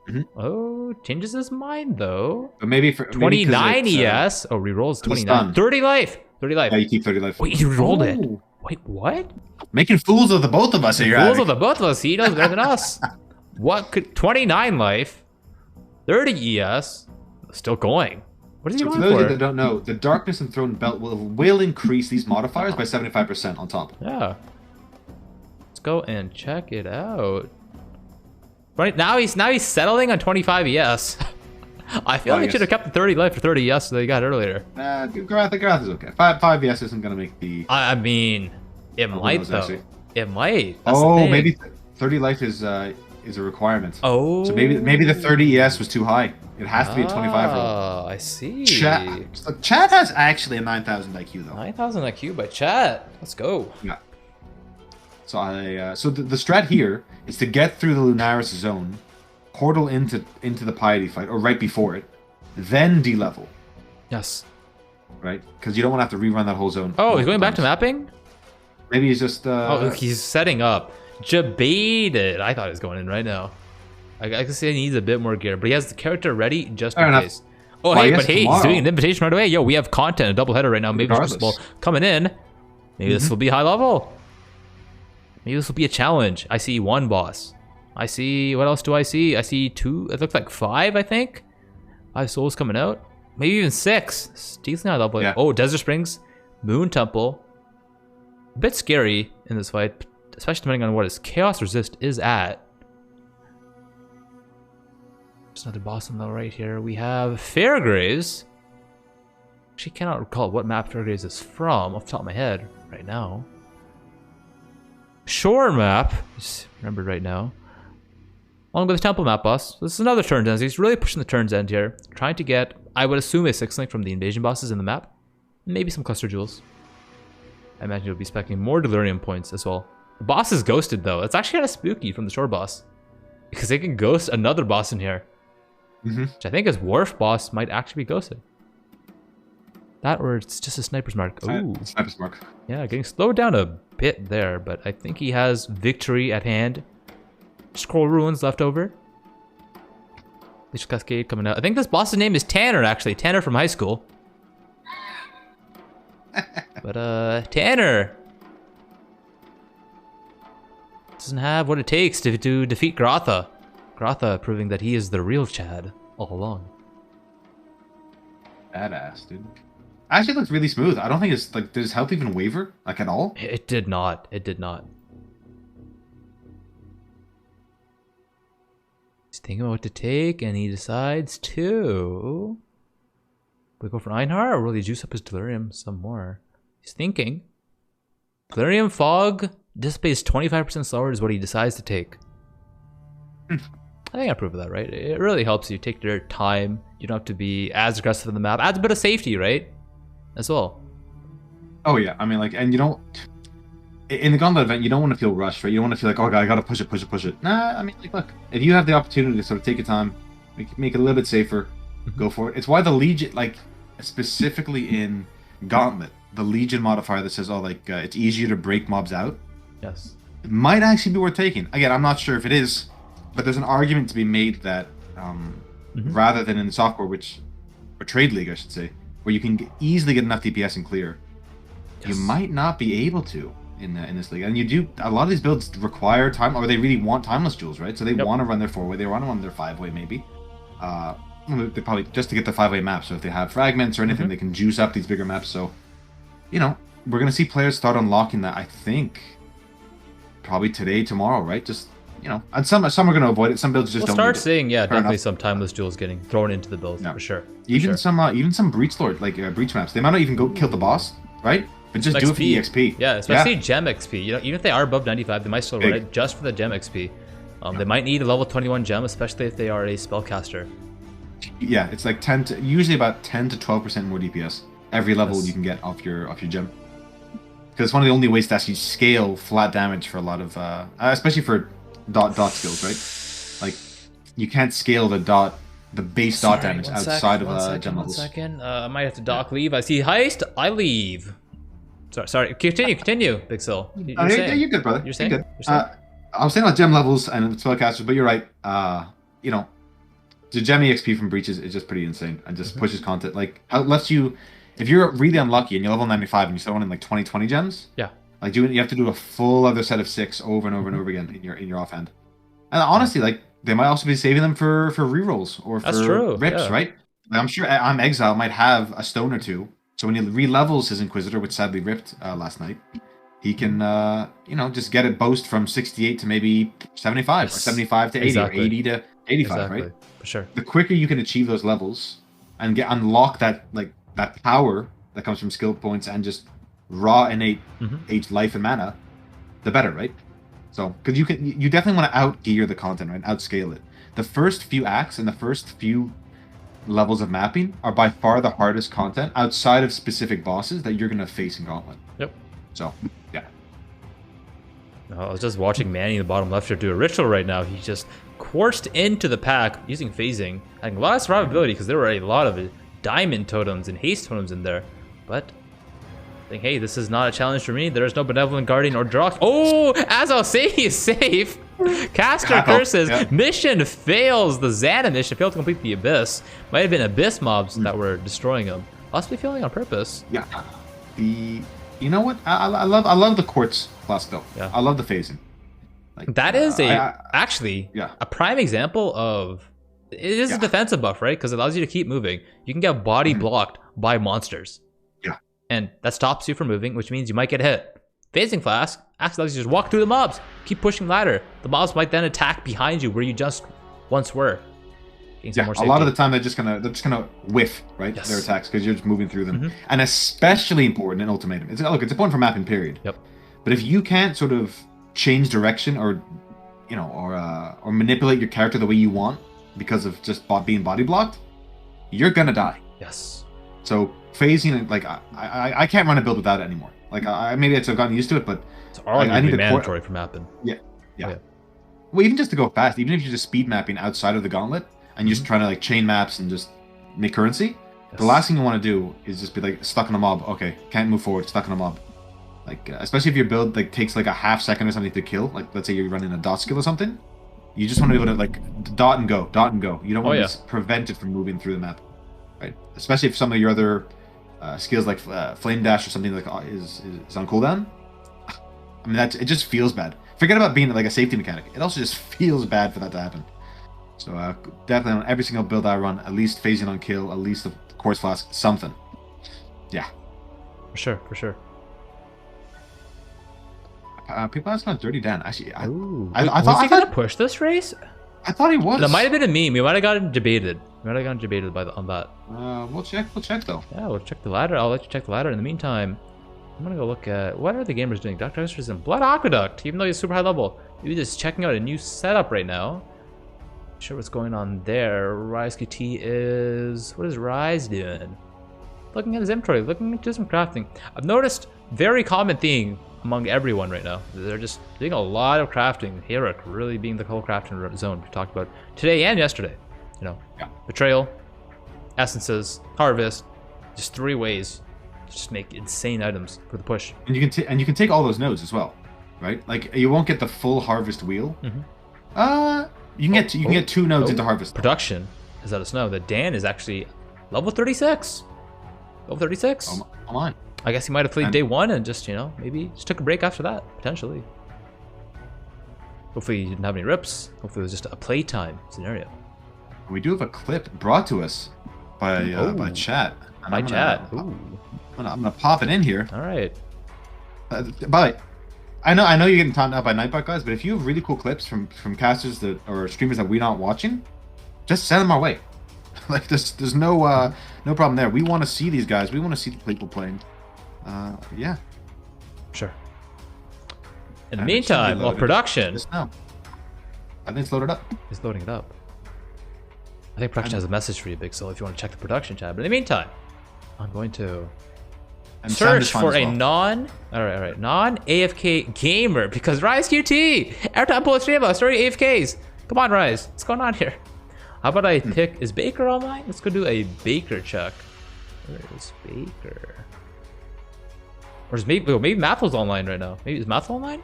Mhm. Oh, changes his mind though. But maybe for 29 ES. Oh, rerolls 29. stun. 30 life. 30 life. Yeah, you keep 30 life. Wait, you rolled it. Oh. Wait, what? Making fools of the both of us here. Fools Havoc. of the both of us. He knows better than us. What could 29 life, 30 ES, still going. What is he So for going those of you for? that don't know, the Darkness Enthroned belt will increase these modifiers by 75% on top. Yeah. Let's go and check it out. Right now he's settling on 25 ES. I feel Well, I like he guess. should have kept the 30 life for 30 ES that he got earlier. Garath is okay. 5 yes isn't gonna make the. I mean, it who might knows, though. actually. It might. That's the Oh, thing. maybe 30 life is a requirement. Oh. So maybe the 30 ES was too high. It has to be a 25 roll. Oh, I see. Chat has actually a 9,000 IQ though. 9,000 IQ by chat. Let's go. Yeah. So so the strat here is to get through the Lunaris zone, portal into the Piety fight, or right before it, then de-level, Yes. right? Because you don't want to have to rerun that whole zone. Oh, he's going back to multiple mapping? times. Maybe he's just. Oh, look, he's setting up. Debated. I thought he was going in right now. I can say he needs a bit more gear, but he has the character ready just Fair in enough. case. Oh, Well, I hey, guess but hey, he's tomorrow- doing an invitation right away. Yo, we have content, a double header right now. Maybe this Regardless. will coming in. Maybe this will be high level. Maybe this will be a challenge. I see 1 boss. I see, what else do I see? I see 2, it looks like 5, I think. 5 souls coming out. Maybe even 6. It's decently high level. Yeah. Oh, Desert Springs, Moon Temple. A bit scary in this fight, especially depending on what his Chaos Resist is at. There's another boss on the right here. We have Fairgraves. Actually, cannot recall what map Target is from off the top of my head right now. Shore map, just remembered right now. Along with the temple map boss. This is another turns end. He's really pushing the turns end here. Trying to get, I would assume, a 6-link from the invasion bosses in the map. Maybe some cluster jewels. I imagine he'll be specking more delirium points as well. The boss is ghosted though. It's actually kind of spooky from the shore boss. Because they can ghost another boss in here. Which I think his wharf boss might actually be ghosted. That or it's just a sniper's mark. Ooh. Sniper's mark. Yeah, getting slowed down a bit there, but I think he has victory at hand. Scroll ruins left over. Leash Cascade coming out. I think this boss's name is Tanner, actually. Tanner from high school. But Tanner doesn't have what it takes to defeat Grotha. Grotha proving that he is the real Chad all along. Badass, dude. Actually, it looks really smooth. I don't think it's like, did his health even waver like at all? It did not. It did not. He's thinking about what to take, and he decides to. We go for Einhar, or will he juice up his Delirium some more? He's thinking. Delirium Fog dissipates 25% slower is what he decides to take. I think I approve of that, right? It really helps you take your time. You don't have to be as aggressive in the map. Adds a bit of safety, right? As well. Oh yeah, I mean like, and you don't, in the Gauntlet event, you don't want to feel rushed, right? You don't want to feel like, oh god, I gotta push it. Nah, I mean like, look, if you have the opportunity to sort of take your time, make it a little bit safer, go for it. It's why the Legion, like, specifically in Gauntlet, the Legion modifier that says, oh, like, it's easier to break mobs out. Yes. It might actually be worth taking. Again, I'm not sure if it is, but there's an argument to be made that rather than in the software, or Trade League, I should say, where you can easily get enough DPS and clear, you might not be able to in this league. And you do, a lot of these builds require time, or they really want timeless jewels, right? So they want to run their 4-way, they want to run their 5-way maybe. They probably just to get the 5-way map. So if they have fragments or anything, they can juice up these bigger maps. So, you know, we're gonna see players start unlocking that. I think probably today, tomorrow, right? Just, you know, and some are gonna avoid it. Some builds just don't. We'll start need it. seeing, yeah, Fair definitely enough. some timeless jewels getting thrown into the build for sure. Even some breach lord, like breach maps. They might not even go kill the boss, right? But just do it for the XP. Yeah, especially gem XP. You know, even if they are above 95, they might still run it just for the gem XP. They might need a level 21 gem, especially if they are a spellcaster. Yeah, it's like usually about 10 to 12% more DPS every level you can get off your gem. Because it's one of the only ways to actually scale flat damage for a lot of, especially for dot skills, right? Like, you can't scale the base dot damage outside of gem levels. 1 second. I might have to dock leave. I see heist. I leave. Sorry. Continue, BigSil. You're good, brother. You're saying? You're good. I was saying about gem levels and spellcasters, but you're right. You know, the gem EXP from breaches is just pretty insane and just pushes content. Like, lets you, if you're really unlucky and you're level 95 and you start running like 20 gems, like you have to do a full other set of 6 over and over and over again in your offhand. And honestly, like, they might also be saving them for rerolls or for rips, right? Like, I'm sure Exile might have a stone or two, so when he re-levels his Inquisitor, which sadly ripped last night, he can, you know, just get it boast from 68 to maybe 75, or 75 to 80, or 80 to 85, right? For sure. The quicker you can achieve those levels and unlock that power that comes from skill points and just raw innate life and mana, the better, right? So, because you definitely want to out-gear the content, right? Outscale it. The first few acts and the first few levels of mapping are by far the hardest content outside of specific bosses that you're going to face in Gauntlet. Yep. So, yeah. I was just watching Manny in the bottom left here do a ritual right now. He just coursed into the pack using phasing, having a lot of survivability because there were a lot of diamond totems and haste totems in there. But I think, hey, this is not a challenge for me. There is no benevolent guardian or Drox. Oh, as I'll say, he is safe. Caster curses. Yeah. Mission fails. The Xana mission failed to complete the abyss. Might have been abyss mobs that were destroying him. Possibly failing on purpose. Yeah. You know what? I love the quartz class though. Yeah. I love the phasing. Like, that is actually a prime example of it is a defensive buff, right? Because it allows you to keep moving. You can get body blocked by monsters. Yeah. And that stops you from moving, which means you might get hit. Phasing Flask actually allows you to just walk through the mobs. Keep pushing ladder. The mobs might then attack behind you where you just once were. getting some Yeah, more a safety. lot of the time they're just gonna whiff, right? Yes. Their attacks because you're just moving through them, Mhm. and especially important in ultimatum. It's important for mapping period. Yep. But if you can't sort of change direction or or manipulate your character the way you want because of just being body blocked, you're gonna die. Yes. So phasing, like I can't run a build without it anymore. Like maybe I've gotten used to it, but It's arguably I need to mandatory for mapping. yeah. Oh, yeah. Well, even just to go fast, even if you're just speed mapping outside of the gauntlet and you're just trying to like chain maps and just make currency, Yes. the last thing you want to do is just be like stuck in a mob. Okay, can't move forward, stuck in a mob. Like especially if your build like takes like a half second or something to kill. Like let's say you're running a dot skill or something, you just want to be able to like dot and go, dot and go. You don't want to be prevented from moving through the map, right? Especially if some of your other skills like flame dash or something like is on cooldown. I mean it just feels bad. Forget about being like a safety mechanic. It also just feels bad for that to happen. So definitely on every single build I run, at least phasing on kill, at least a quartz flask, something. Yeah. For sure, for sure. People asking about Dirty Dan. Actually, I Was thought he gonna push this race? I thought he was. That might have been a meme. We might have gotten debated. We might have gotten debated on that. We'll check. We'll check though. Yeah, we'll check the ladder. I'll let you check the ladder. In the meantime, I'm gonna go look at what are the gamers doing. Dr. Extra's in Blood Aqueduct, even though he's super high level. Maybe just checking out a new setup right now. Not sure what's going on there. Rise QT is what is Rise doing? Looking at his inventory, looking into some crafting. I've noticed very common theme among everyone right now. They're just doing a lot of crafting. Heroic really being the whole crafting zone we talked about today and yesterday. You know, betrayal, essences, harvest, just 3 ways to just make insane items for the push. And you can take all those nodes as well, right? Like you won't get the full harvest wheel. You can get 2 nodes into harvest. Production is let us know that Dan is actually level 36. Level 36. Oh my. I guess he might have played day 1 and just, you know, maybe just took a break after that, potentially. Hopefully he didn't have any rips. Hopefully it was just a playtime scenario. We do have a clip brought to us by chat. And By I'm chat. I'm gonna pop it in here. All right. But I know you're getting taunted out by Nightbot guys, but if you have really cool clips from casters that or streamers that we're not watching, just send them our way. Like there's no problem there. We want to see these guys. We want to see the people playing. Yeah. Sure. In the meantime, while production Just now. I think it's loaded up. is loading it up. I think production has a message for you, BigSil, if you want to check the production tab. But in the meantime, I'm going to And sound is search fine for as a well. non-AFK gamer because Rise QT. Every time I pull a stream, I story AFKs. Come on, Rise. What's going on here? How about I pick, is Baker online? Let's go do a Baker check. Where is Baker? Or is maybe Mathel's online right now. Maybe is Mathel online?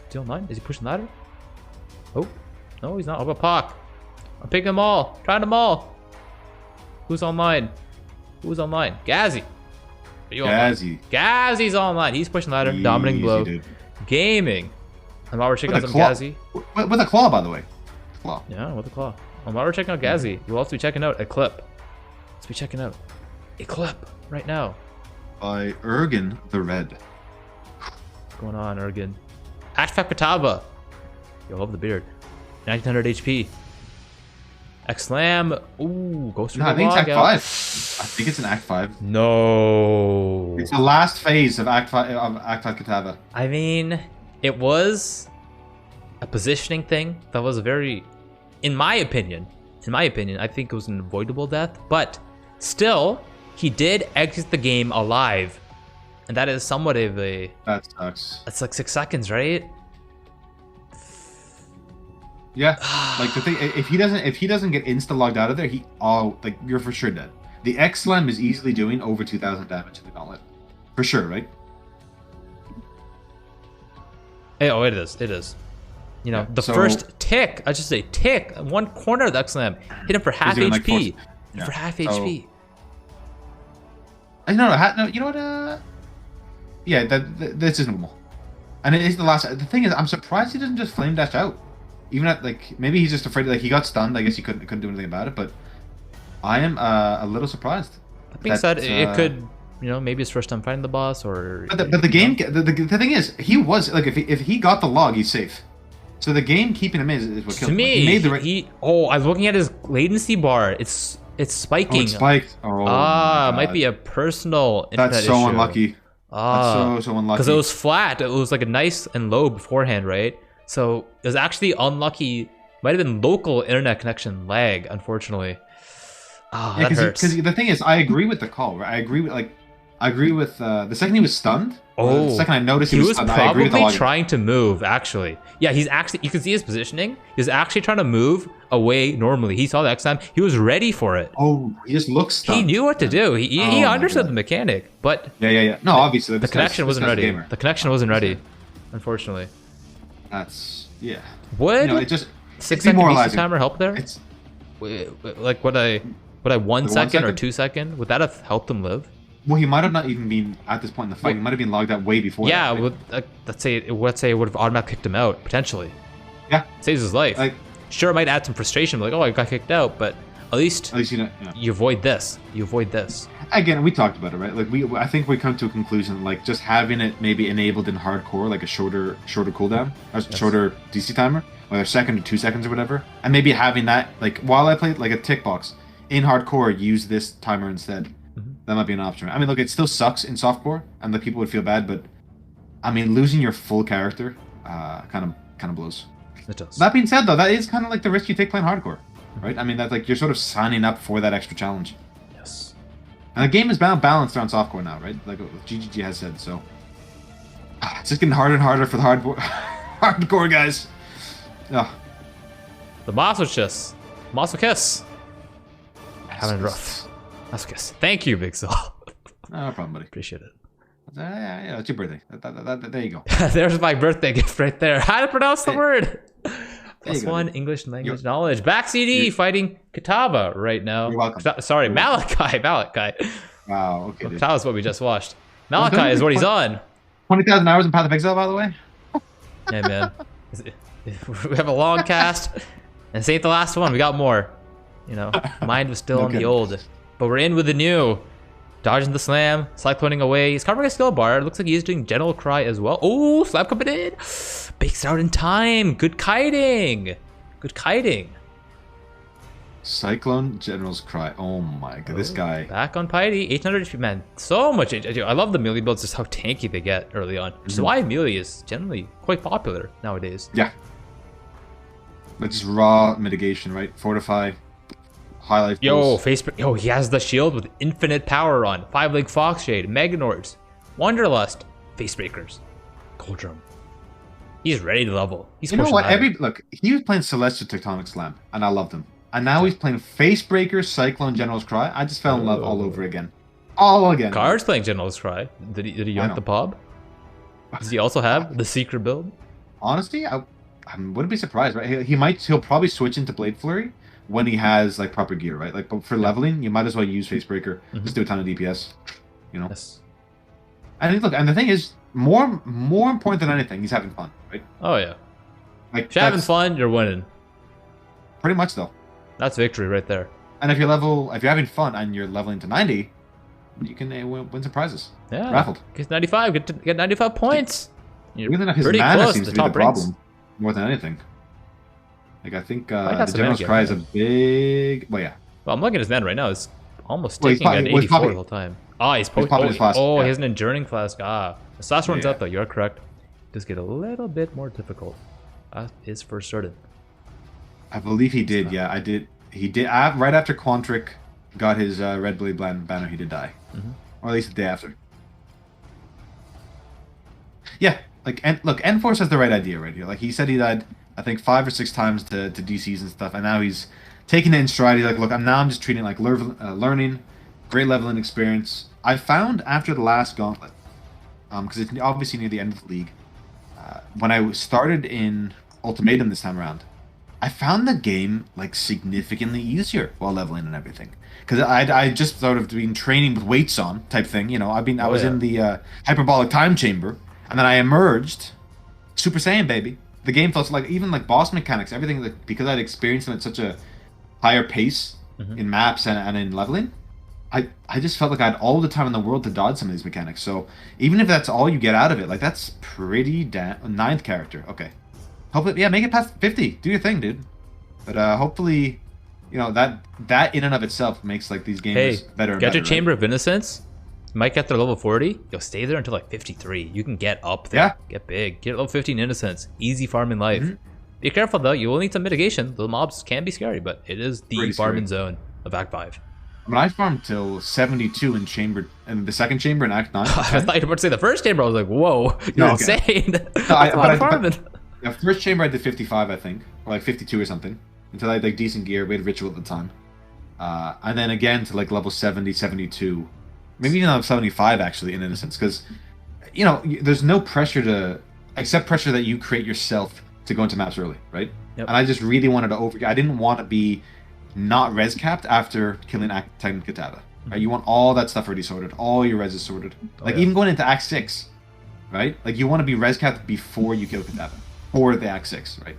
Is he online? Is he pushing the ladder? Oh, no, he's not. How about Pac? I'm picking them all. Trying them all. Who's online? Who's online? Gazzy. Are you online? Gazzy. Gazzy's online. He's pushing the ladder. Dominating Easy, blow. dude. Gaming. And while we're checking out With a some claw. Gazzy. With a claw, by the way. Claw. Yeah, with a claw. And while we're checking out Gazzy, we'll also be checking out a clip. Let's be checking out a clip right now. By Ergen the Red. What's going on, Ergen? Ashfaq Pataba. Yo, love the beard. 1900 HP. X-Slam. Ooh, goes through No, the I think it's Act log out. 5. I think it's an Act 5. No. It's the last phase of Act 5 Katava. I mean, it was a positioning thing that was a very, in my opinion, I think it was an avoidable death, but still, he did exit the game alive. And that is somewhat of a... That sucks. That's like 6 seconds, right? Yeah, like the thing, if he doesn't get insta logged out of there, you're for sure dead. The X Slam is easily doing over 2,000 damage in the Gauntlet, for sure, right? Oh, it is. It is. You know, Yeah, the so- first tick, I should say tick, one corner of the X-Slam, hit him for half doing, like, HP. yeah, For half so- HP. No, you know what? Yeah, this is normal. And it is the last. The thing is, I'm surprised he doesn't just flame dash out. Even at like maybe he's just afraid. Like he got stunned. I guess he couldn't do anything about it. But I am a little surprised. That being said, it could, you know, maybe his first time fighting the boss or. But the game, the thing is, he was like if he got the log, he's safe. So the game keeping him is what To killed him. me, He made the right. I was looking at his latency bar. It's spiking. Oh, it spiked. Oh, my Might God. be a personal internet That's so issue. unlucky. That's so unlucky. Because it was flat. It was like a nice and low beforehand, right? So it was actually unlucky. Might have been local internet connection lag, unfortunately. Yeah, That hurts. because the thing is, I agree with the call. Right? I agree with the second he was stunned. The second I noticed he was stunned, I agree with the probably logic. trying to move, actually. Yeah, he's actually, you can see his positioning. He's actually trying to move away normally. He saw the X time. He was ready for it. Oh, he just looks stunned. He knew what to do. He my understood God. the mechanic, but Yeah. No, obviously. the connection wasn't ready. The connection wasn't ready, unfortunately. That's, yeah. Would You know, it just, 6 it's second BC demoralizing. timer help there? It's, Like would I 1 second or second? 2 second? Would that have helped him live? well, he might have not even been at this point in the fight. He might have been logged out way before. Yeah, that, right? let's say it would have automatically kicked him out potentially. Yeah. Saves his life. Like, Sure, it might add some frustration, like, oh, I got kicked out, but at least you know. Yeah. you avoid this. You avoid this. Again, we talked about it, right? Like I think we come to a conclusion, like just having it maybe enabled in hardcore, like a shorter cooldown, or shorter DC timer, whether 1 second or 2 seconds or whatever, and maybe having that, like while I played like a tick box in hardcore, use this timer instead. That might be an option. I mean, look, it still sucks in softcore, and the people would feel bad, but I mean, losing your full character, kind of blows. It does. That being said, though, that is kind of like the risk you take playing hardcore, right? I mean, that's like you're sort of signing up for that extra challenge. Yes. And the game is balanced around softcore now, right? Like what GGG has said. So it's just getting harder and harder for the hardcore guys. Ugh. The masochist. Masochist. Having it rough. Masochist. Thank you, BigSil. No problem, buddy. Appreciate it. Yeah, it's your birthday. There you go. There's my birthday gift right there. How to pronounce the word? Plus you go, one dude. English language knowledge. Back CD fighting Katava right now. You're welcome. Sorry, You're Malachi. Wow, okay, dude. Katava's what we just watched. Malachi is what he's on. 20,000 hours in Path of Exile, by the way. Yeah, man. We have a long cast, and this ain't the last one. We got more. You know, mind was still No on the kidding. old, but we're in with the new. Dodging the slam, cycloning away. He's covering a skill bar. It looks like he's doing General Cry as well. Oh, slap coming in. Bakes out in time. Good kiting. Good kiting. Cyclone General's Cry. Oh my god, this guy. Back on Piety. 800 HP, man. So much HP. I love the melee builds, just how tanky they get early on. Which is why melee is generally quite popular nowadays. Yeah. Like just raw mitigation, right? Fortify. High life. Yo, pulse. face. Yo, he has the shield with infinite power on. 5-leg Foxshade, Meganords, Wanderlust, Facebreakers, Cold Drum. He's ready to level. He's You know pushing what? ladder. Look, he was playing Celestial Tectonic Slam, and I loved him. And now he's playing Facebreaker, Cyclone, General's Cry. I just fell in love all over again. All again. Card's playing General's Cry. Did he I yoink know. the pub? Does he also have the secret build? Honestly, I wouldn't be surprised, right? He'll probably switch into Blade Flurry when he has like proper gear, right? Like, but for leveling, you might as well use Facebreaker. Just do a ton of DPS, you know. Yes. And look, and the thing is, more important than anything, he's having fun, right? Oh yeah. Like If you're having that's fun, you're winning. pretty much though. That's victory right there. And if you're having fun and you're leveling to 90, you can win some prizes. Yeah. Raffled. Get 95. Get 95 points. You're Weirdly enough, his pretty mana close seems to to be the top ranks. problem more than anything. Like I think Might have the some General's mana Cry is gear, a big. Well, yeah. Well, I'm looking at his man right now. It's almost Well, he's taking an popping- well, he's 84 the popping- whole time. Ah, he's popping popping. his flask, Oh, yeah. he has an enduring flask. Ah, the last one's Yeah. out though. You're correct. Does get a little bit more difficult. That is for certain. I believe he did. Yeah, I did. He did. Right after Quantric got his Red Blade banner, he did die, or at least the day after. Yeah, like Enforce has the right idea right here. Like he said, he died, I think 5 or 6 times to DCs and stuff, and now he's taking it in stride. He's like, look, I'm just treating it like learning, great leveling experience. I found after the last Gauntlet, because it's obviously near the end of the league, when I started in Ultimatum this time around, I found the game like significantly easier while leveling and everything. Because I just sort of been training with weights on type thing. You know, I was in the hyperbolic time chamber, and then I emerged, Super Saiyan baby. The game felt like even like boss mechanics, everything, like, because I'd experienced them at such a higher pace in maps and in leveling. I just felt like I had all the time in the world to dodge some of these mechanics. So even if that's all you get out of it, like that's pretty ninth character. Okay. hopefully, yeah, make it past 50. Do your thing, dude. But hopefully, you know, that in and of itself makes like these gamers Hey, better and get better. your Chamber of Innocence. You might get to level 40. You'll stay there until like 53. You can get up there. Yeah. Get big. Get level 15 Innocence. Easy farming life. Mm-hmm. Be careful though. You will need some mitigation. The mobs can be scary, but it is the Pretty farming scary. zone of Act 5. When I farmed till 72 in chamber, and the second chamber in Act 9. I thought you were about to say the first chamber. I was like, whoa, you're No, okay. insane. That's No, a lot of farming. The first chamber I did 55, I think, or like 52 or something, until I had like decent gear. We had ritual at the time, and then again to like level 70, 72, maybe even level 75 actually in Innocence, because you know there's no pressure to except pressure that you create yourself to go into maps early, right? Yep. And I just really wanted to I didn't want to be not res capped after killing Act 10 Katava. Right? You want all that stuff already sorted, all your res is sorted. Like even going into Act 6, right? Like you want to be res capped before you kill Katava, or the Act 6, right?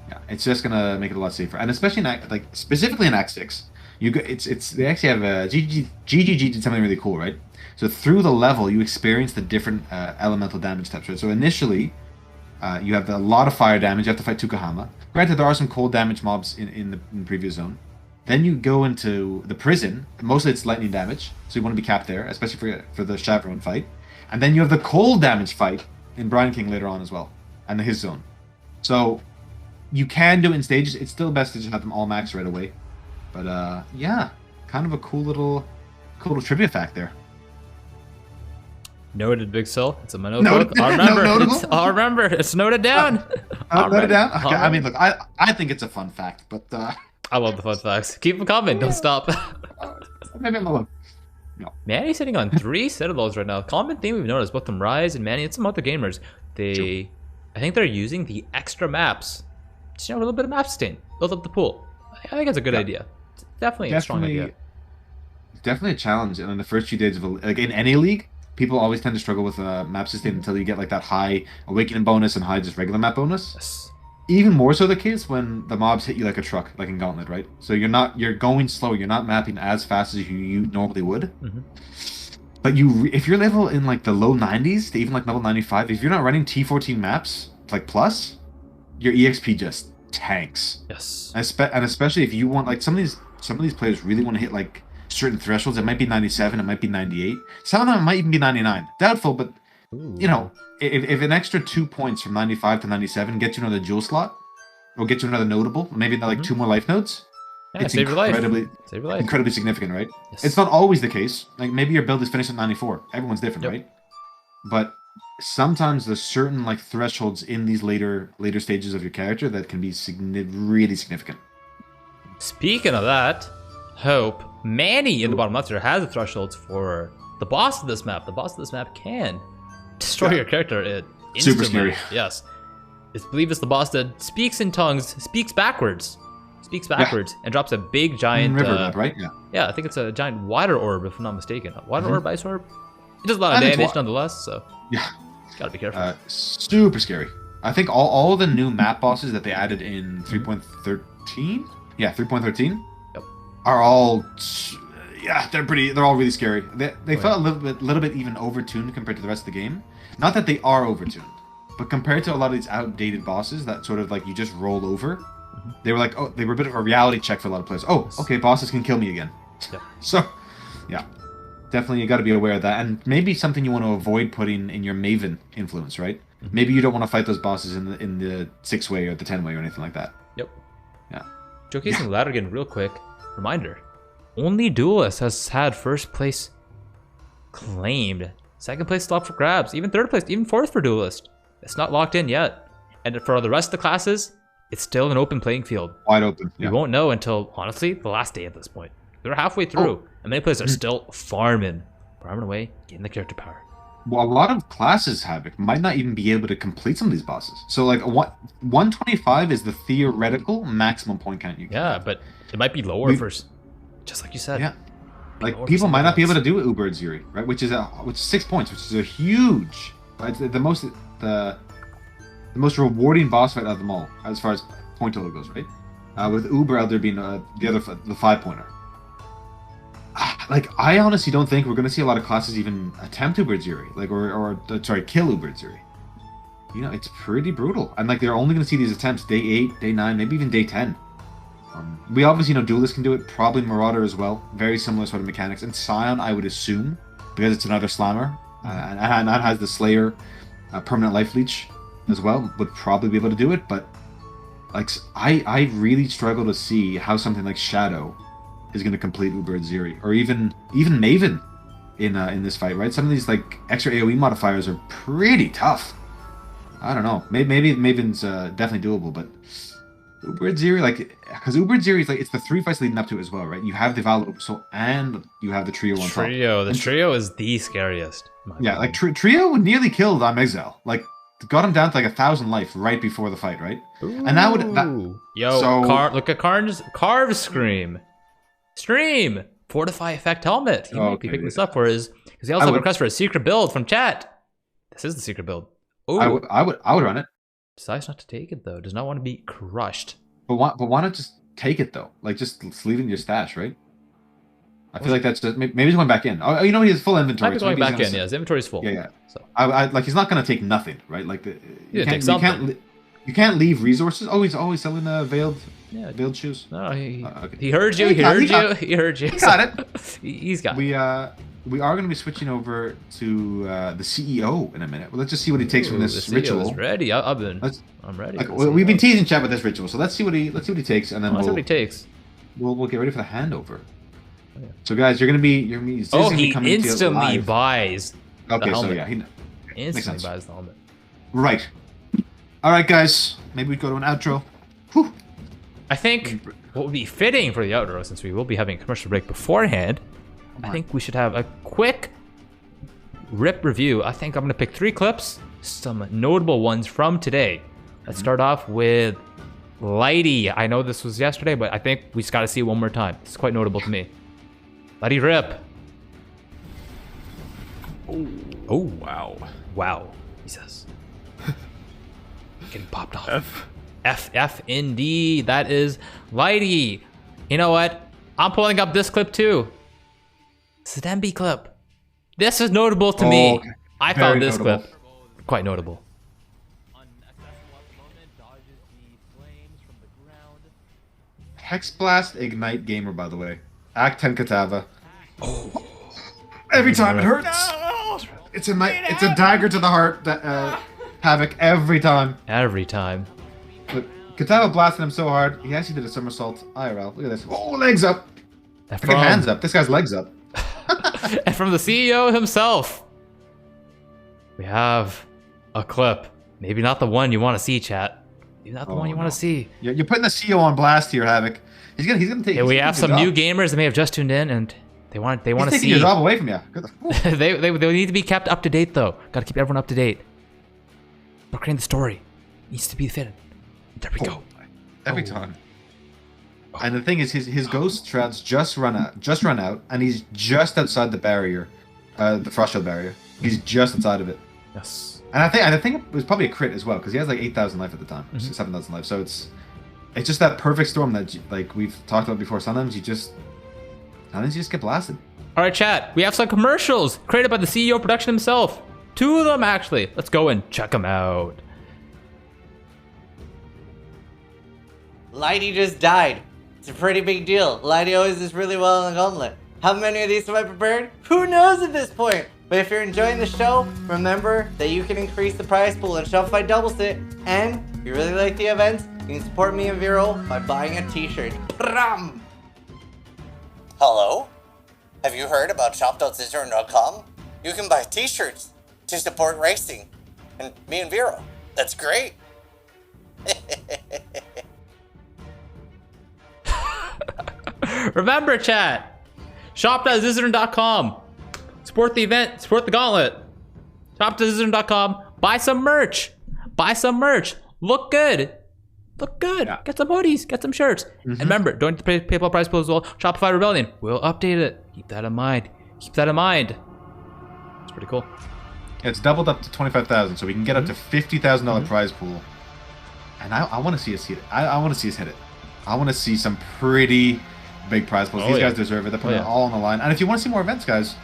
Yeah, it's just gonna make it a lot safer, and especially in Act, like specifically in Act 6, they actually have GGG did something really cool, right? So through the level, you experience the different elemental damage types, right? So initially, you have a lot of fire damage. You have to fight Tukahama. Granted, there are some cold damage mobs in the previous zone. Then you go into the prison. Mostly it's lightning damage, so you want to be capped there, especially for the Chaperone fight. And then you have the cold damage fight in Brian King later on as well, and his zone. So you can do it in stages. It's still best to just have them all max right away. But yeah, kind of a cool little trivia fact there. Noted, BigSil. It's in my notebook. I'll remember. I'll remember. It's noted down. Note it down. Okay. I mean, look, I think it's a fun fact, but I love the fun facts. Keep them coming. Don't stop. maybe I'm alone. Manny's sitting on 3 Citadels right now. Common theme we've noticed, both from Rise and Manny and some other gamers. I think they're using the extra maps. Just, you know, a little bit of map sustain. Build up the pool. I think it's a good idea. It's definitely a strong idea. Definitely a challenge. And in the first few days of like in any league, people always tend to struggle with map sustain until you get like that high awakening bonus and high just regular map bonus. Yes. Even more so the case when the mobs hit you like a truck, like in Gauntlet, right? So you're going slow. You're not mapping as fast as you normally would. But if you're level in like the low 90s to even like level 95, if you're not running T14 maps like plus, your EXP just tanks. Yes. And especially if you want like some of these players really want to hit like certain thresholds. It might be 97, it might be 98. Some of them might even be 99. Doubtful, but you know, if an extra 2 points from 95 to 97 gets you another jewel slot, or get you another notable, maybe like 2 more life nodes, Yeah, it's save your life. incredibly Save your life. incredibly significant, right? Yes. It's not always the case. Like maybe your build is finished at 94. Everyone's different, Yep. right? But sometimes there's certain like thresholds in these later stages of your character that can be really significant. Speaking of that, Hope, Manny in the bottom left here has the thresholds for the boss of this map. The boss of this map can destroy your character instantly. Super scary. Yes. It's believed it's the boss that speaks in tongues, speaks backwards, and drops a big giant River map, right? Yeah. Yeah, I think it's a giant water orb, if I'm not mistaken. Water orb, ice orb. It does a lot of I think it's damage nonetheless, so Yeah. gotta be careful. Super scary. I think all the new map bosses that they added in 3.13, 3.13, Yep. are all, they're all really scary. They felt a little bit even overtuned compared to the rest of the game. Not that they are overtuned, but compared to a lot of these outdated bosses that sort of like you just roll over, they were like, they were a bit of a reality check for a lot of players. Oh, okay, bosses can kill me again. Yep. So, yeah. Definitely, you got to be aware of that, and maybe something you want to avoid putting in your Maven influence, right? Maybe you don't want to fight those bosses in the 6-way or the 10-way or anything like that. Yep. Yeah. Showcasing ladder again, real quick. Reminder: only Duelist has had first place claimed. Second place still up for grabs. Even third place, even fourth for Duelist. It's not locked in yet. And for the rest of the classes, it's still an open playing field. Wide open. We Yeah. won't know until, honestly, the last day at this point. They're halfway through, and many players are still farming away, getting the character power. Well, a lot of classes, Havoc, might not even be able to complete some of these bosses. So, like, 125 is the theoretical maximum point count you can. Yeah, but it might be lower first, just like you said. Yeah. Like, Lower people might not be able percentages. to do Uber Ziri, right? Which is 6 points, which is a huge, right? It's the most rewarding boss fight of them all, as far as point total goes, right? With Uber out there being the 5-pointer. Like, I honestly don't think we're going to see a lot of classes even attempt Uber Ziri, like, or kill Uber Ziri. you know, it's pretty brutal. And like they're only going to see these attempts day 8, day 9, maybe even day 10. We obviously know Duelist can do it, probably Marauder as well. Very similar sort of mechanics. And Scion, I would assume, because it's another Slammer, and that has the Slayer permanent life leech as well, would probably be able to do it. But like, I really struggle to see how something like Shadow is going to complete Uber Ziri, or even Maven in this fight, right? Some of these like extra AoE modifiers are pretty tough. I don't know. Maybe Maven's definitely doable, but Uber Ziri, like, because Uber Ziri is like, it's the 3 fights leading up to it as well, right? You have the Val Oversoul and you have the Trio on top. The Trio is the scariest. Yeah, like Trio nearly killed Exile. Like, got him down to like 1,000 life right before the fight, right? Ooh. And that would look at Carve Stream Fortify Effect helmet. He might be picking this up for his, because he also have a request for a secret build from chat. This is the secret build. Ooh. I would run it. Decides not to take it though. Does not want to be crushed. But why not just take it though? Like, just leave it in your stash, right? I feel like that's just maybe he's going back in. Oh, you know, he has full inventory. Might be going back in. Yeah, his inventory's full. Yeah. So I like, he's not going to take nothing, right? Like you can't leave resources. Oh, he's always selling veiled shoes. No, he okay. heard you. He heard you. He got it. He's got it. We are going to be switching over to the CEO in a minute. Well, let's just see what he takes from this ritual. Is ready. I'm ready. Like, we've been teasing chat with this ritual, so let's see what he takes, and then what he takes. We'll get ready for the handover. Oh, yeah. So guys, you're gonna be he instantly buys. Okay, so yeah, he instantly buys the helmet. Right. All right, guys. Maybe we go to an outro. Whew. I think what would be fitting for the outro, since we will be having a commercial break beforehand, I think we should have a quick rip review. I think I'm going to pick 3 clips, some notable ones from today. Let's start off with Lighty. I know this was yesterday, but I think we just got to see it one more time. It's quite notable to me. Lighty rip. Oh, wow. Wow, he says. Getting popped off. F indeed. That is Lighty. You know what? I'm pulling up this clip too. Sedembi clip. This is notable to me. Okay. I found this clip quite notable. Hex Blast Ignite Gamer, by the way. Act 10 Katava. Oh. Every time it hurts. No! It's a dagger to the heart. Havoc every time. Every time. But Katava blasted him so hard, he actually did a somersault. IRL. Look at this. Oh, legs up. Hands up. This guy's legs up. And from the CEO himself, we have a clip. Maybe not the one you want to see, chat. Maybe not the one you want to see. You're putting the CEO on blast here, Havoc. He's gonna take. Yeah, we have some new gamers that may have just tuned in, and they want to see. He's taking your job away from you. they need to be kept up to date, though. Got to keep everyone up to date. We're creating the story. Needs to be fitted. There we go. Every time. And the thing is, his ghost shrouds just run out, and he's just outside the barrier, the frost shield barrier. He's just outside of it. Yes. And I think it was probably a crit as well, because he has like 8,000 life at the time, 7,000 life. So it's just that perfect storm that like we've talked about before. Sometimes you just get blasted. All right, chat. We have some commercials created by the CEO production himself. 2 of them actually. Let's go and check them out. Lighty just died. It's a pretty big deal. Lighty always does really well in the Gauntlet. How many of these have I prepared? Who knows at this point? But if you're enjoying the show, remember that you can increase the prize pool in Shopify Doubles It. And if you really like the events, you can support me and Vero by buying a t-shirt. Hello? Have you heard about shop.zizaran.com? You can buy t-shirts to support racing. And me and Vero. That's great. Remember, chat. Shop.zizaran.com. Support the event. Support the Gauntlet. Shop.zizaran.com. Buy some merch. Look good. Yeah. Get some hoodies. Get some shirts. And remember, don't the PayPal prize pool as well. Shopify Rebellion. We'll update it. Keep that in mind. It's pretty cool. It's doubled up to 25,000, so we can get up to $50,000 prize pool. And I want to see us hit it. I want to see us hit it. I want to see some pretty big prize pools. These guys deserve it. They're putting it all on the line. And if you want to see more events, guys,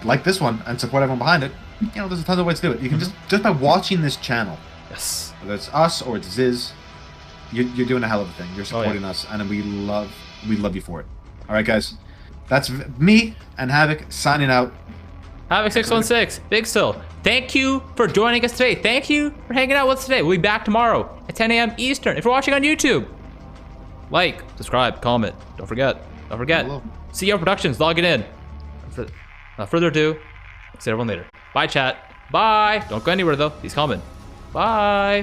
like this one, and support everyone behind it, you know, there's a ton of ways to do it. You can just by watching this channel, Yes. Whether it's us or it's Ziz, you're doing a hell of a thing. You're supporting us, and we love you for it. All right, guys. That's me and Havoc signing out. Havoc616, BigSil, thank you for joining us today. Thank you for hanging out with us today. We'll be back tomorrow at 10 a.m. Eastern. If you're watching on YouTube, like, subscribe, comment. Don't forget. Hello. CEO Productions, logging in. Without further ado, see everyone later. Bye, chat. Bye. Don't go anywhere, though. He's coming. Bye.